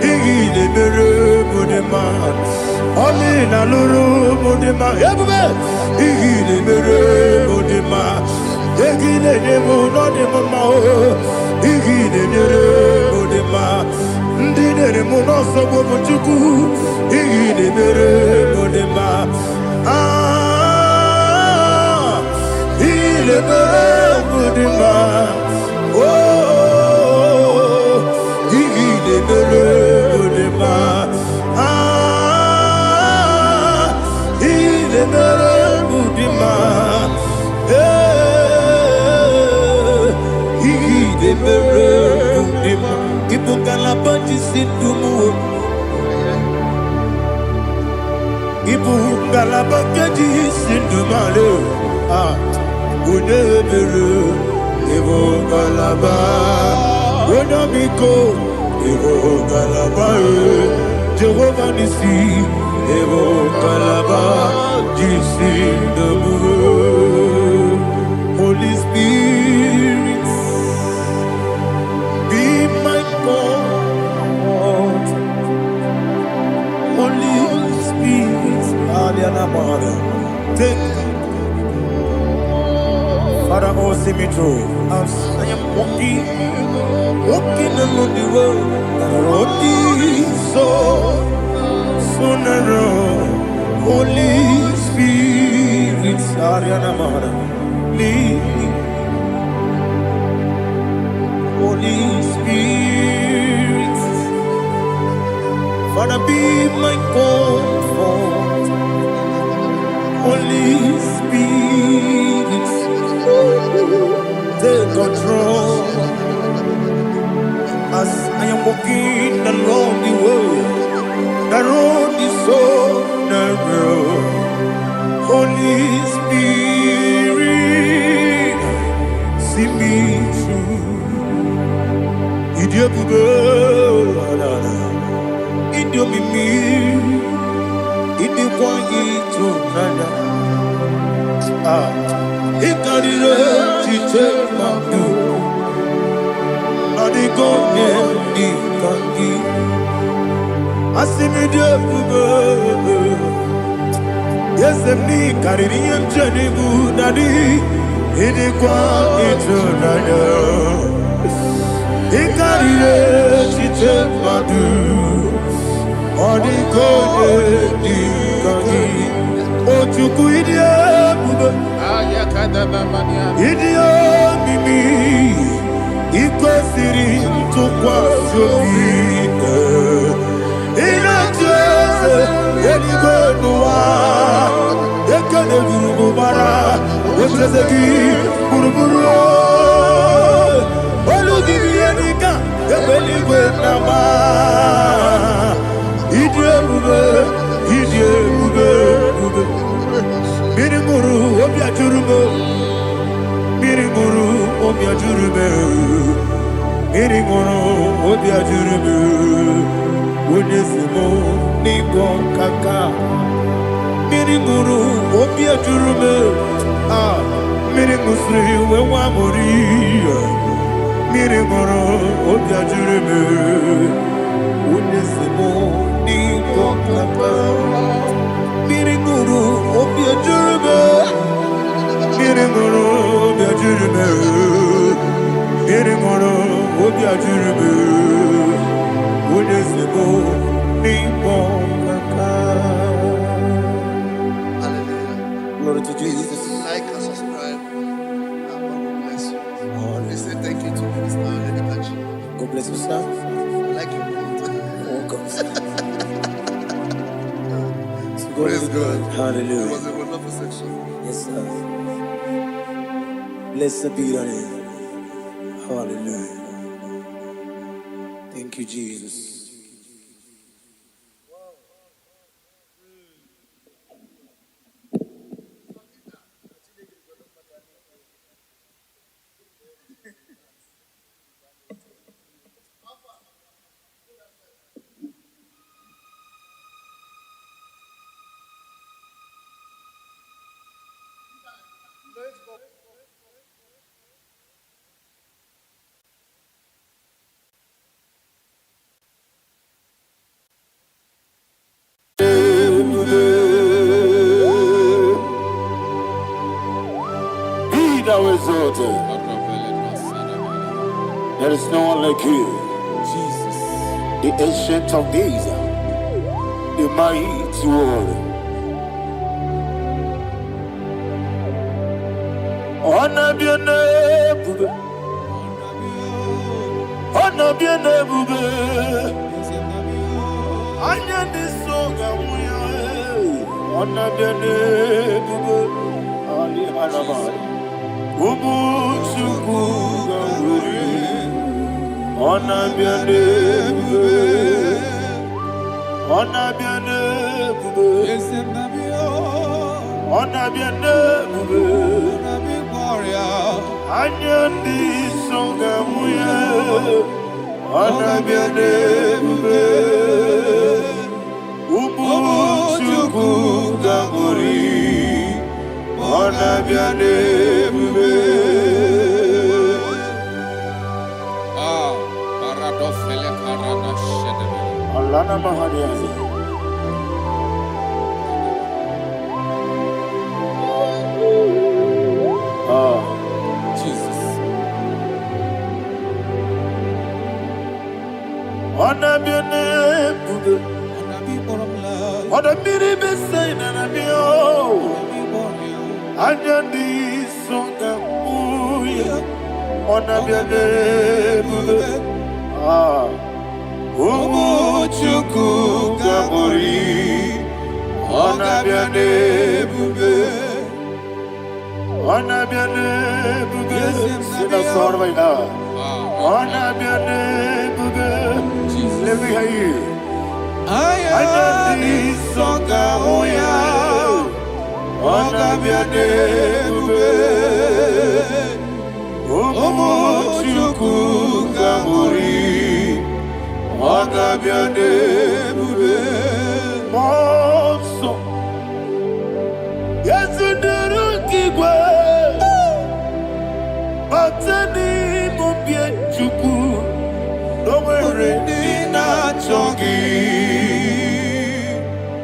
inemere mudima. Oli na luru mudima, ebube. Inemere mudima, inemere mudima, inemere mudima. Ndinere munoso bobuchuku, inemere mudima. Il est Mudima. Oh, il est Mudima. Ah, il est Mudima. Il est Mudima. Il faut qu'à la bande ici tout monde. Ibu galaba keji sindumale ah unebere ibu galaba unamiko ibu galaba Jehovah nisi ibu galaba jisindumu Holy Spirit be my God Holy Spirit, take Father, oh, see me through. As I am walking along the road, the road is so narrow. Holy Spirit, lead me. Holy Spirit, Father, be my comfort. Holy Spirit, take control as I am walking along the way. The road is so narrow. Holy Spirit, see me through. Idiabube, Idiomimi, Idikwanyito nana. Ikarire take my do. Adigonye ikangi. Asimidabube. Yes, me karirian janibu nadi. Idikwanyito nana. Ikarire take my do. Adigonye ikangi. Ochuku idiabube. Idio mimi iko siri tukwa sofine inatese eligwenua ekene burubara etreseki buruburu olugibiyenika ebeligwenama idiebube Miringuru obiajurube Miringuru obiajurube Miringuru obiajurube Unesimo ningo kaka Miringuru obiajurube Ah Miringusri wewa mori Miringuru obiajurube Unesimo ningo kaka Miringuru obiajurube Miringuru obiajurube Miringuru obiajurube Unesimo ningo kaka. Hallelujah. Glory to Jesus. Like and subscribe. And God will bless you. They say thank you to Minister Lady Kachi. God bless you, sir. I like you. Welcome. Praise God. Hallelujah. It was a wonderful section. Yes, sir. Blessed be your name. Hallelujah. Thank you, Jesus. exalted. There is no one like you. Jesus. The ancient of days, the mighty warrior. Honor be your name, honor be your name, Anya ni soga muya, honor be your name, Ali Harabai, Umu Chukuga Guri, honor be your name, honor be your name, honor be your name. Anya ni soga muya, honor be your name, Umu Chukuga Guri, honor be your name. Paradofele karana shedebe. Alana Mahariazi. Jesus. Honor be your name, honor be the best and be all. Anya ni soga muya, honor be your name. Umu Chukuga Guri, honor be your name. Honor be your name. Sing a song right now. Honor be your name. Let me hear you. Anya ni soga muya, honor be your name. Umu Chukuga Guri, honor be your name. Monso, yes in the Rukigwe, Batani Mubie Chuku, no Merina Chogi.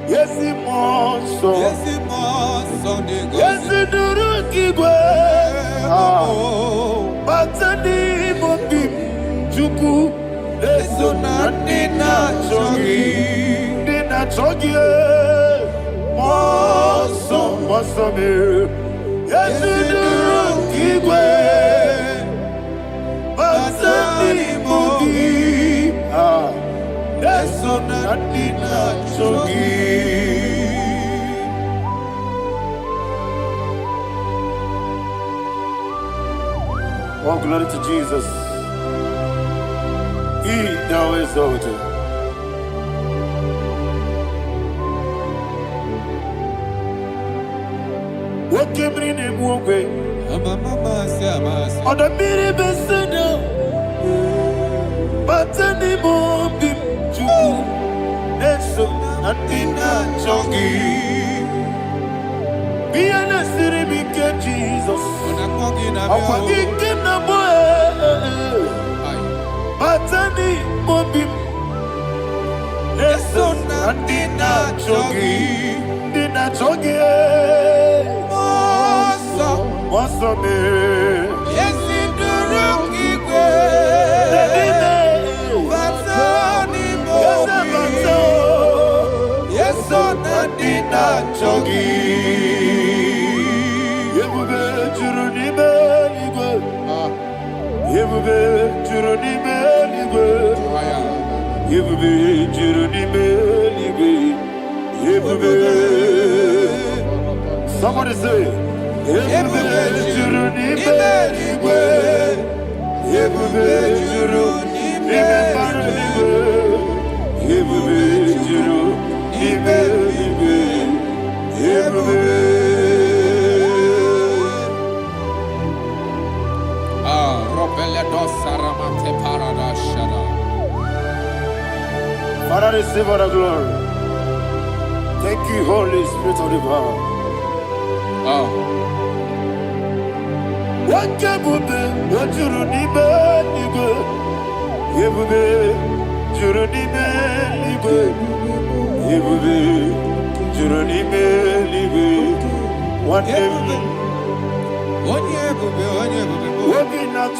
Yes, Monso, yes in the Rukigwe, Batani Mubie Chuku, Leso Nina Chogi, Nina Chogi. Mosso me, yes in the Rukigwe, Batani Mubie, Leso Nina Chogi. Oh, glory to Jesus. He thou exalted. What came in the walkway? On the mini beside, but any more people, and so nothing not chogi. Be an city, became Jesus. I'm forgetting the boy, but any more people, and so nothing not chogi. Did not chogi. What's up, man? Yes, in the Rukigwe, Batani Mubie, yes, on Nina Chogi. Yebube Juruni Beligwe, Yebube Juruni Beligwe, Yebube Juruni Beligwe, Yebube. Somebody say. Yebube Juruni Beligwe, Yebube Juruni Beligwe, Yebube Juruni Beligwe, Yebube. Robele dosaramate paradashara. Father, receive all the glory. Thank you, Holy Spirit of the power. What Yebube, what Juruni Beligwe, Yebube Juruni Beligwe, Yebube Juruni Beligwe. What Yebube,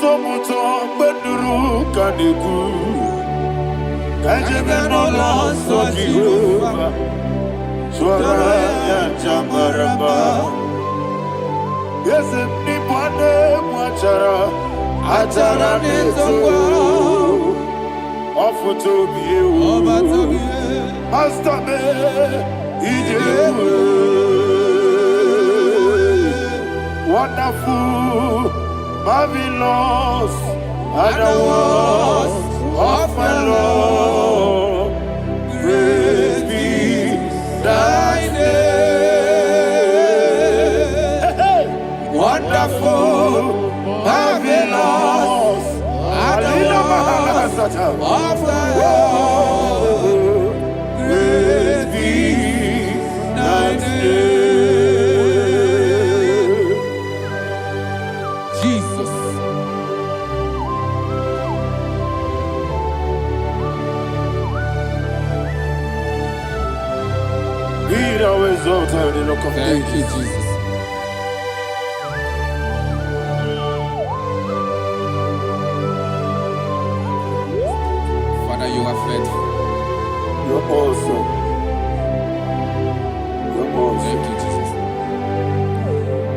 tomuto beduru kaniku. Kajemenola so Jehovah. Swara ya jamaraba. Yese nipane mwachara. Atara netongo. Ofutobiye o. Master me. Ijewe. Wonderful, marvelous, are the words of my Lord. Praise be thy name. Wonderful, marvelous, are the words of thy Lord. Praise be thy name. Thank you, Jesus. Father, you are faithful. You're awesome. You're awesome. Thank you, Jesus.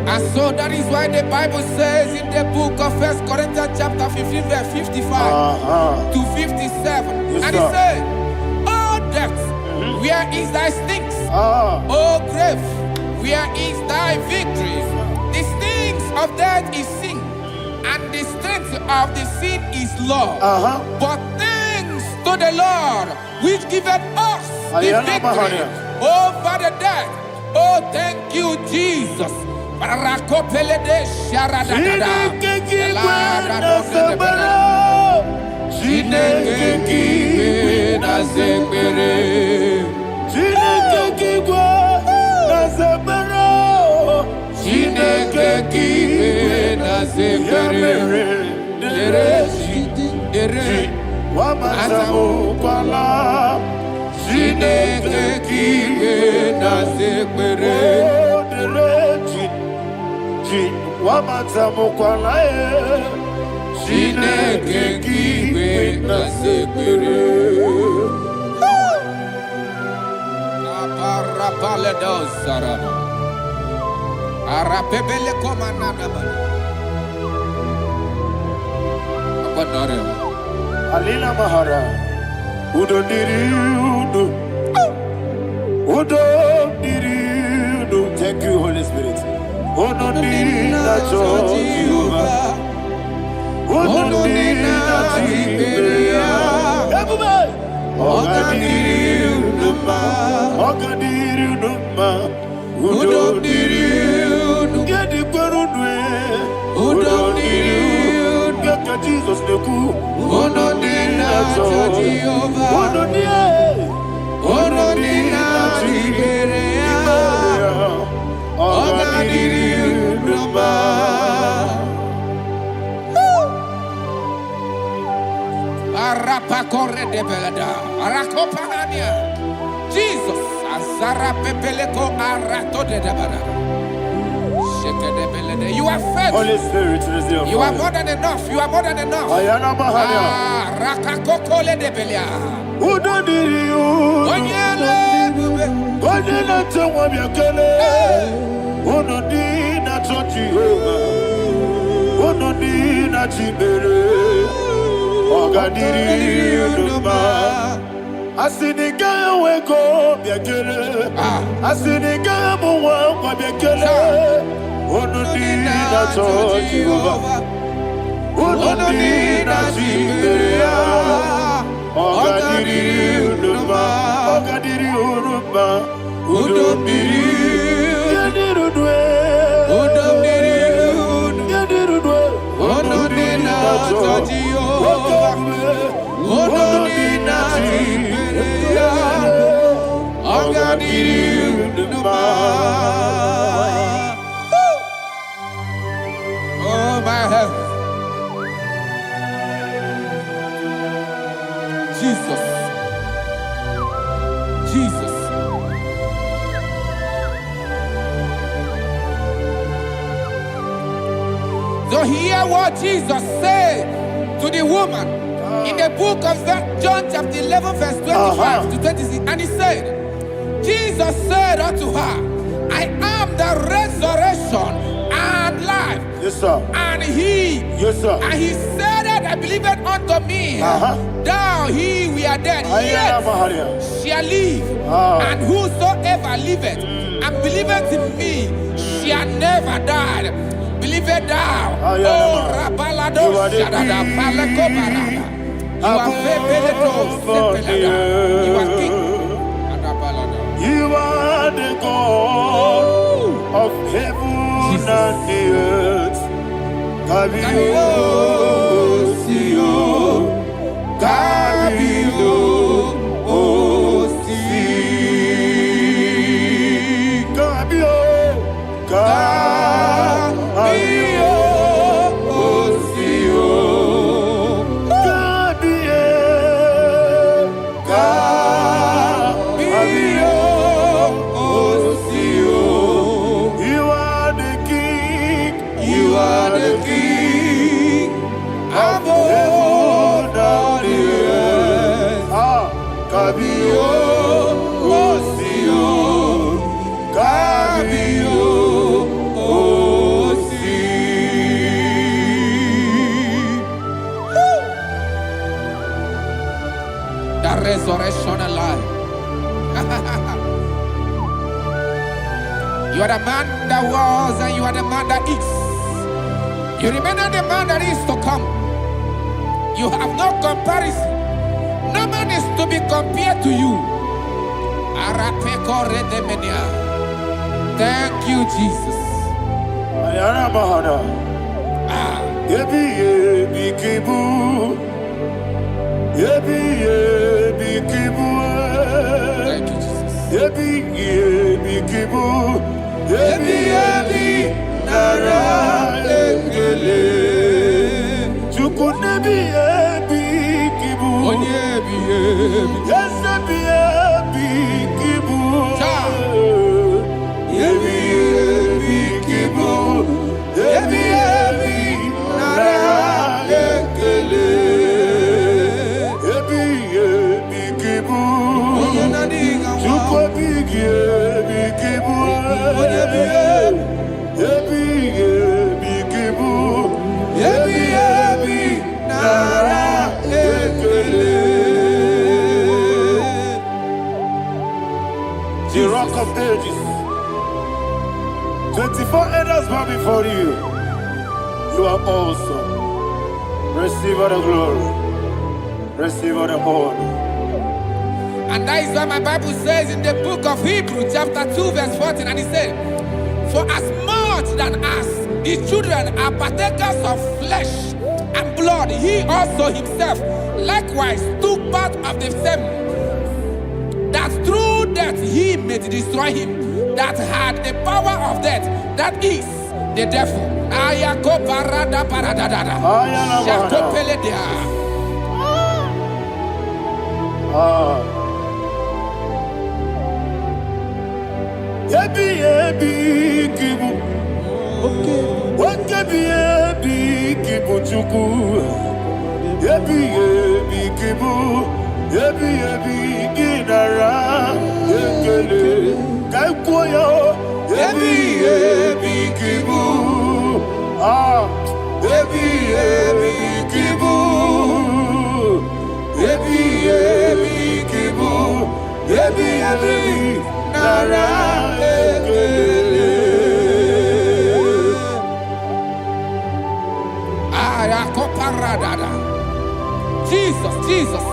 And so that is why the Bible says in the book of 1 Corinthians chapter 15, verse 55 to 57. Yes, and it says, "Oh death, where is thy sting? Oh grave, where is thy victory? The stings of death is sin, and the strength of the sin is law. But thanks to the Lord, which giveth us the victory over the death." Oh, thank you, Jesus. Alina Mahara, Udo Diriudo, Udo Diriudo. Thank you, Holy Spirit. Udo Diriudo, Jehovah. Udo Diriudo, Ogadiriudo, Udo Diriudo, get the Gurudwe, Udo Diriudo, get Jesus the Ku. Jesus, Azara Pepeleko Arato de Dabara. You are faithful. Holy Spirit, you are more than enough. You are more than enough. Rakakokole de Belia. Udo Diriudo, Onyele Tewa Biakele, Udo Dina Jehovah, Udo Dina Chibere, Ogadiriudo. Asinika weko biakele, asinika muwa biakele. Unodina Jehovah, Unodina Jehovah, Ogadiriudo, Ogadiriudo, Udomiriudo, Unodina Jehovah, Unodina Jehovah, Ogadiriudo. Oh, my heaven. Jesus. Jesus. to hear what Jesus said to the woman in the book of John chapter 11 verse 25 to 26. And he said, Jesus said unto her, I am the resurrection and life. Yes, sir. And he, yes, sir. And he said that I believe it unto me. Thou he we are dead, yet shall live. And whosoever liveth and believeth in me shall never die. Believe it thou. Oh, Rabalado Shadada Palako Barada. You are You are king. You are the God of heaven and the earth. Kabio, Sio, Kabio, Si, Kabio, Kabio, Sio, Kabio, Osio, Kabio, Osi. The resurrection alive. You are the man that was and you are the man that is. You remember the man that is to come. You have no comparison. No man is to be compared to you. Thank you, Jesus. Thank you, The Rock of Ages. 24 elders bow before you. You are awesome. Receive all the glory. Receive all the honor. And that is what my Bible says in the book of Hebrews chapter 2 verse 14. And it said, for as much than us, the children are partakers of flesh and blood, he also himself likewise took part of the same, that through death he may destroy him that had the power of death, that is the devil. Ayako parada paradada. Shako peledea. Yebi kibu. Yebi kibu chuku. Yebi kibu. Yebi ginara. Yekele kaikoyo. Yebi kibu. Yebi kibu. Yebi kibu. Yebi nara. Jesus, Jesus,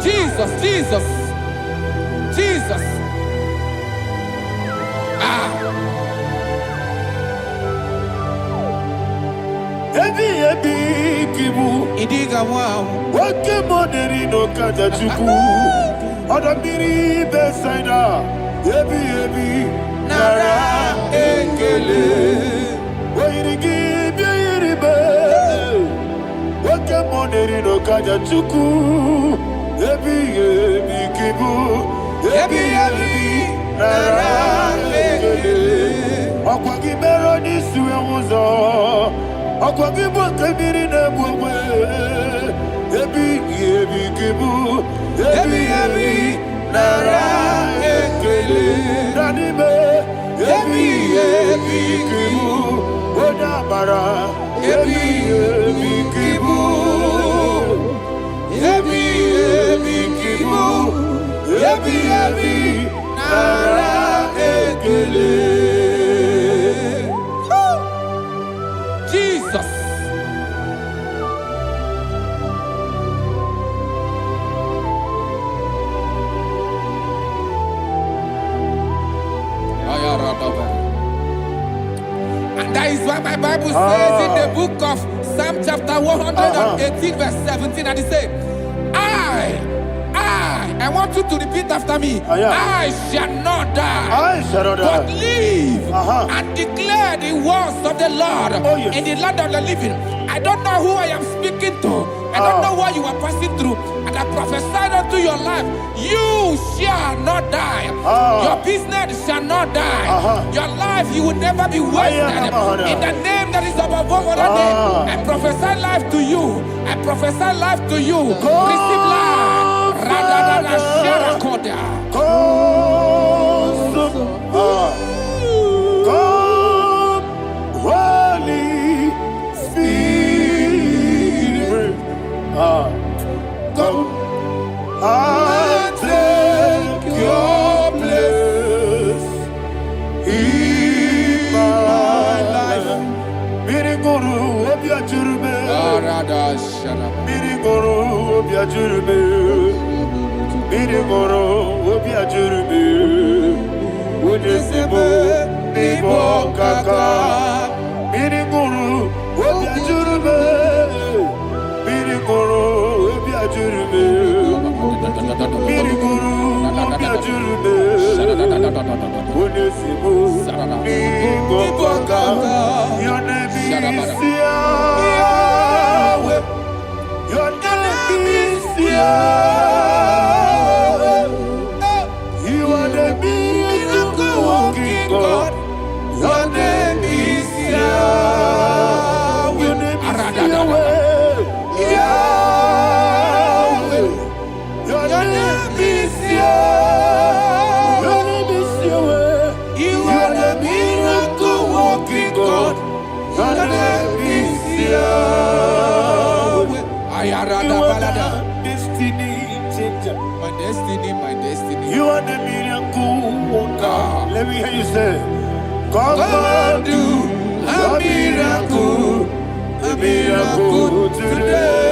Jesus, Jesus, Jesus. Yebi kibu. Idiga wow. Wake moderi no kaja chuku. Odamiri besaida. Yebi nara ekele. Wairigi biiribe. Wake moderi no kaja chuku. Yebi kibu. Yebi nara ekele. Okwagi bero ni suwe muzo. Okwagi boke biri ne bwewe. Ebi kibu. Ebi nara ekele. Nanime. Ebi kibu. Oda bara. Ebi kibu. Ebi kibu. Ebi nara ekele. Jesus. And that is why my Bible says in the book of Psalm chapter 118 verse 17, and it says, I want you to repeat after me. I shall not die, but live and declare the words of the Lord in the land of the living. I don't know who I am speaking to. I don't know what you are passing through. And I prophesy unto your life, you shall not die. Your business shall not die. Your life, you will never be wasted. In the name that is above all other name, I prophesy life to you. I prophesy life to you. Receive life. Holy Spirit, come and take your place in my life. Miriguru obiajurube, miriguru obiajurube, miriguru obiajurube, udesibo nibo kaka, miriguru obiajurube, miriguru obiajurube, miriguru obiajurube, udesibo nibo kaka. Your name is Yahweh. Your name is Yahweh. You are the miracle working God. Your name is Yahweh. Your name is Yahweh. Yahweh. Your name is Yahweh. Your name is Yahweh. You are the miracle working God. Your name is Yahweh. You are the destiny changer. My destiny. You are the miracle worker. Let me hear you say, come and do a miracle today.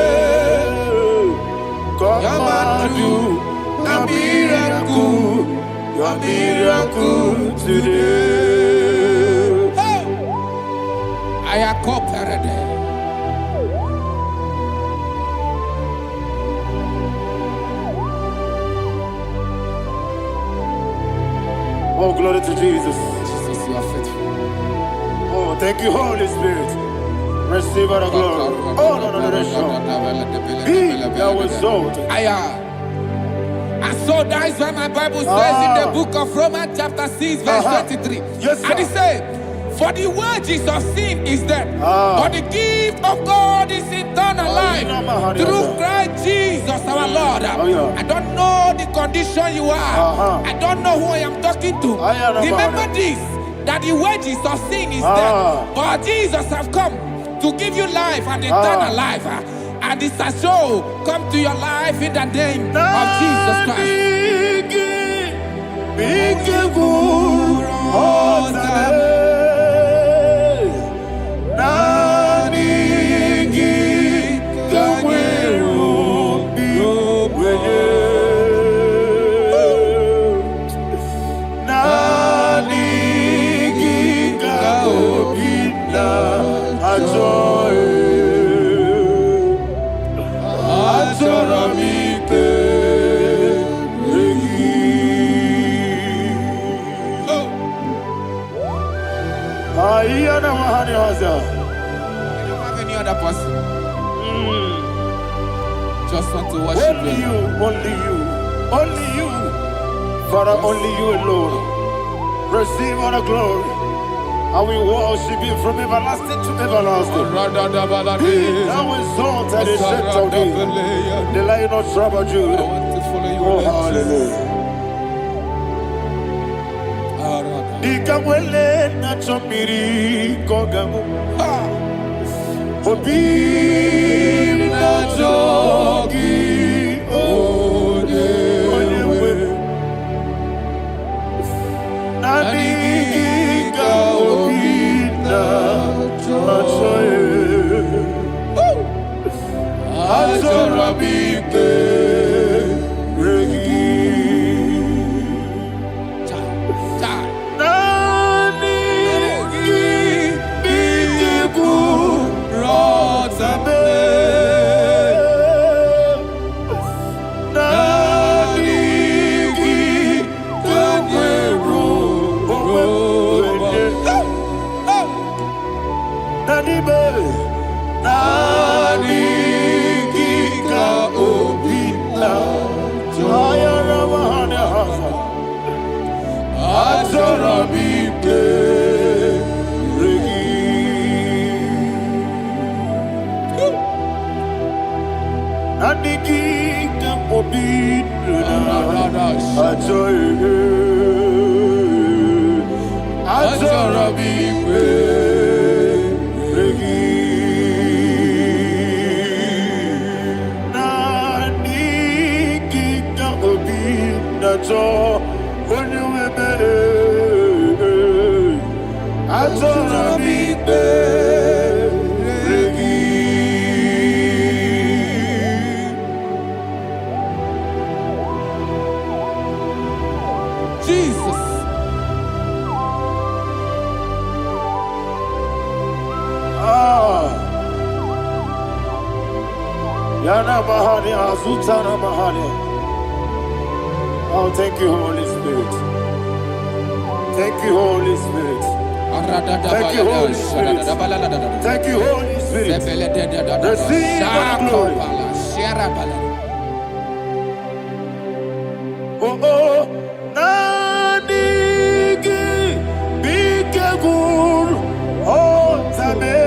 Come and do a miracle today. I am cooperative. Oh, glory to Jesus. Jesus, you are faithful. Oh, thank you, Holy Spirit. Receive our glory. Oh, no, Be thou exalted. And so that is why my Bible says in the book of Romans chapter 6 verse 23. Yes, sir. And it says, for the wages of sin is death, but the gift of God is eternal life through Christ Jesus our Lord. I don't know the condition you are. I don't know who I am talking to. Remember this, that the wages of sin is death, but Jesus have come to give you life and eternal life. And this has so come to your life in the name of Jesus Christ. I don't have any other person. Just want to worship only you, only you, Father, only you alone. Receive all the glory, I will worship him from everlasting to everlasting. Thou exalted and set of thee, the Lion of Tribe of Judah. Oh, hallelujah. Ikamwele na chomiri kogamu. Obi na jogi onyewe. Naniga obi na joye. Azorabike regi. Jesus. Yana Mahani, Azutana Mahani. Oh, thank you, Holy Spirit. Thank you, Holy Spirit. Thank you, Holy Spirit. Thank you, Holy Spirit. Receive the glory. Oh, oh, Nanigi, Bikagur, oh, Tabe.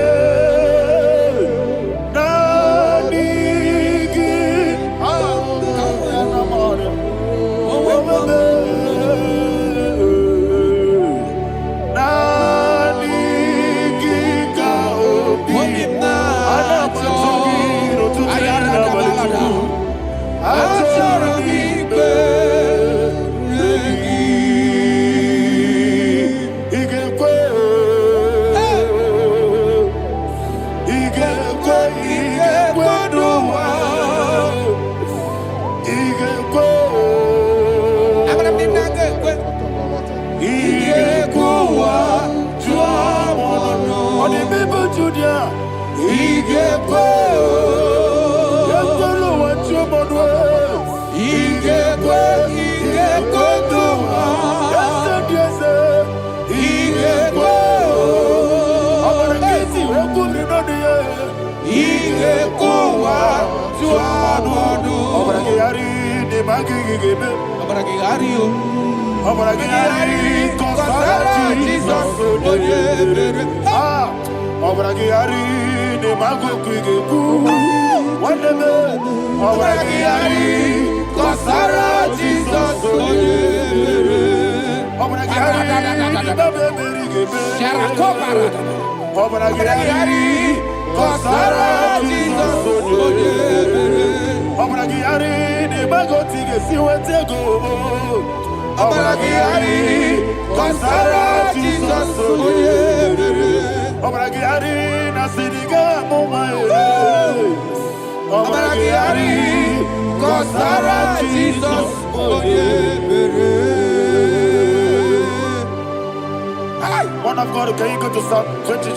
One of God, can you go to Psalm 23?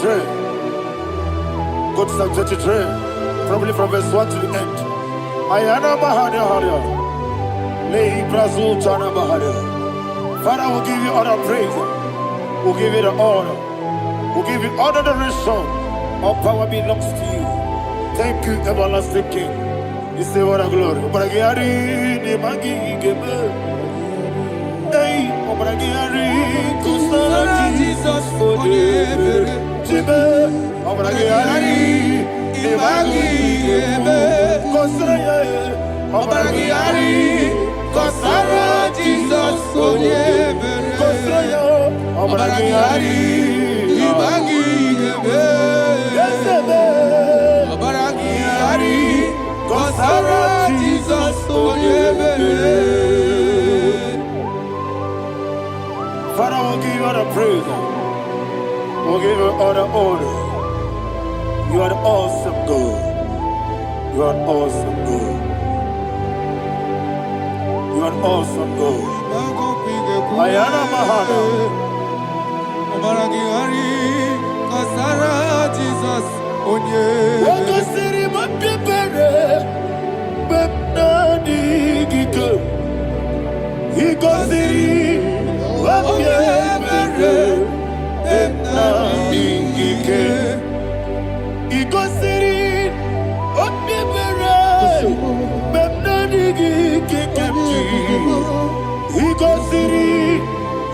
Go to Psalm 23, probably from verse 1 to the end. Ayana Bahania Haria. Lei Brazil Chana Bahania. Father, we'll give you all the praise. We'll give you the honor. We'll give you all the adoration. All power belongs to you. Thank you, everlasting King. You say what a glory. Obragiari ni magi gebe. Hey, Obragiari kusarati. Jesus, Onyebere. Jibe, Obragari, Ibagi, Ebe. Obragari, Kosara, Jesus, Onyebere. Obragari, Ibagi, Ebe. Obragari, Kosara, Jesus, Onyebere. Father, we'll give you all the praise. We'll give you all the honor. You are the awesome God. You are an awesome God. You are an awesome God. Ayana Mahana. Omaragari, Kasara, Jesus, Onyebere. Wakasiri mapipere, bepnadi gike. Ikosiri mapipere, bepnadi gike. Ikosiri mapipere, bepnadi gike kemti. Ikosiri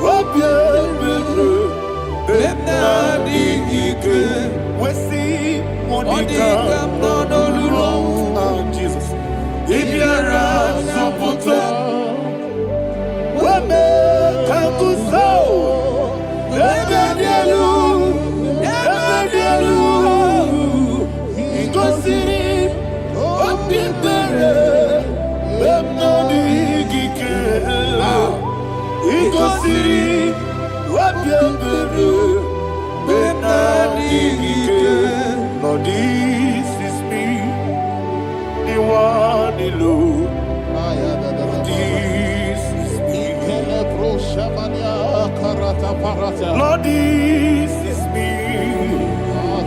mapipere, bepnadi gike. Wesi Monica, Jesus. Ibiara Sopoto, Wame Kakuso, Ebedielu, Igosiri, Opipere, Bemnodi Gike, Igosiri, Opipere, Bemnodi Gike. Lord, this is me, the one, the Lord. This is me. Lord, this is me,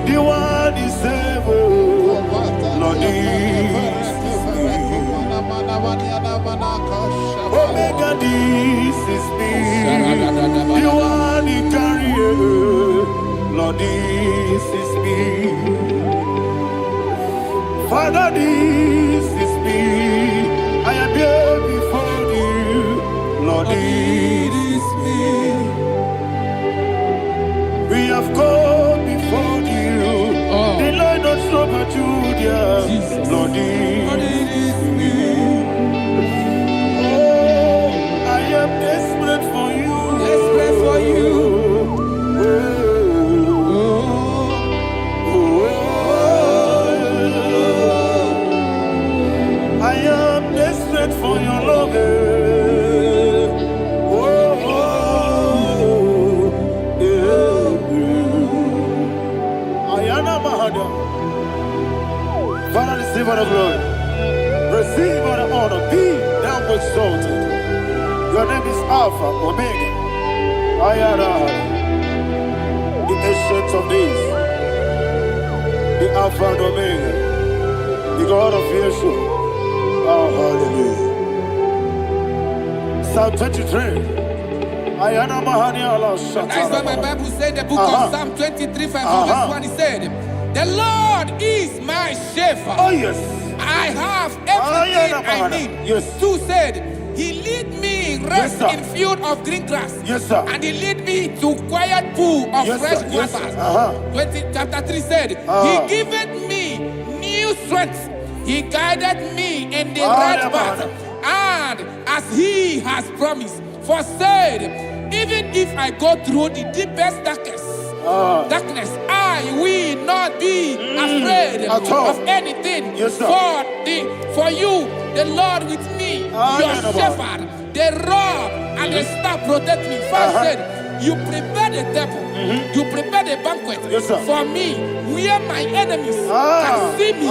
the one is ever. Lord, this is me. Omega, this is me, the one he carrier. Lord, this is me. Father, this is me. I am here before you. Lord, this is me. We have come before you. The Lord of Sober Judah. Lord, this is me. Oh, I am desperate for you. Desperate for you. I am desperate for your love. Ayana Mahada. Father, receive all the glory. Receive all the honor. Be thou exalted. Your name is Alpha, Omega. Ayana. The ancient of days. The Alpha and Omega. The God of Yeshua. Oh, hallelujah. Psalm 23. Ayana Mahani Allah Shata. That's why my Bible said, the book of Psalm 23, verse 1, he said, the Lord is my shepherd. Oh, yes. I have everything I need. Yes. 2 said, he lead me rest Yes, in field of green grass. Yes, sir. And he lead me to quiet pool of Yes, fresh sir. Yes, waters. sir. Chapter 3 said, he giveth me new strength. He guided me in the right path. And as he has promised, for said, even if I go through the deepest darkness, I will not be afraid of anything. Yes, sir. For you, the Lord with me, your shepherd, the rod and the staff protect me. First said, you prepare the table, you prepare the banquet for me, where my enemies can see me.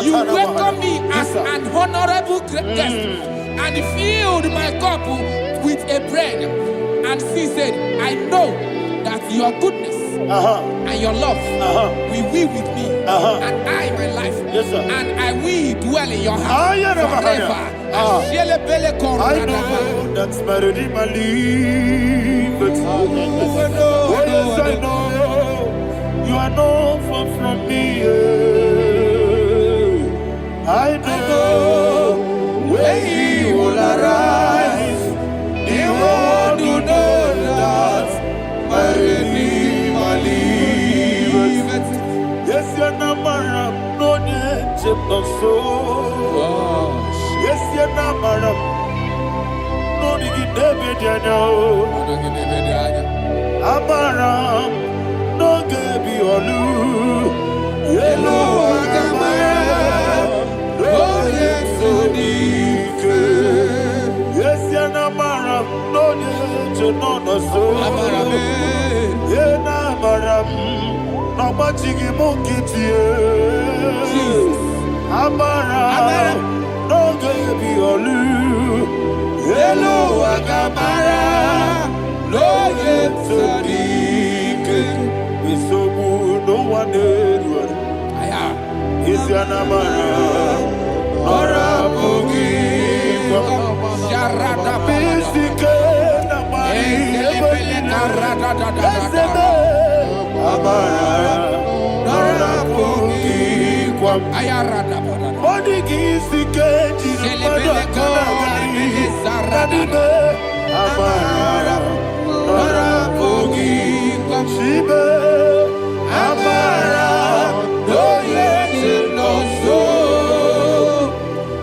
You welcome me as an honorable guest, and filled my cup with a bread. And she said, I know that your goodness and your love will be with me, and I, my life, and I will dwell in your house forever. I know that's better than my life. Oh, yes, I know you are not far from me. I know when he will arise, the world will know that my so. Yes, you're not madam. No, you get David, you know. Amaram, no, get be olu. Yellow, Amaram, no, yes, so deep. Yes, you're not madam. No, you know, so. Yeah, Amaram. Namachigi mukiti, Amara, no gebi olu, Hello Agamara, no yetsadike, Bisobu no one edward, is an Amara, Nora Bogi, Sharada Bisike, Namari, Amara, Nora Bogi, Ayarada, Bodigi, Sikeji, Amara, Nora Bogi, Shibe, Amara, no yet no so,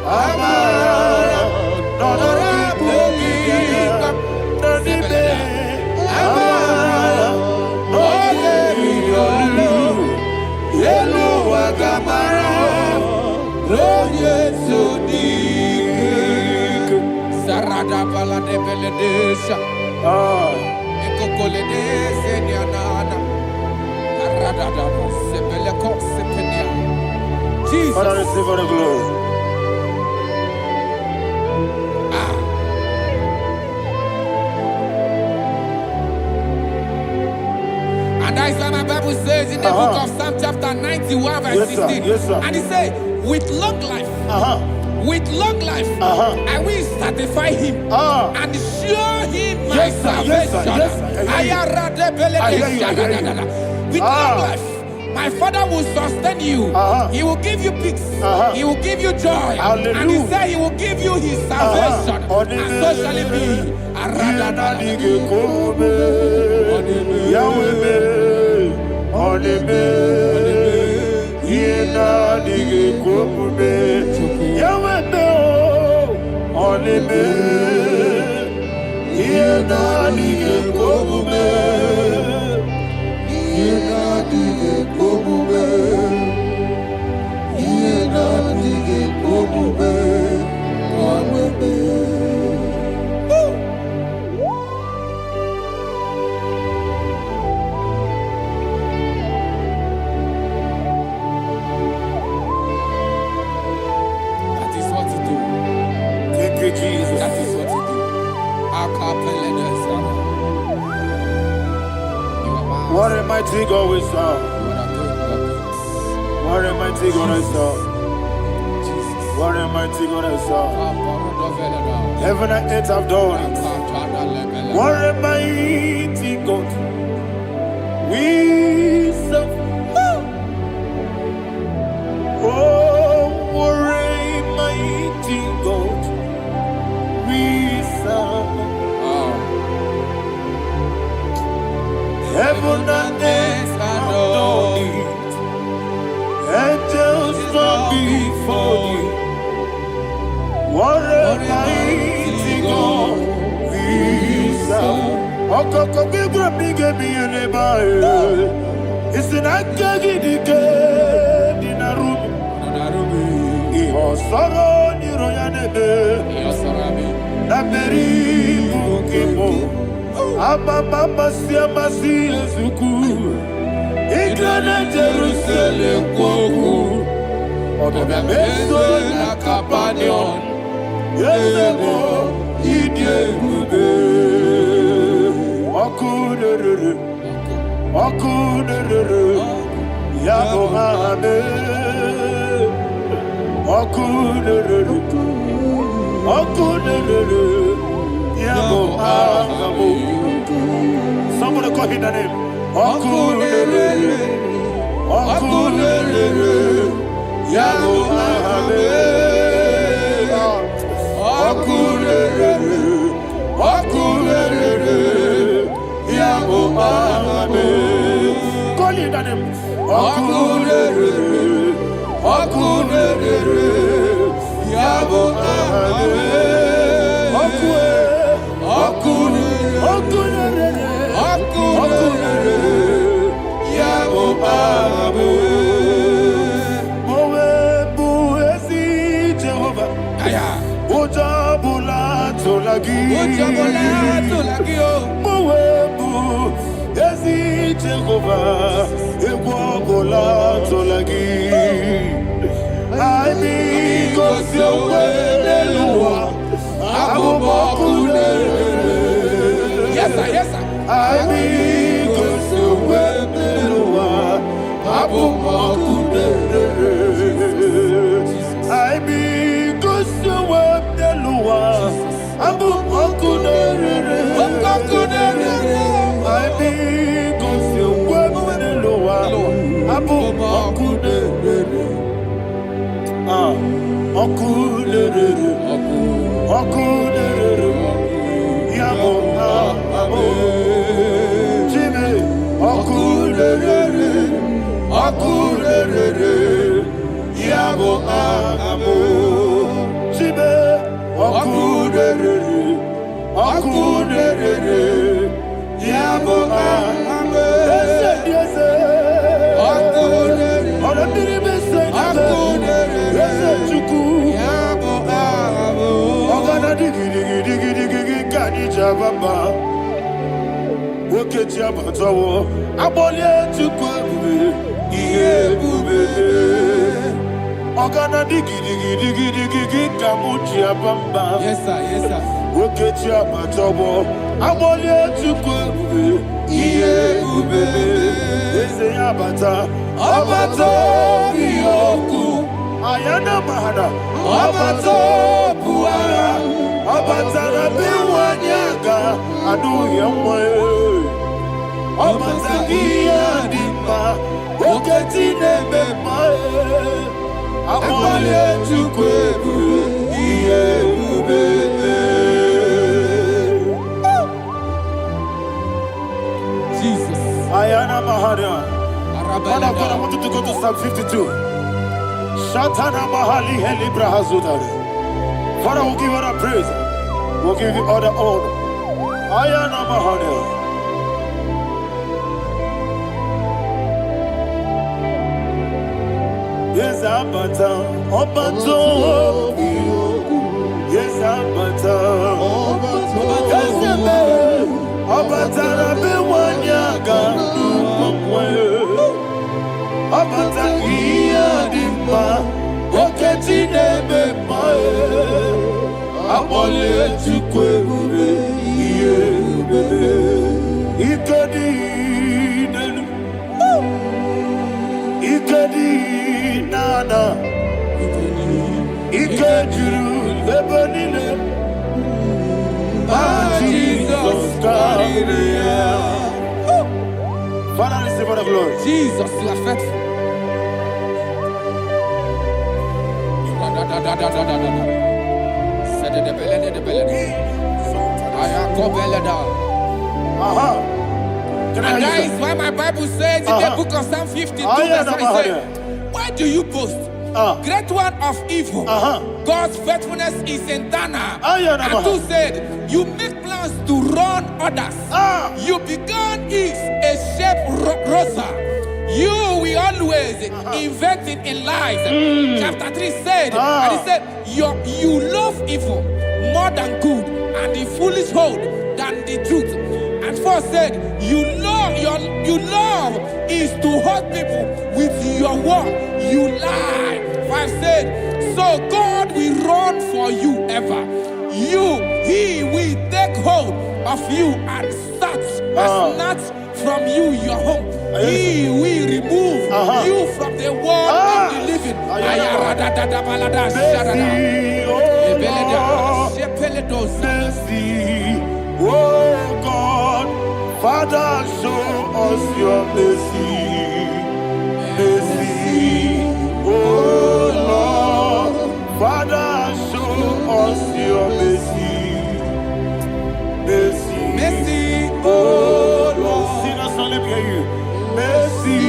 Amara, Nora Bogi, Amara, no yet Hello, Agamara, no yet so deep. Sarada Bala de Beledesha, Ecocole de Seniana, Arada Sebeleco Sepenia. Jesus, Father, receive the glory. And that's why my Bible says in the book of Psalm chapter 91 verse 16. Yes, sir. And he said, with long life, I will satisfy him and show him my salvation. With long life, my Father will sustain you. He will give you peace. He will give you joy. Hallelujah. And he said he will give you his salvation. And so shall it be. Jesus. That is what you do. What a mighty God we serve. What a mighty God I serve. What a mighty God I serve. Heaven and earth have done it. What a mighty God we serve. Oh, what a mighty God we serve. Heaven and earth adore it. Angels bow before you. What a mighty God we serve. Okoko bigro bige mi elebae. Isinaka gidike dinarubi. Iho soro ni royanebe. Naberi bukimo. Ababa siama si ezuku. Igrana Jerusalem kwoku. Odobe meso na kapanion. Yesebo idie gube. Okunere. Yabo mahame. Okunere. Yabo mahame. Somebody call him the name. Okunere. Yabo mahame. Okunere. Yabo mahame. Call him the name. Okunere. Okunere, Yabo Abe. Okunere, Yabo Abe. Mowebu ezi Jehovah. Aya. Ojabula tolagi. Mowebu ezi Jehovah. Egwabola tolagi. Aibi kosyowe neluwa. Yes, sir, yes, sir. Aibi kosyowe neluwa. Aibi kosyowe neluwa. Abu Okunere. Aibi kosyowe neluwa. Abu Okunere. Okunere. Okunere. Yabo Abu. Jimmy. Okunere. Okunere. Yabo Abu. Jimmy. Okunere. Okunere. Yabo Abu. Yes, Okunere. Okunere. Bamba, woke Jabatawo, Abolia to Kwabu, Yebube, Ogana digi, Kamuchia Bamba. Yes, sir, yes, sir. Woke Jabatawo, Abolia to Kwabu, Yebube, Ezeyabata, Abato, Yoku, Ayana Mahada, Abato, Puara. Abatara biwanyaga adu yamwe Abatagia dimba Oketi nebe mae Amale chukwebu Iye ubebe Jesus. Ayana Mahada. Father, I want you to go to Psalm 52. Shatana Mahali Heli Brahazudari. Father, we'll give you all the praise. We'll give you all the honor. Ayana Mahana. Yes, Abata. Obato. Yes, Abata. Yes, Abata. Rabe wanyaga. Abata iya dimba. Oketi nebe mae. Abole chukwebube yebube ikadi nenu ikadi nana ikadiru lebanile Jesus God. Father, receive all the glory. Jesus, you are faithful. And that is why my Bible says in the book of Psalm 52, verse 5, why do you boast? Great one of evil. God's faithfulness is eternal. And 2 said, you make plans to run others. You began is a shape rosa. You will always inventing in lies. Chapter 3 said, and he said, you love evil more than good, and the foolish hold than the truth. And 4 said, you love is to hurt people with your word. You lie. 5 said, so God will run for you ever. He will take hold of you and snatch from you your home. He will remove you from the world of the living. Oh God, Father, show us your mercy. Mercy, oh Lord, Father, show us your mercy. Mercy, Mercy, oh Lord. Sing us all, let me hear you. Mercy,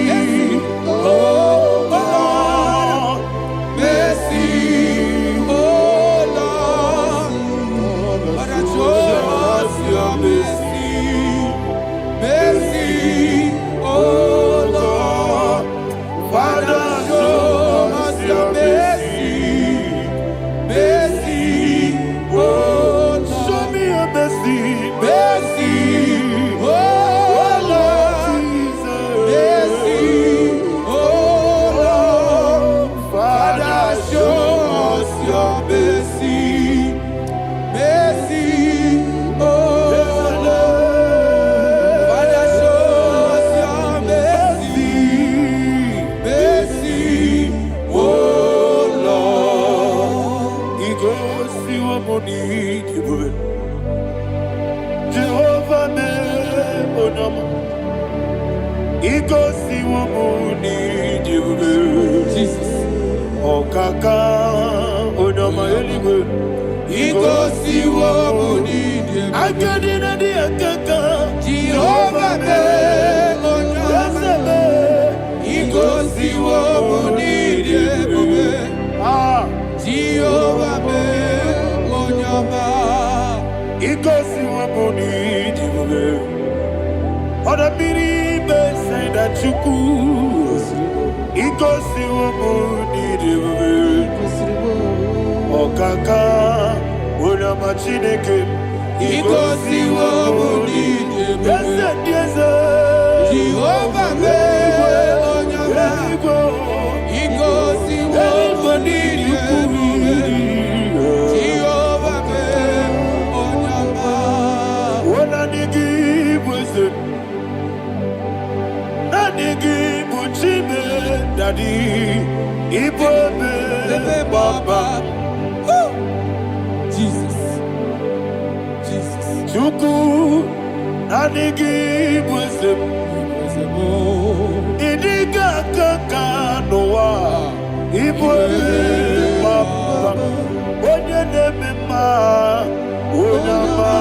oh Lord, mercy, oh Lord. Father, show us your mercy, mercy, oh Lord. Show me your mercy, Mercy, oh Lord. Mercy, oh Lord. Father, show us your mercy, mercy, oh Lord. Father, show us your mercy, mercy, oh Lord. He goes to your money, Jehovah me onama. He goes to your money, Jesus. Oh kaka onama eligwe. He goes to your money, Akadina di akaka. Jehovah me onama. He goes to your money, Jehovah me onama. He goes to your money, Oda biri be say that you could. He goes to your money, Oh kaka onama chineke. He goes to your money, Jehovah me onama. He goes to your money, Jehovah me onama. Daddy, Ibobe, Baba, Jesus, Jesus. Chuku, Nanigi, Wisdom, Idiga, Kaka, Noa, Ibobe, Baba, Onya Nemema, Onyama,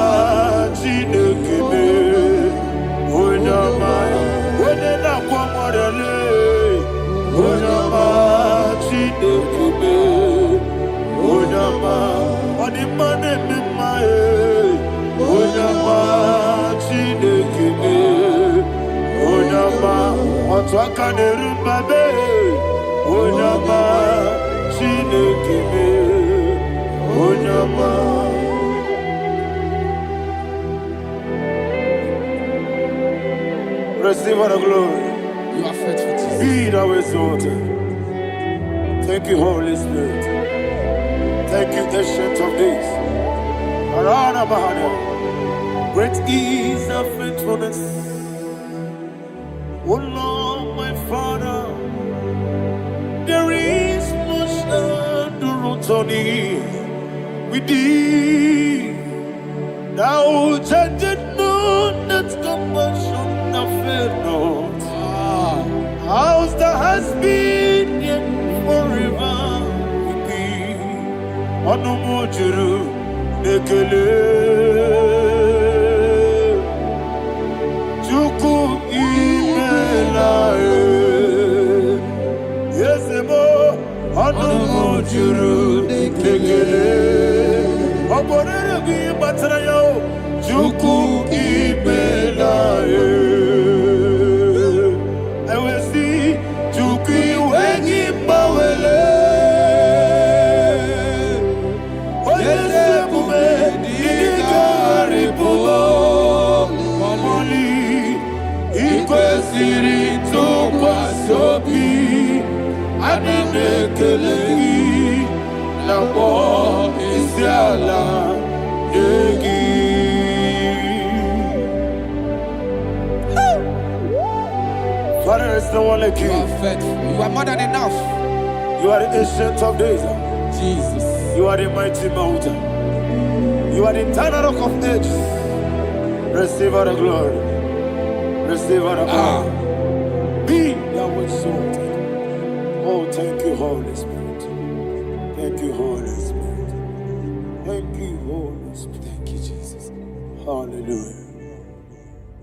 Chinekebe, Onyama, Onena Kwamorele. Onyama Chinekebe, Onyama Odimane Mimae, Onyama Chinekebe, Onyama Otwakane Rumbabe, Onyama Chinekebe, Onyama. Receive all the glory. You are faithful, Jesus. Be thou exalted. Thank you, Holy Spirit. Thank you, Ancient of Days. Arana Bahana. Great is thy faithfulness. O Lord, my Father, there is much endurance on thee. With thee, thou judgest not that compassion of faith not. House that has been yet forever with thee. Onumujuru nekele. Chuku imelae. Yesemo onumujuru nekele. Oborere gi batrayo. Chuku imelae. Father, there's no one like you. You are faithful. You are more than enough. You are the Ancient of Days. Jesus. You are the mighty mountain. You are the eternal rock of ages. Receive all the glory. Receive all the glory. Be thou exalted. Oh, thank you, Holy Spirit. Thank you, Holy Spirit. Thank you, Holy Spirit. Thank you, Jesus. Hallelujah.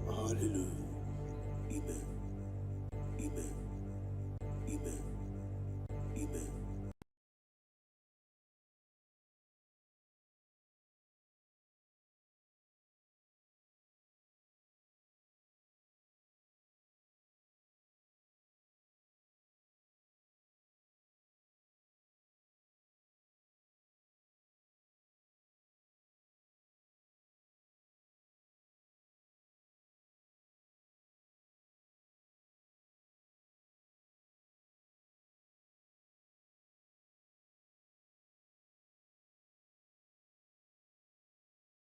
Hallelujah.